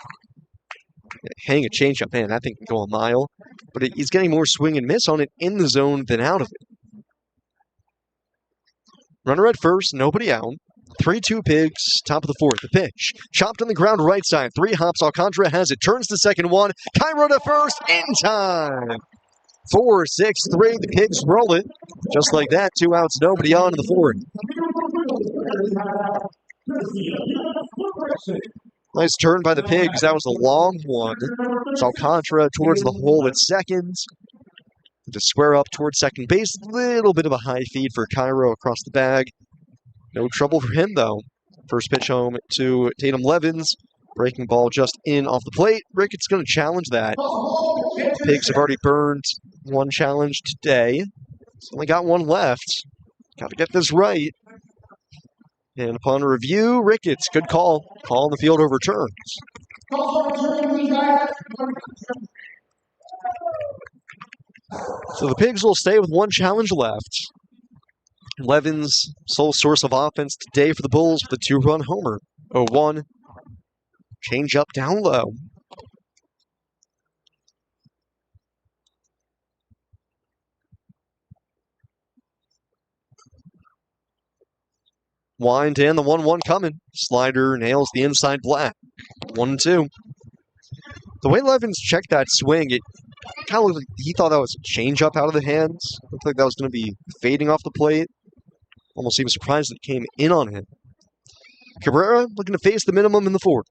Hang a changeup, man, that thing can go a mile. But he's getting more swing and miss on it in the zone than out of it. Runner at first, nobody out. 3-2 Pigs, top of the 4th. The pitch. Chopped on the ground right side. 3 hops. Alcantara has it. Turns to second 1. Cairo to first in time. 4-6-3. The Pigs roll it. Just like that, 2 outs, nobody on in the 4th. Nice turn by the Pigs. That was a long one. It's Alcantara towards the hole at second. To square up towards second base. Little bit of a high feed for Cairo across the bag. No trouble for him, though. First pitch home to Tatum Levins. Breaking ball just in off the plate. Ricketts going to challenge that. Pigs have already burned 1 challenge today. It's only got 1 left. Got to get this right. And upon review, Ricketts, good call. Call on the field overturns. So the Pigs will stay with 1 challenge left. Levins' sole source of offense today for the Bulls with a 2-run homer. 0-1. Change up down low. Wind in, the 1-1 coming. Slider nails the inside black. 1-2. The way Levins checked that swing, it kind of looked like he thought that was a changeup out of the hands. Looked like that was going to be fading off the plate. Almost even surprised that it came in on him. Cabrera looking to face the minimum in the 4th.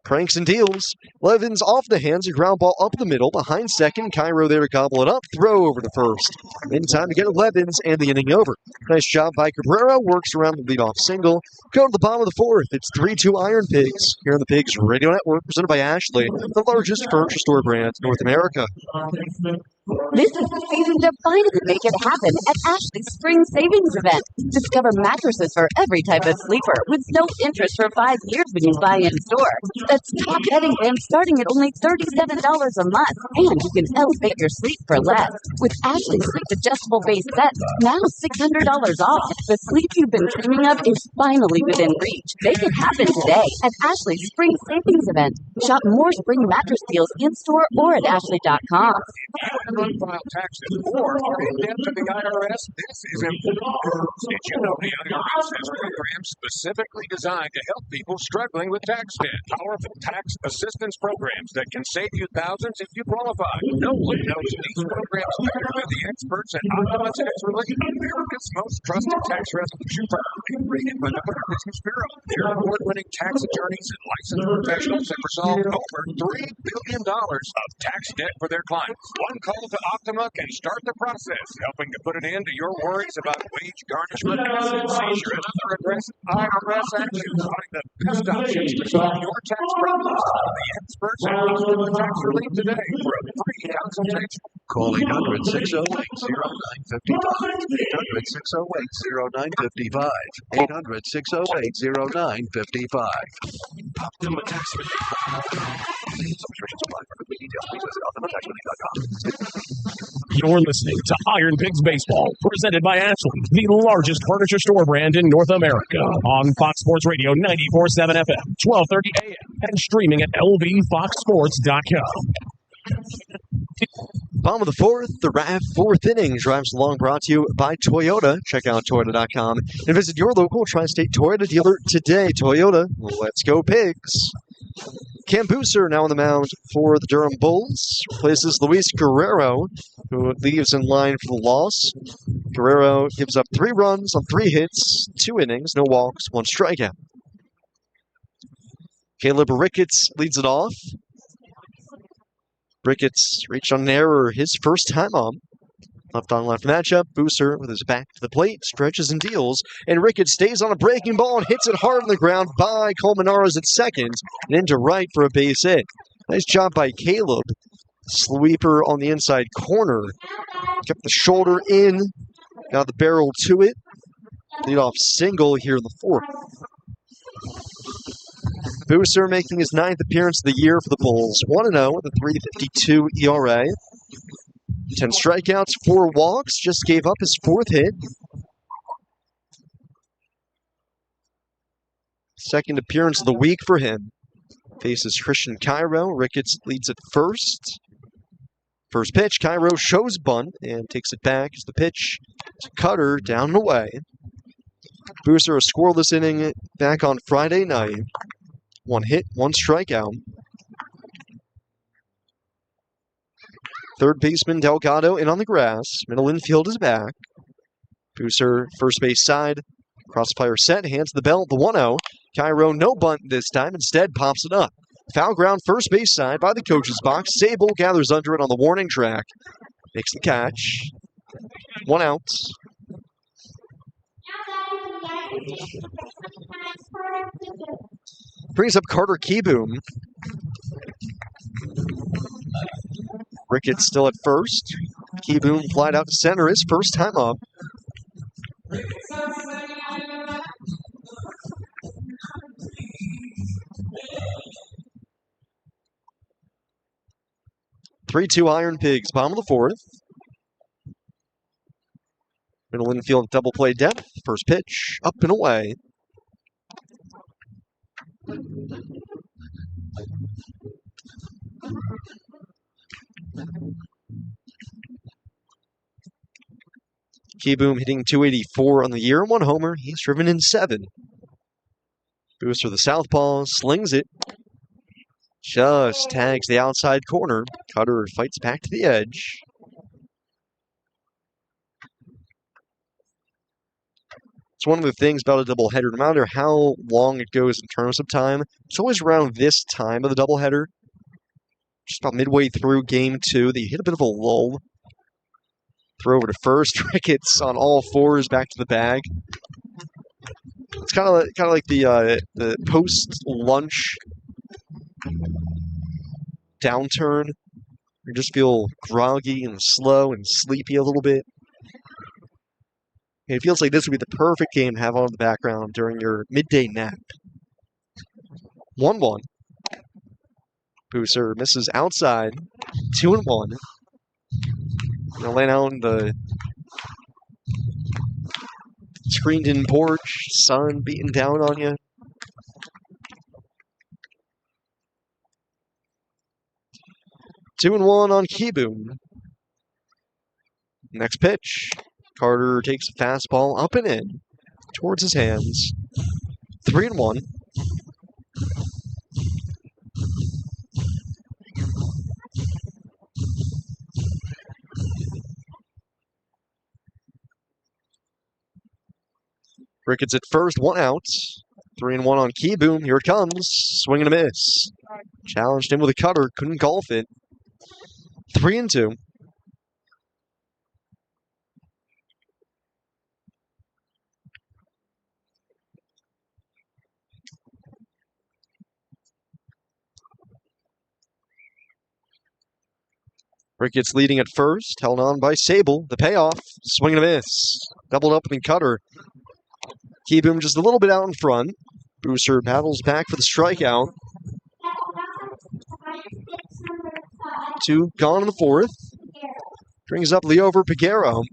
Cranks and deals. Levins off the hands, a ground ball up the middle, behind second. Cairo there to gobble it up, throw over to first. In time to get Levins and the inning over. Nice job by Cabrera, works around the leadoff single. Go to the bottom of the fourth. It's 3-2 Iron Pigs here on the Pigs Radio Network, presented by Ashley, the largest furniture store brand in North America. This is the season to finally make it happen at Ashley's Spring Savings Event. Discover mattresses for every type of sleeper with no interest for 5 years when you buy in store. That's top bedding brands starting at only $37 a month. And you can elevate your sleep for less. With Ashley's Sleep Adjustable Base Sets, now $600 off. The sleep you've been dreaming of is finally within reach. Make it happen today at Ashley's Spring Savings Event. Shop more spring mattress deals in-store or at ashley.com. File taxes or are in debt to the IRS, this is important. Did you know the IRS has programs specifically designed to help people struggling with tax debt? Powerful tax assistance programs that can save you thousands if you qualify. No one knows these programs better than the experts at Optima Tax Relief, America's most trusted tax resolution firm, rated by the Better Business Bureau. Their award-winning tax attorneys and licensed professionals have resolved over $3 billion of tax debt for their clients. One call to Optima can start the process, helping to put an end to your worries about wage garnishment, asset seizure, and other aggressive IRS actions. Find the best options to solve your tax problems. Call the experts at Optima Tax Relief today for a free consultation. Call 800-608-0955. 800-608-0955. 800-608-0955. Optima Tax Relief. You're listening to Iron Pigs Baseball, presented by Ashley, the largest furniture store brand in North America, on Fox Sports Radio 94.7 FM, 12:30 a.m., and streaming at lvfoxsports.com. Bottom of the fourth, the fourth inning drives along, brought to you by Toyota. Check out Toyota.com and visit your local Tri-State Toyota dealer today. Toyota, let's go Pigs. Cam Booser now on the mound for the Durham Bulls. Replaces Luis Guerrero, who leaves in line for the loss. Guerrero gives up 3 runs on 3 hits, 2 innings, no walks, 1 strikeout. Caleb Ricketts leads it off. Ricketts reached on an error his first time on. Left on left matchup. Booster with his back to the plate, stretches and deals, and Ricketts stays on a breaking ball and hits it hard on the ground by Colmenares at second and into right for a base hit. Nice job by Caleb. Sweeper on the inside corner. Kept the shoulder in, got the barrel to it. Leadoff single here in the fourth. Booster making his 9th appearance of the year for the Bulls. 1-0 with a 3.52 ERA. 10 strikeouts, 4 walks. Just gave up his 4th hit. Second appearance of the week for him. Faces Christian Cairo. Ricketts leads at first. First pitch, Cairo shows bunt and takes it back as the pitch to Cutter down and away. Booster a scoreless inning back on Friday night. 1 hit, 1 strikeout. Third baseman Delgado in on the grass. Middle infield is back. Booster first base side. Crossfire set, hands the belt, the 1-0. Cairo no bunt this time, instead pops it up. Foul ground first base side by the coach's box. Sable gathers under it on the warning track. Makes the catch. 1 out. Brings up Carter Keyboom. Ricketts still at first. Keyboom flied out to center his first time up. Three-two Iron Pigs, bottom of the fourth. Middle infield double play depth. First pitch, up and away. Keyboom hitting .284 on the year, 1 homer. He's driven in 7. Booster the southpaw, slings it. Just tags the outside corner. Cutter fights back to the edge. It's one of the things about a doubleheader. No matter how long it goes in terms of time, it's always around this time of the doubleheader. Just about midway through game 2, they hit a bit of a lull. Throw over to first. Ricketts on all fours back to the bag. It's kind of like the post-lunch downturn. You just feel groggy and slow and sleepy a little bit. It feels like this would be the perfect game to have on in the background during your midday nap. 1-1. Booster misses outside. 2-1. Gonna lay down the screened-in porch. Sun beating down on you. 2-1 on Keyboom. Next pitch. Carter takes a fastball up and in towards his hands. 3-1. Ricketts at first, 1 out. 3-1 on Keyboom. Here it comes. Swing and a miss. Challenged him with a cutter. Couldn't golf it. 3-2. Ricketts leading at first, held on by Sable. The payoff, swing and a miss. Doubled up and cutter. Keyboom just a little bit out in front. Booster battles back for the strikeout. 2 gone in the 4th. Brings up Leover Piguero.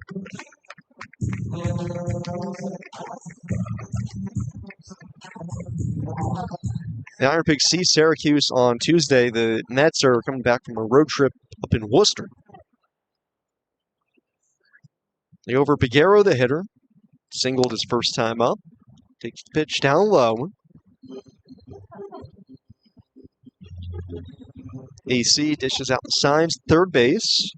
The IronPigs see Syracuse on Tuesday. The Mets are coming back from a road trip up in Worcester. Leover Piguero, the hitter, singled his first time up. Takes the pitch down low. AC dishes out the signs, third base.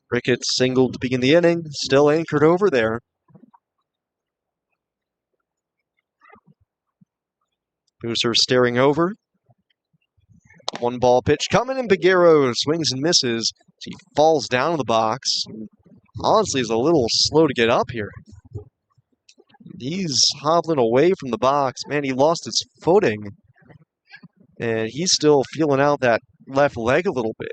Ricketts singled to begin the inning, still anchored over there. Booster staring over. 1 ball pitch coming, and Piguero swings and misses. He falls down in the box. Honestly, is a little slow to get up here. He's hobbling away from the box. Man, he lost his footing. And he's still feeling out that left leg a little bit.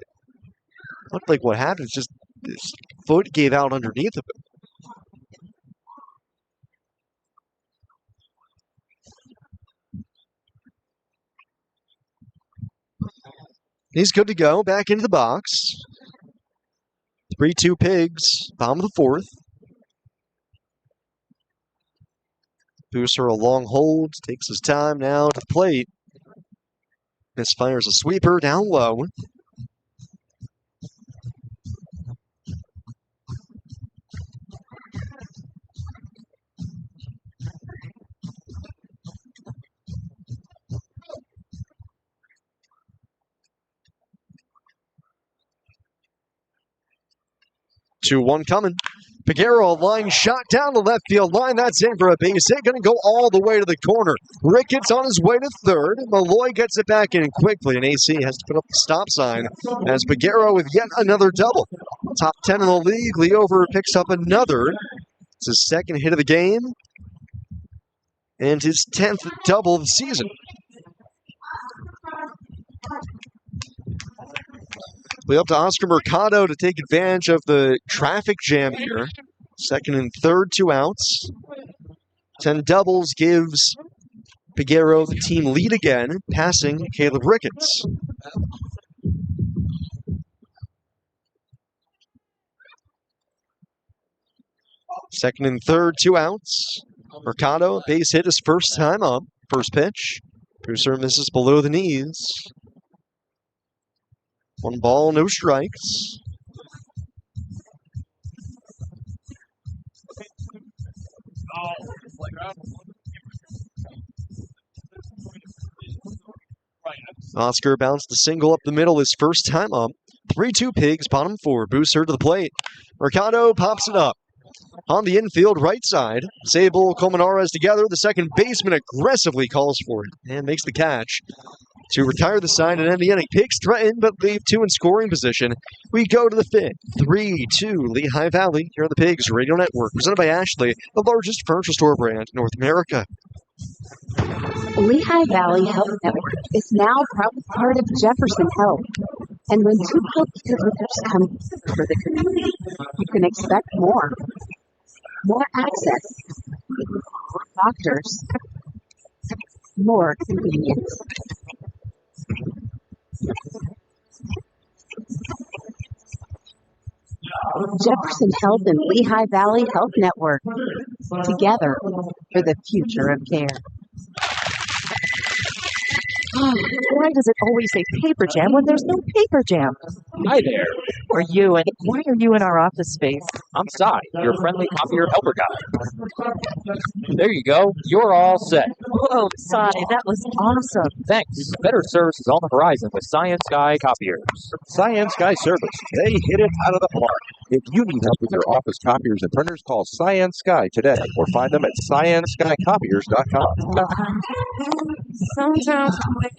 Looked like what happened is just his foot gave out underneath of him. He's good to go. Back into the box. 3-2 Pigs. Bottom of the 4th. Booster a long hold. Takes his time now to the plate. Misfires a sweeper down low. Two, 1 coming. Piguero, a line shot down the left field line. That's in for a base hit. Going to go all the way to the corner. Ricketts on his way to third. Malloy gets it back in quickly, and AC has to put up the stop sign as Piguero with yet another double. Top 10 in the league. Leover picks up another. It's his 2nd hit of the game and his 10th double of the season. Up to Oscar Mercado to take advantage of the traffic jam here. 2nd and 3rd, 2 outs. 10 doubles gives Piguero the team lead again, passing Caleb Ricketts. Second and 3rd, 2 outs. Mercado, base hit his first time up. First pitch. Booster misses below the knees. 1 ball, no strikes. Oscar bounced a single up the middle his first time up. 3-2 Pigs, bottom 4. Booster to the plate. Mercado pops it up. On the infield right side, Sable, Colmenares together. The second baseman aggressively calls for it and makes the catch to retire the side and end the inning. Pigs threaten, but leave two in scoring position. We go to the fifth. 3-2 Lehigh Valley here on the Pigs Radio Network, presented by Ashley, the largest furniture store brand in North America. Lehigh Valley Health Network is now proudly part of Jefferson Health. And when two healthcare workers come together for the community, you can expect more. More access, more doctors, more convenience. Jefferson Health and Lehigh Valley Health Network, together for the future of care. Why does it always say paper jam when there's no paper jam? Hi there. Why are you in our office space? I'm Cy, your friendly copier helper guy. There you go. You're all set. Whoa, Sai, that was awesome. Thanks. Better service is on the horizon with Science Sky copiers. Science Sky Service. They hit it out of the park. If you need help with your office copiers and printers, call Science Sky today or find them at scienceskycopiers.com. Sometimes I wait,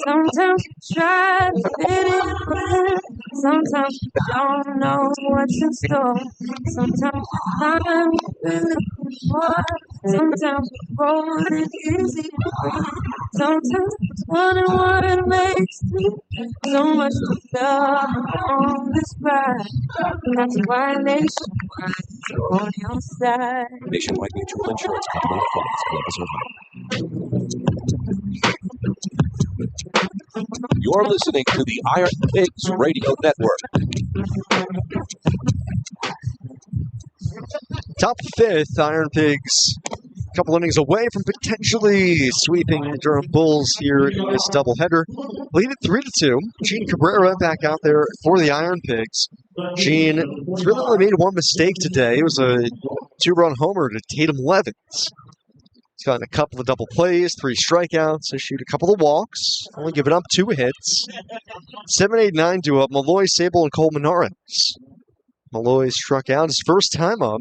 sometimes I try to fit it in. Sometimes I don't know what's in store. Sometimes I'm feeling more. Sometimes the road is easy. Sometimes I wonder what makes me so much to love on this ride. That's why Nationwide is on your side. Nationwide Mutual Insurance Company Club You're listening to the IronPigs Radio Network. Top fifth, Iron Pigs. A couple innings away from potentially sweeping the Durham Bulls here in this doubleheader. Lead it 3-2. Gene Cabrera back out there for the Iron Pigs. Gene really only made one mistake today. It was a 2-run homer to Tatum Levins. He's gotten a couple of double plays, 3 strikeouts, issued a couple of walks, only given up 2 hits. 7-8-9 due up, Malloy, Sable, and Colmenares. Malloy struck out his first time up.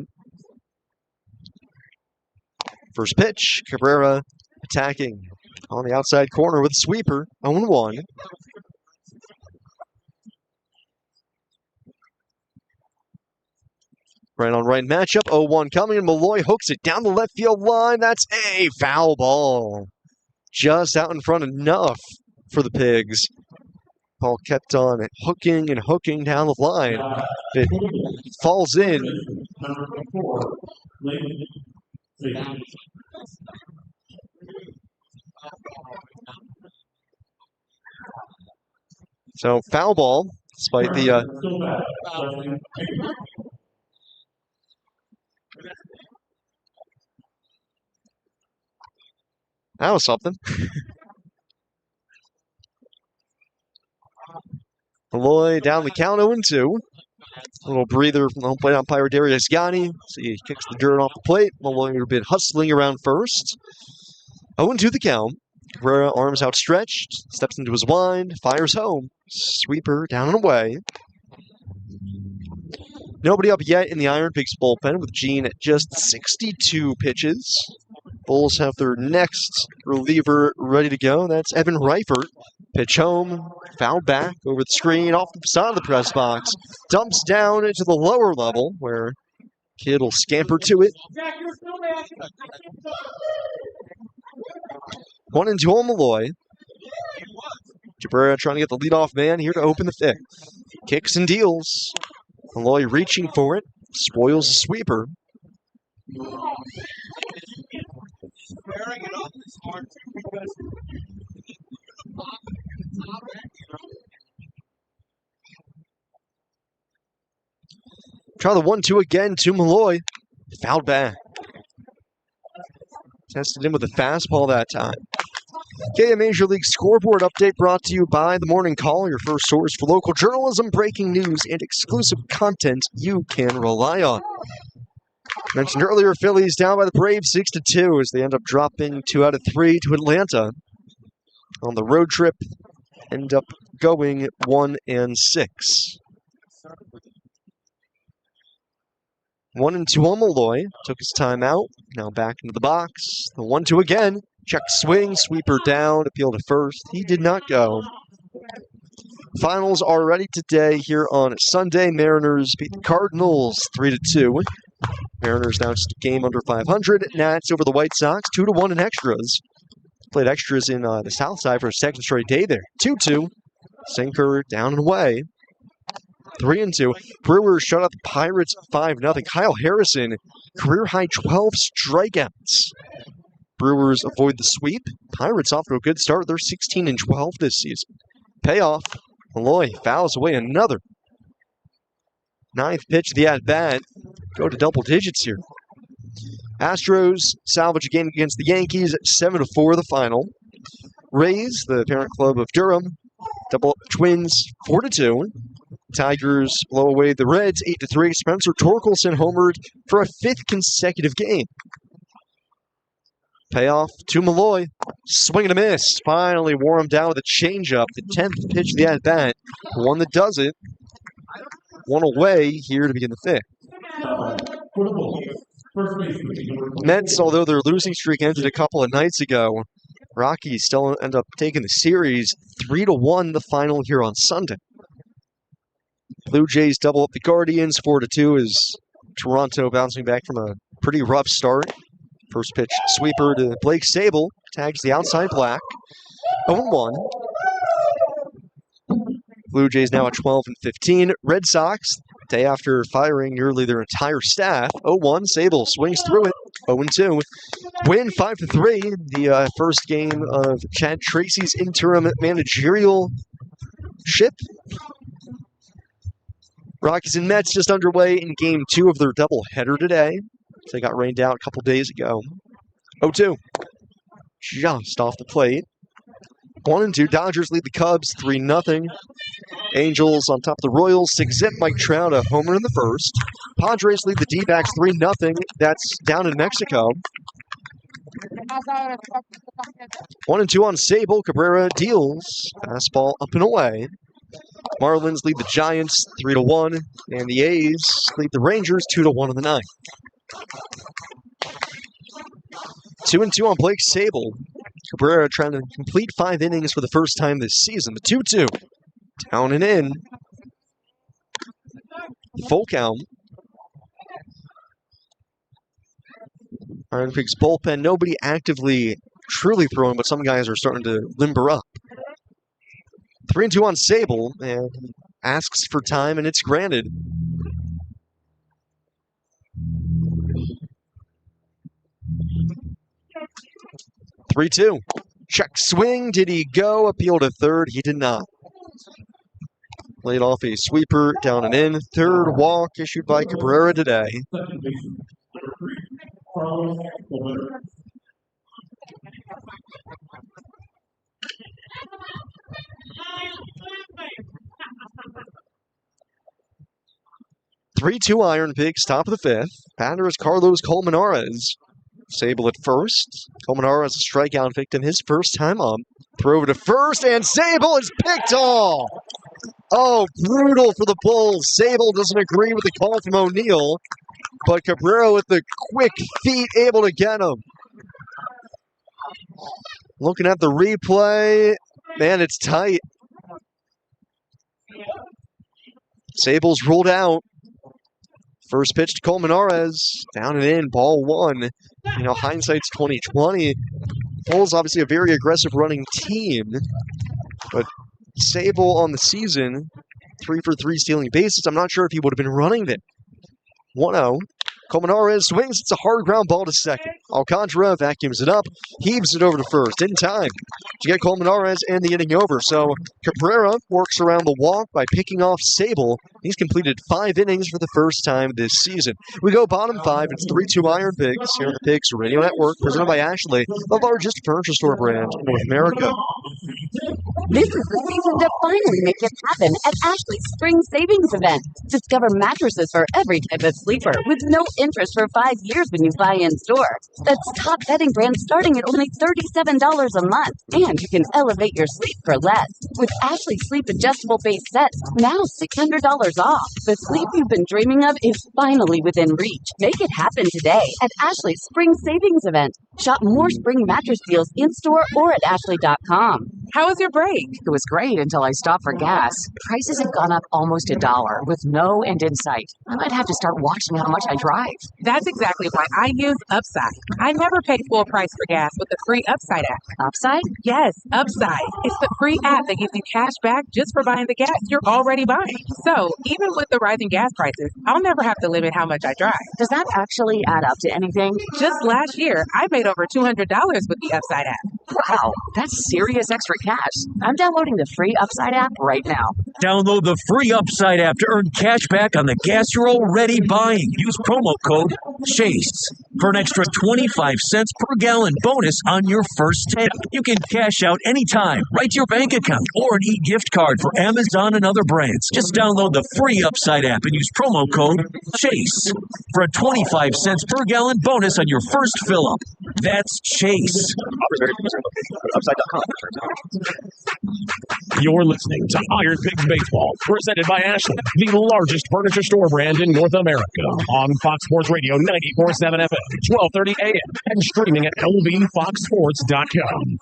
First pitch, Cabrera attacking on the outside corner with a sweeper, 0-1. Right on right matchup, 0-1 coming, and Malloy hooks it down the left field line. That's a foul ball. Just out in front enough for the Pigs. Ball kept on hooking and hooking down the line. It falls in. So foul ball, despite the that was something. Malloy down the count 0-2. A little breather from the home plate umpire Darius Yanni. So he kicks the dirt off the plate. Malloy would have been hustling around first. 0-2 the count. Cabrera, arms outstretched, steps into his wind, fires home. Sweeper down and away. Nobody up yet in the Iron Pigs bullpen with Gene at just 62 pitches. Bulls have their next reliever ready to go. That's Evan Reifert. Pitch home, foul back over the screen, off the side of the press box. Dumps down into the lower level where Kid will scamper to it. 1-2 on Malloy. Cabrera trying to get the leadoff man here to open the fifth. Kicks and deals. Malloy reaching for it. Spoils the sweeper. Try the 1-2 again to Malloy. Fouled back. Tested him with a fastball that time. Okay, a Major League Scoreboard update brought to you by The Morning Call, your first source for local journalism, breaking news, and exclusive content you can rely on. Mentioned earlier, Phillies down by the Braves 6-2 as they end up dropping 2 out of 3 to Atlanta. On the road trip, end up going 1-6. 1-2 on Malloy. Took his time out. Now back into the box. The 1-2 again. Check swing. Sweeper down. Appeal to first. He did not go. Finals already today here on Sunday. Mariners beat the Cardinals 3-2. Mariners now just a game under 500. Nats over the White Sox 2-1 in extras. Played extras in the South Side for a second straight day there. 2-2. Sinker down and away. 3-2. Brewers shut out the Pirates 5-0. Kyle Harrison, career high 12 strikeouts. Brewers avoid the sweep. Pirates off to a good start. They're 16-12 this season. Payoff. Malloy fouls away another. 9th pitch of the at-bat. Go to double digits here. Astros salvage a game against the Yankees, 7-4 the final. Rays, the parent club of Durham, double up the Twins, 4-2. Tigers blow away the Reds, 8-3. Spencer Torkelson homered for a 5th consecutive game. Payoff to Malloy. Swing and a miss. Finally wore him down with a changeup. The 10th pitch of the at-bat. One that does it. One away here to begin the 5th. Mets, although their losing streak ended a couple of nights ago, Rockies still end up taking the series 3-1 the final here on Sunday. Blue Jays double up the Guardians 4-2 as Toronto bouncing back from a pretty rough start. First pitch sweeper to Blake Sable. Tags the outside black. 0-1. Blue Jays now at 12-15. Red Sox, day after firing nearly their entire staff. 0-1. Sable swings through it. 0-2. Win 5-3. The first game of Chad Tracy's interim managerial ship. Rockies and Mets just underway in Game 2 of their doubleheader today. They got rained out a couple days ago. 0-2. Just off the plate. 1-2. Dodgers lead the Cubs 3-0. Angels on top of the Royals. 6-zip. Mike Trout a homer in the first. Padres lead the D-backs 3-0. That's down in Mexico. 1-2 on Sable. Cabrera deals. Fastball up and away. Marlins lead the Giants 3-1. And the A's lead the Rangers 2-1 in the ninth. 2-2 on Blake Sable. Cabrera trying to complete 5 innings for the first time this season. The 2-2. Down and in. Full count. IronPigs bullpen. Nobody actively truly throwing, but some guys are starting to limber up. 3-2 on Sable. And he asks for time, and it's granted. (3-2). Check swing. Did he go? Appeal to third. He did not. Laid off a sweeper down and in. Third walk issued by Cabrera today. (3-2) IronPigs, top of the 5th. Batter is Carlos Colmenares. Sable at first. Colmenares a strikeout victim his first time up. Throw over to first, and Sable is picked off. Oh, brutal for the Bulls. Sable doesn't agree with the call from O'Neill, but Cabrera with the quick feet able to get him. Looking at the replay, man, it's tight. Sable's ruled out. First pitch to Colmenares, down and in, ball 1. You know, hindsight's 20/20. Bulls obviously a very aggressive running team, but Sable on the season, 3 for 3 stealing bases. I'm not sure if he would have been running there. 1-0. Colmenares swings. It's a hard ground ball to second. Alcantara vacuums it up, heaves it over to first in time to get Colmenares and the inning over. So Cabrera works around the walk by picking off Sable. He's completed 5 innings for the first time this season. We go bottom 5. It's 3-2 IronPigs here on the Pigs Radio Network, presented by Ashley, the largest furniture store brand in North America. This is the season to finally make it happen at Ashley's Spring Savings Event. Discover mattresses for every type of sleeper with no interest for 5 years when you buy in store. That's top bedding brands starting at only $37 a month. And you can elevate your sleep for less. With Ashley Sleep Adjustable Base Sets, now $600 off. The sleep you've been dreaming of is finally within reach. Make it happen today at Ashley's Spring Savings Event. Shop more spring mattress deals in-store or at ashley.com. How was your break? It was great until I stopped for gas. Prices have gone up almost $1 with no end in sight. I might have to start watching how much I drive. That's exactly why I use Upside. I never pay full price for gas with the free Upside app. Upside? Yes, Upside. It's the free app that gives you cash back just for buying the gas you're already buying. So, even with the rising gas prices, I'll never have to limit how much I drive. Does that actually add up to anything? Just last year, I made over $200 with the Upside app. Wow, that's serious extra cash. I'm downloading the free Upside app right now. Download the free Upside app to earn cash back on the gas you're already buying. Use promo code CHASE for an extra 25 cents per gallon bonus on your first tank. You can cash out anytime, right to your bank account, or an e-gift card for Amazon and other brands. Just download the free Upside app and use promo code CHASE for a 25 cents per gallon bonus on your first fill-up. That's CHASE. You're listening to Iron Pigs Baseball, presented by Ashley, the largest furniture store brand in North America, on Fox Sports Radio 94.7 FM, 12:30 a.m., and streaming at lbfoxsports.com.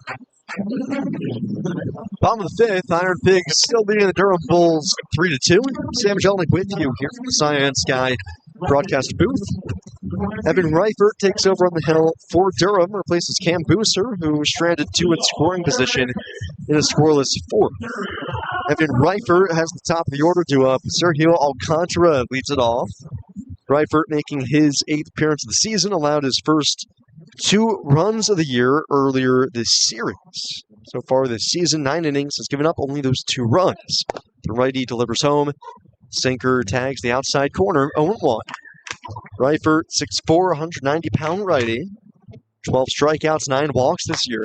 Bottom of the fifth, Iron Pigs still leading the Durham Bulls 3-2. Sam Jelinek with you here from the Science Sky broadcast booth. Evan Reifert takes over on the hill for Durham, replaces Cam Booser, who was stranded to its scoring position in a scoreless fourth. Evan Reifert has the top of the order due up. Sergio Alcantara leads it off. Reifert, making his 8th appearance of the season, allowed his first 2 runs of the year earlier this series. So far this season, 9 innings, has given up only those 2 runs. The righty delivers home. Sinker tags the outside corner, 0-1. Reifert, 6'4", 190-pound righty. 12 strikeouts, 9 walks this year.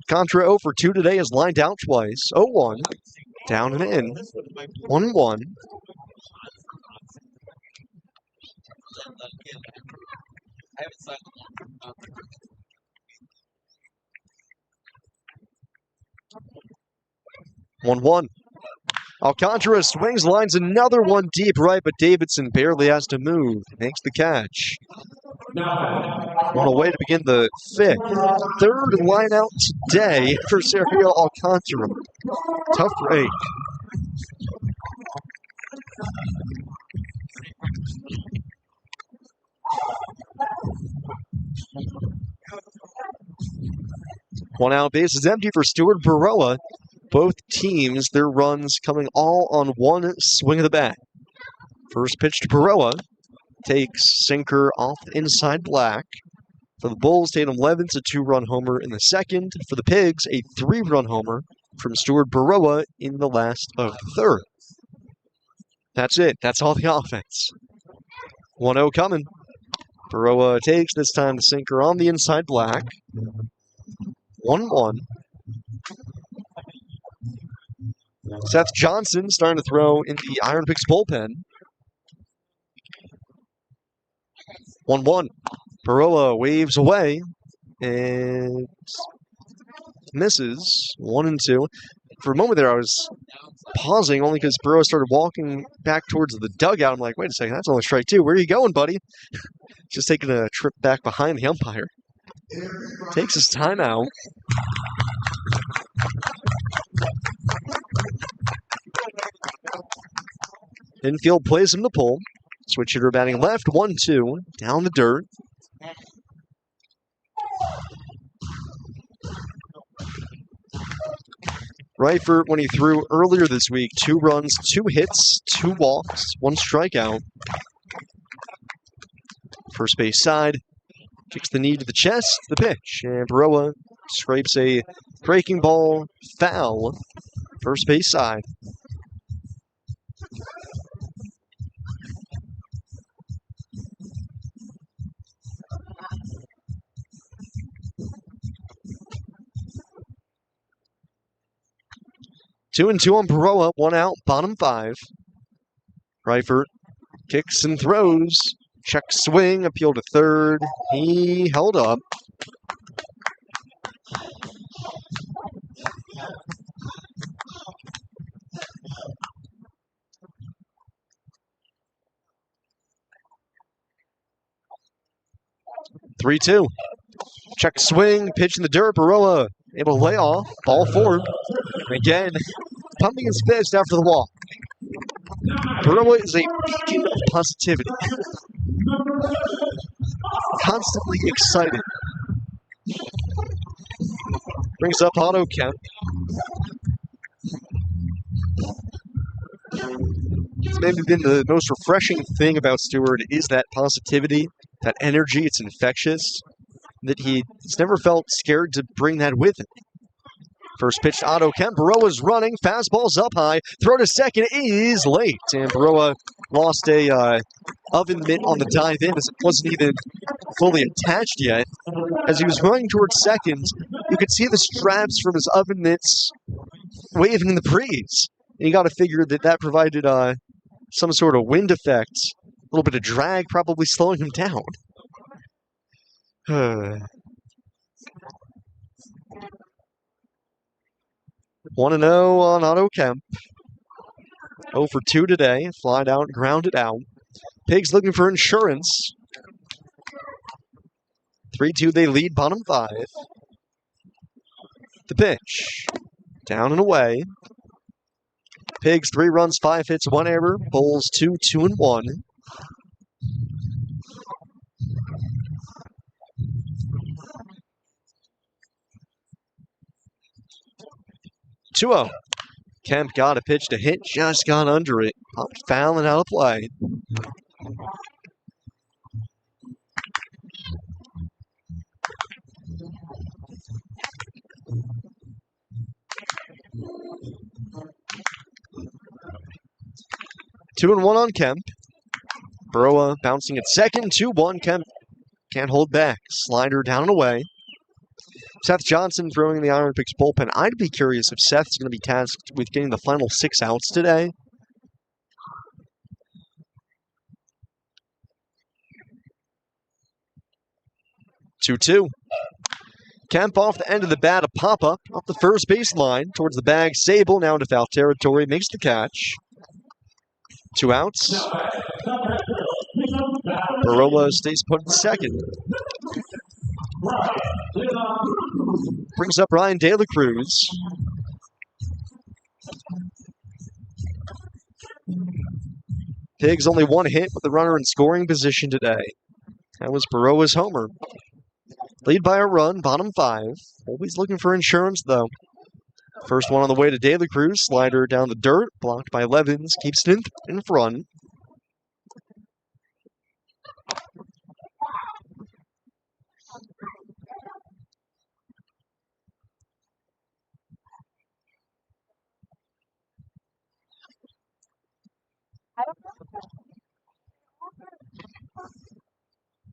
Contra 0 for 2 today, has lined out twice. 0-1, down and in. 1-1. Alcantara swings, lines another one deep right, but Davidson barely has to move. Makes the catch. On a way to begin the 5th. 3rd line out today for Sergio Alcantara. Tough break. One out, base is empty for Stuart Baroa. Both teams, their runs coming all on one swing of the bat. First pitch to Baroa. Takes sinker off the inside black. For the Bulls, Tatum Levin's a 2-run homer in the second. For the Pigs, a 3-run homer from Stuart Baroa in the last of the third. That's it. That's all the offense. 1-0 coming. Baroa takes, this time the sinker on the inside black. 1-1. Seth Johnson starting to throw in the Iron Pigs bullpen. 1-1. Baroa waves away and misses. 1-2. For a moment there, I was pausing only because Baroa started walking back towards the dugout. I'm like, wait a second, that's only strike 2. Where are you going, buddy? Just taking a trip back behind the umpire. Takes his timeout. Infield plays him to pull. Switch hitter batting left, 1-2. Down the dirt. Reifert, when he threw earlier this week, 2 runs, 2 hits, 2 walks, 1 strikeout. First base side. Kicks the knee to the chest, the pitch. And Baroa scrapes a breaking ball foul. First base side. 2-2 on Baroa, 1 out, bottom 5. Reifert kicks and throws. Check swing, appeal to third. He held up. Three-two. Check swing, pitch in the dirt. Baroa able to lay off. Ball forward. Again, pumping his fist after the walk. Baroa is a beacon of positivity. Constantly excited. Brings up Otto Kemp. It's maybe been the most refreshing thing about Stewart is that positivity, that energy. It's infectious. That he's never felt scared to bring that with him. First pitch to Otto Kemp. Baroa's running. Fastball's up high. Throw to second is late. And Baroa lost a oven mitt on the dive in as it wasn't even fully attached yet. As he was running towards second, you could see the straps from his oven mitts waving in the breeze. And you got to figure that that provided some sort of wind effect. A little bit of drag probably slowing him down. 1-0 on Otto Kemp. 0 for 2 today. Flied out, grounded out. Pigs looking for insurance. 3-2 they lead, bottom 5. The pitch. Down and away. Pigs 3 runs, 5 hits, 1 error. Bulls 2, 2-1. Kemp got a pitch to hit, just got under it. Popped foul and out of play. Two and one on Kemp. Baroa bouncing at second. 2-1. Kemp can't hold back. Slider down and away. Seth Johnson throwing in the IronPigs bullpen. I'd be curious if Seth's going to be tasked with getting the final 6 outs today. Two. Kemp off the end of the bat, a pop-up off the first baseline towards the bag. Sable now into foul territory, makes the catch. 2 outs. Baroa stays put at second. Brings up Ryan De La Cruz. Pigs only 1 hit with the runner in scoring position today. That was Baroa's homer. Lead by a run, bottom 5. Always looking for insurance, though. First one on the way to De La Cruz. Slider down the dirt, blocked by Levins. Keeps it in front.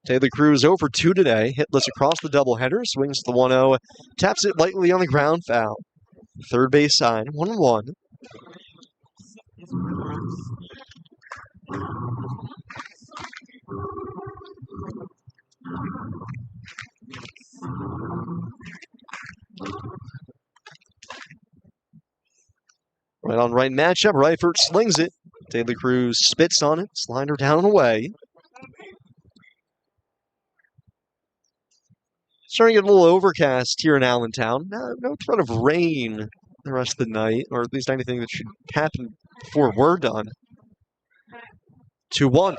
De La Cruz 0 for 2 today. Hitless across the doubleheader. Swings the 1-0. Taps it lightly on the ground, foul. Third base side, 1-1. Right on right matchup. Reifert slings it. De La Cruz spits on it. Slider down and away. Starting to get a little overcast here in Allentown. No threat of rain the rest of the night, or at least anything that should happen before we're done. 2-1.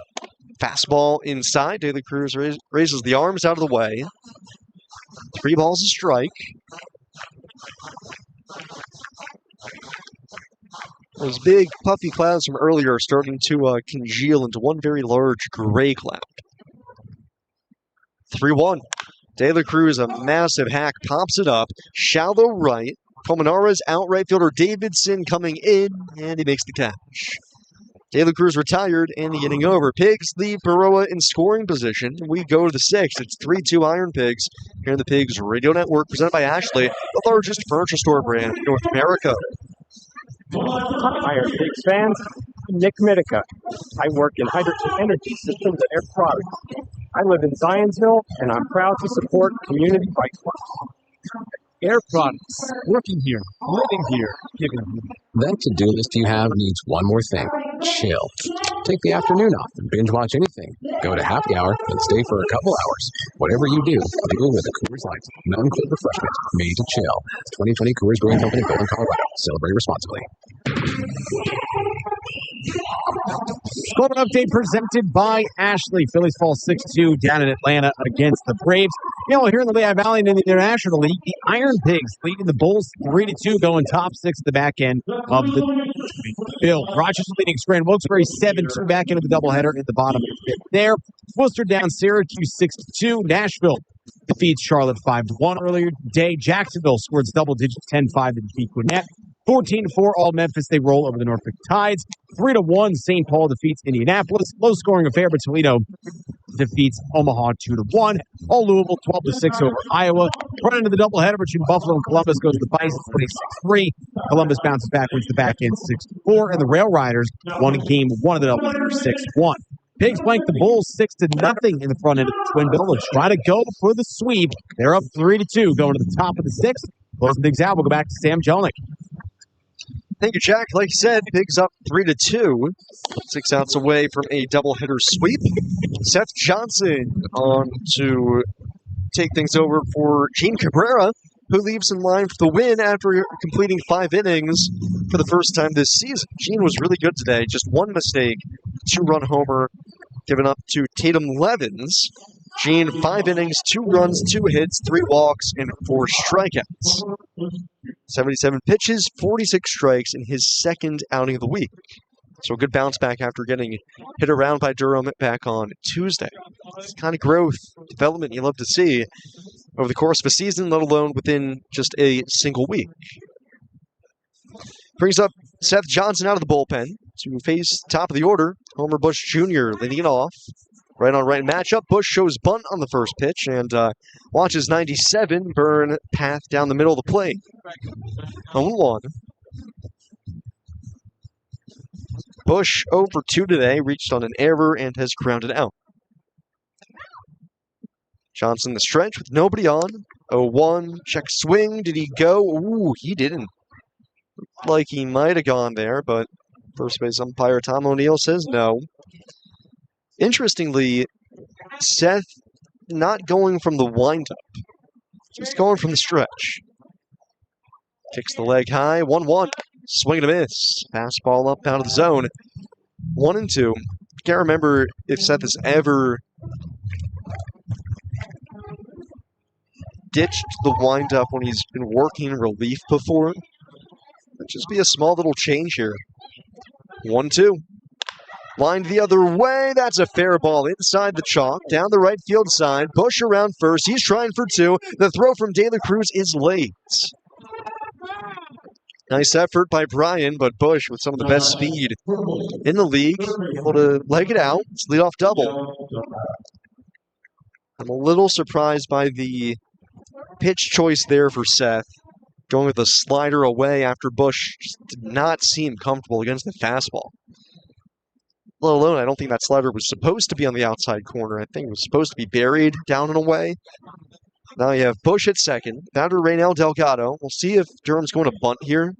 Fastball inside. De La Cruz raises the arms out of the way. 3 balls a strike. Those big puffy clouds from earlier are starting to congeal into one very large gray cloud. 3-1. De La Cruz, a massive hack, pops it up. Shallow right. Colmenara's out right fielder Davidson coming in, and he makes the catch. De La Cruz retired and the inning over. Pigs leave Baroa in scoring position. We go to the 6th. It's 3-2 IronPigs here in the Pigs Radio Network, presented by Ashley, the largest furniture store brand in North America. Hi, Iron Pigs fans. I'm Nick Mitica. I work in hydrogen energy systems and air products. I live in Zionsville, and I'm proud to support community bike clubs. Air Products. Working here, living here, giving here. That to-do list you have needs one more thing. Chill. Take the afternoon off and binge watch anything. Go to happy hour and stay for a couple hours. Whatever you do with a Coors Light. Non-cold refreshment made to chill. 2020 Coors Brewing Company, Golden, Colorado. Celebrate responsibly. Score update presented by Ashley. Phillies fall 6-2 down in Atlanta against the Braves. Here in the Lehigh Valley and in the International League, the Iron Pigs leading the Bulls 3-2, going top six at the back end of the bill. Rochester leading Scranton Wilkes-Barre 7-2 back into the doubleheader in the bottom of the fifth there. Worcester down Syracuse 6-2. Nashville defeats Charlotte 5-1 earlier today. Jacksonville scores double digits 10-5 to defeat Gwinnett. 14-4 all Memphis. They roll over the Norfolk Tides. 3-1 St. Paul defeats Indianapolis. Low scoring affair, but Toledo defeats Omaha 2-1. All Louisville 12-6 over Iowa. Run into the doubleheader between Buffalo and Columbus goes to the Bisons 26-3. Columbus bounces back, wins the back end 6-4, and the Rail Riders won game one of the doubleheader 6-1. Pigs blank the Bulls 6-0 in the front end of the Twin Bill. They'll try to go for the sweep. They're up 3-2, going to the top of the sixth. Closing things out, we'll go back to Sam Jelinek. Thank you, Jack. Like you said, Pigs up 3-2. 6 outs away from a doubleheader sweep. Seth Johnson on to take things over for Gene Cabrera, who leaves in line for the win after completing 5 innings for the first time this season. Gene was really good today. Just one mistake, 2-run homer given up to Tatum Levins. Gene, 5 innings, 2 runs, 2 hits, 3 walks, and 4 strikeouts. 77 pitches, 46 strikes in his second outing of the week. So a good bounce back after getting hit around by Durham back on Tuesday. It's the kind of growth, development you love to see over the course of a season, let alone within just a single week. Brings up Seth Johnson out of the bullpen to face top of the order. Homer Bush Jr. leading it off. Right on right matchup. Bush shows bunt on the first pitch and watches 97 burn path down the middle of the plate. 0-1. Bush 0 for 2 today, reached on an error and has grounded out. Johnson the stretch with nobody on. 0-1. Check swing. Did he go? Ooh, he didn't. Looked like he might have gone there, but first base umpire Tom O'Neill says no. Interestingly, Seth not going from the windup, just going from the stretch. Kicks the leg high, 1-1. Swing and a miss. Fastball up out of the zone. 1-2. Can't remember if Seth has ever ditched the windup when he's been working relief before. It'd just be a small little change here. 1-2. Lined the other way. That's a fair ball inside the chalk. Down the right field side. Bush around first. He's trying for 2. The throw from De La Cruz is late. Nice effort by Brian, but Bush with some of the best speed in the league, able to leg it out. It's leadoff double. I'm a little surprised by the pitch choice there for Seth, going with a slider away after Bush just did not seem comfortable against the fastball. Let alone, I don't think that slider was supposed to be on the outside corner. I think it was supposed to be buried down and away. Now you have Bush at second. Batter Raynel Delgado. We'll see if Durham's going to bunt here.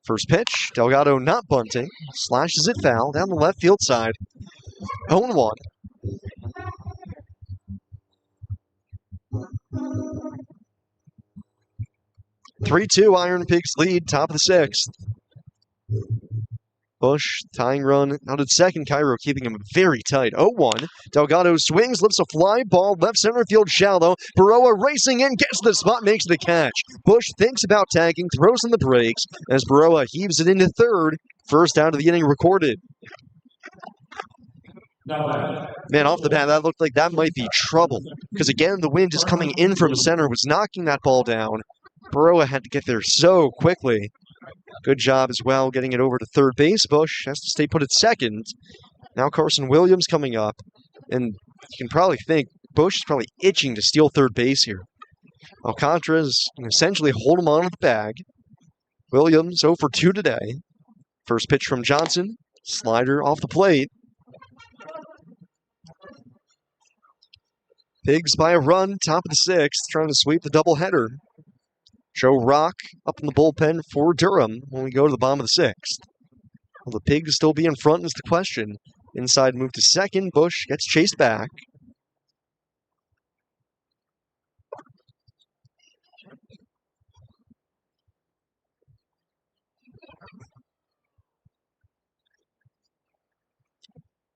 First pitch. Delgado not bunting. Slashes it foul down the left field side. 0-1. Three-2 Iron Pigs lead, top of the sixth. Bush, tying run, out at second. Cairo keeping him very tight. 0-1. Delgado swings, lifts a fly ball, left center field shallow. Baroa racing in, gets the spot, makes the catch. Bush thinks about tagging, throws in the brakes, as Baroa heaves it into third. First out of the inning recorded. Man, off the bat, that looked like that might be trouble. Because again, the wind just coming in from center was knocking that ball down. Baroa had to get there so quickly. Good job as well getting it over to third base. Bush has to stay put at second. Now Carson Williams coming up. And you can probably think Bush is probably itching to steal third base here. Alcantara is essentially hold him on with the bag. Williams 0 for 2 today. First pitch from Johnson. Slider off the plate. Pigs by a run, top of the sixth, trying to sweep the doubleheader. Joe Rock up in the bullpen for Durham when we go to the bottom of the sixth. Will the Pigs still be in front is the question. Inside move to second. Bush gets chased back.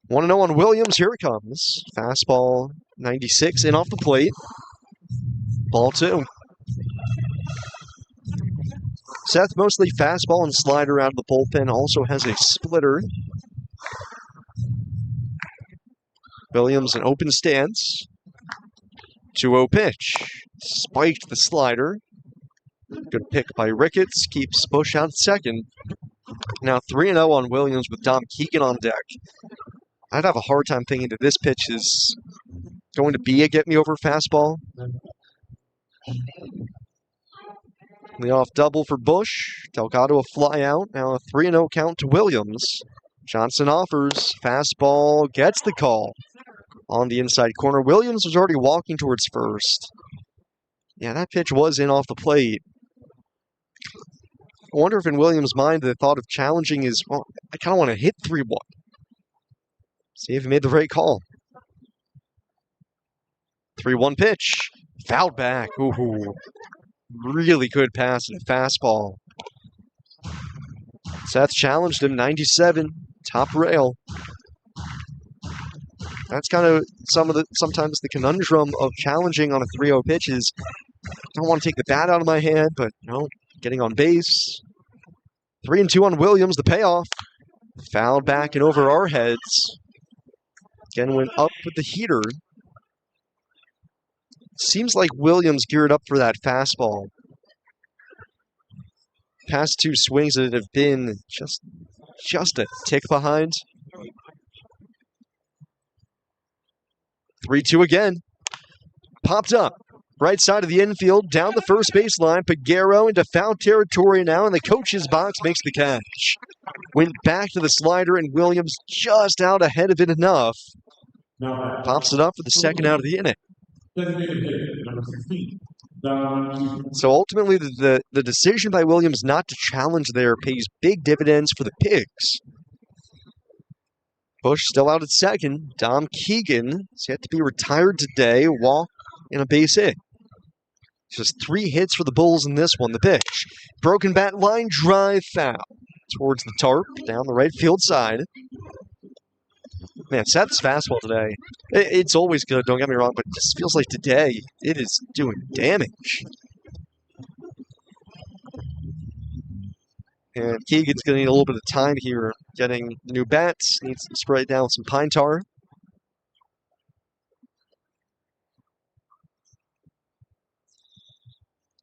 Want to know on Williams? Here it comes. Fastball 96 in off the plate. Ball 2. Seth mostly fastball and slider out of the bullpen. Also has a splitter. Williams an open stance. 2-0 pitch. Spiked the slider. Good pick by Ricketts. Keeps Bush out second. Now 3-0 on Williams with Dom Keegan on deck. I'd have a hard time thinking that this pitch is going to be a get-me-over fastball. Leadoff double for Bush. Delgado a fly out. Now a 3-0 count to Williams. Johnson offers. Fastball gets the call. On the inside corner. Williams was already walking towards first. Yeah, that pitch was in off the plate. I wonder if in Williams' mind the thought of challenging is, well, I kind of want to hit 3-1. See if he made the right call. 3-1 pitch. Fouled back. Ooh. Really good pass and fastball. Seth challenged him. 97. Top rail. That's kind of sometimes the conundrum of challenging on a 3-0 pitch is I don't want to take the bat out of my hand, but getting on base. 3-2 on Williams, the payoff. Fouled back and over our heads. Again, went up with the heater. Seems like Williams geared up for that fastball. Past 2 swings that have been just a tick behind. 3-2 again. Popped up. Right side of the infield, down the first baseline. Peguero into foul territory now, and the coach's box makes the catch. Went back to the slider, and Williams just out ahead of it enough. Pops it up for the second out of the inning. So ultimately, the decision by Williams not to challenge there pays big dividends for the Pigs. Bush still out at second. Dom Keegan is yet to be retired today. Walk and a base hit. Just 3 hits for the Bulls in this one. The pitch. Broken bat line drive foul. Towards the tarp, down the right field side. Man, Seth's fastball today, it's always good, don't get me wrong, but it just feels like today it is doing damage. And Keegan's going to need a little bit of time here getting new bats. Needs to spray it down with some pine tar.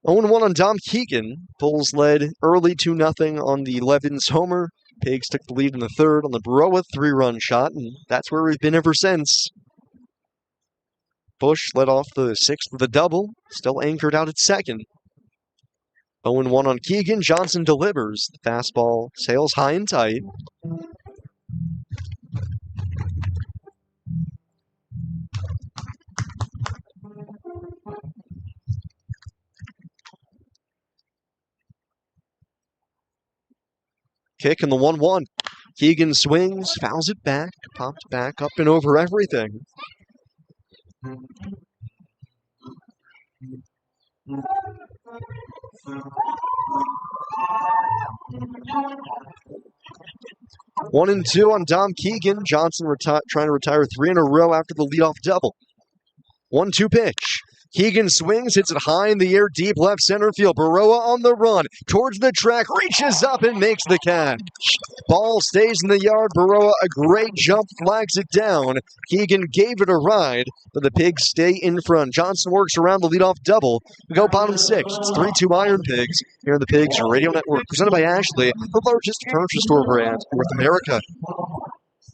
(0-1) on Dom Keegan. Bulls led early 2-0 on the Levins homer. Pigs took the lead in the third on the Baroa 3-run shot, and that's where we've been ever since. Bush led off the sixth with a double, still anchored out at second. 0-1 on Keegan. Johnson delivers. The fastball sails high and tight. Kick in the 1-1. Keegan swings, fouls it back, popped back up and over everything. One and 2 on Dom Keegan. Johnson trying to retire 3 in a row after the leadoff double. 1-2 pitch. Keegan swings, hits it high in the air, deep left center field. Baroa on the run, towards the track, reaches up and makes the catch. Ball stays in the yard. Baroa, a great jump, flags it down. Keegan gave it a ride, but the Pigs stay in front. Johnson works around the leadoff double. We go bottom 6. It's 3-2 IronPigs here on the Pigs Radio Network, presented by Ashley, the largest furniture store brand in North America.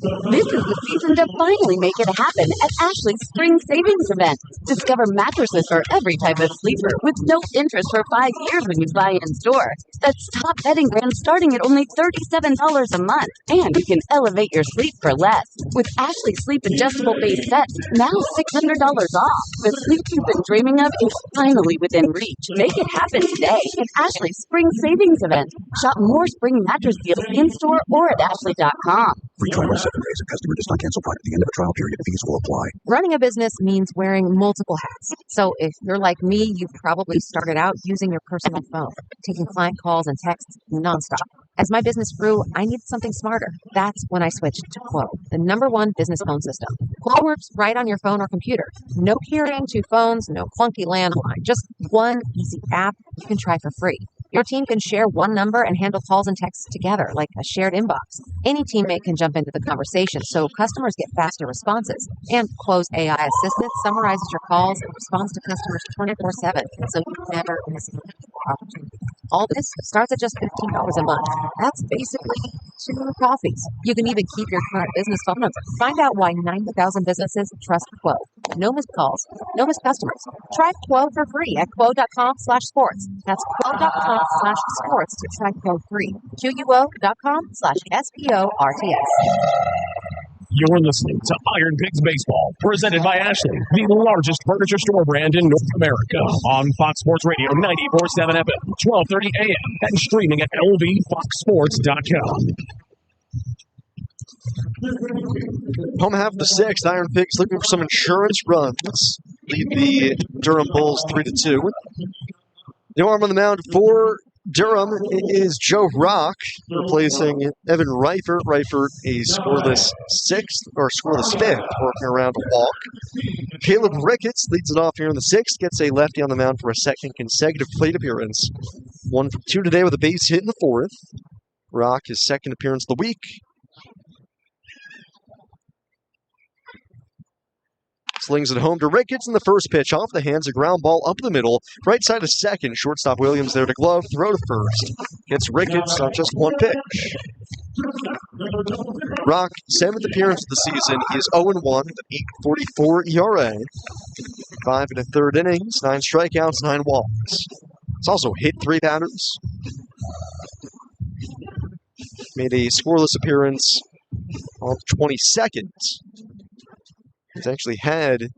This is the season to finally make it happen at Ashley's Spring Savings Event. Discover mattresses for every type of sleeper with no interest for 5 years when you buy in store. That's top bedding brands starting at only $37 a month. And you can elevate your sleep for less. With Ashley Sleep Adjustable Base Sets, now $600 off. The sleep you've been dreaming of is finally within reach. Make it happen today at Ashley's Spring Savings Event. Shop more spring mattress deals in-store or at ashley.com. Free trial is 7 days. A customer does not cancel prior to the end of the trial period. Fees will apply. Running a business means wearing multiple hats. So if you're like me, you've probably started out using your personal phone, taking client calls and texts nonstop. As my business grew, I needed something smarter. That's when I switched to Quo, the #1 business phone system. Quo works right on your phone or computer. No carrying 2 phones, no clunky landline, just one easy app you can try for free. Your team can share one number and handle calls and texts together like a shared inbox. Any teammate can jump into the conversation so customers get faster responses. And Quo's AI assistant summarizes your calls and responds to customers 24/7, so you never miss an opportunity. All this starts at just $15 a month. That's basically 2 coffees. You can even keep your current business phone number. Find out why 90,000 businesses trust Quo. No missed calls, no missed customers. Try Quo for free at quo.com/sports. That's quo.com/sports to try Quo free. QUO.com/SPORTS. You're listening to Iron Pigs Baseball, presented by Ashley, the largest furniture store brand in North America, on Fox Sports Radio 94.7 FM, 12:30 a.m., and streaming at lvfoxsports.com. Home half of the 6th, Iron Pigs looking for some insurance runs. Lead the Durham Bulls 3-2. New arm on the mound for Durham is Joe Rock, replacing Evan Reifert. Reifert, a scoreless 5th, working around a walk. Caleb Ricketts leads it off here in the 6th, gets a lefty on the mound for a second consecutive plate appearance. 1 for 2 today with a base hit in the 4th. Rock, his second appearance of the week. Slings it home to Ricketts in the first pitch. Off the hands, a ground ball up the middle. Right side of second. Shortstop Williams there to glove. Throw to first. Gets Ricketts on just 1 pitch. Rock, 7th appearance of the season. He is 0-1 with an 8.44 ERA. 5 1/3 innings, 9 strikeouts, 9 walks. He's also hit 3 batters. Made a scoreless appearance on the 22nd. He's actually had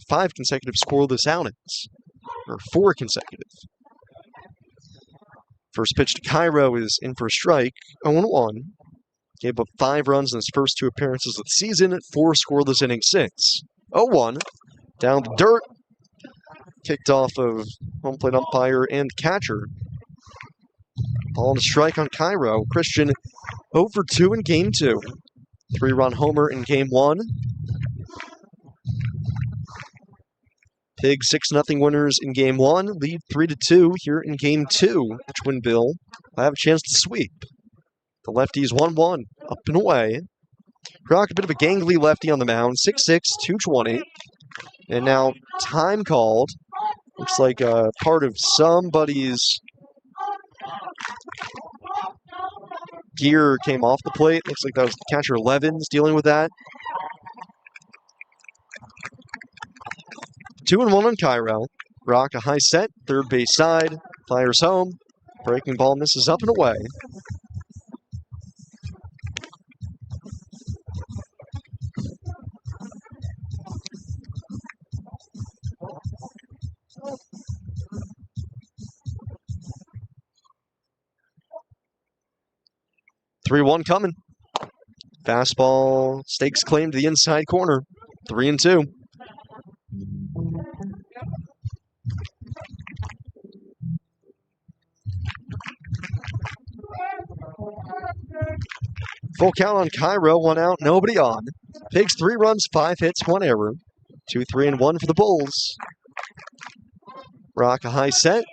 5 consecutive scoreless outings, or 4 consecutive. First pitch to Cairo is in for a strike, 0-1. Gave up 5 runs in his first 2 appearances of the season, 4 scoreless innings since. 0-1, down to dirt, kicked off of home plate umpire and catcher. Ball and a strike on Cairo. Christian 0-2 in Game 2. 3-run homer in Game 1. Pigs 6-0 winners in Game 1, lead 3-2 here in Game 2. The Twin Bill will have a chance to sweep. The lefties 1-1, up and away. Rock, a bit of a gangly lefty on the mound, 6'6", 220. And now time called. Looks like part of somebody's gear came off the plate. Looks like that was catcher Levins dealing with that. 2-1 on Cairo. Rock, a high set, third base side, fires home. Breaking ball misses up and away. Three-one coming. Fastball stakes claim to the inside corner. 3-2. Full count on Cairo, 1 out, nobody on. Pigs 3 runs, 5 hits, 1 error. 2-3-1 for the Bulls. Rock, a high set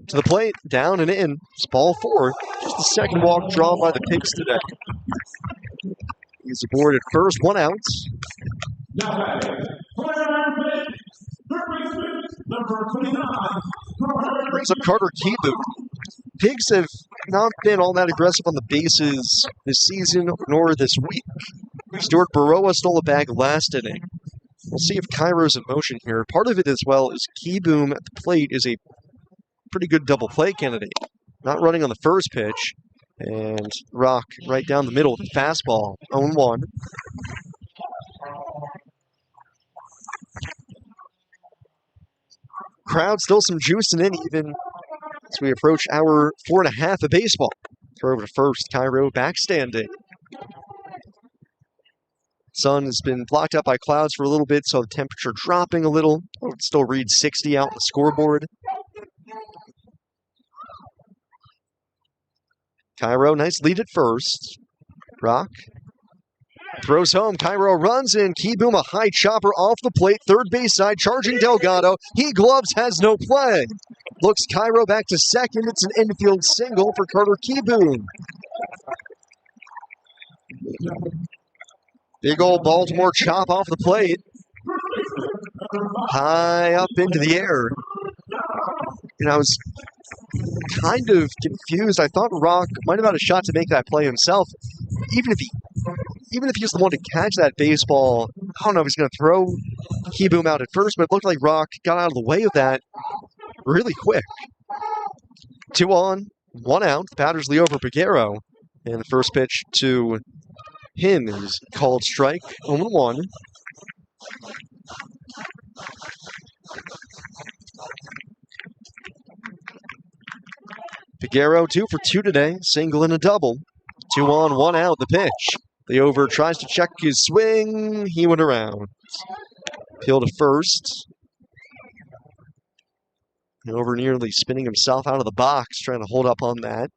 to the plate, down and in. It's ball 4. Just the second walk drawn by the Pigs today. He's aboard at first, 1 out. Brings up Carter Kibu. Pigs have not been all that aggressive on the bases this season nor this week. Stuart Baroa stole a bag last inning. We'll see if Cairo's in motion here. Part of it as well is Keyboom at the plate is a pretty good double play candidate. Not running on the first pitch. And Rock right down the middle with the fastball. 0-1. Crowd still some juicing in even as we approach hour 4.5 of baseball. Throw over to first. Cairo backstanding. Sun has been blocked out by clouds for a little bit, so the temperature dropping a little. It still reads 60 out on the scoreboard. Cairo, nice lead at first. Rock throws home. Cairo runs in. Keyboom, a high chopper off the plate. Third base side, charging Delgado. He gloves, has no play. Looks Cairo back to second. It's an infield single for Carter Keyboom. Big old Baltimore chop off the plate. High up into the air. And I was kind of confused. I thought Rock might have had a shot to make that play himself. Even if he's the one to catch that baseball, I don't know if he's going to throw Keyboom out at first, but it looked like Rock got out of the way of that really quick. 2 on, 1 out. The batter's Leover Peguero. And the first pitch to him is called strike. 0-1. Peguero 2 for 2 today, single and a double. 2 on, 1 out, the pitch. Leover tries to check his swing. He went around. Appeal to first. Leover nearly spinning himself out of the box, trying to hold up on that.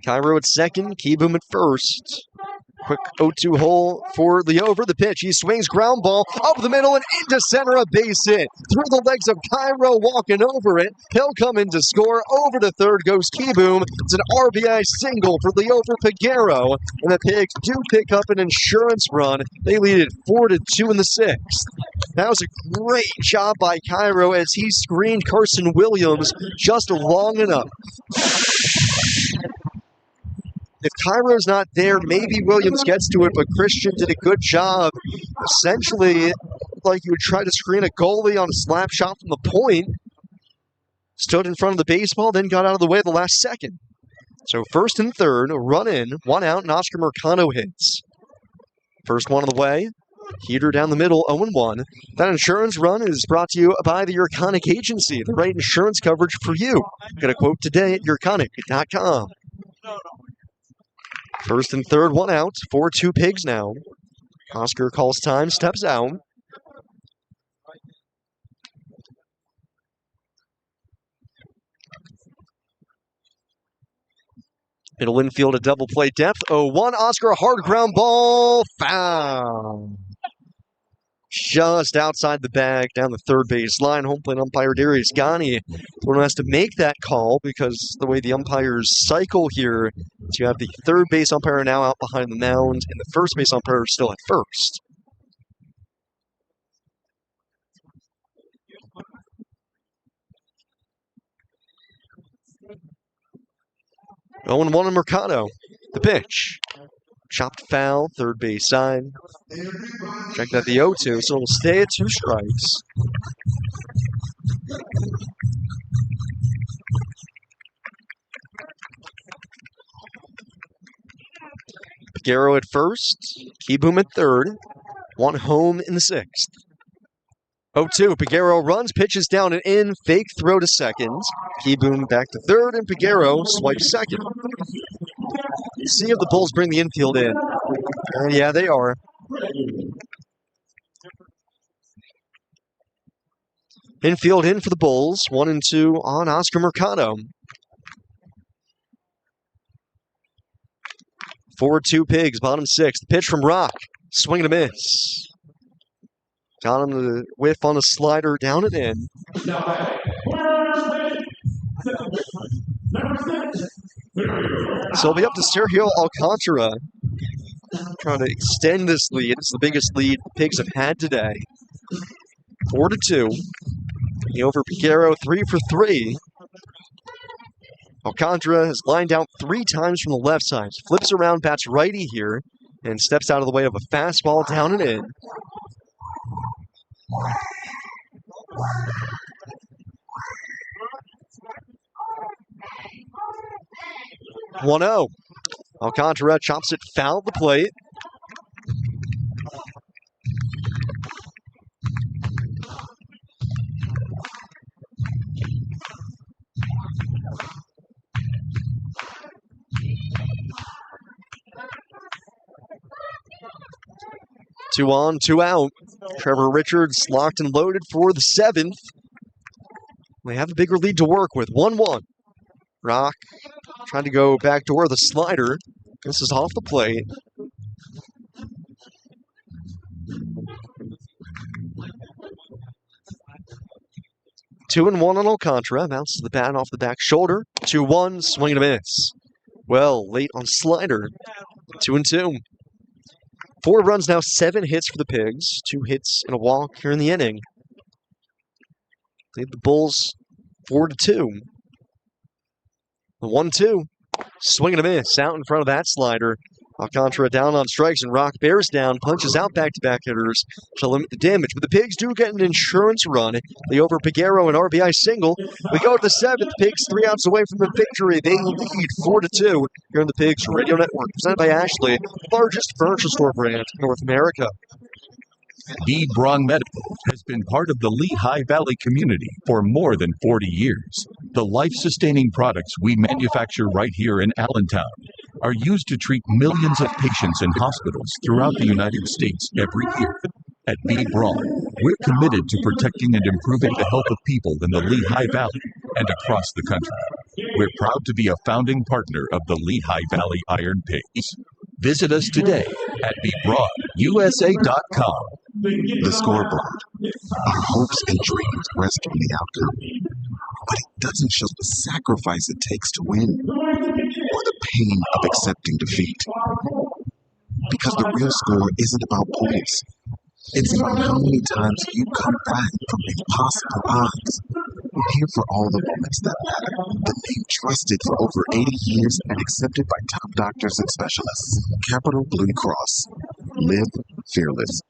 Cairo at second, Keyboom at first. Quick 0-2 hole for Leover. The pitch, he swings, ground ball up the middle and into center, a base hit. Through the legs of Cairo, walking over it. He'll come in to score. Over to third goes Keyboom. It's an RBI single for Leover Peguero. And the Pigs do pick up an insurance run. They lead it 4-2 in the 6th. That was a great job by Cairo as he screened Carson Williams just long enough. If Cairo's not there, maybe Williams gets to it, but Christian did a good job. Essentially, like you would try to screen a goalie on a slap shot from the point. Stood in front of the baseball, then got out of the way at the last second. So first and third, a run in, 1 out, and Oscar Mercado hits. First one on the way. Heater down the middle, 0-1. That insurance run is brought to you by the Urconic Agency, the right insurance coverage for you. Get a quote today at urconic.com. First and third, 1 out. 4-2 Pigs now. Oscar calls time, steps out. Middle infield, a double play depth. 0-1. Oscar, a hard ground ball. Foul. Just outside the bag, down the third base line. Home plate umpire Darius Ghani. One has to make that call because the way the umpires cycle here is you have the third base umpire now out behind the mound, and the first base umpire still at first. Oh, and 1 on Mercado. The pitch. Chopped foul, third base side. Check that the 0-2, so it'll stay at 2 strikes. Peguero at first, Keyboom at third, 1 home in the 6th. 0-2, Peguero runs, pitches down and in, fake throw to second. Keyboom back to third, and Peguero swipes second. See if the Bulls bring the infield in. Yeah, they are. Infield in for the Bulls. 1 and 2 on Oscar Mercado. 4-2 Pigs, bottom 6. The pitch from Rock. Swing and a miss. Got him to whiff on a slider down and in. So it'll be up to Sergio Alcantara trying to extend this lead. It's the biggest lead the Pigs have had today. 4-2. Over Peguero, 3 for 3. Alcantara has lined out 3 times from the left side. Flips around, bats righty here, and steps out of the way of a fastball down and in. One 0. Alcantara chops it foul at the plate. Two on, 2 out. Trevor Richards locked and loaded for the 7th. They have a bigger lead to work with. 1-1. Rock trying to go backdoor the slider. This is off the plate. Two and 1 on Alcantara. Bounces the bat off the back shoulder. 2-1. Swing and a miss. Well, late on slider. 2-2. 4 runs now, 7 hits for the Pigs. 2 hits and a walk here in the inning. Lead the Bulls 4-2. 1-2. Swing and a miss out in front of that slider. Alcantara down on strikes, and Rock bears down, punches out back-to-back hitters to limit the damage. But the Pigs do get an insurance run. They over Piguero, an RBI single. We go to the 7th. Pigs 3 outs away from the victory. They lead 4-2 here on the Pigs Radio Network, presented by Ashley, largest furniture store brand in North America. B. Braun Medical has been part of the Lehigh Valley community for more than 40 years. The life-sustaining products we manufacture right here in Allentown are used to treat millions of patients in hospitals throughout the United States every year. At B. Braun, we're committed to protecting and improving the health of people in the Lehigh Valley and across the country. We're proud to be a founding partner of the Lehigh Valley IronPigs. Visit us today at BeBraunUSA.com. The scoreboard. Our hopes and dreams rest on the outcome, but it doesn't show the sacrifice it takes to win, or the pain of accepting defeat. Because the real score isn't about points. It's about how many times you come back from impossible odds. We're here for all the moments that matter. The name trusted for over 80 years and accepted by top doctors and specialists. Capital Blue Cross. Live fearless.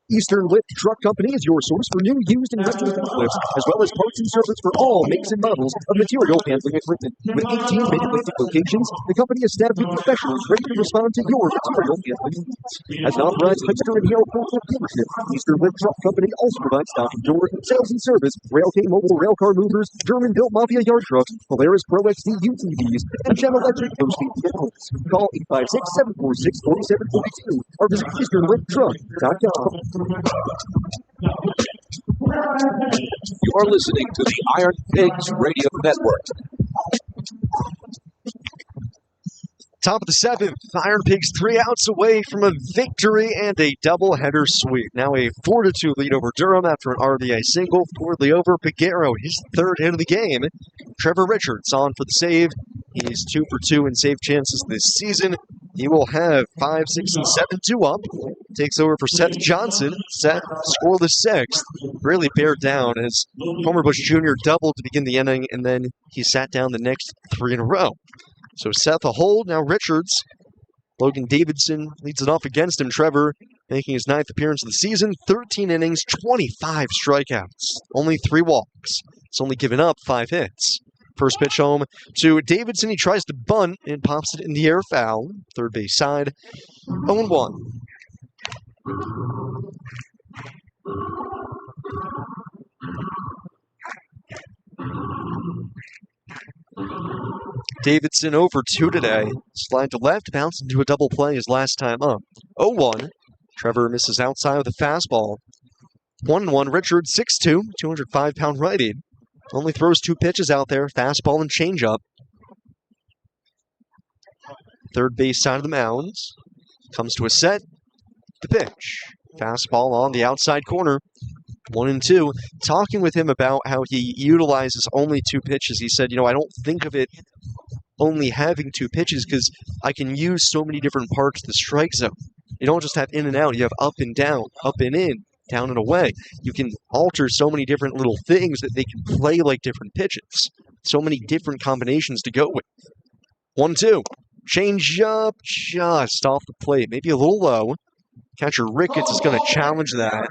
Eastern Lift Truck Company is your source for new, used, and restoration lifts, as well as parts and service for all makes and models of material handling equipment. With 18 mid-Atlantic locations, the company is staffed with professionals ready to respond to your material handling needs. As an authorized Hyster and Yale Full dealership, Eastern Lift Truck Company also provides stock and door, sales and service, Railcar mobile railcar movers, German-built Mafia yard trucks, Polaris Pro XD UTVs, and Gem Electric posting vehicles. Call 856-746-4742 or visit EasternLiftTruck.com. You are listening to the Iron Pigs Radio Network. Top of the 7th, Iron Pigs 3 outs away from a victory and a doubleheader sweep. Now a 4-2 lead over Durham after an RBI single. Forwardly over Piguero, his 3rd hit of the game. Trevor Richards on for the save. He's 2 for 2 in save chances this season. He will have 5, 6, and 7 2 up. Takes over for Seth Johnson. Seth scoreless 6th. Really bared down as Homer Bush Jr. doubled to begin the inning, and then he sat down the next 3 in a row. So Seth a hold, now Richards. Logan Davidson leads it off against him. Trevor making his 9th appearance of the season. 13 innings, 25 strikeouts. Only 3 walks. It's only given up 5 hits. First pitch home to Davidson. He tries to bunt and pops it in the air foul. Third base side, 0-1. Davidson 0 for 2 today. Slide to left, bounce into a double play his last time up. 0-1. Trevor misses outside with a fastball. 1-1. Richards 6'2", 205-pound righty. Only throws 2 pitches out there, fastball and changeup. Third base side of the mound. Comes to a set. The pitch. Fastball on the outside corner. 1-2. Talking with him about how he utilizes only 2 pitches, he said, I don't think of it only having 2 pitches because I can use so many different parts of the strike zone. You don't just have in and out. You have up and down, up and in, down and away. You can alter so many different little things that they can play like different pitches. So many different combinations to go with. 1-2. Change up just off the plate. Maybe a little low. Catcher Ricketts is going to challenge that.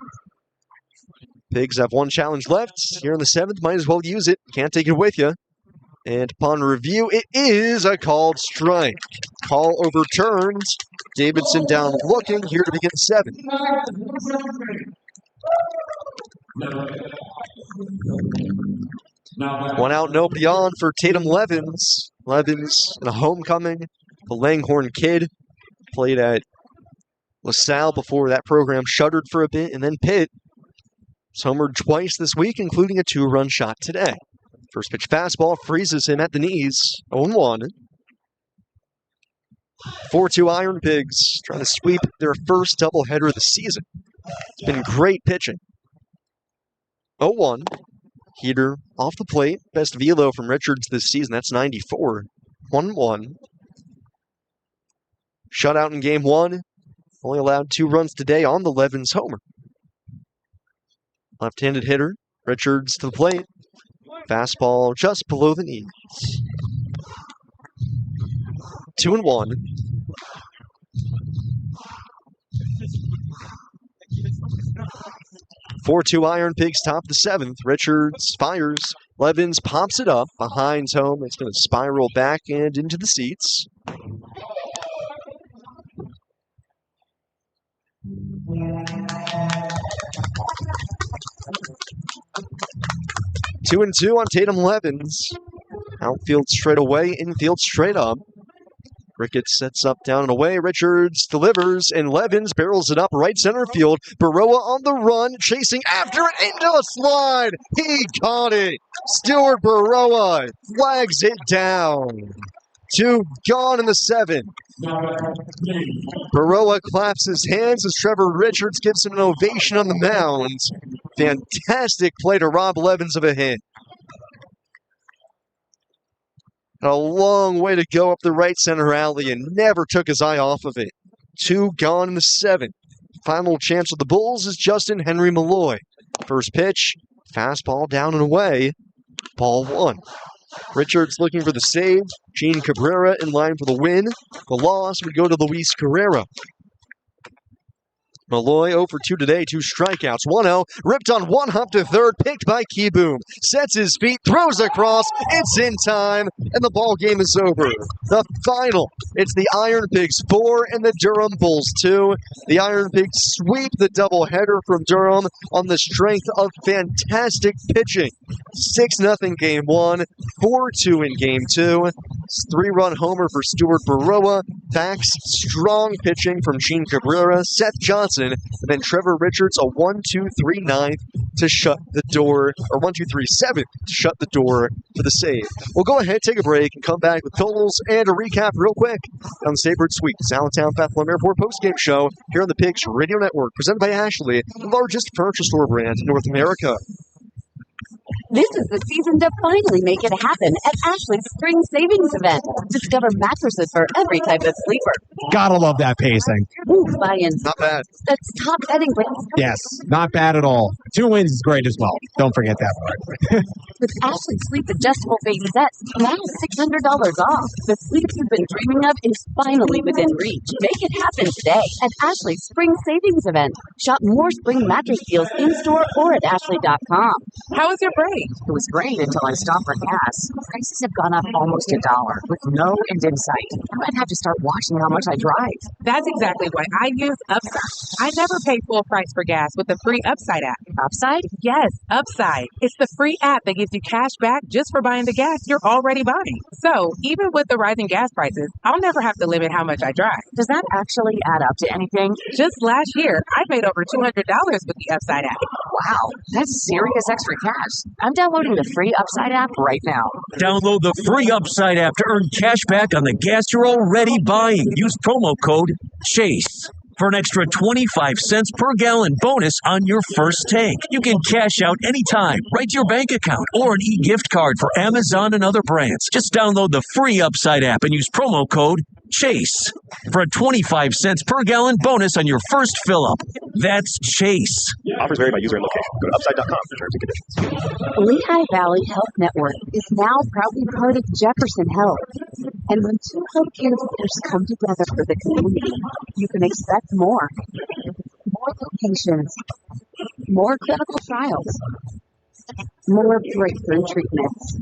Pigs have one challenge left here in the 7th. Might as well use it. Can't take it with you. And upon review, it is a called strike. Call overturned. Davidson down looking here to begin 7th. One out, nobody on for Tatum Levins. Levins in a homecoming. The Langhorne kid. Played at LaSalle before that program shuttered for a bit. And then Pitt. He's homered twice this week, including a 2-run shot today. First pitch fastball freezes him at the knees. 0-1. 4-2 Iron Pigs trying to sweep their first doubleheader of the season. It's been great pitching. 0-1. Heater off the plate. Best velo from Richards this season. That's 94. 1-1. Shutout in game 1. Only allowed 2 runs today on the Levins homer. Left-handed hitter. Richards to the plate. Fastball just below the knees. 2-1. (4-2) Iron Pigs top the 7th. Richards fires. Levins pops it up behind home. It's going to spiral back and into the seats. Two and two on Tatum Levins. Outfield straight away, infield straight up. Ricketts sets up down and away. Richards delivers, and Levins barrels it up right center field. Baroa on the run, chasing after it into a slide. He caught it. Stuart Baroa flags it down. 2 gone in the 7th. Baroa claps his hands as Trevor Richards gives him an ovation on the mound. Fantastic play to rob Levins of a hit. A long way to go up the right center alley and never took his eye off of it. 2 gone in the 7th. Final chance of the Bulls is Justin Henry Malloy. First pitch, fastball down and away. Ball 1. Richards looking for the save. Gene Cabrera in line for the win. The loss would go to Luis Carrera. Malloy 0 for 2 today, 2 strikeouts, 1-0, ripped on one hop to third, picked by Keyboom, sets his feet, throws across, it's in time, and the ball game is over. The final, it's the Iron Pigs 4 and the Durham Bulls 2. The Iron Pigs sweep the doubleheader from Durham on the strength of fantastic pitching. 6-0 game 1, 4-2 in game 2. 3-run homer for Stuart Baroa. Backs strong pitching from Gene Cabrera, Seth Johnson, and then Trevor Richards, a 1-2-3-9 to shut the door, or 1-2-3-7 to shut the door for the save. We'll go ahead, take a break, and come back with totals and a recap real quick on the Saybird Suite, Allentown Bethlehem Airport postgame show here on the Pigs Radio Network, presented by Ashley, the largest furniture store brand in North America. This is the season to finally make it happen at Ashley's Spring Savings Event. Discover mattresses for every type of sleeper. Gotta love that pacing. Ooh, buy-ins. Not bad. That's top betting brands. Yes, not bad at all. 2 wins is great as well. Don't forget that part. With Ashley Sleep adjustable base sets, now $600 off. The sleep you've been dreaming of is finally within reach. Make it happen today at Ashley's Spring Savings Event. Shop more spring mattress deals in-store or at ashley.com. How was your break? It was great until I stopped for gas. Prices have gone up almost $1 with no end in sight. I might have to start watching how much I drive. That's exactly why I use Upside. I never pay full price for gas with the free Upside app. Upside? Yes, Upside. It's the free app that gives you cash back just for buying the gas you're already buying. So, even with the rising gas prices, I'll never have to limit how much I drive. Does that actually add up to anything? Just last year, I made over $200 with the Upside app. Wow, that's serious extra cash. I'm downloading the free Upside app right now. Download the free Upside app to earn cash back on the gas you're already buying. Use promo code CHASE for an extra 25 cents per gallon bonus on your first tank. You can cash out anytime, right to your bank account, or an e-gift card for Amazon and other brands. Just download the free Upside app and use promo code Chase for a 25 cents per gallon bonus on your first fill up. That's Chase. Offers vary by user and location. Go to upside.com for terms and conditions. Lehigh Valley Health Network is now proudly part of Jefferson Health. And when two healthcare leaders come together for the community, you can expect more. More locations, more clinical trials, more breakthrough treatments,